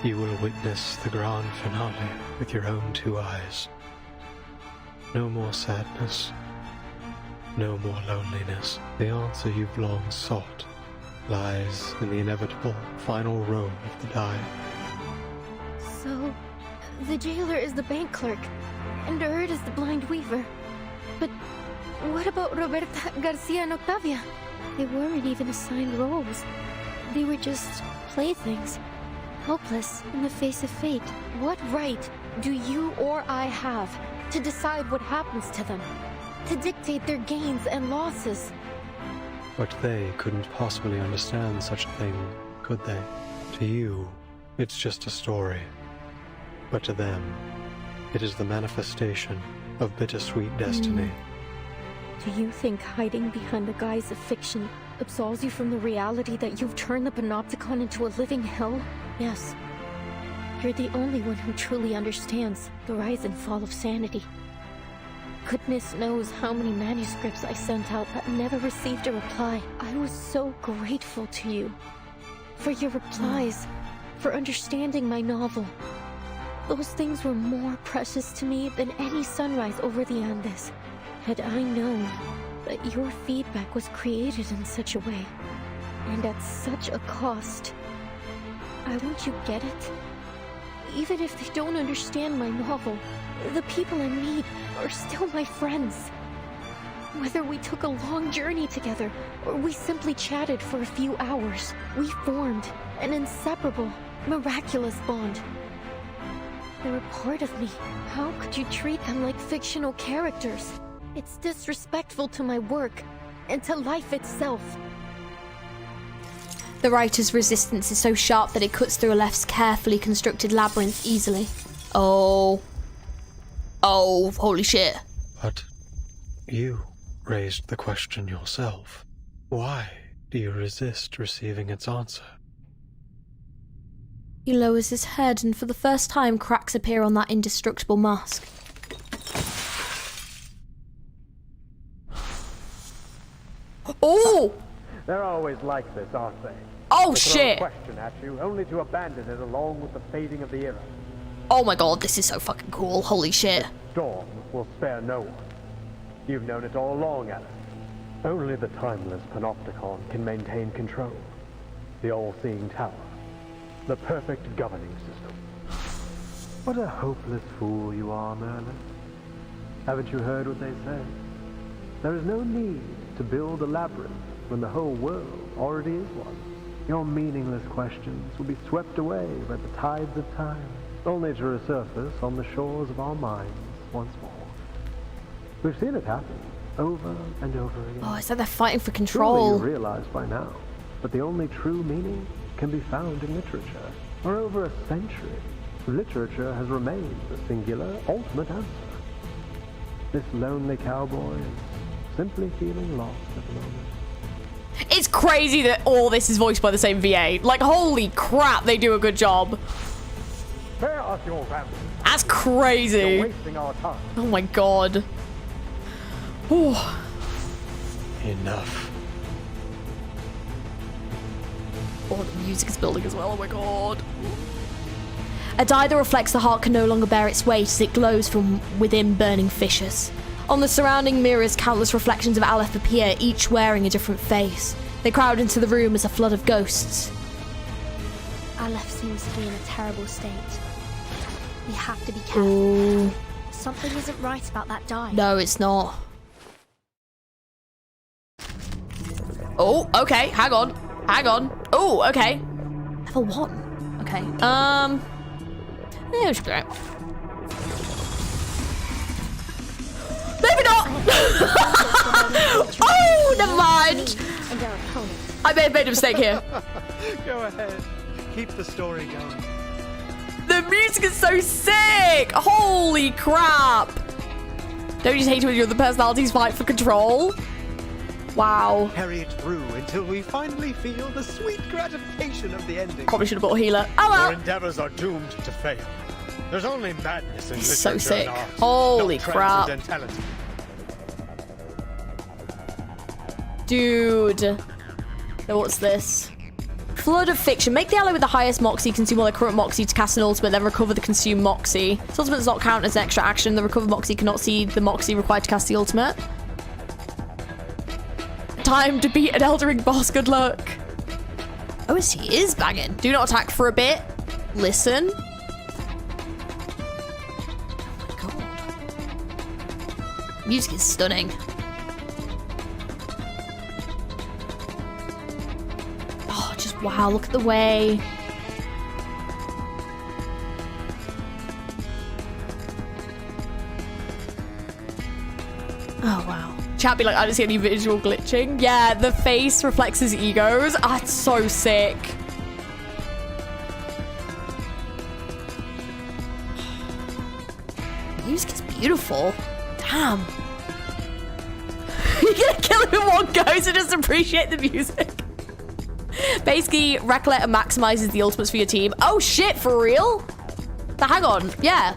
you will witness the grand finale with your own 2 eyes. No more sadness, no more loneliness. The answer you've long sought lies in the inevitable final row of the die. So, the jailer is the bank clerk, and Erd is the blind weaver. But what about Roberta, Garcia, and Octavia? They weren't even assigned roles. They were just playthings, helpless in the face of fate. What right do you or I have to decide what happens to them? To dictate their gains and losses? But they couldn't possibly understand such a thing, could they? To you, it's just a story. But to them, it is the manifestation of bittersweet destiny. Do you think hiding behind the guise of fiction absolves you from the reality that you've turned the Panopticon into a living hell? Yes. You're the only one who truly understands the rise and fall of sanity. Goodness knows how many manuscripts I sent out but never received a reply. I was so grateful to you. For your replies, for understanding my novel. Those things were more precious to me than any sunrise over the Andes. Had I known that your feedback was created in such a way, and at such a cost. Won't you get it? Even if they don't understand my novel, the people I meet are still my friends. Whether we took a long journey together, or we simply chatted for a few hours, we formed an inseparable, miraculous bond. They're a part of me. How could you treat them like fictional characters? It's disrespectful to my work, and to life itself. The writer's resistance is so sharp that it cuts through a left's carefully constructed labyrinth easily. Oh. Oh, holy shit. But you raised the question yourself. Why do you resist receiving its answer? He lowers his head, and for the first time, cracks appear on that indestructible mask. Oh! They're always like this, aren't they? Oh, they shit! Throw a question at you, only to abandon it along with the fading of the era. Oh my god, this is so fucking cool. Holy shit. Storm will spare no one. You've known it all along, Alice. Only the timeless Panopticon can maintain control. The all-seeing tower. The perfect governing system. What a hopeless fool you are, Merlin. Haven't you heard what they say? There is no need to build a labyrinth when the whole world already is one. Your meaningless questions will be swept away by the tides of time, only to resurface on the shores of our minds once more. We've seen it happen over and over again. Oh, it's like they're fighting for control. Surely you realize by now that the only true meaning can be found in literature. For over a century, literature has remained the singular, ultimate answer. This lonely cowboy is simply feeling lost at the moment. It's crazy that all this is voiced by the same VA. Like, holy crap, they do a good job. Spare us your ramblings. That's crazy. You're wasting our time. Oh my god. Ooh. Enough. Oh, the music is building as well. Oh my god. A dye that reflects the heart can no longer bear its weight as it glows from within burning fissures. On the surrounding mirrors, countless reflections of Aleph appear, each wearing a different face. They crowd into the room as a flood of ghosts. Aleph seems to be in a terrible state. We have to be careful. Ooh. Something isn't right about that dye. No, it's not. Oh, okay. Hang on. Hang on. Oh, okay. Level 1. Okay. Yeah, it should be right. Maybe not! Oh, never mind! I may have made a mistake here. Go ahead. Keep the story going. The music is so sick! Holy crap! Don't you just hate when your other personalities fight for control? Wow. Carry it through until we finally feel the sweet gratification of the ending. Probably should have bought a healer. Oh well. Your endeavors are doomed to fail. There's only madness in literature So sick. and art, Holy not crap. transcendentality. Dude. Now what's this? Flood of fiction. Make the ally with the highest moxie consume all their current moxie to cast an ultimate, then recover the consumed moxie. This ultimate does not count as an extra action. The recovered moxie cannot see the moxie required to cast the ultimate. Time to beat an Eldering boss. Good luck. Oh, he is banging. Do not attack for a bit. Listen. Oh my god. Music is stunning. Oh, just wow. Look at the way. Oh, wow. Chat be like, I don't see any visual glitching. Yeah, the face reflects his egos. Ah, it's so sick. Music is beautiful. Damn. You're gonna kill him in one go, so just appreciate the music. Basically, Recoleta maximizes the ultimates for your team. Oh shit, for real? Hang on, yeah.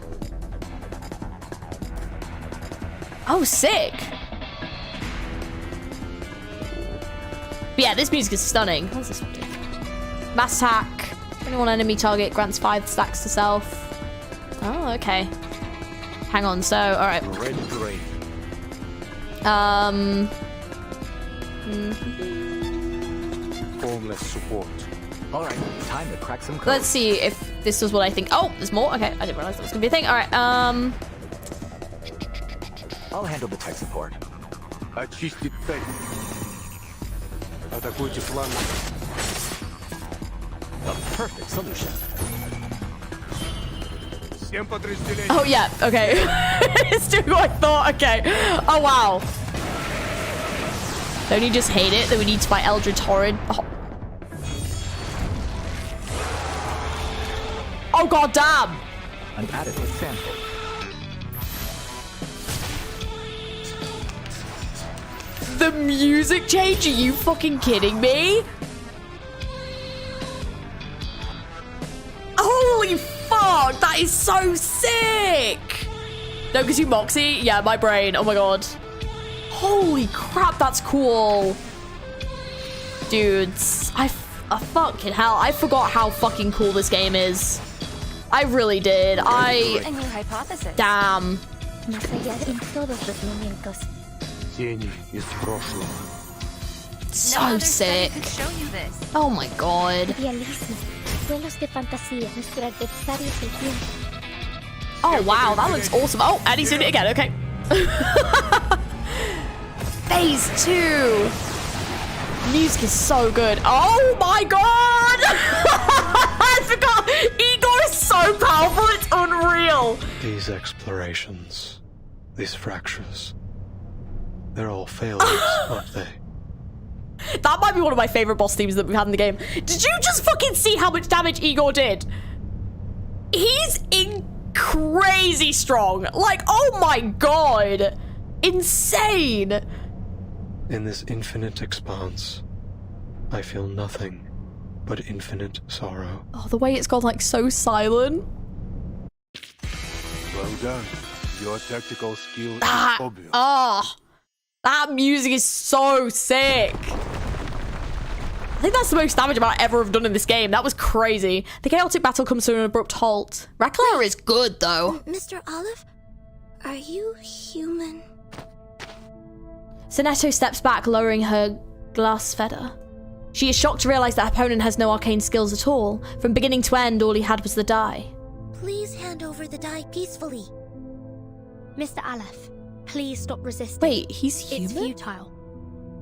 Oh, sick. But yeah, this music is stunning. What's this one do? Mass attack. 21 enemy target grants 5 stacks to self. Oh, okay. Hang on, so, alright. Red grave. Formless support. Alright, time to crack some code. Let's see if this was what I think. Oh, there's more? Okay, I didn't realize that was gonna be a thing. Alright, I'll handle the tech support. Очистить цель. Атакуйте фланг. The perfect solution. Всем подразделениям. Oh, yeah, okay. It's doing what I thought, okay. Oh, wow. Don't you just hate it that we need to fight Eldritch Horrid? Oh, god damn! An adequate sample. The music change? Are you fucking kidding me? Holy fuck! That is so sick! No, because you Moxie? Yeah, my brain. Oh my god. Holy crap, that's cool. Dudes, fucking hell. I forgot how fucking cool this game is. I really did. A new hypothesis. Damn. Тени из прошлого. So No other sick. study could show you this. Oh my god. Realismo. Duelos de fantasía. Nuestro adversario es el tiempo. Oh wow, that looks awesome. Oh, and he's doing it again. Okay. Phase 2. Music is so good. Oh my god! I forgot. Igor is so powerful. It's unreal. These explorations, these fractures, they're all failures, aren't they? That might be one of my favorite boss themes that we've had in the game. Did you just fucking see how much damage Igor did? He's crazy strong. Like, oh my god. Insane. In this infinite expanse, I feel nothing but infinite sorrow. Oh, the way it's gone like so silent. Well done. Your tactical skill is That, obvious. that music is so sick. I think that's the most damage I ever have done in this game. That was crazy. The chaotic battle comes to an abrupt halt. Recolor is good, though. Mr. Olive, are you human? Sonetto steps back, lowering her glass feather. She is shocked to realize that her opponent has no arcane skills at all. From beginning to end, all he had was the die. Please hand over the die peacefully. Mr. Aleph, please stop resisting. Wait, he's human? It's futile.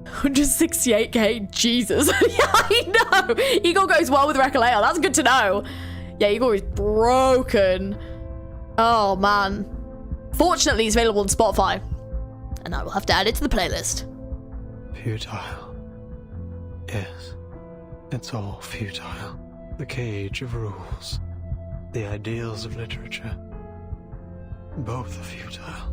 168k? Jesus. Yeah, I know. Igor goes well with Recoleo. That's good to know. Yeah, Igor is broken. Oh, man. Fortunately, it's available on Spotify. And I will have to add it to the playlist. Futile. Yes, it's all futile. The cage of rules. The ideals of literature. Both are futile.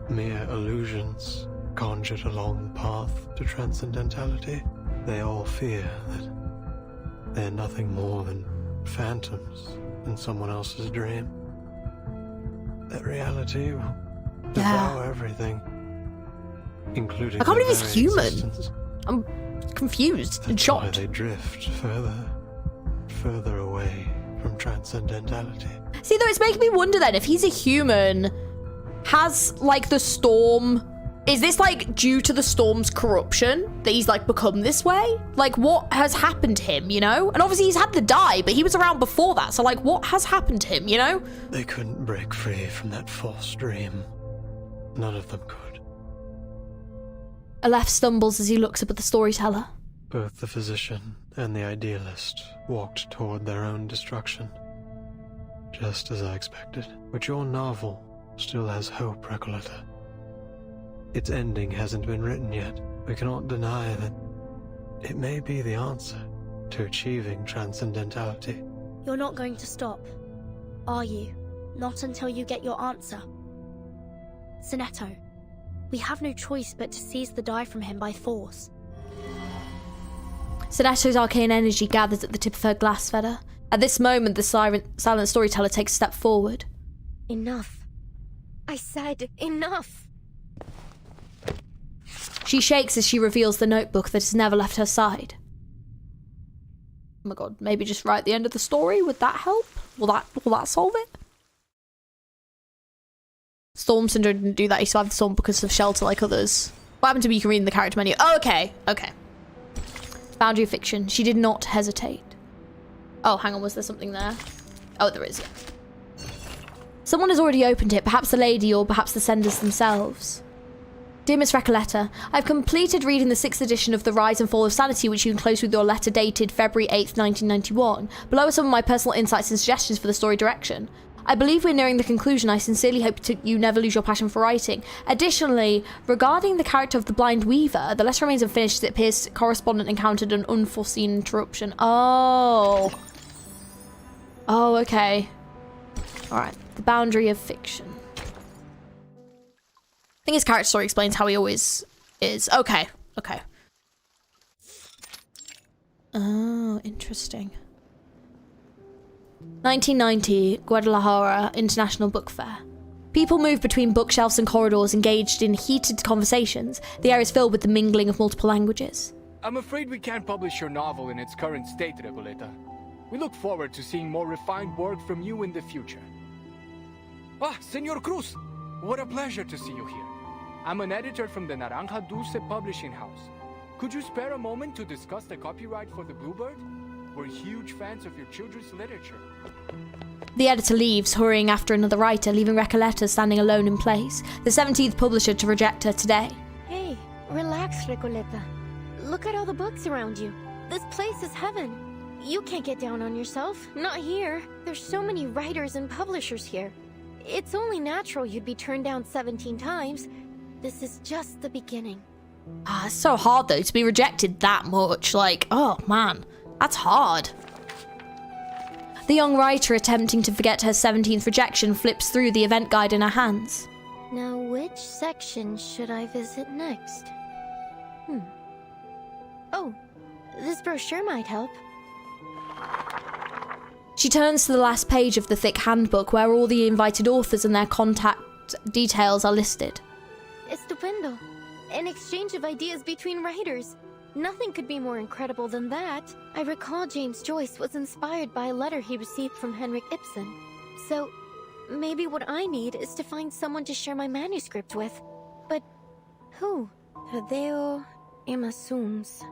Mere illusions conjured along the path to transcendentality. They all fear that they're nothing more than phantoms in someone else's dream. That reality will devour everything, including I can't believe their he's very human. existence. I'm confused and That's why shocked. they drift further away from transcendentality. See, though, it's making me wonder then, if he's a human, has, like, the storm... Is this, like, due to the storm's corruption that he's, like, become this way? Like, what has happened to him, you know? And obviously he's had the die, but he was around before that, so, like, what has happened to him, you know? They couldn't break free from that false dream. None of them could. Aleph stumbles as he looks up at the storyteller. Both the physician and the idealist walked toward their own destruction. Just as I expected. But your novel still has hope, Recoleta. Its ending hasn't been written yet. We cannot deny that it may be the answer to achieving transcendentality. You're not going to stop, are you? Not until you get your answer. Sonetto, we have no choice but to seize the die from him by force. Sonetto's arcane energy gathers at the tip of her glass feather. At this moment, the silent storyteller takes a step forward. Enough. I said enough. She shakes as she reveals the notebook that has never left her side. Oh my god, maybe just write the end of the story? Would that help? Will that solve it? Storm Syndrome didn't do that. He survived the storm because of shelter like others. What happened to me? You can read in the character menu. Oh, okay. Okay. Boundary of fiction. She did not hesitate. Oh, hang on. Was there something there? Oh, there is, yeah. Someone has already opened it. Perhaps the lady or perhaps the senders themselves. Dear Miss Recoleta, I've completed reading the 6th edition of The Rise and Fall of Sanity, which you enclosed with your letter dated February 8th, 1991. Below are some of my personal insights and suggestions for the story direction. I believe we're nearing the conclusion. I sincerely hope you never lose your passion for writing. Additionally, regarding the character of the Blind Weaver, the letter remains unfinished as it appears correspondent encountered an unforeseen interruption. Oh. Oh, okay. Alright, the boundary of fiction. I think his character story explains how he always is. Okay, okay. Oh, interesting. 1990, Guadalajara International Book Fair. People move between bookshelves and corridors engaged in heated conversations. The air is filled with the mingling of multiple languages. I'm afraid we can't publish your novel in its current state, Recoleta. We look forward to seeing more refined work from you in the future. Ah, Senor Cruz! What a pleasure to see you here. I'm an editor from the Naranja Dulce publishing house. Could you spare a moment to discuss the copyright for The Bluebird? We're huge fans of your children's literature. The editor leaves, hurrying after another writer, leaving Recoleta standing alone in place, the 17th publisher to reject her today. Hey, relax, Recoleta. Look at all the books around you. This place is heaven. You can't get down on yourself. Not here. There's so many writers and publishers here. It's only natural you'd be turned down 17 times. This is just the beginning. Ah, it's so hard though to be rejected that much. Like, oh man, that's hard. The young writer, attempting to forget her 17th rejection, flips through the event guide in her hands. Now, which section should I visit next? Oh, this brochure might help. She turns to the last page of the thick handbook where all the invited authors and their contact details are listed. Estupendo. An exchange of ideas between writers. Nothing could be more incredible than that. I recall James Joyce was inspired by a letter he received from Henrik Ibsen. So, maybe what I need is to find someone to share my manuscript with. But who? Tadeo Emasums.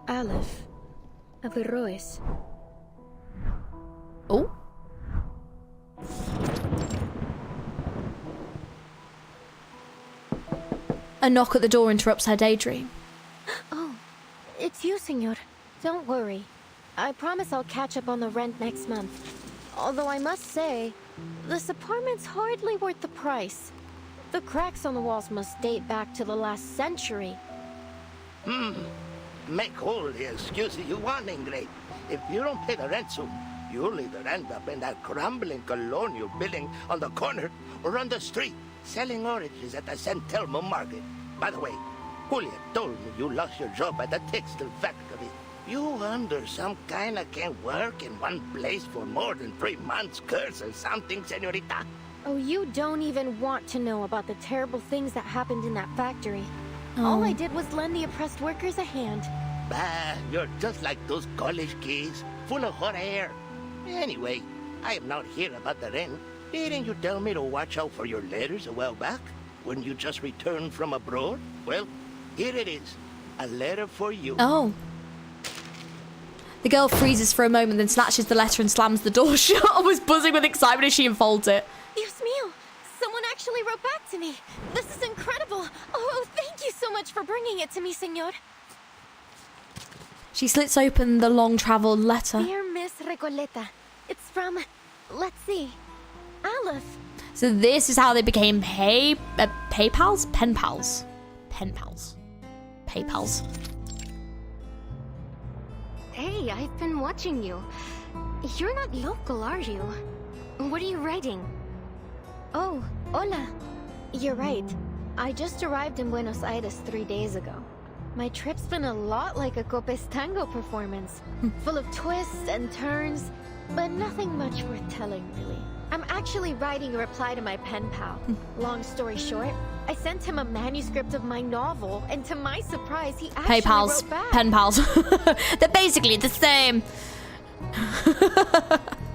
Aleph. Averroes. Oh? A knock at the door interrupts her daydream. Oh, it's you, senor. Don't worry. I promise I'll catch up on the rent next month. Although I must say, this apartment's hardly worth the price. The cracks on the walls must date back to the last century. Make all the excuses you want, Ingrid. If you don't pay the rent soon, you'll either end up in that crumbling colonial building on the corner or on the street, selling oranges at the San Telmo market. By the way, Julia told me you lost your job at the textile factory. You under some kind of can't work in one place for more than 3 months, curse or something, senorita. Oh, you don't even want to know about the terrible things that happened in that factory. Oh. All I did was lend the oppressed workers a hand. Bah, you're just like those college kids, full of hot air. Anyway, I am not here about the rent. Didn't you tell me to watch out for your letters a while back? When you just returned from abroad? Well, here it is. A letter for you. Oh. The girl freezes for a moment, then snatches the letter and slams the door shut. I was buzzing with excitement as she unfolds it. Dios mío! Someone actually wrote back to me. This is incredible. Oh, thank you so much for bringing it to me, senor. She slits open the long-traveled letter. Dear Miss Recoleta, it's from, let's see, Aleph. So this is how they became paypals? Pen pals. Pen pals. Paypals. Hey, I've been watching you. You're not local, are you? What are you writing? Oh, hola. You're right. I just arrived in Buenos Aires 3 days ago. My trip's been a lot like a Copes tango performance. Full of twists and turns, but nothing much worth telling, really. I'm actually writing a reply to my pen pal. Long story short, I sent him a manuscript of my novel, and to my surprise, he actually wrote back. Pen pals. They're basically the same.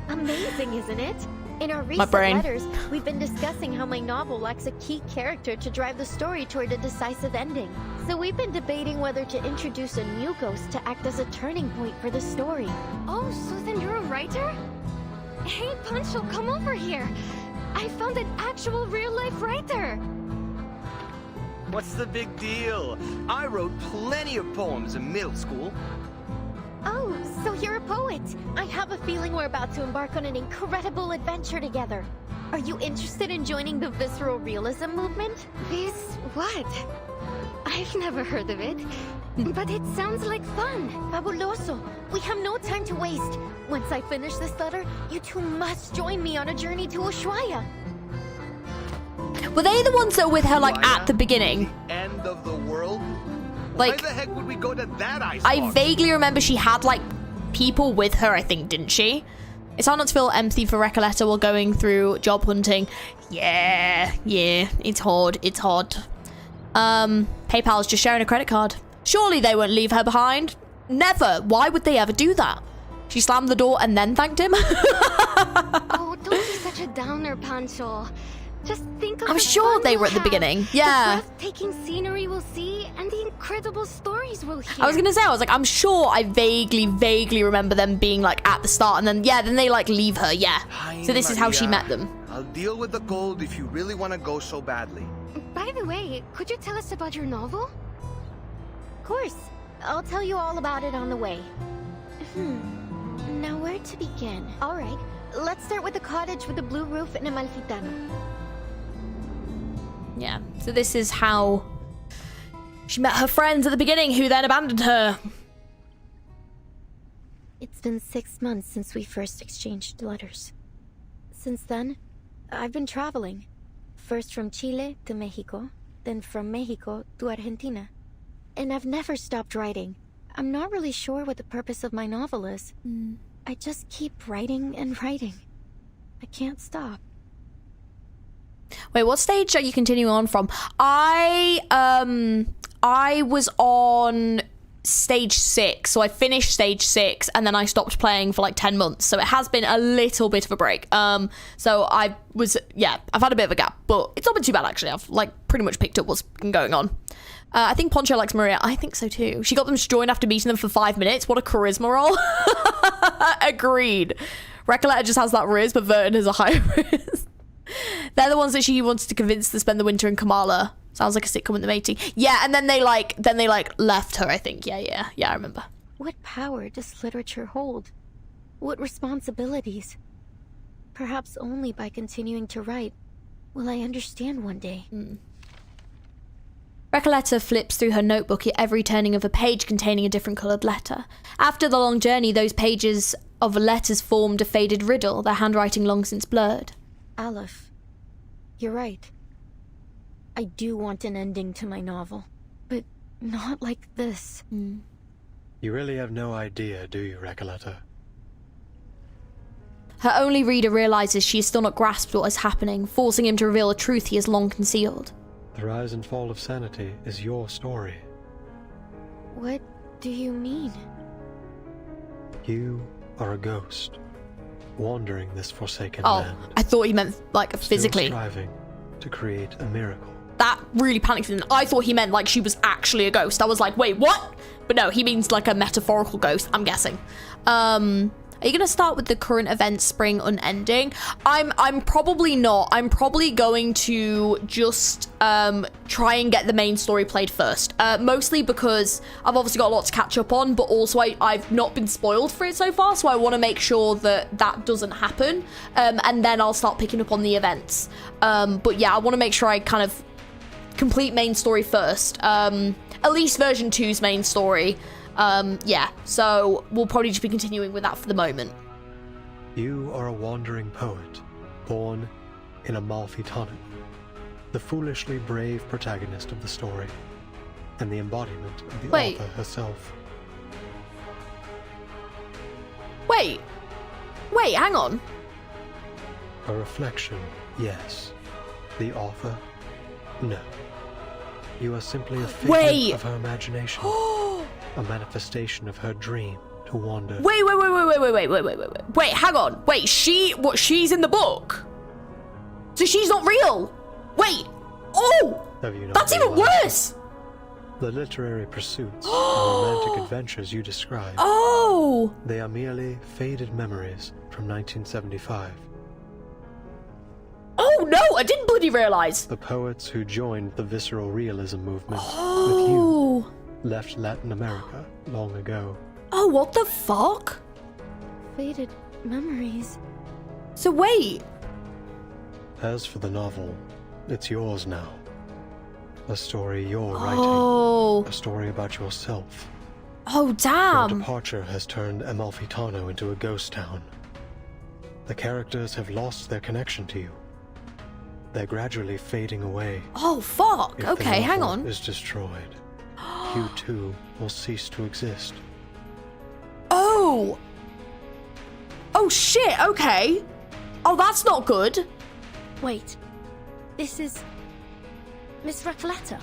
Amazing, isn't it? In our recent letters, we've been discussing how my novel lacks a key character to drive the story toward a decisive ending. So we've been debating whether to introduce a new ghost to act as a turning point for the story. Oh, so then you're a writer? Hey, Pancho, come over here. I found an actual real-life writer. What's the big deal? I wrote plenty of poems in middle school. Oh, so you're a poet. I have a feeling we're about to embark on an incredible adventure together. Are you interested in joining the visceral realism movement? This what? I've never heard of it, but it sounds like fun. Fabuloso. We have no time to waste. Once I finish this letter, you two must join me on a journey to Ushuaia. Were they the ones that were with her, like, at the beginning? The end of the world? Like, why the heck would we go to that ice I box? vaguely remember she had, like, people with her, I think, didn't she? It's hard not to feel empathy for Recoleta while going through job hunting. Yeah, it's hard, it's hard. PayPal's just sharing a credit card. Surely they won't leave her behind. Never. Why would they ever do that? She slammed the door and then thanked him. Oh, don't be such a downer, Pancho. Just think of I'm sure they were at the beginning. Yeah. The breathtaking scenery we'll see and the incredible stories we'll hear. I was gonna say, I was like, I'm sure I vaguely remember them being like at the start and then, yeah, then they like leave her, yeah. So this is how she met them. I'll deal with the cold if you really want to go so badly. By the way, could you tell us about your novel? Of course. I'll tell you all about it on the way. Now where to begin? Alright, let's start with the cottage with the blue roof in Amalfitano. Yeah, so this is how she met her friends at the beginning, who then abandoned her. It's been 6 months since we first exchanged letters. Since then, I've been traveling. First from Chile to Mexico, then from Mexico to Argentina. And I've never stopped writing. I'm not really sure what the purpose of my novel is. I just keep writing and writing. I can't stop. Wait, what stage are you continuing on from? I was on stage 6, so I finished stage 6 and then I stopped playing for like 10 months, so it has been a little bit of a break. So I've had a bit of a gap, but it's not been too bad actually. I've like pretty much picked up what's been going on. I think Poncho likes Maria. I think so too. She got them to join after meeting them for 5 minutes. What a charisma roll. Agreed. Recoleta just has that riz, but Verton has a higher riz. They're the ones that she wanted to convince to spend the winter in Kamala. Sounds like a sitcom in the making. Yeah, and then they left her, I think. Yeah, I remember. What power does literature hold? What responsibilities? Perhaps only by continuing to write will I understand one day. Recoleta flips through her notebook at every turning of a page containing a different coloured letter. After the long journey, those pages of letters formed a faded riddle, their handwriting long since blurred. Aleph, you're right. I do want an ending to my novel, but not like this. You really have no idea, do you, Recoleta? Her only reader realises she has still not grasped what is happening, forcing him to reveal a truth he has long concealed. The rise and fall of sanity is your story. What do you mean? You are a ghost, wandering this forsaken Oh, land. I thought he meant like physically. Still striving to create a miracle. That really panicked me. I thought he meant like she was actually a ghost. I was like, wait, what? But no, he means like a metaphorical ghost, I'm guessing. Are you gonna start with the current events, spring unending? I'm probably not. I'm probably going to just try and get the main story played first. Mostly because I've obviously got a lot to catch up on, but also I've not been spoiled for it so far, so I want to make sure that that doesn't happen. And then I'll start picking up on the events. But yeah, I want to make sure I kind of complete main story first. At least version 2's main story. Yeah, so we'll probably just be continuing with that for the moment. You are a wandering poet, born in Amalfitano, the foolishly brave protagonist of the story, and the embodiment of the author herself. Wait, hang on. A reflection, yes. The author, no. You are simply a figment of her imagination. A manifestation of her dream to wander. Wait, hang on. Wait, she's in the book? So she's not real? Wait, oh! That's even worse! The literary pursuits and romantic adventures you describe. Oh! They are merely faded memories from 1975. Oh no, I didn't bloody realize. The poets who joined the visceral realism movement Oh. with you left Latin America long ago. Oh, what the fuck? Faded memories. So wait. As for the novel, it's yours now. A story you're Oh. writing. A story about yourself. Oh, damn. Your departure has turned Amalfitano into a ghost town. The characters have lost their connection to you. They're gradually fading away. Oh, fuck. If Okay, the hang novel on. is destroyed, you too will cease to exist. Oh. Oh, shit. Okay. Oh, that's not good. Wait. This is... Miss Recoleta?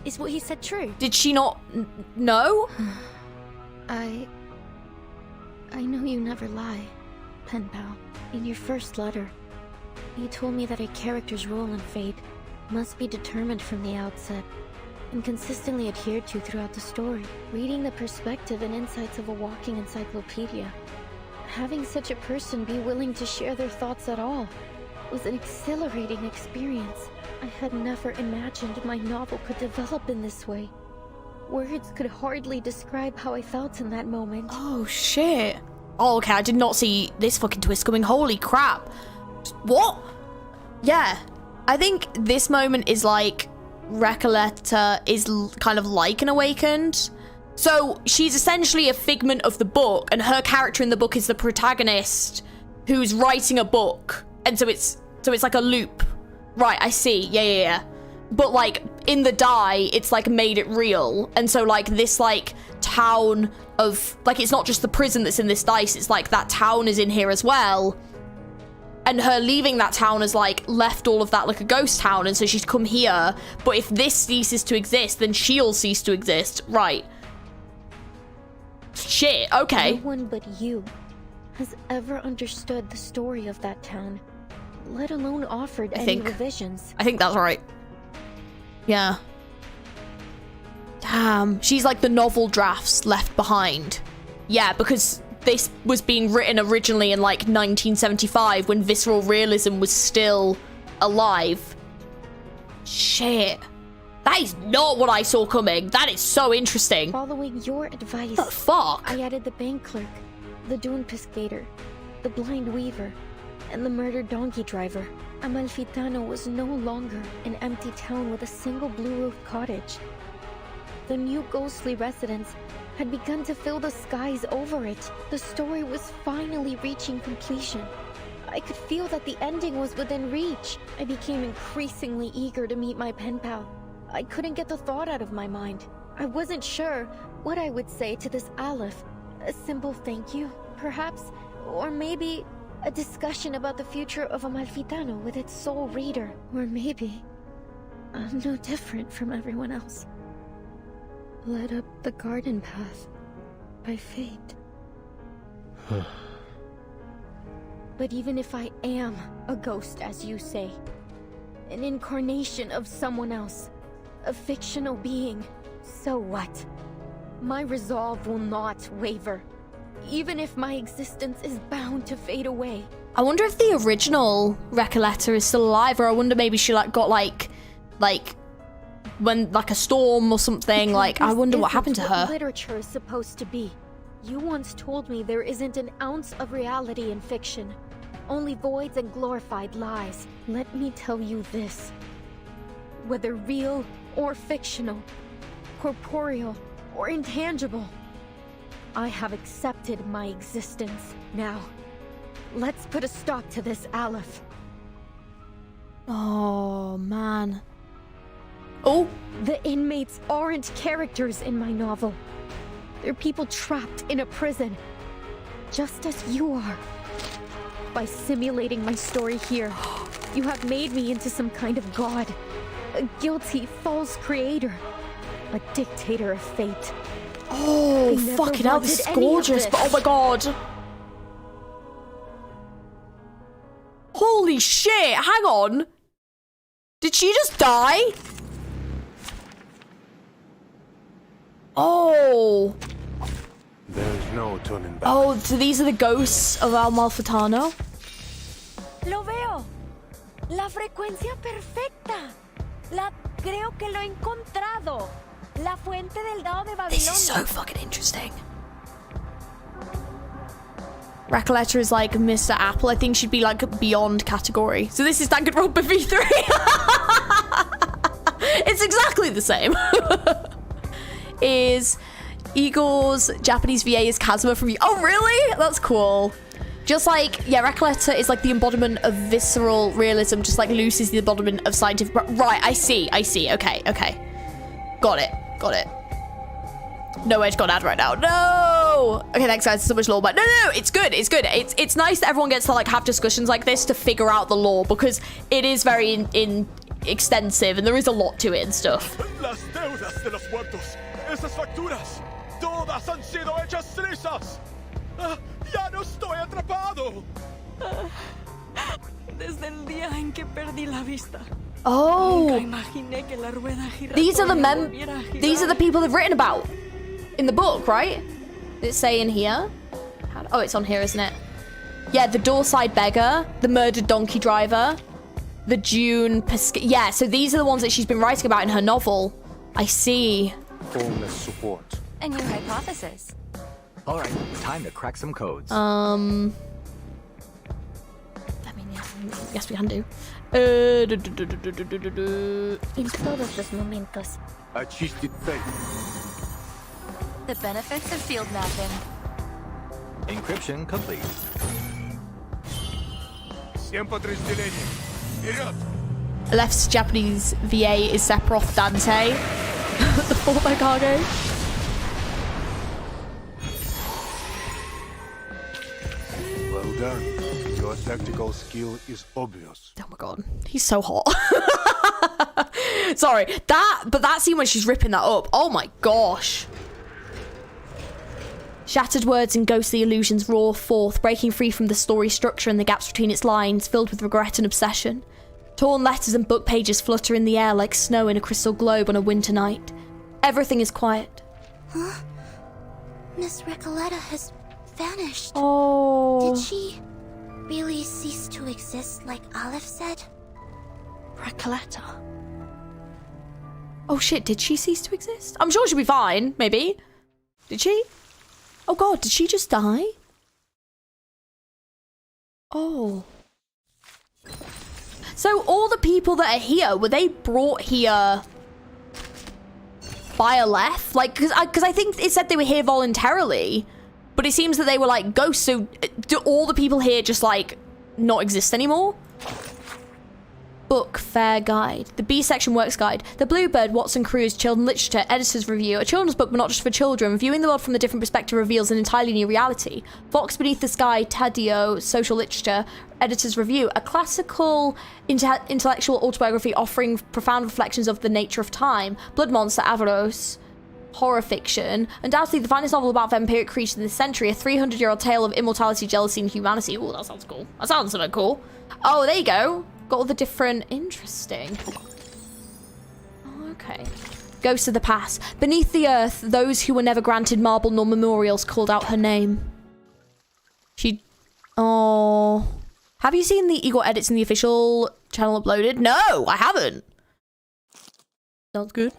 Is what he said true? Did she not know? I know you never lie, pen pal. In your first letter, you told me that a character's role in fate must be determined from the outset and consistently adhered to throughout the story. Reading the perspective and insights of a walking encyclopedia, having such a person be willing to share their thoughts at all was an exhilarating experience. I had never imagined my novel could develop in this way. Words could hardly describe how I felt in that moment. Oh, shit. Oh, okay, I did not see this fucking twist coming. Holy crap. What? Yeah. I think this moment is like Recoleta is kind of like an awakened. So she's essentially a figment of the book, and her character in the book is the protagonist who's writing a book. And so it's like a loop. Right, I see. Yeah. But like in the die, it's like made it real. And so like this like town of like, it's not just the prison that's in this dice, it's like that town is in here as well. And her leaving that town has like left all of that like a ghost town, and so she's come here. But if this ceases to exist, then she'll cease to exist. Right. Shit, okay. No one but you has ever understood the story of that town, let alone offered any revisions. I think that's right. Yeah. Damn. She's like the novel drafts left behind. Yeah, because this was being written originally in like 1975 when visceral realism was still alive. Shit. That is not what I saw coming. That is so interesting. Following your advice, the fuck? I added the bank clerk, the dune piscator, the blind weaver, and the murdered donkey driver. Amalfitano was no longer an empty town with a single blue-roofed cottage. The new ghostly residents had begun to fill the skies over it. The story was finally reaching completion. I could feel that the ending was within reach. I became increasingly eager to meet my pen pal. I couldn't get the thought out of my mind. I wasn't sure what I would say to this Aleph. A simple thank you, perhaps, or maybe a discussion about the future of Amalfitano with its sole reader. Or maybe I'm no different from everyone else. Led up the garden path by fate. But even if I am a ghost, as you say, an incarnation of someone else, a fictional being, so what? My resolve will not waver, even if my existence is bound to fade away. I wonder if the original Recoleta is still alive, or I wonder maybe she like got like when like a storm or something. Like I wonder what happened to her. Literature is supposed to be. You once told me there isn't an ounce of reality in fiction, only voids and glorified lies. Let me tell you this. Whether real or fictional, corporeal or intangible, I have accepted my existence. Now, let's put a stop to this, Aleph. Oh, man. Oh! The inmates aren't characters in my novel. They're people trapped in a prison, just as you are. By simulating my story here, you have made me into some kind of god. A guilty, false creator. A dictator of fate. Oh, fucking hell, this is gorgeous. But oh my god. Holy shit, hang on. Did she just die? Oh. There's no turning back. Oh, so these are the ghosts of Al Malfitano? Lo veo. La frecuencia perfecta. Creo que lo he encontrado. La fuente del dado de Babilonia. This is so fucking interesting. Recoleta is like Mr. Apple. I think she'd be like beyond category. So this is Danganronpa V3. It's exactly the same. Is Igor's Japanese VA is Kazuma from you? Oh, really? That's cool. Just like, yeah, Recoleta is like the embodiment of visceral realism, just like Lucy's the embodiment of scientific... Right, I see. Okay. Got it. No edge got ad right now. No! Okay, thanks guys, so much lore, but no, it's good. It's nice that everyone gets to like have discussions like this to figure out the lore, because it is very extensive and there is a lot to it and stuff. Las deudas de los muertos. Esas facturas. Todas han sido hechas cenizas. Ya no estoy atrapado. Desde el día en que perdí la vista. Oh. Nunca imaginé que la rueda These are giratoria these are the people they've written about in the book, right? Does it say in here? Oh, it's on here, isn't it? Yeah, the Doorside Beggar, the Murdered Donkey Driver, the June yeah, so these are the ones that she's been writing about in her novel. I see. Fullness support. A new hypothesis. All right, time to crack some codes. I mean, yes, we can do. En todos los momentos. Очистить цель. The benefits of field mapping. Encryption complete. Всем подразделениям. Вперед! Left's Japanese VA is Sephiroth Dante. The Fort by Cargo. Well done. Your tactical skill is obvious. Oh my god, he's so hot. Sorry, but that scene when she's ripping that up, oh my gosh. Shattered words and ghostly illusions roar forth, breaking free from the story structure and the gaps between its lines, filled with regret and obsession. Torn letters and book pages flutter in the air like snow in a crystal globe on a winter night. Everything is quiet. Huh? Miss Recoleta has vanished. Oh. Did she really cease to exist like Aleph said? Recoleta. Oh shit, did she cease to exist? I'm sure she'll be fine, maybe. Did she? Oh god, did she just die? Oh. So all the people that are here, were they brought here by Aleph? Like, because I think it said they were here voluntarily, but it seems that they were like ghosts. So do all the people here just like not exist anymore? Book Fair Guide, the B Section Works Guide, the Bluebird Watson Cruise Children's Literature Editor's Review, a children's book but not just for children, viewing the world from a different perspective reveals an entirely new reality. Fox Beneath the Sky, Taddeo, Social Literature Editor's Review, a classical intellectual autobiography offering profound reflections of the nature of time. Blood Monster, Avaros, horror fiction, undoubtedly the finest novel about vampiric creatures in this century, a 300-year-old tale of immortality, jealousy, and humanity. Oh, that sounds cool. That sounds sort of cool. Oh, there you go. Got all the different... Interesting. Okay. Ghosts of the past. Beneath the earth, those who were never granted marble nor memorials called out her name. She... Oh... Have you seen the Igor edits in the official channel uploaded? No, I haven't. Sounds good.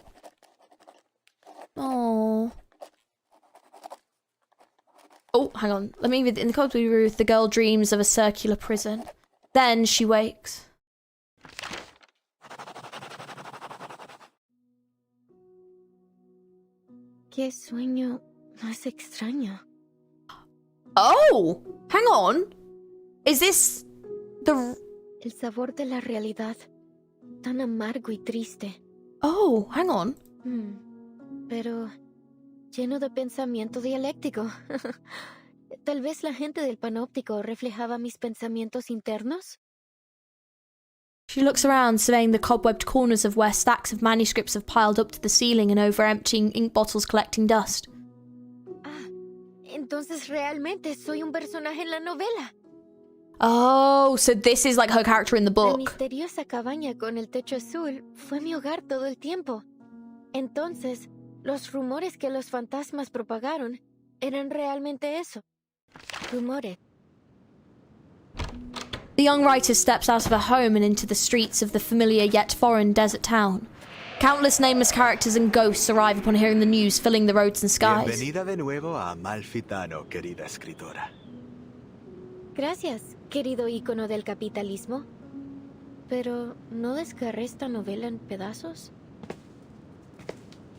Oh. Oh, hang on. Let me read. In the Cosby Ruth, the girl dreams of a circular prison. Then she wakes. Qué sueño más extraño. Oh, hang on. Is this the... El sabor de la realidad. Tan amargo y triste. Oh, hang on. Pero lleno de pensamiento dialéctico. Tal vez la gente del panóptico reflejaba mis pensamientos internos. She looks around, surveying the cobwebbed corners of where stacks of manuscripts have piled up to the ceiling and over emptying ink bottles collecting dust. Entonces realmente soy un personaje en la novela. Oh, so this is like her character in the La book. misteriosa cabaña con el techo azul fue mi hogar todo el tiempo. Entonces, los rumores que los fantasmas propagaron eran realmente eso. Rumores. The young writer steps out of her home and into the streets of the familiar yet foreign desert town. Countless nameless characters and ghosts arrive upon hearing the news, filling the roads and skies. Bienvenida de nuevo a Amalfitano, querida escritora. Gracias, querido ícono del capitalismo. Pero, ¿no desgarré esta novela en pedazos?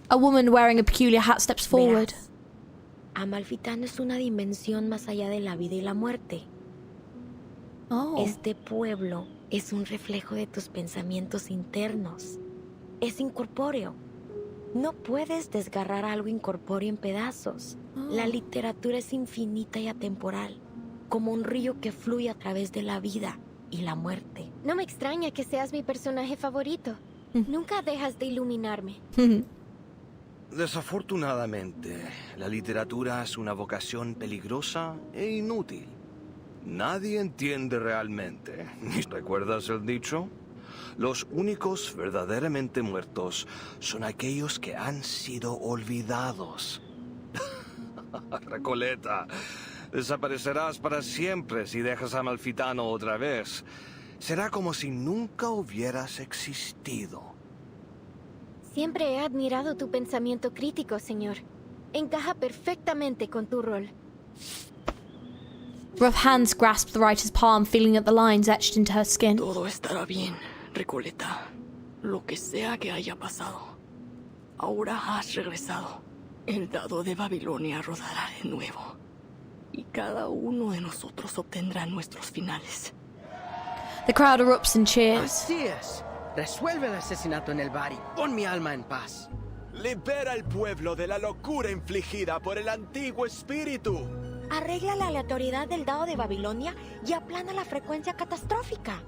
A woman wearing a peculiar hat steps forward. Verás, Amalfitano es una dimensión más allá de la vida y la muerte. Oh. Este pueblo es un reflejo de tus pensamientos internos. Es incorpóreo. No puedes desgarrar algo incorpóreo en pedazos. La literatura es infinita y atemporal, como un río que fluye a través de la vida y la muerte. No me extraña que seas mi personaje favorito. Nunca dejas de iluminarme. Desafortunadamente, la literatura es una vocación peligrosa e inútil. Nadie entiende realmente. ¿Recuerdas el dicho? Los únicos verdaderamente muertos son aquellos que han sido olvidados. Recoleta, desaparecerás para siempre si dejas a Amalfitano otra vez. Será como si nunca hubieras existido. Siempre he admirado tu pensamiento crítico, señor. Encaja perfectamente con tu rol. Rough hands grasp the writer's palm, feeling at the lines etched into her skin. Todo estará bien, Recoleta. Lo que sea que haya pasado. Ahora has regresado. El dado de Babilonia rodará de nuevo. Y cada uno de nosotros obtendrá nuestros finales. The crowd erupts in cheers. Así es. Resuelve el asesinato en el bar y pon mi alma en paz. Libera al pueblo de la locura infligida por el antiguo espíritu. Arregla la aleatoriedad del dado de Babilonia y aplana la frecuencia catastrófica.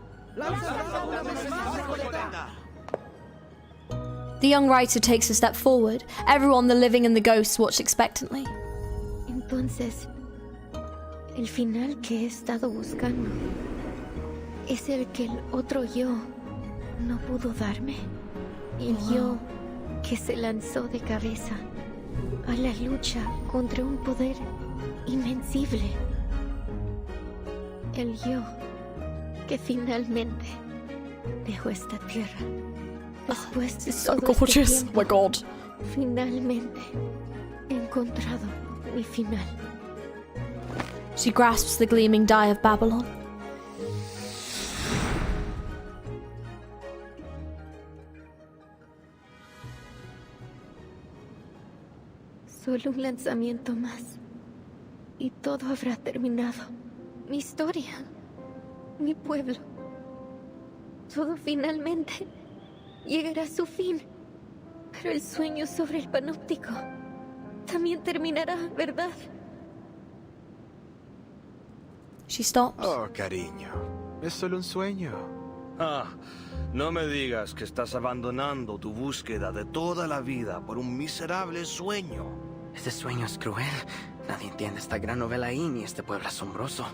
The young writer takes a step forward. Everyone, the living and the ghosts, watch expectantly. Entonces, el final que he estado buscando es el que el otro yo no pudo darme. El yo que se lanzó de cabeza a la lucha contra un poder invencible. El yo que finalmente dejó esta tierra después de So todo gorgeous. este Oh tiempo. my god. Finalmente he encontrado mi final. She grasps the gleaming die of Babylon. Solo un lanzamiento más. Y todo habrá terminado. Mi historia. Mi pueblo. Todo finalmente llegará a su fin. Pero el sueño sobre el panóptico también terminará, ¿verdad? She stops. Oh, cariño. Es solo un sueño. Ah, no me digas que estás abandonando tu búsqueda de toda la vida por un miserable sueño. Este sueño es cruel. Nadie entiende esta gran novela ahí ni este pueblo asombroso.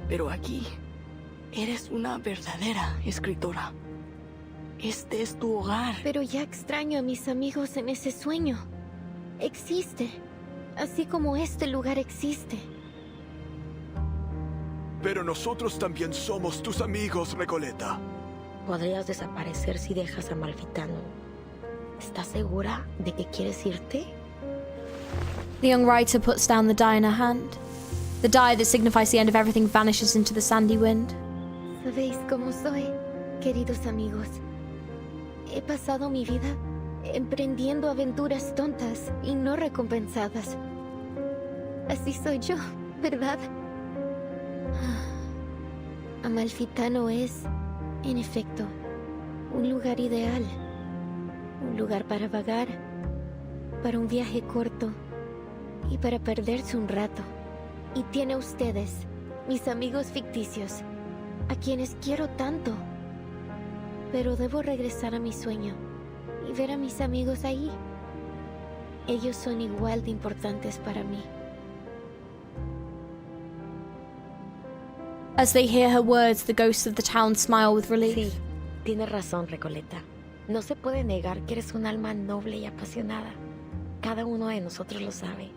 Pero aquí, eres una verdadera escritora. Este es tu hogar. Pero ya extraño a mis amigos en ese sueño. Existe. Así como este lugar existe. Pero nosotros también somos tus amigos, Recoleta. Podrías desaparecer si dejas a Amalfitano. ¿Estás segura de que quieres irte? The young writer puts down the die in her hand. The die that signifies the end of everything vanishes into the sandy wind. ¿Sabéis cómo soy, queridos amigos? He pasado mi vida emprendiendo aventuras tontas y no recompensadas. Así soy yo, ¿verdad? Amalfitano es, en efecto, un lugar ideal. Un lugar para vagar, para un viaje corto y para perderse un rato. Y tiene a ustedes, mis amigos ficticios, a quienes quiero tanto. Pero debo regresar a mi sueño y ver a mis amigos ahí. Ellos son igual de importantes para mí. As they hear her words, the ghosts of the town smile with relief. Sí, tienes razón, Recoleta. No se puede negar que eres un alma noble y apasionada. Cada uno de nosotros lo sabe.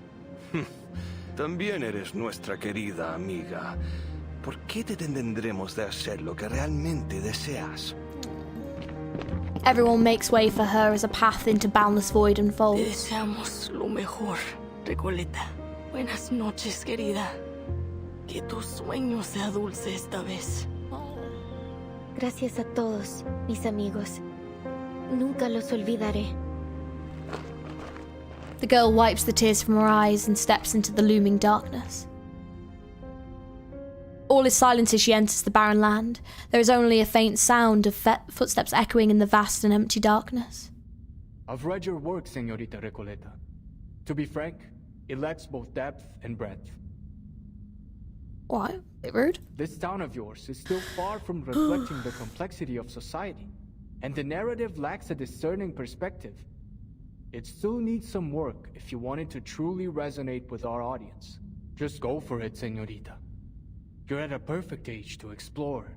También eres nuestra querida amiga. ¿Por qué te detendremos de hacer lo que realmente deseas? Everyone makes way for her as a path into boundless void unfolds. Deseamos lo mejor, Recoleta. Buenas noches, querida. Que tu sueño sea dulce esta vez. Gracias a todos, mis amigos. Nunca los olvidaré. The girl wipes the tears from her eyes and steps into the looming darkness. All is silent as she enters the barren land. There is only a faint sound of footsteps echoing in the vast and empty darkness. I've read your work, Señorita Recoleta. To be frank, it lacks both depth and breadth. What? A bit rude? This town of yours is still far from reflecting the complexity of society, and the narrative lacks a discerning perspective. It still needs some work if you want it to truly resonate with our audience. Just go for it, Señorita. You're at a perfect age to explore,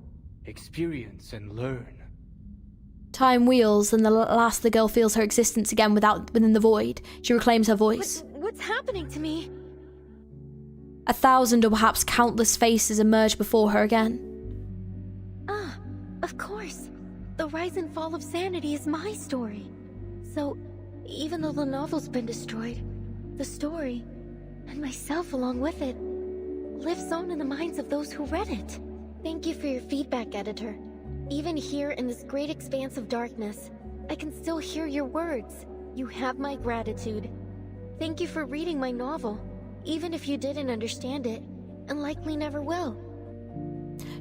experience, and learn. Time wheels, and the last the girl feels her existence again within the void. She reclaims her voice. What's happening to me? 1,000 or perhaps countless faces emerge before her again. Ah, of course. The rise and fall of sanity is my story. So, even though the novel's been destroyed, the story, and myself along with it, lives on in the minds of those who read it. Thank you for your feedback, editor. Even here in this great expanse of darkness, I can still hear your words. You have my gratitude. Thank you for reading my novel, even if you didn't understand it, and likely never will.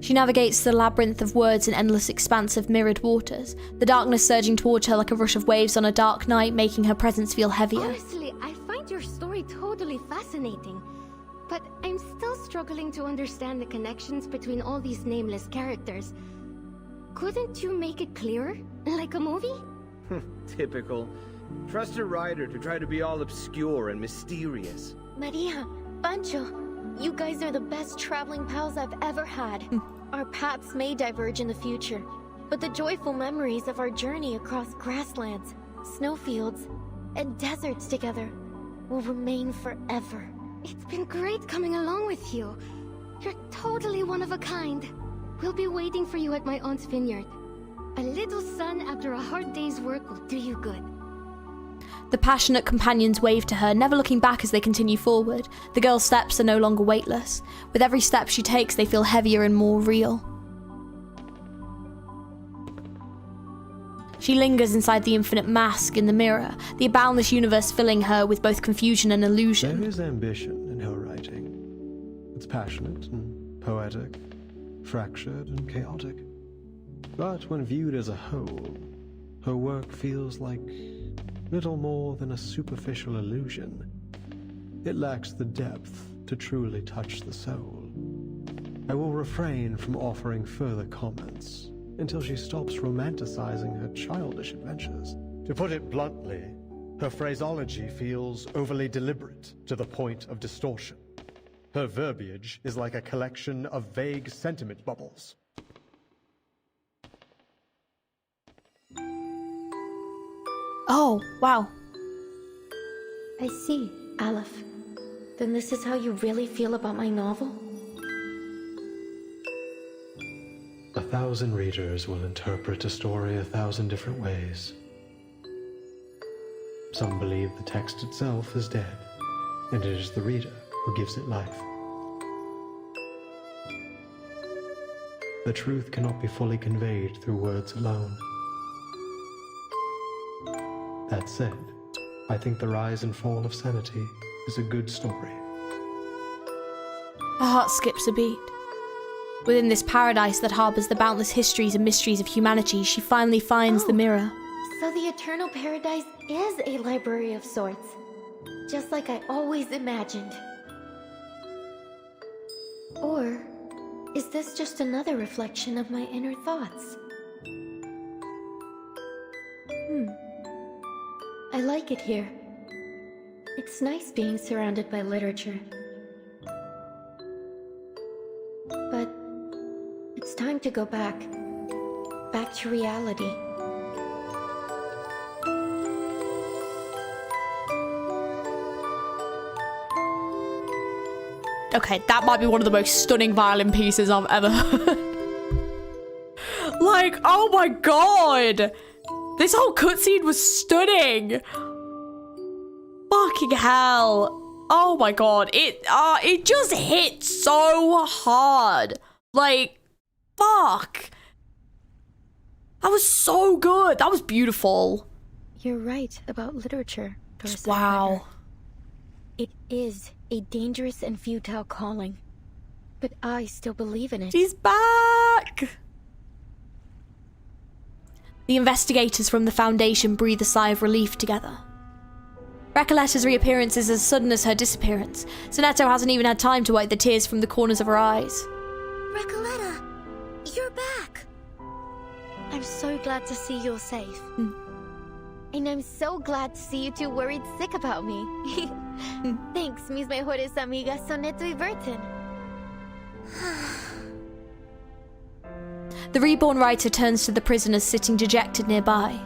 She navigates the labyrinth of words and endless expanse of mirrored waters, the darkness surging towards her like a rush of waves on a dark night, making her presence feel heavier. Honestly, I find your story totally fascinating. But I'm still struggling to understand the connections between all these nameless characters. Couldn't you make it clearer? Like a movie? Typical. Trust a writer to try to be all obscure and mysterious. Maria, Pancho, you guys are the best traveling pals I've ever had. Our paths may diverge in the future, but the joyful memories of our journey across grasslands, snowfields, and deserts together will remain forever. It's been great coming along with you. You're totally one of a kind. We'll be waiting for you at my aunt's vineyard. A little sun after a hard day's work will do you good. The passionate companions wave to her, never looking back as they continue forward. The girl's steps are no longer weightless. With every step she takes, they feel heavier and more real. She lingers inside the infinite mask in the mirror, the boundless universe filling her with both confusion and illusion. There is ambition in her writing. It's passionate and poetic, fractured and chaotic. But when viewed as a whole, her work feels like little more than a superficial illusion. It lacks the depth to truly touch the soul. I will refrain from offering further comments until she stops romanticizing her childish adventures. To put it bluntly, her phraseology feels overly deliberate to the point of distortion. Her verbiage is like a collection of vague sentiment bubbles. Oh, wow. I see, Aleph. Then this is how you really feel about my novel? 1,000 readers will interpret a story 1,000 different ways. Some believe the text itself is dead, and it is the reader who gives it life. The truth cannot be fully conveyed through words alone. That said, I think the rise and fall of sanity is a good story. Her heart skips a beat. Within this paradise that harbours the boundless histories and mysteries of humanity, she finally finds the mirror. So the Eternal Paradise is a library of sorts, just like I always imagined. Or is this just another reflection of my inner thoughts? I like it here. It's nice being surrounded by literature. But time to go back to reality. Okay, that might be one of the most stunning violin pieces I've ever heard. Like, oh my god! This whole cutscene was stunning! Fucking hell. Oh my god, it just hit so hard. Like, fuck. That was so good. That was beautiful. You're right about literature, Doris. Wow. It is a dangerous and futile calling, but I still believe in it. She's back! The investigators from the Foundation breathe a sigh of relief together. Recoletta's reappearance is as sudden as her disappearance. Sonetto hasn't even had time to wipe the tears from the corners of her eyes. Recoletta, you're back. I'm so glad to see you're safe. And I'm so glad to see you two worried sick about me. Thanks, mis mejores amigas Sonetto y Burton. The reborn writer turns to the prisoners sitting dejected nearby.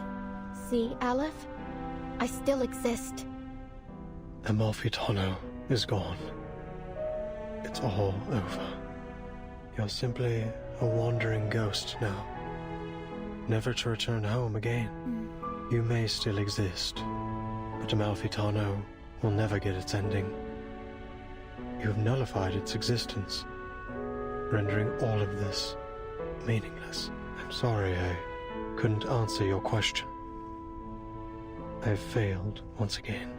See, Aleph? I still exist. Amalfitano is gone. It's all over. You're simply a wandering ghost now, never to return home again. You may still exist, but Amalfitano will never get its ending. You have nullified its existence, rendering all of this meaningless. I'm sorry I couldn't answer your question. I've failed once again.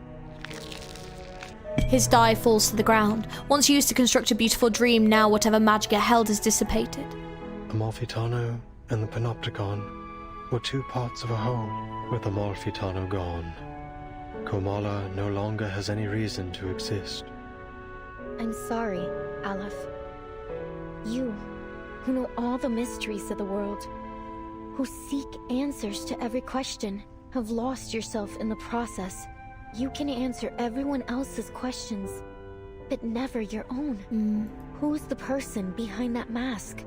His die falls to the ground. Once used to construct a beautiful dream, now whatever magic it held is dissipated. Amalfitano and the Panopticon were two parts of a whole. With Amalfitano gone, Komala no longer has any reason to exist. I'm sorry, Aleph. You, who know all the mysteries of the world, who seek answers to every question, have lost yourself in the process. You can answer everyone else's questions, but never your own. Who's the person behind that mask?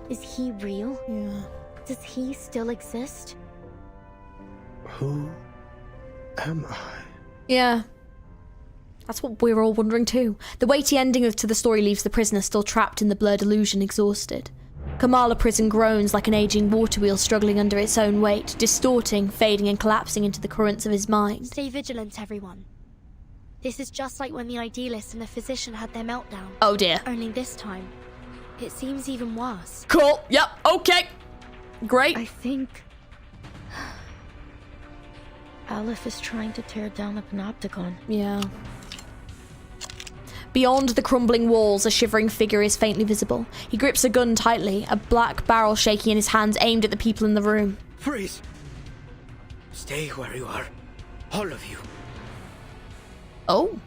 Is he real? Yeah. Does he still exist? Who am I? Yeah. That's what we're all wondering too. The weighty ending to the story leaves the prisoner still trapped in the blurred illusion, exhausted. Kamala prison groans like an aging water wheel struggling under its own weight, distorting, fading and collapsing into the currents of his mind. Stay vigilant, everyone. This is just like when the idealist and the physician had their meltdown. Oh dear. Only this time, it seems even worse. Cool. Yep. Okay. Great. I think Aleph is trying to tear down the Panopticon. Yeah. Beyond the crumbling walls, a shivering figure is faintly visible. He grips a gun tightly, a black barrel shaking in his hands aimed at the people in the room. Freeze! Stay where you are. All of you. Oh.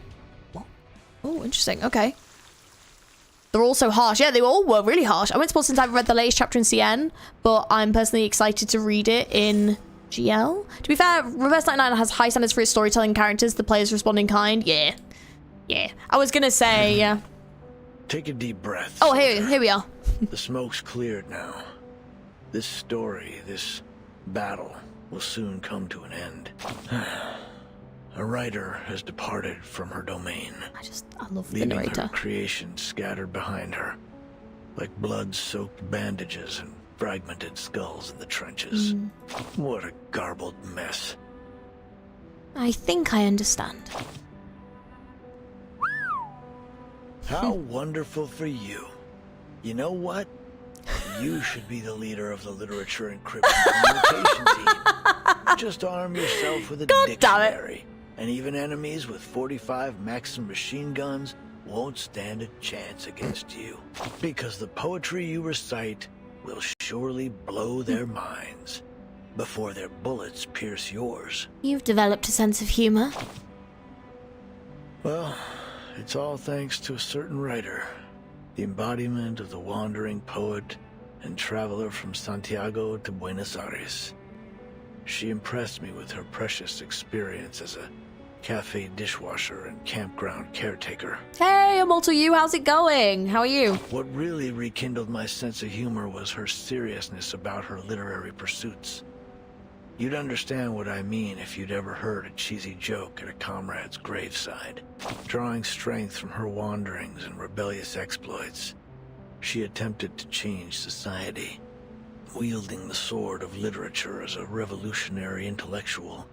Oh, interesting. Okay. They're all so harsh. Yeah, they all were really harsh. I won't spoil since I've read the latest chapter in CN, but I'm personally excited to read it in GL. To be fair, Reverse 99 has high standards for its storytelling characters. The players respond in kind. Yeah. Yeah. I was gonna say, yeah. Take a deep breath. Oh, here we are. The smoke's cleared now. This story, this battle, will soon come to an end. A writer has departed from her domain. I love the leaving narrator. her creation scattered behind her, like blood-soaked bandages and fragmented skulls in the trenches. What a garbled mess. I think I understand. How wonderful for you. You know what? You should be the leader of the literature encryption communication team. Just arm yourself with a dictionary, and even enemies with 45 Maxim machine guns won't stand a chance against you. Because the poetry you recite will surely blow their minds before their bullets pierce yours. You've developed a sense of humor. Well, it's all thanks to a certain writer, the embodiment of the wandering poet and traveler from Santiago to Buenos Aires. She impressed me with her precious experience as a cafe dishwasher and campground caretaker. Hey, Immortal You, how's it going? How are you? What really rekindled my sense of humor was her seriousness about her literary pursuits. You'd understand what I mean if you'd ever heard a cheesy joke at a comrade's graveside. Drawing strength from her wanderings and rebellious exploits, she attempted to change society, wielding the sword of literature as a revolutionary intellectual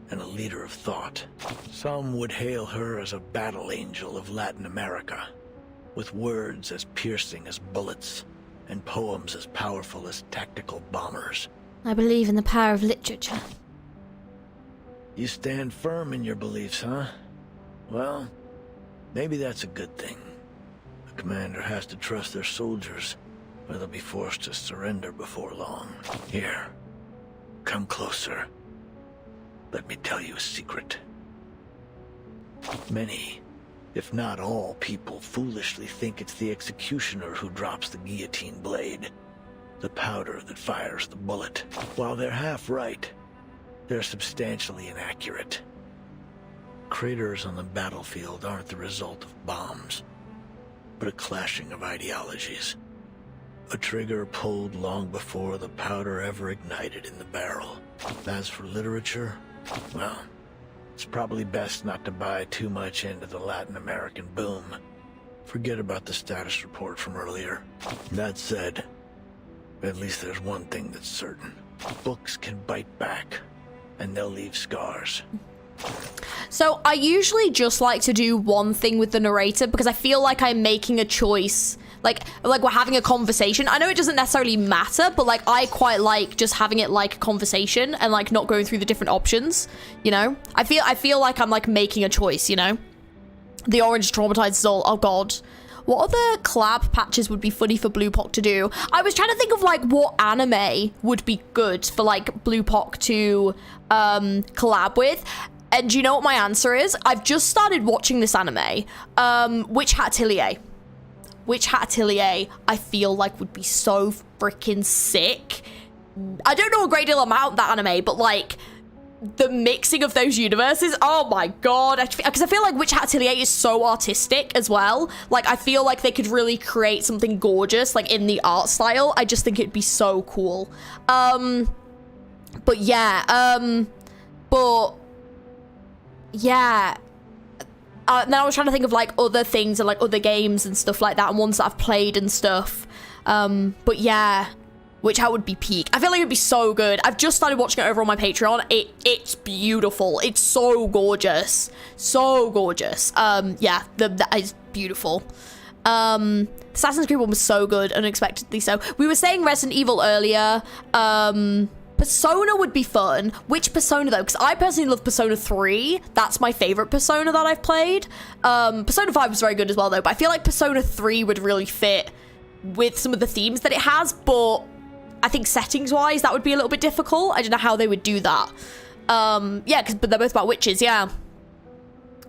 and a leader of thought. Some would hail her as a battle angel of Latin America, with words as piercing as bullets and poems as powerful as tactical bombers. I believe in the power of literature. You stand firm in your beliefs, huh? Well, maybe that's a good thing. A commander has to trust their soldiers, or they'll be forced to surrender before long. Here, come closer. Let me tell you a secret. Many, if not all, people foolishly think it's the executioner who drops the guillotine blade, the powder that fires the bullet. While they're half right, they're substantially inaccurate. Craters on the battlefield aren't the result of bombs, but a clashing of ideologies. A trigger pulled long before the powder ever ignited in the barrel. As for literature, well, it's probably best not to buy too much into the Latin American boom. Forget about the status report from earlier. That said, at least there's one thing that's certain. Books can bite back, and they'll leave scars. So I usually just like to do one thing with the narrator because I feel like I'm making a choice. Like we're having a conversation. I know it doesn't necessarily matter, but like I quite like just having it like a conversation and like not going through the different options, you know? I feel like I'm like making a choice, you know? The orange traumatized soul. Oh god. What other collab patches would be funny for Blue Pock to do? I was trying to think of like what anime would be good for like Blue Pock to collab with. And do you know what my answer is? I've just started watching this anime, Witch Hat Atelier. Witch Hat Atelier, I feel like would be so freaking sick. I don't know a great deal about that anime, but like the mixing of those universes, oh my god. Because I feel like Witch Hat Atelier is so artistic as well. Like I feel like they could really create something gorgeous like in the art style. I just think it'd be so cool. But yeah, yeah. Then I was trying to think of like other things and like other games and stuff like that and ones that I've played and stuff. But yeah, Witch Hat would be peak. I feel like it'd be so good. I've just started watching it over on my Patreon. It's beautiful. It's so gorgeous. So gorgeous. Yeah, that is beautiful. Assassin's Creed one was so good, unexpectedly so. We were saying Resident Evil earlier. Persona would be fun. Which Persona though? Because I personally love Persona 3. That's my favorite Persona that I've played. Persona 5 was very good as well though, but I feel like Persona 3 would really fit with some of the themes that it has, but I think settings wise that would be a little bit difficult. I don't know how they would do that. Yeah, but they're both about witches, yeah.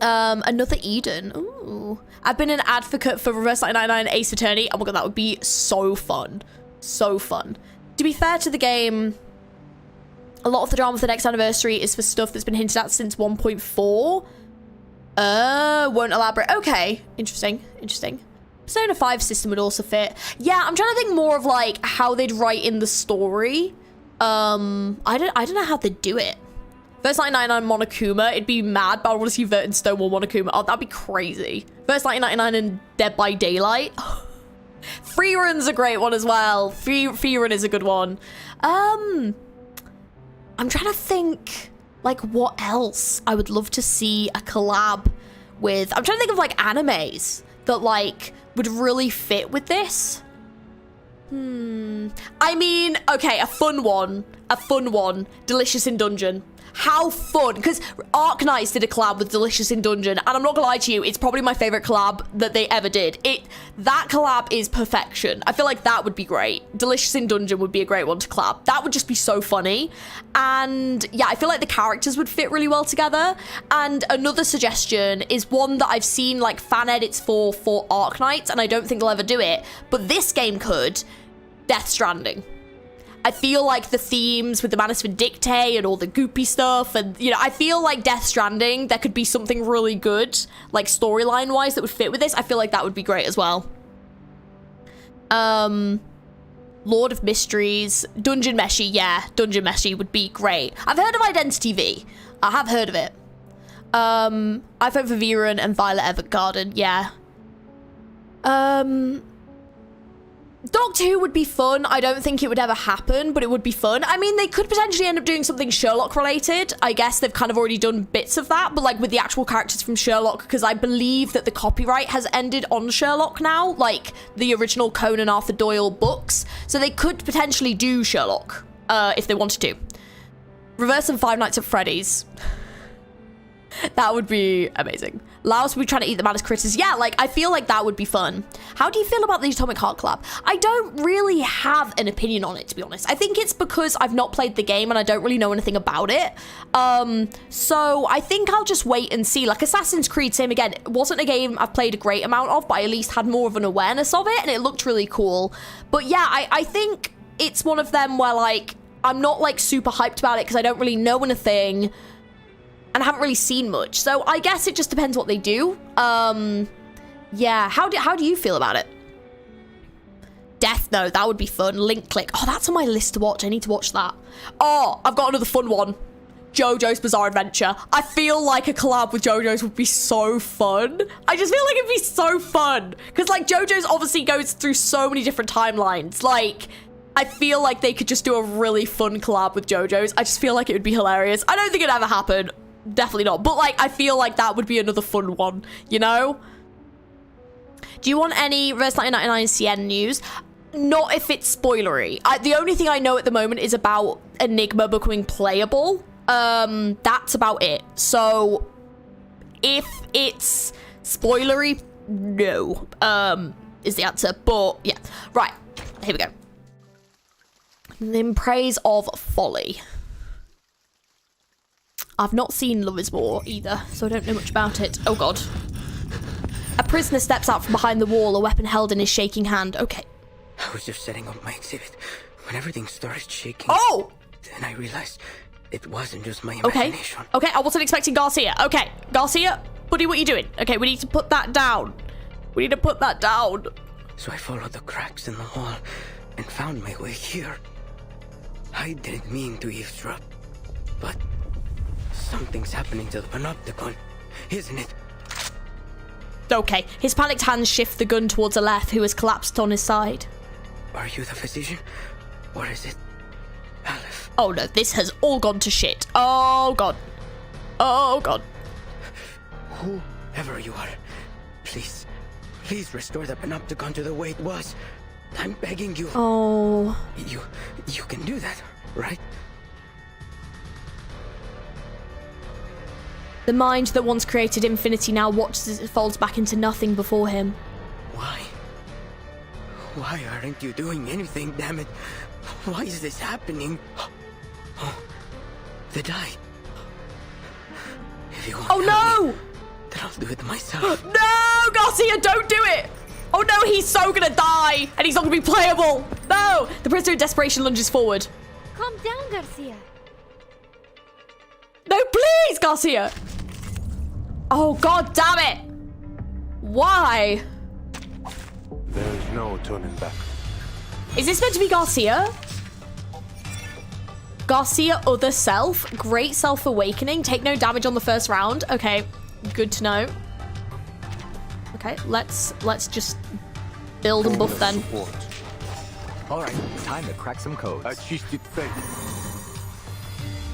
Another Eden. Ooh. I've been an advocate for Reverse 999 Ace Attorney. Oh my god, that would be so fun. So fun. To be fair to the game, a lot of the drama for the next anniversary is for stuff that's been hinted at since 1.4. Won't elaborate. Okay, interesting. Persona 5 system would also fit. Yeah, I'm trying to think more of like how they'd write in the story. I don't know how they'd do it. First 1999 Monokuma, it'd be mad, but I want to see Vert and Stonewall Monokuma. Oh, that'd be crazy. First 1999 and Dead by Daylight. Free Run's a great one as well. Free Run is a good one. I'm trying to think like what else I would love to see a collab with. I'm trying to think of like animes that like would really fit with this. I mean, okay, a fun one. Delicious in Dungeon. How fun, because Arknights did a collab with Delicious in Dungeon, and I'm not gonna lie to you, it's probably my favorite collab that they ever did. That collab is perfection. I feel like that would be great. Delicious in Dungeon would be a great one to collab. That would just be so funny. And yeah, I feel like the characters would fit really well together. And another suggestion is one that I've seen like fan edits for Arknights, and I don't think they'll ever do it, but this game could. Death Stranding. I feel like the themes with the Manus Vindictae and all the goopy stuff, and, you know, I feel like Death Stranding, there could be something really good, like, storyline-wise, that would fit with this. I feel like that would be great as well. Lord of Mysteries, Dungeon Meshi, yeah, Dungeon Meshi would be great. I've heard of Identity V. I have heard of it. I vote for Viren and Violet Evergarden, yeah. Doctor Who would be fun. I don't think it would ever happen, but it would be fun. I mean, they could potentially end up doing something Sherlock related. I guess they've kind of already done bits of that, but like with the actual characters from Sherlock, because I believe that the copyright has ended on Sherlock now, like the original Conan Arthur Doyle books. So they could potentially do Sherlock, if they wanted to. Reverse and Five Nights at Freddy's. That would be amazing. Laos would be trying to eat the Manus critters. Yeah, like, I feel like that would be fun. How do you feel about the Atomic Heart collab? I don't really have an opinion on it, to be honest. I think it's because I've not played the game and I don't really know anything about it. So I think I'll just wait and see. Like, Assassin's Creed, same again. It wasn't a game I've played a great amount of, but I at least had more of an awareness of it, and it looked really cool. But yeah, I think it's one of them where, like, I'm not, like, super hyped about it because I don't really know anything. And I haven't really seen much. So I guess it just depends what they do. Yeah, how do you feel about it? Death Note, that would be fun. Link Click. Oh, that's on my list to watch. I need to watch that. Oh, I've got another fun one. JoJo's Bizarre Adventure. I feel like a collab with JoJo's would be so fun. I just feel like it'd be so fun. Because, like, JoJo's obviously goes through so many different timelines. Like, I feel like they could just do a really fun collab with JoJo's. I just feel like it would be hilarious. I don't think it'd ever happen. Definitely not. But, like, I feel like that would be another fun one, you know? Do you want any Reverse 1999 CN news? Not if it's spoilery. The only thing I know at the moment is about Enigma becoming playable. That's about it. So, if it's spoilery, no, is the answer. But, yeah. Right. Here we go. In Praise of Folly. I've not seen Love is War either, so I don't know much about it. Oh god. A prisoner steps out from behind the wall, a weapon held in his shaking hand. Okay. I was just setting up my exhibit when everything started shaking. Oh! Then I realized it wasn't just my imagination. Okay, I wasn't expecting Garcia. Okay, Garcia, buddy, what are you doing? Okay, we need to put that down. We need to put that down. So I followed the cracks in the wall and found my way here. I didn't mean to eavesdrop, but something's happening to the Panopticon, isn't it? Okay, his panicked hands shift the gun towards Aleph, who has collapsed on his side. Are you the physician? Or is it Aleph? Oh no, this has all gone to shit. Oh god. Oh god. Whoever you are, please restore the Panopticon to the way it was. I'm begging you. Oh. You can do that, right? The mind that once created infinity now watches as it falls back into nothing before him. Why? Why aren't you doing anything, damn it? Why is this happening? Oh, the die. If you want no! Then I'll do it myself. No, Garcia, don't do it! Oh no, he's so gonna die, and he's not gonna be playable. No! The prisoner in desperation lunges forward. Calm down, Garcia. No, please, Garcia! Oh, god damn it! Why? There's no turning back. Is this meant to be Garcia? Garcia, other self. Great self-awakening. Take no damage on the first round. Okay, good to know. Okay, let's just build and buff then. Alright, time to crack some codes. Assisted faith.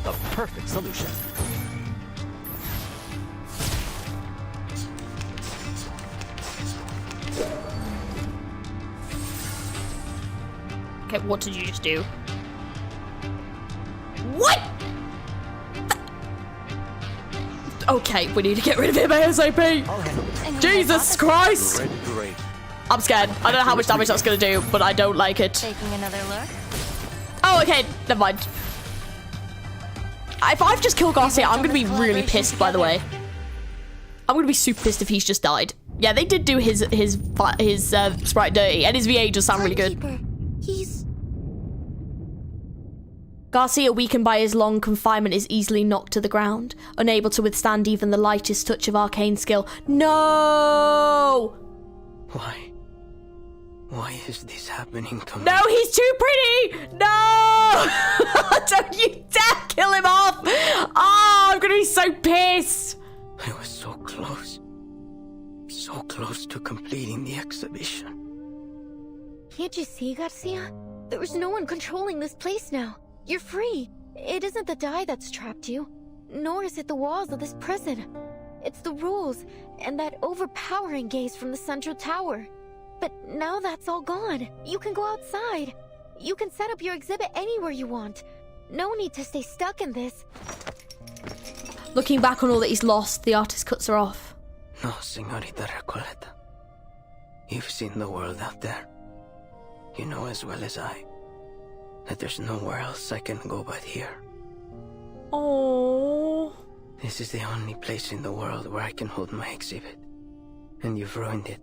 The perfect solution. Okay, what did you just do? What? Okay, we need to get rid of him ASAP. Jesus Christ! Great. I'm scared. I don't know how much damage that's gonna do, but I don't like it. Taking another look? Oh, okay, never mind. If I've just killed Garcia, I'm gonna be really pissed, by the way. I'm gonna be super pissed if he's just died. Yeah, they did do his sprite dirty, and his VA does sound really good. He's... Garcia, weakened by his long confinement, is easily knocked to the ground, unable to withstand even the lightest touch of arcane skill. No! Why is this happening to me? No, he's too pretty! No! Don't you dare kill him off! Oh, I'm gonna be so pissed! I was so close. So close to completing the exhibition. Can't you see, Garcia? There's no one controlling this place now. You're free. It isn't the dye that's trapped you, nor is it the walls of this prison. It's the rules, and that overpowering gaze from the central tower. But now that's all gone. You can go outside. You can set up your exhibit anywhere you want. No need to stay stuck in this. Looking back on all that he's lost, the artist cuts her off. No, Señorita Recoleta. You've seen the world out there. You know as well as I that there's nowhere else I can go but here. Oh. This is the only place in the world where I can hold my exhibit. And you've ruined it.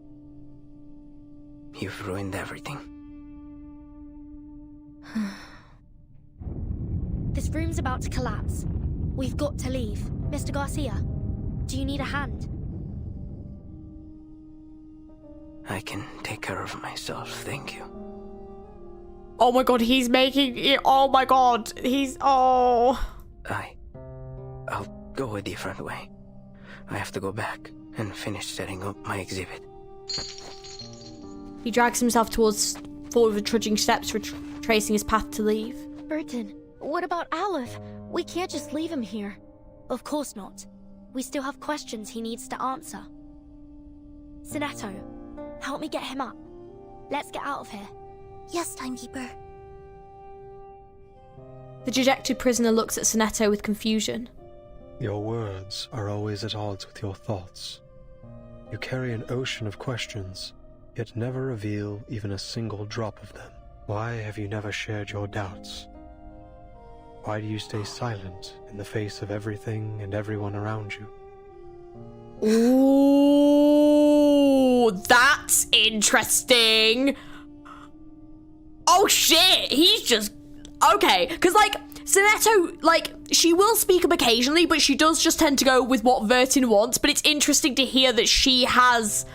You've ruined everything. This room's about to collapse. We've got to leave. Mr. Garcia, do you need a hand? I can take care of myself, thank you. Oh my god, he's making it. Oh my god, he's. Oh. I'll go a different way. I have to go back and finish setting up my exhibit. He drags himself forward with trudging steps, retracing his path to leave. Burton, what about Aleph? We can't just leave him here. Of course not. We still have questions he needs to answer. Sinetto, help me get him up. Let's get out of here. Yes, Timekeeper. The dejected prisoner looks at Sinetto with confusion. Your words are always at odds with your thoughts. You carry an ocean of questions, yet never reveal even a single drop of them. Why have you never shared your doubts? Why do you stay silent in the face of everything and everyone around you? Ooh, that's interesting. Oh shit, he's just... Okay, because, like, Sinetto, like, she will speak up occasionally, but she does just tend to go with what Vertin wants, but it's interesting to hear that she has,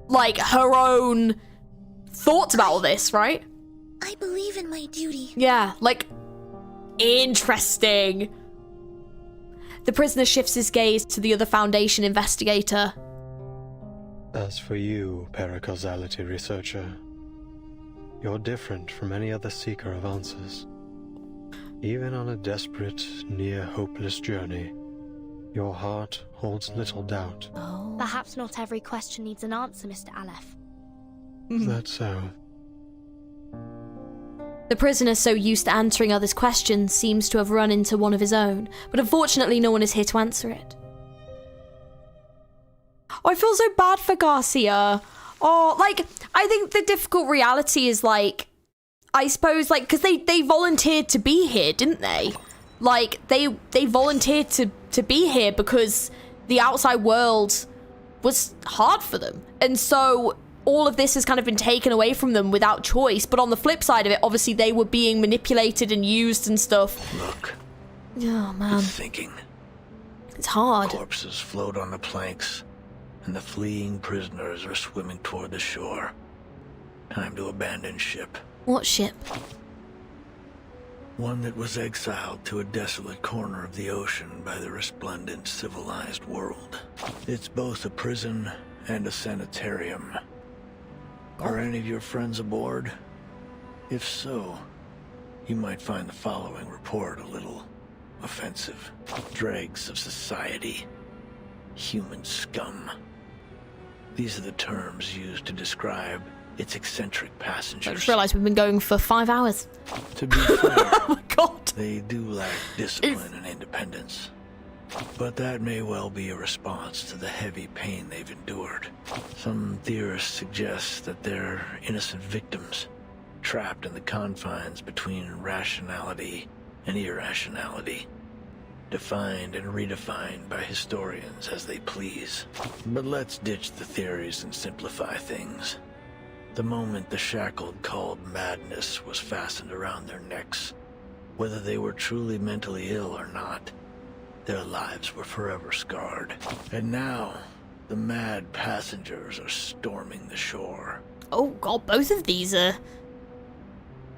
like, her own thoughts about all this, right? I believe in my duty. Yeah, like, interesting. The prisoner shifts his gaze to the other Foundation investigator. As for you, paracausality researcher, you're different from any other seeker of answers. Even on a desperate, near-hopeless journey, your heart holds little doubt. Oh. Perhaps not every question needs an answer, Mr. Aleph. Is that so? The prisoner, so used to answering others' questions, seems to have run into one of his own, but unfortunately no one is here to answer it. Oh, I feel so bad for Garcia. Oh, like, I think the difficult reality is, like, I suppose, like, because they volunteered to be here, didn't they? Like, they volunteered to be here because the outside world was hard for them. And so all of this has kind of been taken away from them without choice. But on the flip side of it, obviously they were being manipulated and used and stuff. Look. Oh, man. It's sinking. It's hard. Corpses float on the planks, and the fleeing prisoners are swimming toward the shore. Time to abandon ship. What ship? One that was exiled to a desolate corner of the ocean by the resplendent civilized world. It's both a prison and a sanitarium. Are any of your friends aboard? If so, you might find the following report a little offensive. Dregs of society. Human scum. These are the terms used to describe its eccentric passengers. I just realised we've been going for 5 hours. To be fair, oh my God. They do lack discipline and independence. But that may well be a response to the heavy pain they've endured. Some theorists suggest that they're innocent victims, trapped in the confines between rationality and irrationality, defined and redefined by historians as they please. But let's ditch the theories and simplify things. The moment the shackle called madness was fastened around their necks, Whether they were truly mentally ill or not, their lives were forever scarred. And now, the mad passengers are storming the shore. Oh god, both of these are...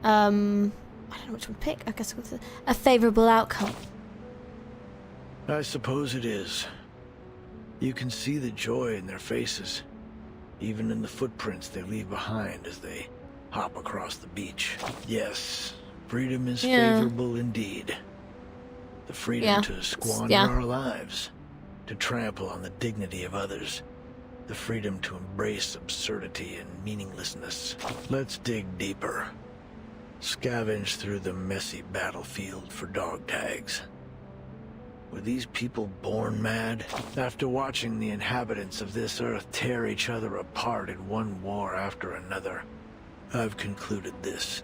I don't know which one to pick. I guess it's a favourable outcome. I suppose it is. You can see the joy in their faces, even in the footprints they leave behind as they hop across the beach. Yes, freedom is favorable indeed. The freedom to squander our lives, to trample on the dignity of others, the freedom to embrace absurdity and meaninglessness. Let's dig deeper. Scavenge through the messy battlefield for dog tags. Were these people born mad? After watching the inhabitants of this earth tear each other apart in one war after another, I've concluded this.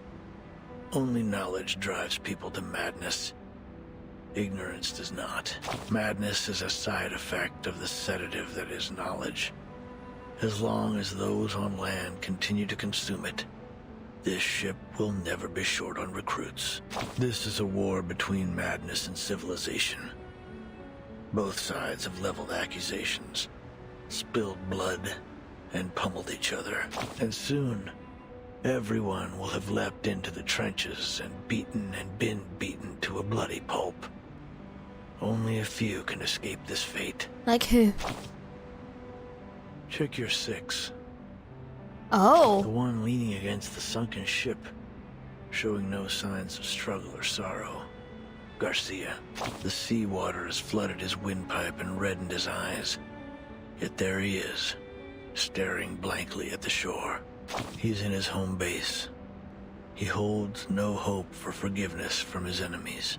Only knowledge drives people to madness. Ignorance does not. Madness is a side effect of the sedative that is knowledge. As long as those on land continue to consume it, this ship will never be short on recruits. This is a war between madness and civilization. Both sides have leveled accusations, spilled blood, and pummeled each other. And soon, everyone will have leapt into the trenches and been beaten to a bloody pulp. Only a few can escape this fate. Like who? Check your 6. Oh. The one leaning against the sunken ship, showing no signs of struggle or sorrow. Garcia. The seawater has flooded his windpipe and reddened his eyes. Yet there he is, staring blankly at the shore. He's in his home base. He holds no hope for forgiveness from his enemies.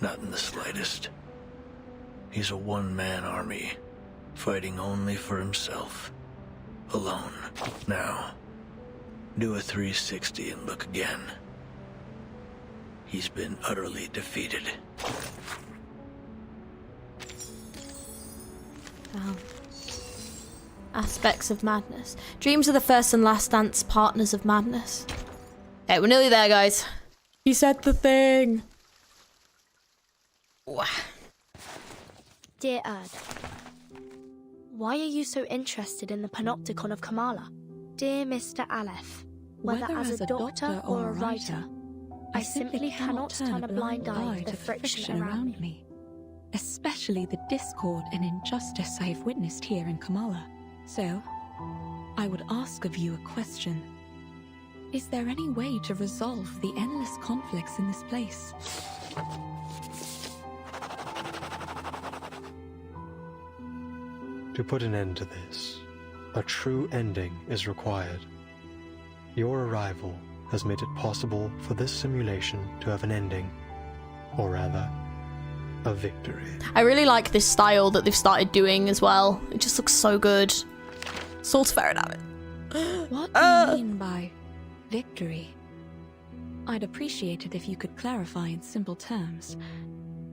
Not in the slightest. He's a one-man army, fighting only for himself. Alone. Now, do a 360 and look again. He's been utterly defeated. Aspects of madness. Dreams are the first and last dance partners of madness. Okay, we're nearly there, guys. He said the thing. Dear Erd, why are you so interested in the Panopticon of Kamala? Dear Mr. Aleph, whether as a doctor or a writer, I simply cannot turn a blind eye to the friction around me. Especially the discord and injustice I have witnessed here in Kamala. So, I would ask of you a question. Is there any way to resolve the endless conflicts in this place? To put an end to this, a true ending is required. Your arrival has made it possible for this simulation to have an ending, or rather, a victory. I really like this style that they've started doing as well. It just looks so good. Salt ferret at it. What do you mean by victory? I'd appreciate it if you could clarify in simple terms.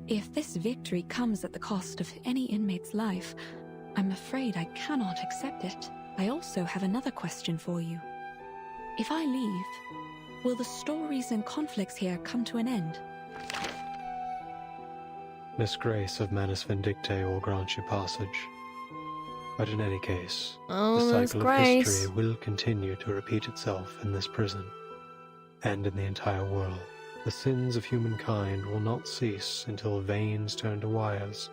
If this victory comes at the cost of any inmate's life, I'm afraid I cannot accept it. I also have another question for you. If I leave, will the stories and conflicts here come to an end? Miss Grace of Manus Vindicte will grant you passage. But in any case, the cycle of history will continue to repeat itself in this prison, and in the entire world. The sins of humankind will not cease until veins turn to wires,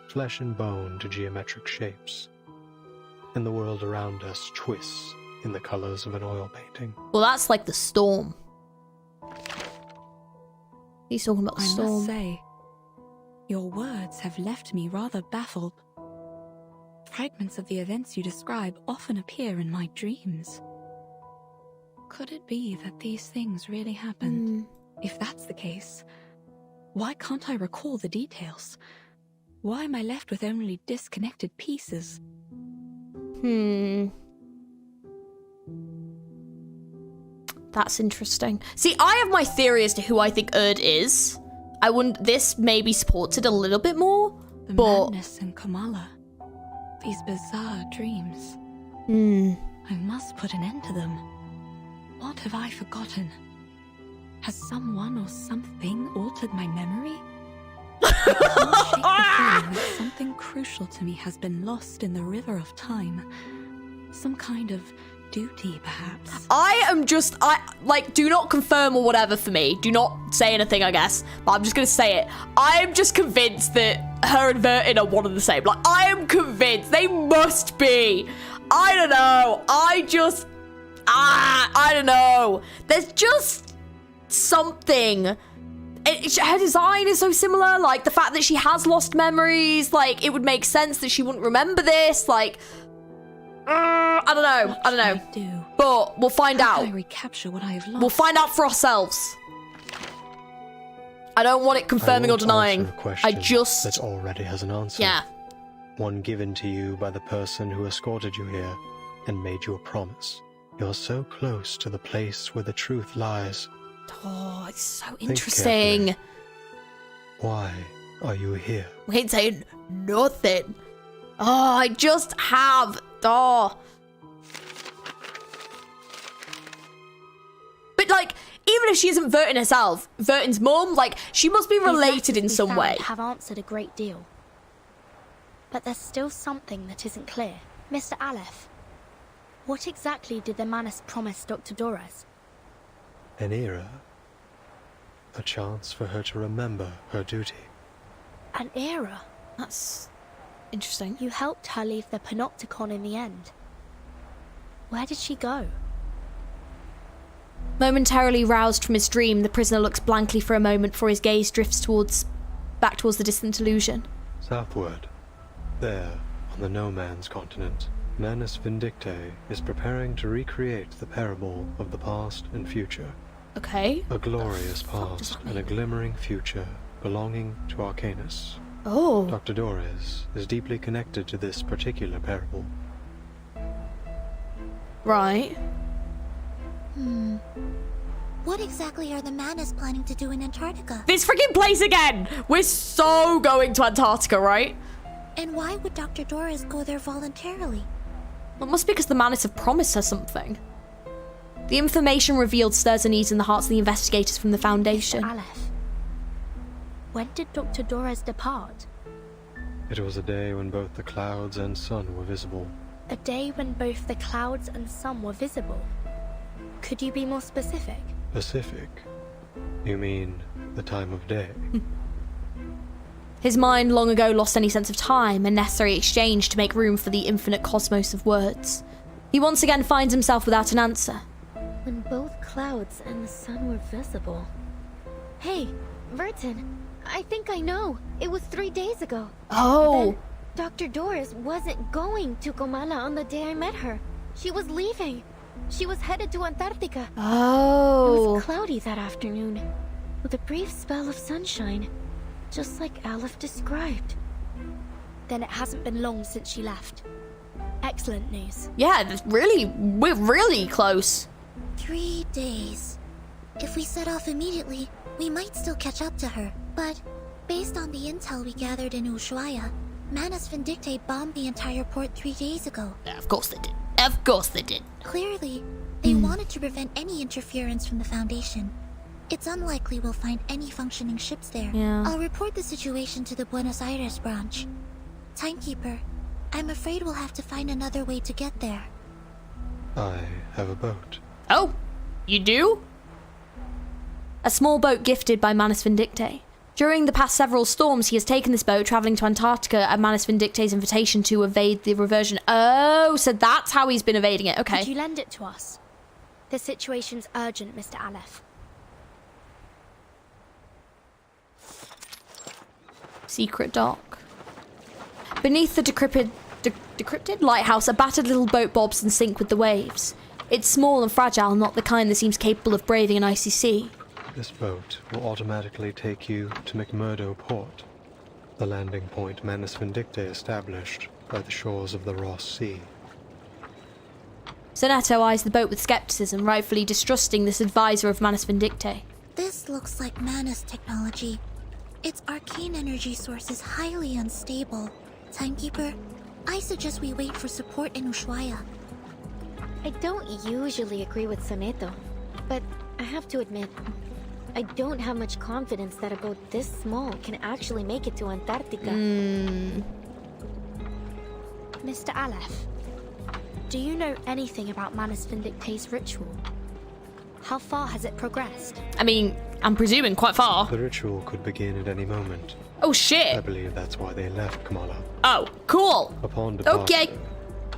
flesh and bone to geometric shapes, and the world around us twists in the colors of an oil painting. Well, that's like the storm. He's talking about the storm. I must say, your words have left me rather baffled. Fragments of the events you describe often appear in my dreams. Could it be that these things really happened? If that's the case, why can't I recall the details? Why am I left with only disconnected pieces? That's interesting. See, I have my theory as to who I think Erd is. I wouldn't. This maybe supports it a little bit more. The madness in Kamala. These bizarre dreams. I must put an end to them. What have I forgotten? Has someone or something altered my memory? I can't shake the feeling that something crucial to me has been lost in the river of time. Some kind of duty, perhaps. Do not confirm or whatever for me. Do not say anything, I guess. But I'm just gonna say it. I'm just convinced that her and Vertin are one and the same. Like, I am convinced they must be. I don't know. I don't know. There's just something. Her design is so similar. Like, the fact that she has lost memories. Like, it would make sense that she wouldn't remember this. Like, I don't know. But we'll find out. How can I recapture what I have lost? We'll find out for ourselves. I don't want it confirming or denying. That already has an answer. Yeah. One given to you by the person who escorted you here and made you a promise. You're so close to the place where the truth lies. Oh, it's so Think interesting. carefully. Why are you here? We ain't saying nothing. Oh, I just have. Oh. But, like, even if she isn't Vertin herself, Vertin's mum, like, she must be related in some way. Have answered a great deal. But there's still something that isn't clear. Mr. Aleph, what exactly did the Manus promise Dr. Doras? An era. A chance for her to remember her duty. An era? That's interesting. You helped her leave the Panopticon in the end. Where did she go? Momentarily roused from his dream, the prisoner looks blankly for a moment before his gaze drifts back towards the distant illusion. Southward. There, on the No Man's continent, Manus Vindictae is preparing to recreate the parable of the past and future. Okay. A glorious past and a glimmering future belonging to Arcanus. Oh. Dr. Doras is deeply connected to this particular parable. Right. What exactly are the Manus planning to do in Antarctica? This freaking place again! We're so going to Antarctica, right? And why would Dr. Doras go there voluntarily? Well, it must be because the Manus have promised her something. The information revealed stirs a need in the hearts of the investigators from the Foundation. Mr. Aleph, when did Dr. Doras depart? It was a day when both the clouds and sun were visible. A day when both the clouds and sun were visible. Could you be more specific? Pacific? You mean the time of day? His mind long ago lost any sense of time and necessary exchange to make room for the infinite cosmos of words. He once again finds himself without an answer. When both clouds and the sun were visible. Hey, Vertin, I think I know. It was 3 days ago. Oh. Then Dr. Doras wasn't going to Comala on the day I met her. She was leaving. She was headed to Antarctica. Oh. It was cloudy that afternoon, with a brief spell of sunshine, just like Aleph described. Then it hasn't been long since she left. Excellent news. Yeah, we're really close. 3 days. If we set off immediately, we might still catch up to her. But, based on the intel we gathered in Ushuaia, Manus Vindictae bombed the entire port 3 days ago. Yeah, of course they did. Of course they did. Clearly, they wanted to prevent any interference from the Foundation. It's unlikely we'll find any functioning ships there. Yeah. I'll report the situation to the Buenos Aires branch. Timekeeper, I'm afraid we'll have to find another way to get there. I have a boat. Oh, you do? A small boat gifted by Manus Vindictae. During the past several storms, he has taken this boat, travelling to Antarctica at Manus Vindictae's invitation to evade the reversion. Oh, so that's how he's been evading it. Okay. Could you lend it to us? The situation's urgent, Mr. Aleph. Secret dock. Beneath the decrypted lighthouse, a battered little boat bobs in sync with the waves. It's small and fragile, not the kind that seems capable of braving an icy sea. This boat will automatically take you to McMurdo Port, the landing point Manus Vindictae established by the shores of the Ross Sea. Sonetto eyes the boat with skepticism, rightfully distrusting this advisor of Manus Vindictae. This looks like Manus technology. Its arcane energy source is highly unstable. Timekeeper, I suggest we wait for support in Ushuaia. I don't usually agree with Sonetto, but I have to admit, I don't have much confidence that a boat this small can actually make it to Antarctica. Mr. Aleph, do you know anything about Manus Vindictae's ritual? How far has it progressed? I mean, I'm presuming quite far. The ritual could begin at any moment. Oh shit! I believe that's why they left Kamala. Oh, cool! Upon departure, Okay.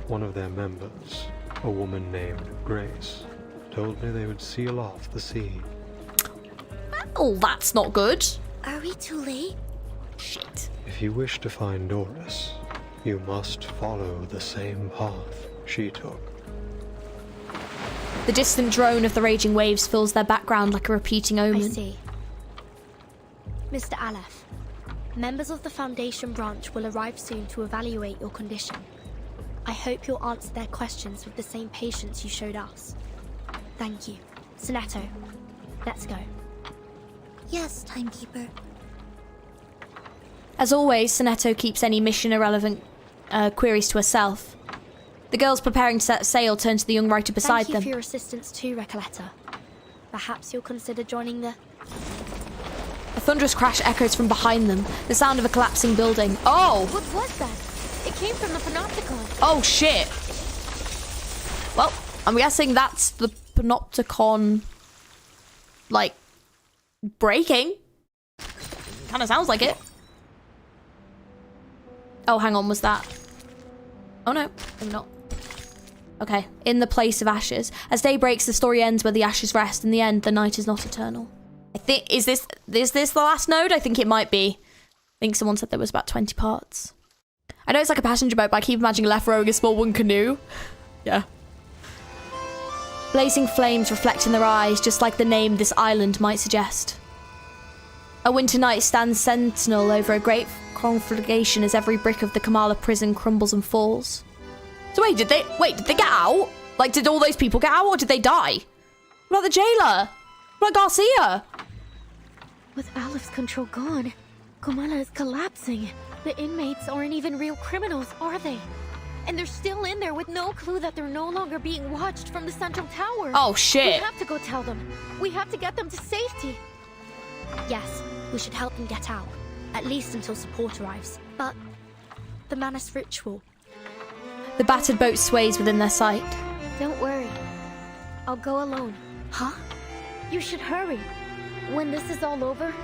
one of their members, a woman named Grace, told me they would seal off the sea. Well, that's not good. Are we too late? Shit. If you wish to find Doris, you must follow the same path she took. The distant drone of the raging waves fills their background like a repeating omen. I see. Mr. Aleph, members of the Foundation branch will arrive soon to evaluate your condition. I hope you'll answer their questions with the same patience you showed us. Thank you. Sonetto, let's go. Yes, Timekeeper. As always, Sonetto keeps any mission-irrelevant queries to herself. The girls preparing to set sail turn to the young writer beside Thank you them. for your assistance too, Recoleta. Perhaps you'll consider joining the... A thunderous crash echoes from behind them, the sound of a collapsing building. Oh! What was that? It came from the Panopticon. Oh, shit! Well, I'm guessing that's the Panopticon, like, breaking. Kinda sounds like it. Oh, hang on, was that... Oh no, maybe not. Okay, in the place of ashes. As day breaks, the story ends where the ashes rest. In the end, the night is not eternal. I think, is this the last node? I think it might be. I think someone said there was about 20 parts. I know it's like a passenger boat, but I keep imagining left rowing a small wooden canoe. Yeah. Blazing flames reflect in their eyes, just like the name this island might suggest. A winter night stands sentinel over a great conflagration as every brick of the Kamala prison crumbles and falls. So wait, did they get out? Like, did all those people get out, or did they die? What about the jailer? What about Garcia? With Aleph's control gone, Kamala is collapsing. The inmates aren't even real criminals, are they? And they're still in there with no clue that they're no longer being watched from the central tower. Oh, shit. We have to go tell them. We have to get them to safety. Yes, we should help them get out. At least until support arrives. But the Manus ritual... The battered boat sways within their sight. Don't worry. I'll go alone. Huh? You should hurry. When this is all over,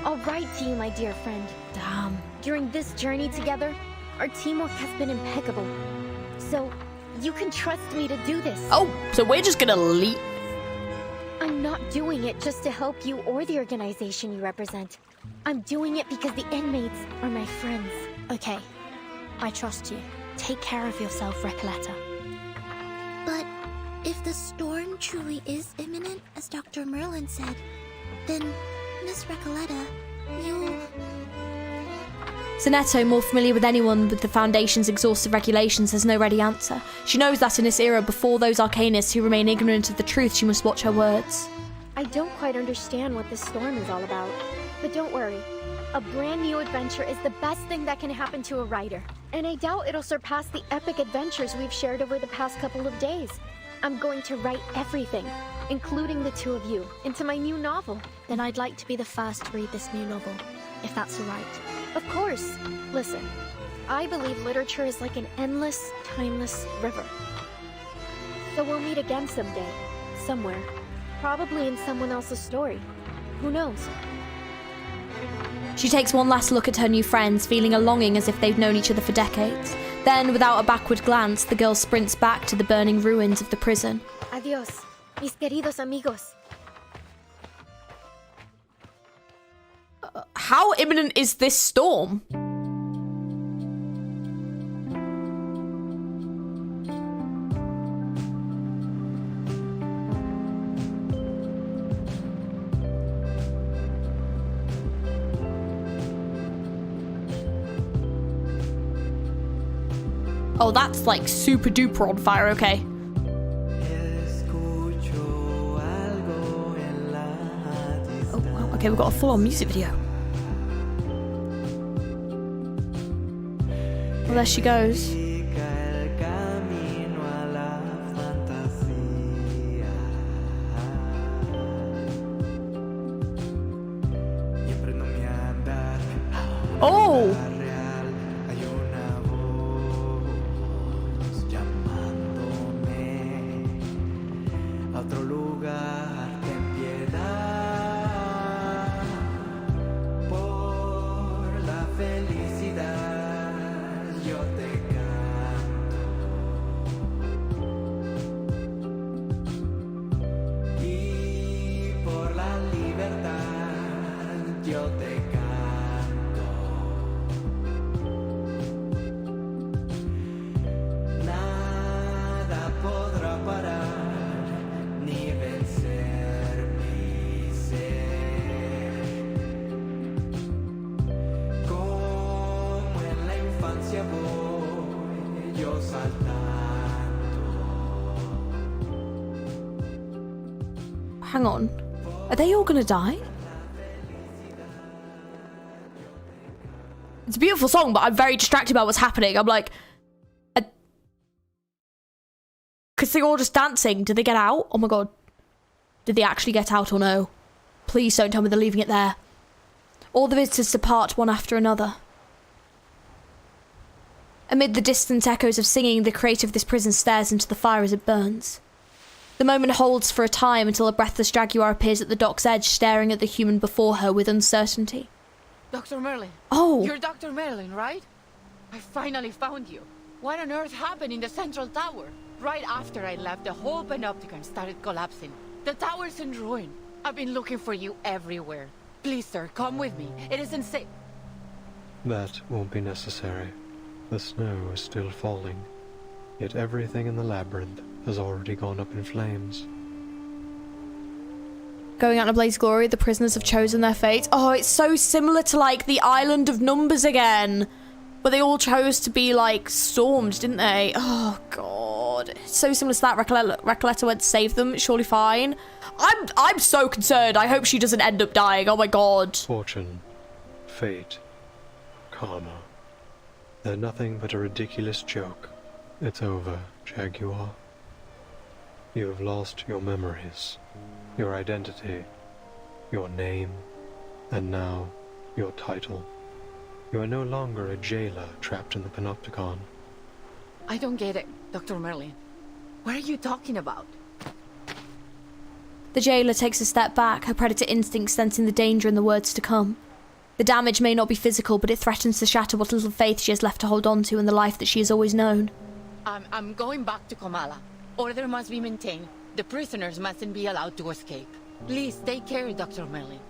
I'll write to you, my dear friend. Damn. During this journey together, our teamwork has been impeccable. So, you can trust me to do this. Oh, so we're just gonna leave? I'm not doing it just to help you or the organization you represent. I'm doing it because the inmates are my friends. Okay, I trust you. Take care of yourself, Recoleta. But if the storm truly is imminent, as Dr. Merlin said, then, Miss Recoleta, you... Sonetto, more familiar with anyone with the Foundation's exhaustive regulations, has no ready answer. She knows that in this era, before those arcanists who remain ignorant of the truth, she must watch her words. I don't quite understand what this storm is all about. But don't worry. A brand new adventure is the best thing that can happen to a writer. And I doubt it'll surpass the epic adventures we've shared over the past couple of days. I'm going to write everything, including the two of you, into my new novel. Then I'd like to be the first to read this new novel, if that's all right. Of course. Listen, I believe literature is like an endless, timeless river. So we'll meet again someday, somewhere. Probably in someone else's story. Who knows? She takes one last look at her new friends, feeling a longing as if they've known each other for decades. Then, without a backward glance, the girl sprints back to the burning ruins of the prison. Adios, mis queridos amigos. How imminent is this storm? Oh, that's like super duper on fire, okay. Oh, wow, okay, we've got a full-on music video. Well, there she goes. Oh! Hang on. Are they all gonna die? It's a beautiful song, but I'm very distracted by what's happening. I'm like... Because they're all just dancing. Did they get out? Oh my god. Did they actually get out or no? Please don't tell me they're leaving it there. All the visitors depart one after another. Amid the distant echoes of singing, the creator of this prison stares into the fire as it burns. The moment holds for a time until a breathless jaguar appears at the dock's edge, staring at the human before her with uncertainty. Dr. Merlin. Oh. You're Dr. Merlin, right? I finally found you. What on earth happened in the central tower? Right after I left, the whole panopticon started collapsing. The tower's in ruin. I've been looking for you everywhere. Please, sir, come with me. It isn't safe. That won't be necessary. The snow is still falling, yet everything in the labyrinth has already gone up in flames. Going out in a blaze of glory, the prisoners have chosen their fate. Oh, it's so similar to, like, the Island of Numbers again. Where they all chose to be, like, stormed, didn't they? Oh, God. It's so similar to that. Recoleta went to save them. Surely fine. I'm so concerned. I hope she doesn't end up dying. Oh, my God. Fortune, fate, karma. They're nothing but a ridiculous joke. It's over, Jaguar. You have lost your memories, your identity, your name, and now your title. You are no longer a jailer trapped in the Panopticon. I don't get it, Dr. Merlin. What are you talking about? The jailer takes a step back, her predator instinct sensing the danger in the words to come. The damage may not be physical, but it threatens to shatter what little faith she has left to hold on to in the life that she has always known. I'm going back to Komala. Order must be maintained. The prisoners mustn't be allowed to escape. Please take care, Dr. Merlin.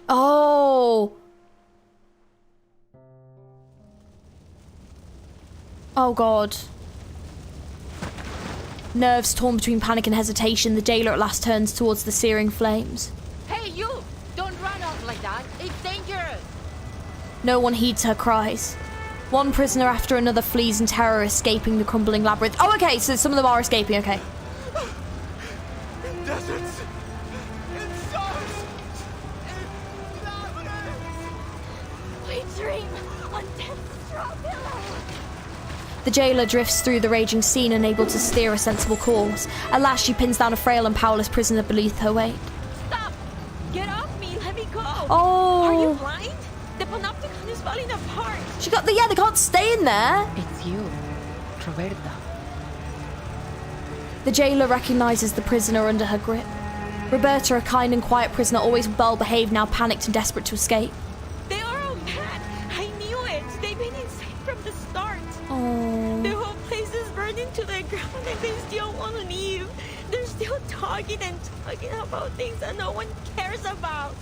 Oh. Oh, God. Nerves torn between panic and hesitation, the jailer at last turns towards the searing flames. Hey, you! Don't run off like that. It's dangerous. No one heeds her cries. One prisoner after another flees in terror, escaping the crumbling labyrinth. Oh, okay, so some of them are escaping, okay. In deserts, in stars, in labyrinths. We dream on death's straw pillow. The jailer drifts through the raging scene, unable to steer a sensible course. At last, she pins down a frail and powerless prisoner beneath her weight. Stop! Get off me! Let me go! Oh! Are you blind? The panopticon is falling apart! She got the... Yeah, they can't stay in there! It's you, Roberta. The jailer recognizes the prisoner under her grip. Roberta, a kind and quiet prisoner, always well-behaved, now panicked and desperate to escape. They are all mad! I knew it! They've been insane from the start! Oh. The whole place is burning to the ground and they still want to leave. They're still talking and talking about things that no one cares about.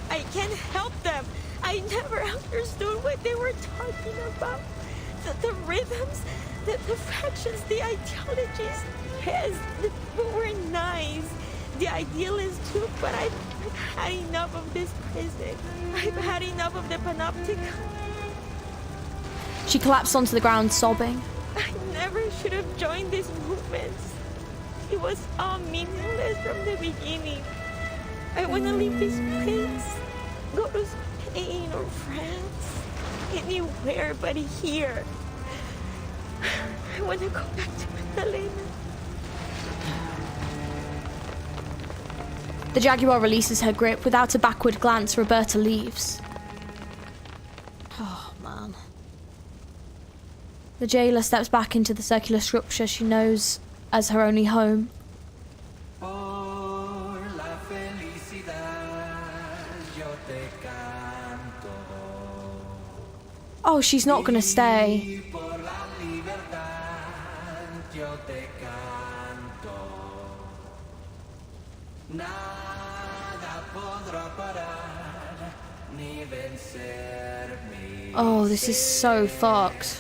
I can't help them. I never understood what they were talking about. The rhythms, the fractions, the ideologies. Yes, the people were nice. The idealists too, but I've had enough of this prison. I've had enough of the panopticon. She collapsed onto the ground, sobbing. I never should have joined these movements. It was all meaningless from the beginning. I want to leave this place. Go to Spain or France. Anywhere but here. I want to go back to Magdalena. The Jaguar releases her grip. Without a backward glance, Roberta leaves. Oh, man. The jailer steps back into the circular structure she knows as her only home. Oh, she's not gonna stay. Oh, this is so fucked.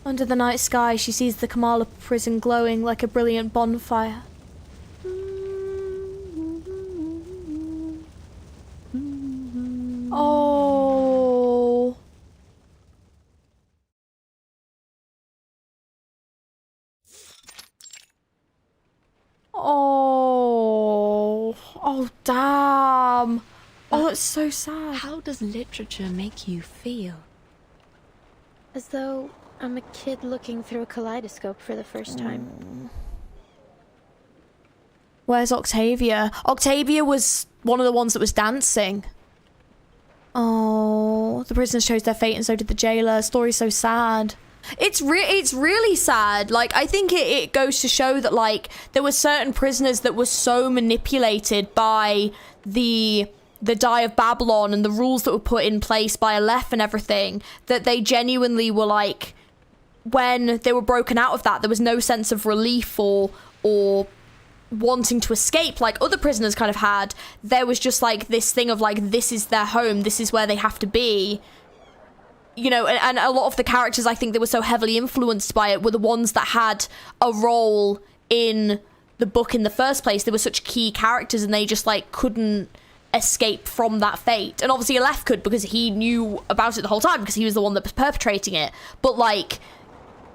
Under the night sky, she sees the Kamala prison glowing like a brilliant bonfire. Oh. Oh. Oh, damn. Oh, it's so sad. How does literature make you feel? As though I'm a kid looking through a kaleidoscope for the first time. Where's Octavia? Octavia was one of the ones that was dancing. Oh, the prisoners chose their fate and so did the jailer. Story's so sad. It's really sad. Like, I think it goes to show that, like, there were certain prisoners that were so manipulated by the Die of Babylon and the rules that were put in place by Aleph and everything, that they genuinely were like, when they were broken out of that, there was no sense of relief or wanting to escape like other prisoners kind of had. There was just like this thing of like, this is their home, this is where they have to be, you know. And a lot of the characters, I think they were so heavily influenced by it, were the ones that had a role in the book in the first place. They were such key characters and they just like couldn't escape from that fate. And obviously Aleph could, because he knew about it the whole time, because he was the one that was perpetrating it. But like,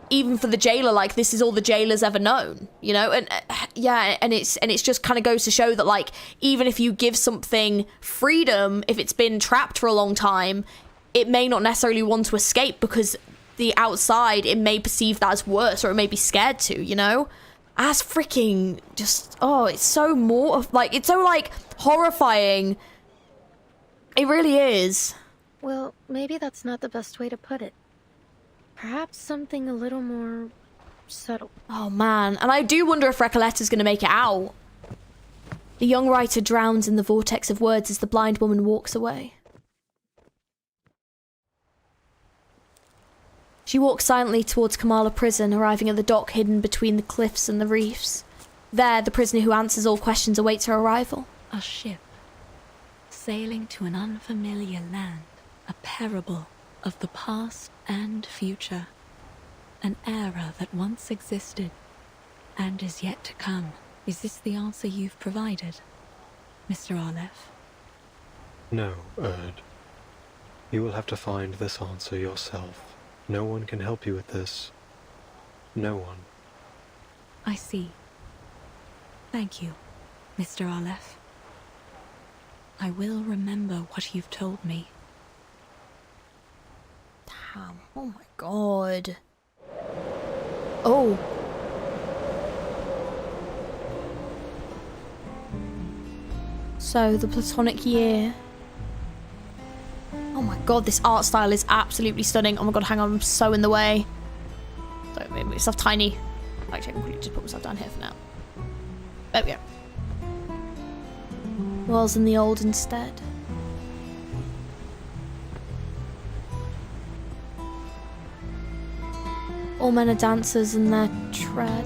even for the jailer, like, this is all the jailer's ever known, you know? And yeah, and it's just kind of goes to show that, like, even if you give something freedom, if it's been trapped for a long time, it may not necessarily want to escape, because the outside, it may perceive that as worse, or it may be scared to, you know? As freaking just, oh, it's so like, it's so, like, horrifying. It really is. Well, maybe that's not the best way to put it. Perhaps something a little more subtle. Oh, man. And I do wonder if Recoletta's going to make it out. The young writer drowns in the vortex of words as the blind woman walks away. She walks silently towards Kamala Prison, arriving at the dock hidden between the cliffs and the reefs. There, the prisoner who answers all questions awaits her arrival. A ship, sailing to an unfamiliar land, a parable of the past and future, an era that once existed and is yet to come. Is this the answer you've provided, Mr. Aleph? No, Erd. You will have to find this answer yourself. No one can help you with this. No one. I see. Thank you, Mr. Aleph. I will remember what you've told me. Damn. Oh my god. Oh. So, the Platonic year. Oh my god, this art style is absolutely stunning. Oh my god, hang on, I'm so in the way. Don't make myself tiny. Actually, I can quickly just put myself down here for now. There we go. World's in the old instead. All men are dancers in their tread.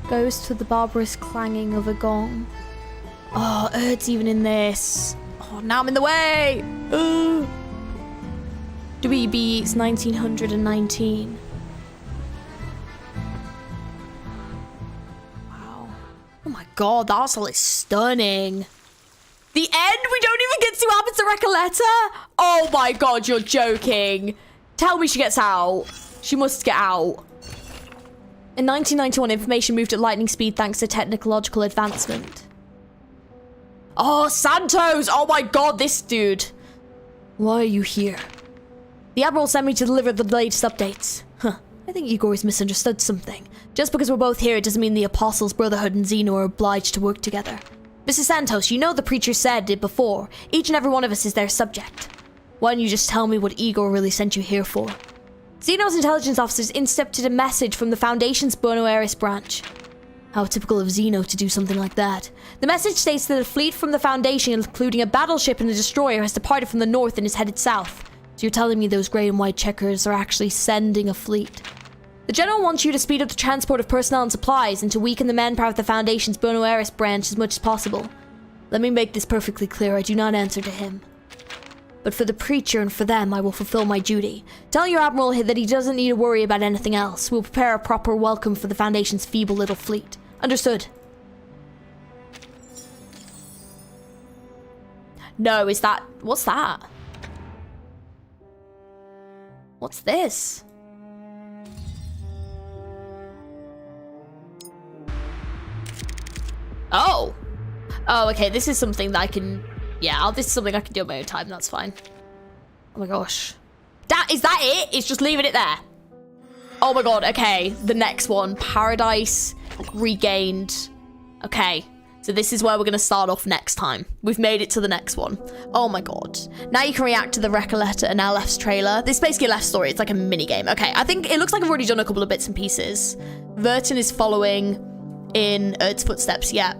Goes to the barbarous clanging of a gong. Oh, Erd's even in this. Oh, now I'm in the way! Ooh. WB, it's 1919. Wow. Oh my god, that also is stunning. The end? We don't even get to see what happens to Recoleta? Oh my god, you're joking. Tell me she gets out. She must get out. In 1991, information moved at lightning speed thanks to technological advancement. Oh, Santos! Oh my god, this dude. Why are you here? The Admiral sent me to deliver the latest updates. Huh. I think Igor has misunderstood something. Just because we're both here, it doesn't mean the Apostles, Brotherhood, and Xeno are obliged to work together. Mrs. Santos, you know the preacher said it before. Each and every one of us is their subject. Why don't you just tell me what Igor really sent you here for? Xeno's intelligence officers intercepted a message from the Foundation's Buenos Aires branch. How typical of Xeno to do something like that. The message states that a fleet from the Foundation, including a battleship and a destroyer, has departed from the north and is headed south. So you're telling me those grey and white checkers are actually sending a fleet? The General wants you to speed up the transport of personnel and supplies and to weaken the manpower of the Foundation's Buenos Aires branch as much as possible. Let me make this perfectly clear, I do not answer to him. But for the preacher and for them, I will fulfill my duty. Tell your Admiral that he doesn't need to worry about anything else. We'll prepare a proper welcome for the Foundation's feeble little fleet. Understood. No, is that... What's that? What's this? Oh. Oh, okay, this is something that I can... Yeah, this is something I can do on my own time, that's fine. Oh my gosh. Is that it? It's just leaving it there. Oh my god, okay. The next one. Paradise Regained. Okay. So this is where we're going to start off next time. We've made it to the next one. Oh my god. Now you can react to the Recoleta and LF's trailer. This is basically a left story. It's like a mini game. Okay, I think it looks like I've already done a couple of bits and pieces. Verton is following in Erd's footsteps. Yeah.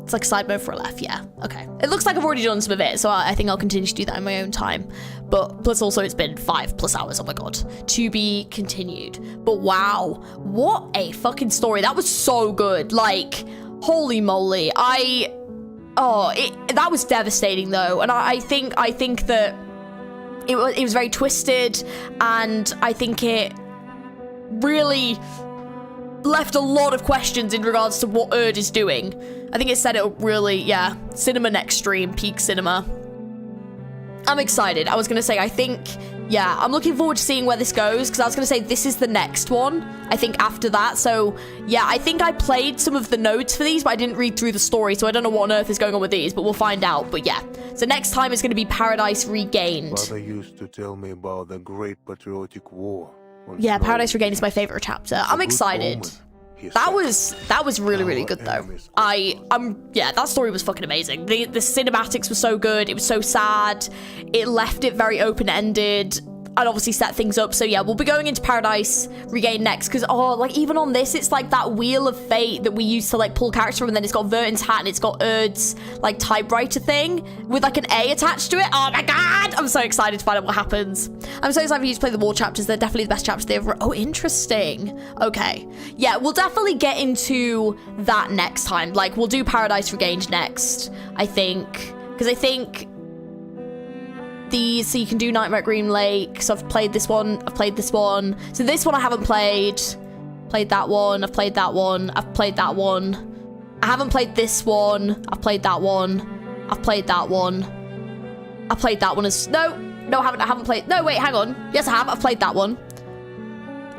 It's like side mode for a left. Yeah. Okay. It looks like I've already done some of it, so I think I'll continue to do that in my own time. But plus also it's been 5+ hours. Oh my god. To be continued. But wow. What a fucking story. That was so good. Like... Holy moly, that was devastating though, and I think that it was very twisted, and I think it really left a lot of questions in regards to what Erd is doing. I think it set it up really, yeah, cinema next stream, peak cinema. I'm excited. I was gonna say, I think, yeah, I'm looking forward to seeing where this goes, because I was gonna say this is the next one, I think, after that. So yeah, I think I played some of the notes for these, but I didn't read through the story, so I don't know what on earth is going on with these, but we'll find out. But yeah, so next time is going to be Paradise Regained. Father used to tell me about the Great Patriotic War. Yeah, Paradise Regained is my favorite chapter. I'm excited. That was really good though. Yeah, that story was fucking amazing. The cinematics were so good. It was so sad. It left it very open-ended and obviously set things up. So yeah, we'll be going into Paradise Regained next, because like even on this, it's like that wheel of fate that we used to like pull characters from, and then it's got Verton's hat and it's got Erd's like typewriter thing with like an A attached to it. Oh my god, I'm so excited to find out what happens. I'm so excited for you to play the war chapters. They're definitely the best chapters they've ever... Oh, interesting. Okay, yeah, we'll definitely get into that next time. Like we'll do Paradise Regained next, I think, because I think these, so you can do Nightmare at Green Lake. So I've played this one, I've played this one. So this one I haven't played. Played that one, I've played that one, I've played that one. I haven't played this one, I've played that one, I've played that one. I played that one as, no, I haven't played, no, wait, hang on. Yes, I have, I've played that one.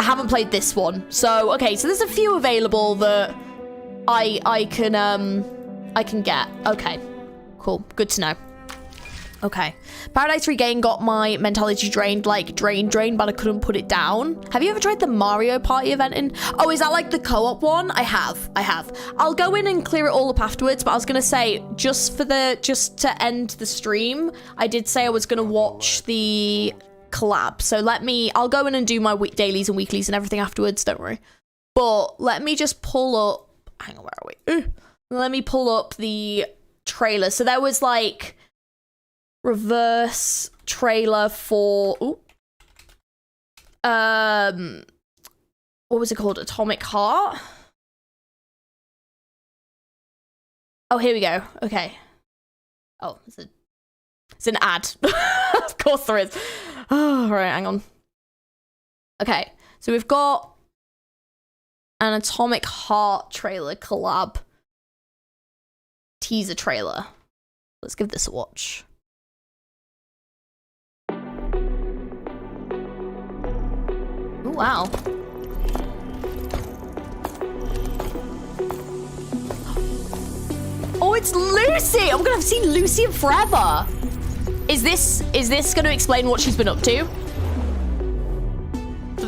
I haven't played this one. So, okay, so there's a few available that I can get. Okay, cool, good to know. Okay, Paradise Regained got my mentality drained, like drained, but I couldn't put it to Have you ever tried the Mario Party event in? Oh, is that like the co-op one? I have. I'll go in and clear it all up afterwards, but I was gonna say, just to end the stream, I did say I was gonna watch the collab. So I'll go in and do my dailies and weeklies and everything afterwards, don't worry. But let me just pull up, hang on, where are we? Let me pull up the trailer. So there was like, reverse trailer for what was it called? Atomic Heart? Oh, here we go. Okay. Oh, it's an ad. Of course there is. Oh, right, hang on. Okay, so we've got an Atomic Heart trailer collab. Teaser trailer. Let's give this a watch. Oh, wow. Oh, it's Lucy! Oh my god, I've seen Lucy in forever. Is this going to explain what she's been up to?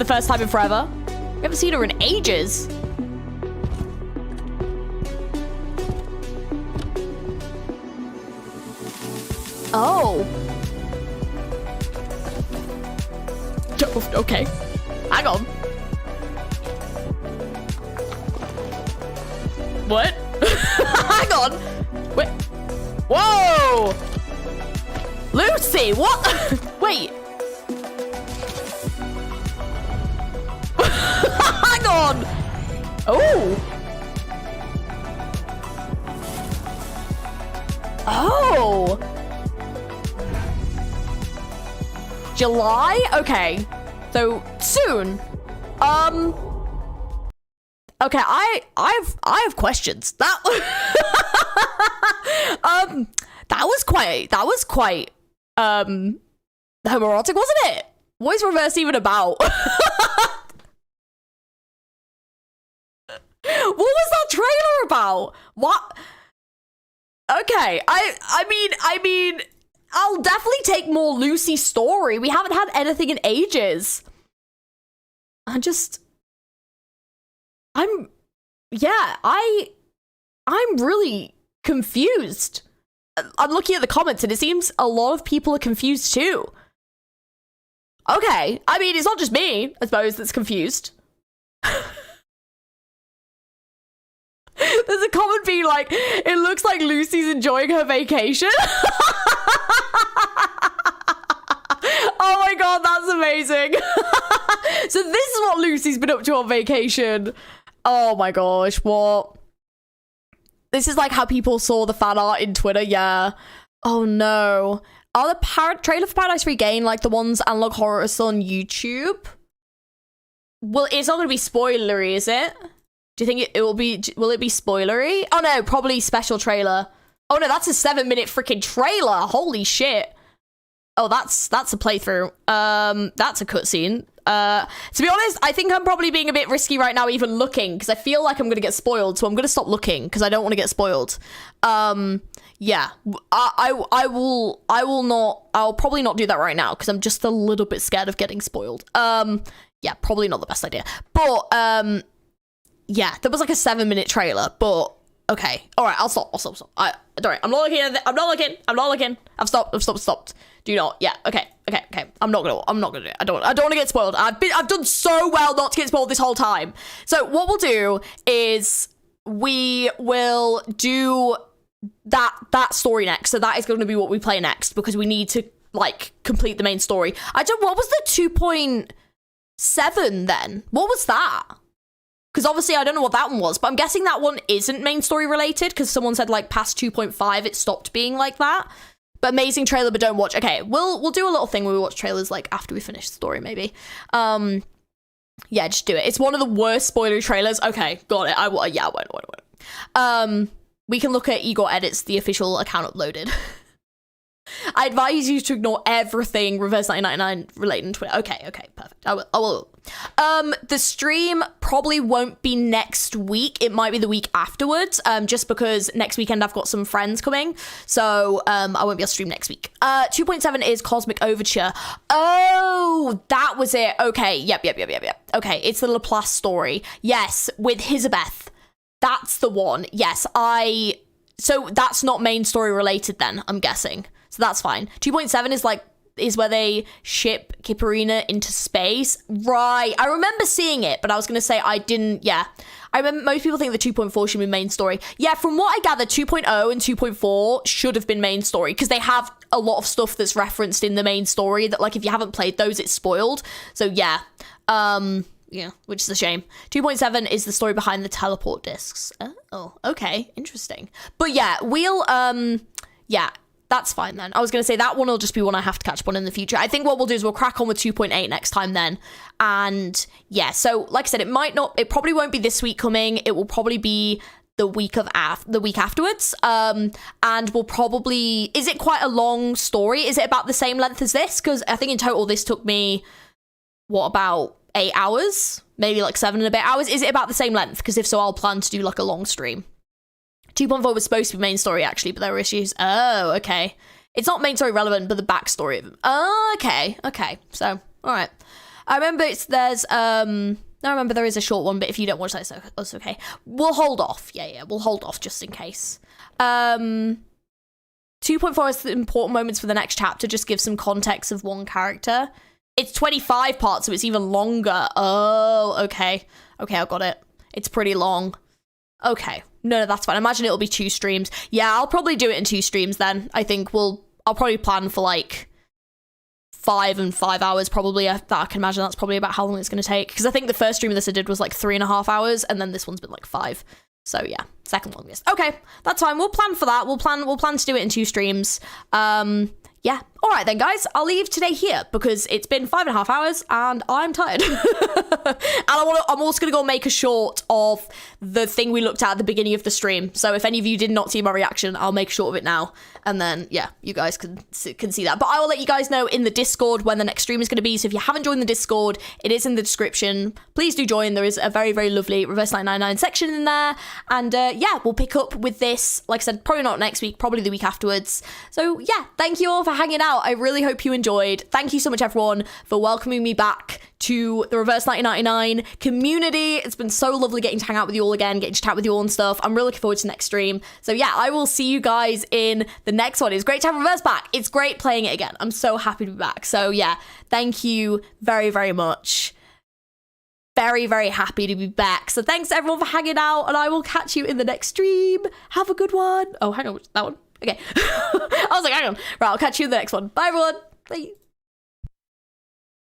the first time in forever. We haven't seen her in ages. Oh. Okay. Hang on. What? Hang on. Wait. Whoa! Lucy, what? Wait. Hang on. Oh. Oh. July? Okay. So soon. Okay, I have questions. That that was quite homoerotic, wasn't it? What is Reverse even about? What was that trailer about? What? Okay, I mean, I'll definitely take more Lucy's story. We haven't had anything in ages. I'm really confused. I'm looking at the comments and it seems a lot of people are confused too. Okay, I mean, it's not just me, I suppose, that's confused. There's a comment being like, it looks like Lucy's enjoying her vacation. Oh my god, that's amazing. So this is what Lucy's been up to on vacation. Oh my gosh, what? This is like how people saw the fan art in Twitter, yeah. Oh no. Are the trailer for Paradise Regained like the ones Analog Horror saw on YouTube? Well, it's not going to be spoilery, is it? Do you think it will be spoilery? Oh no, probably special trailer. Oh no, that's a 7-minute freaking trailer. Holy shit. Oh, that's a playthrough. That's a cutscene. To be honest, I think I'm probably being a bit risky right now even looking because I feel like I'm going to get spoiled, so I'm going to stop looking because I don't want to get spoiled. Yeah. I'll probably not do that right now because I'm just a little bit scared of getting spoiled. Yeah, probably not the best idea. But yeah, there was like a 7-minute trailer, but okay. All right, I'll stop. Don't worry. I'm not looking. I've stopped. Do not. Yeah. Okay. I'm not gonna do it. I don't want to get spoiled. I've done so well not to get spoiled this whole time. So what we'll do is we will do that story next. So that is going to be what we play next because we need to like complete the main story. What was the 2.7 then? What was that? Because obviously I don't know what that one was, but I'm guessing that one isn't main story related because someone said like past 2.5 it stopped being like that. But amazing trailer, but don't watch. Okay, we'll do a little thing where we watch trailers like after we finish the story, maybe. Yeah, just do it. It's one of the worst spoilery trailers. Okay, got it. I won't. We can look at Igor Edits, the official account uploaded. I advise you to ignore everything Reverse 1999 related on Twitter. Okay, perfect. I will. The stream probably won't be next week. It might be the week afterwards, just because next weekend I've got some friends coming, so I won't be able to stream next week. 2.7 is Cosmic Overture. Oh, that was it. Okay, yep. Okay, it's the Laplace story. Yes, with Hisabeth. That's the one. Yes, so that's not main story related then, I'm guessing. So that's fine. 2.7 is where they ship Kipperina into space. Right. I remember seeing it, but I was going to say I didn't. Yeah. I remember most people think the 2.4 should be main story. Yeah, from what I gather, 2.0 and 2.4 should have been main story because they have a lot of stuff that's referenced in the main story that, like, if you haven't played those, it's spoiled. So, yeah. Yeah, which is a shame. 2.7 is the story behind the teleport discs. Oh, okay. Interesting. But yeah, we'll, yeah. That's fine then. I was going to say that one will just be one I have to catch up on in the future. I think what we'll do is we'll crack on with 2.8 next time then. And yeah, so like I said, it probably won't be this week coming. It will probably be the week afterwards. And we'll probably, is it quite a long story? Is it about the same length as this? Because I think in total this took me, about 8 hours? Maybe like 7 and a bit hours. Is it about the same length? Because if so, I'll plan to do like a long stream. 2.4 was supposed to be main story, actually, but there were issues. Oh, okay. It's not main story relevant, but the backstory of them. Oh, okay. So, all right. I remember I remember there is a short one, but if you don't watch that, that's okay. We'll hold off. Yeah, we'll hold off just in case. 2.4 is the important moments for the next chapter. Just give some context of one character. It's 25 parts, so it's even longer. Oh, okay. Okay, I got it. It's pretty long. Okay. No, that's fine. I imagine it'll be 2 streams. Yeah, I'll probably do it in 2 streams then. I think I'll probably plan for like 5 and 5 hours probably. I can imagine that's probably about how long it's going to take. Because I think the first stream of this I did was like 3.5 hours, and then this one's been like 5. So yeah, second longest. Okay, that's fine. We'll plan for that. We'll plan to do it in 2 streams. Yeah. All right then, guys. I'll leave today here because it's been 5.5 hours and I'm tired. And I'm also gonna go make a short of the thing we looked at the beginning of the stream. So if any of you did not see my reaction, I'll make a short of it now. And then yeah, you guys can see that. But I will let you guys know in the Discord when the next stream is going to be. So if you haven't joined the Discord, it is in the description. Please do join. There is a very, very lovely Reverse 999 section in there. And yeah, we'll pick up with this. Like I said, probably not next week, probably the week afterwards. So yeah, thank you all for hanging out. I really hope you enjoyed. Thank you so much, everyone, for welcoming me back to the Reverse 1999 community. It's been so lovely getting to hang out with you all again, getting to chat with you all and stuff. I'm really looking forward to next stream. So yeah, I will see you guys in the next one. It's great to have Reverse back. It's great playing it again. I'm so happy to be back. So yeah, thank you very, very much. Very, very happy to be back. So thanks everyone for hanging out, and I will catch you in the next stream. Have a good one. Oh, hang on, that one. Okay. I was like, hang on. Right, I'll catch you in the next one. Bye, everyone. Bye.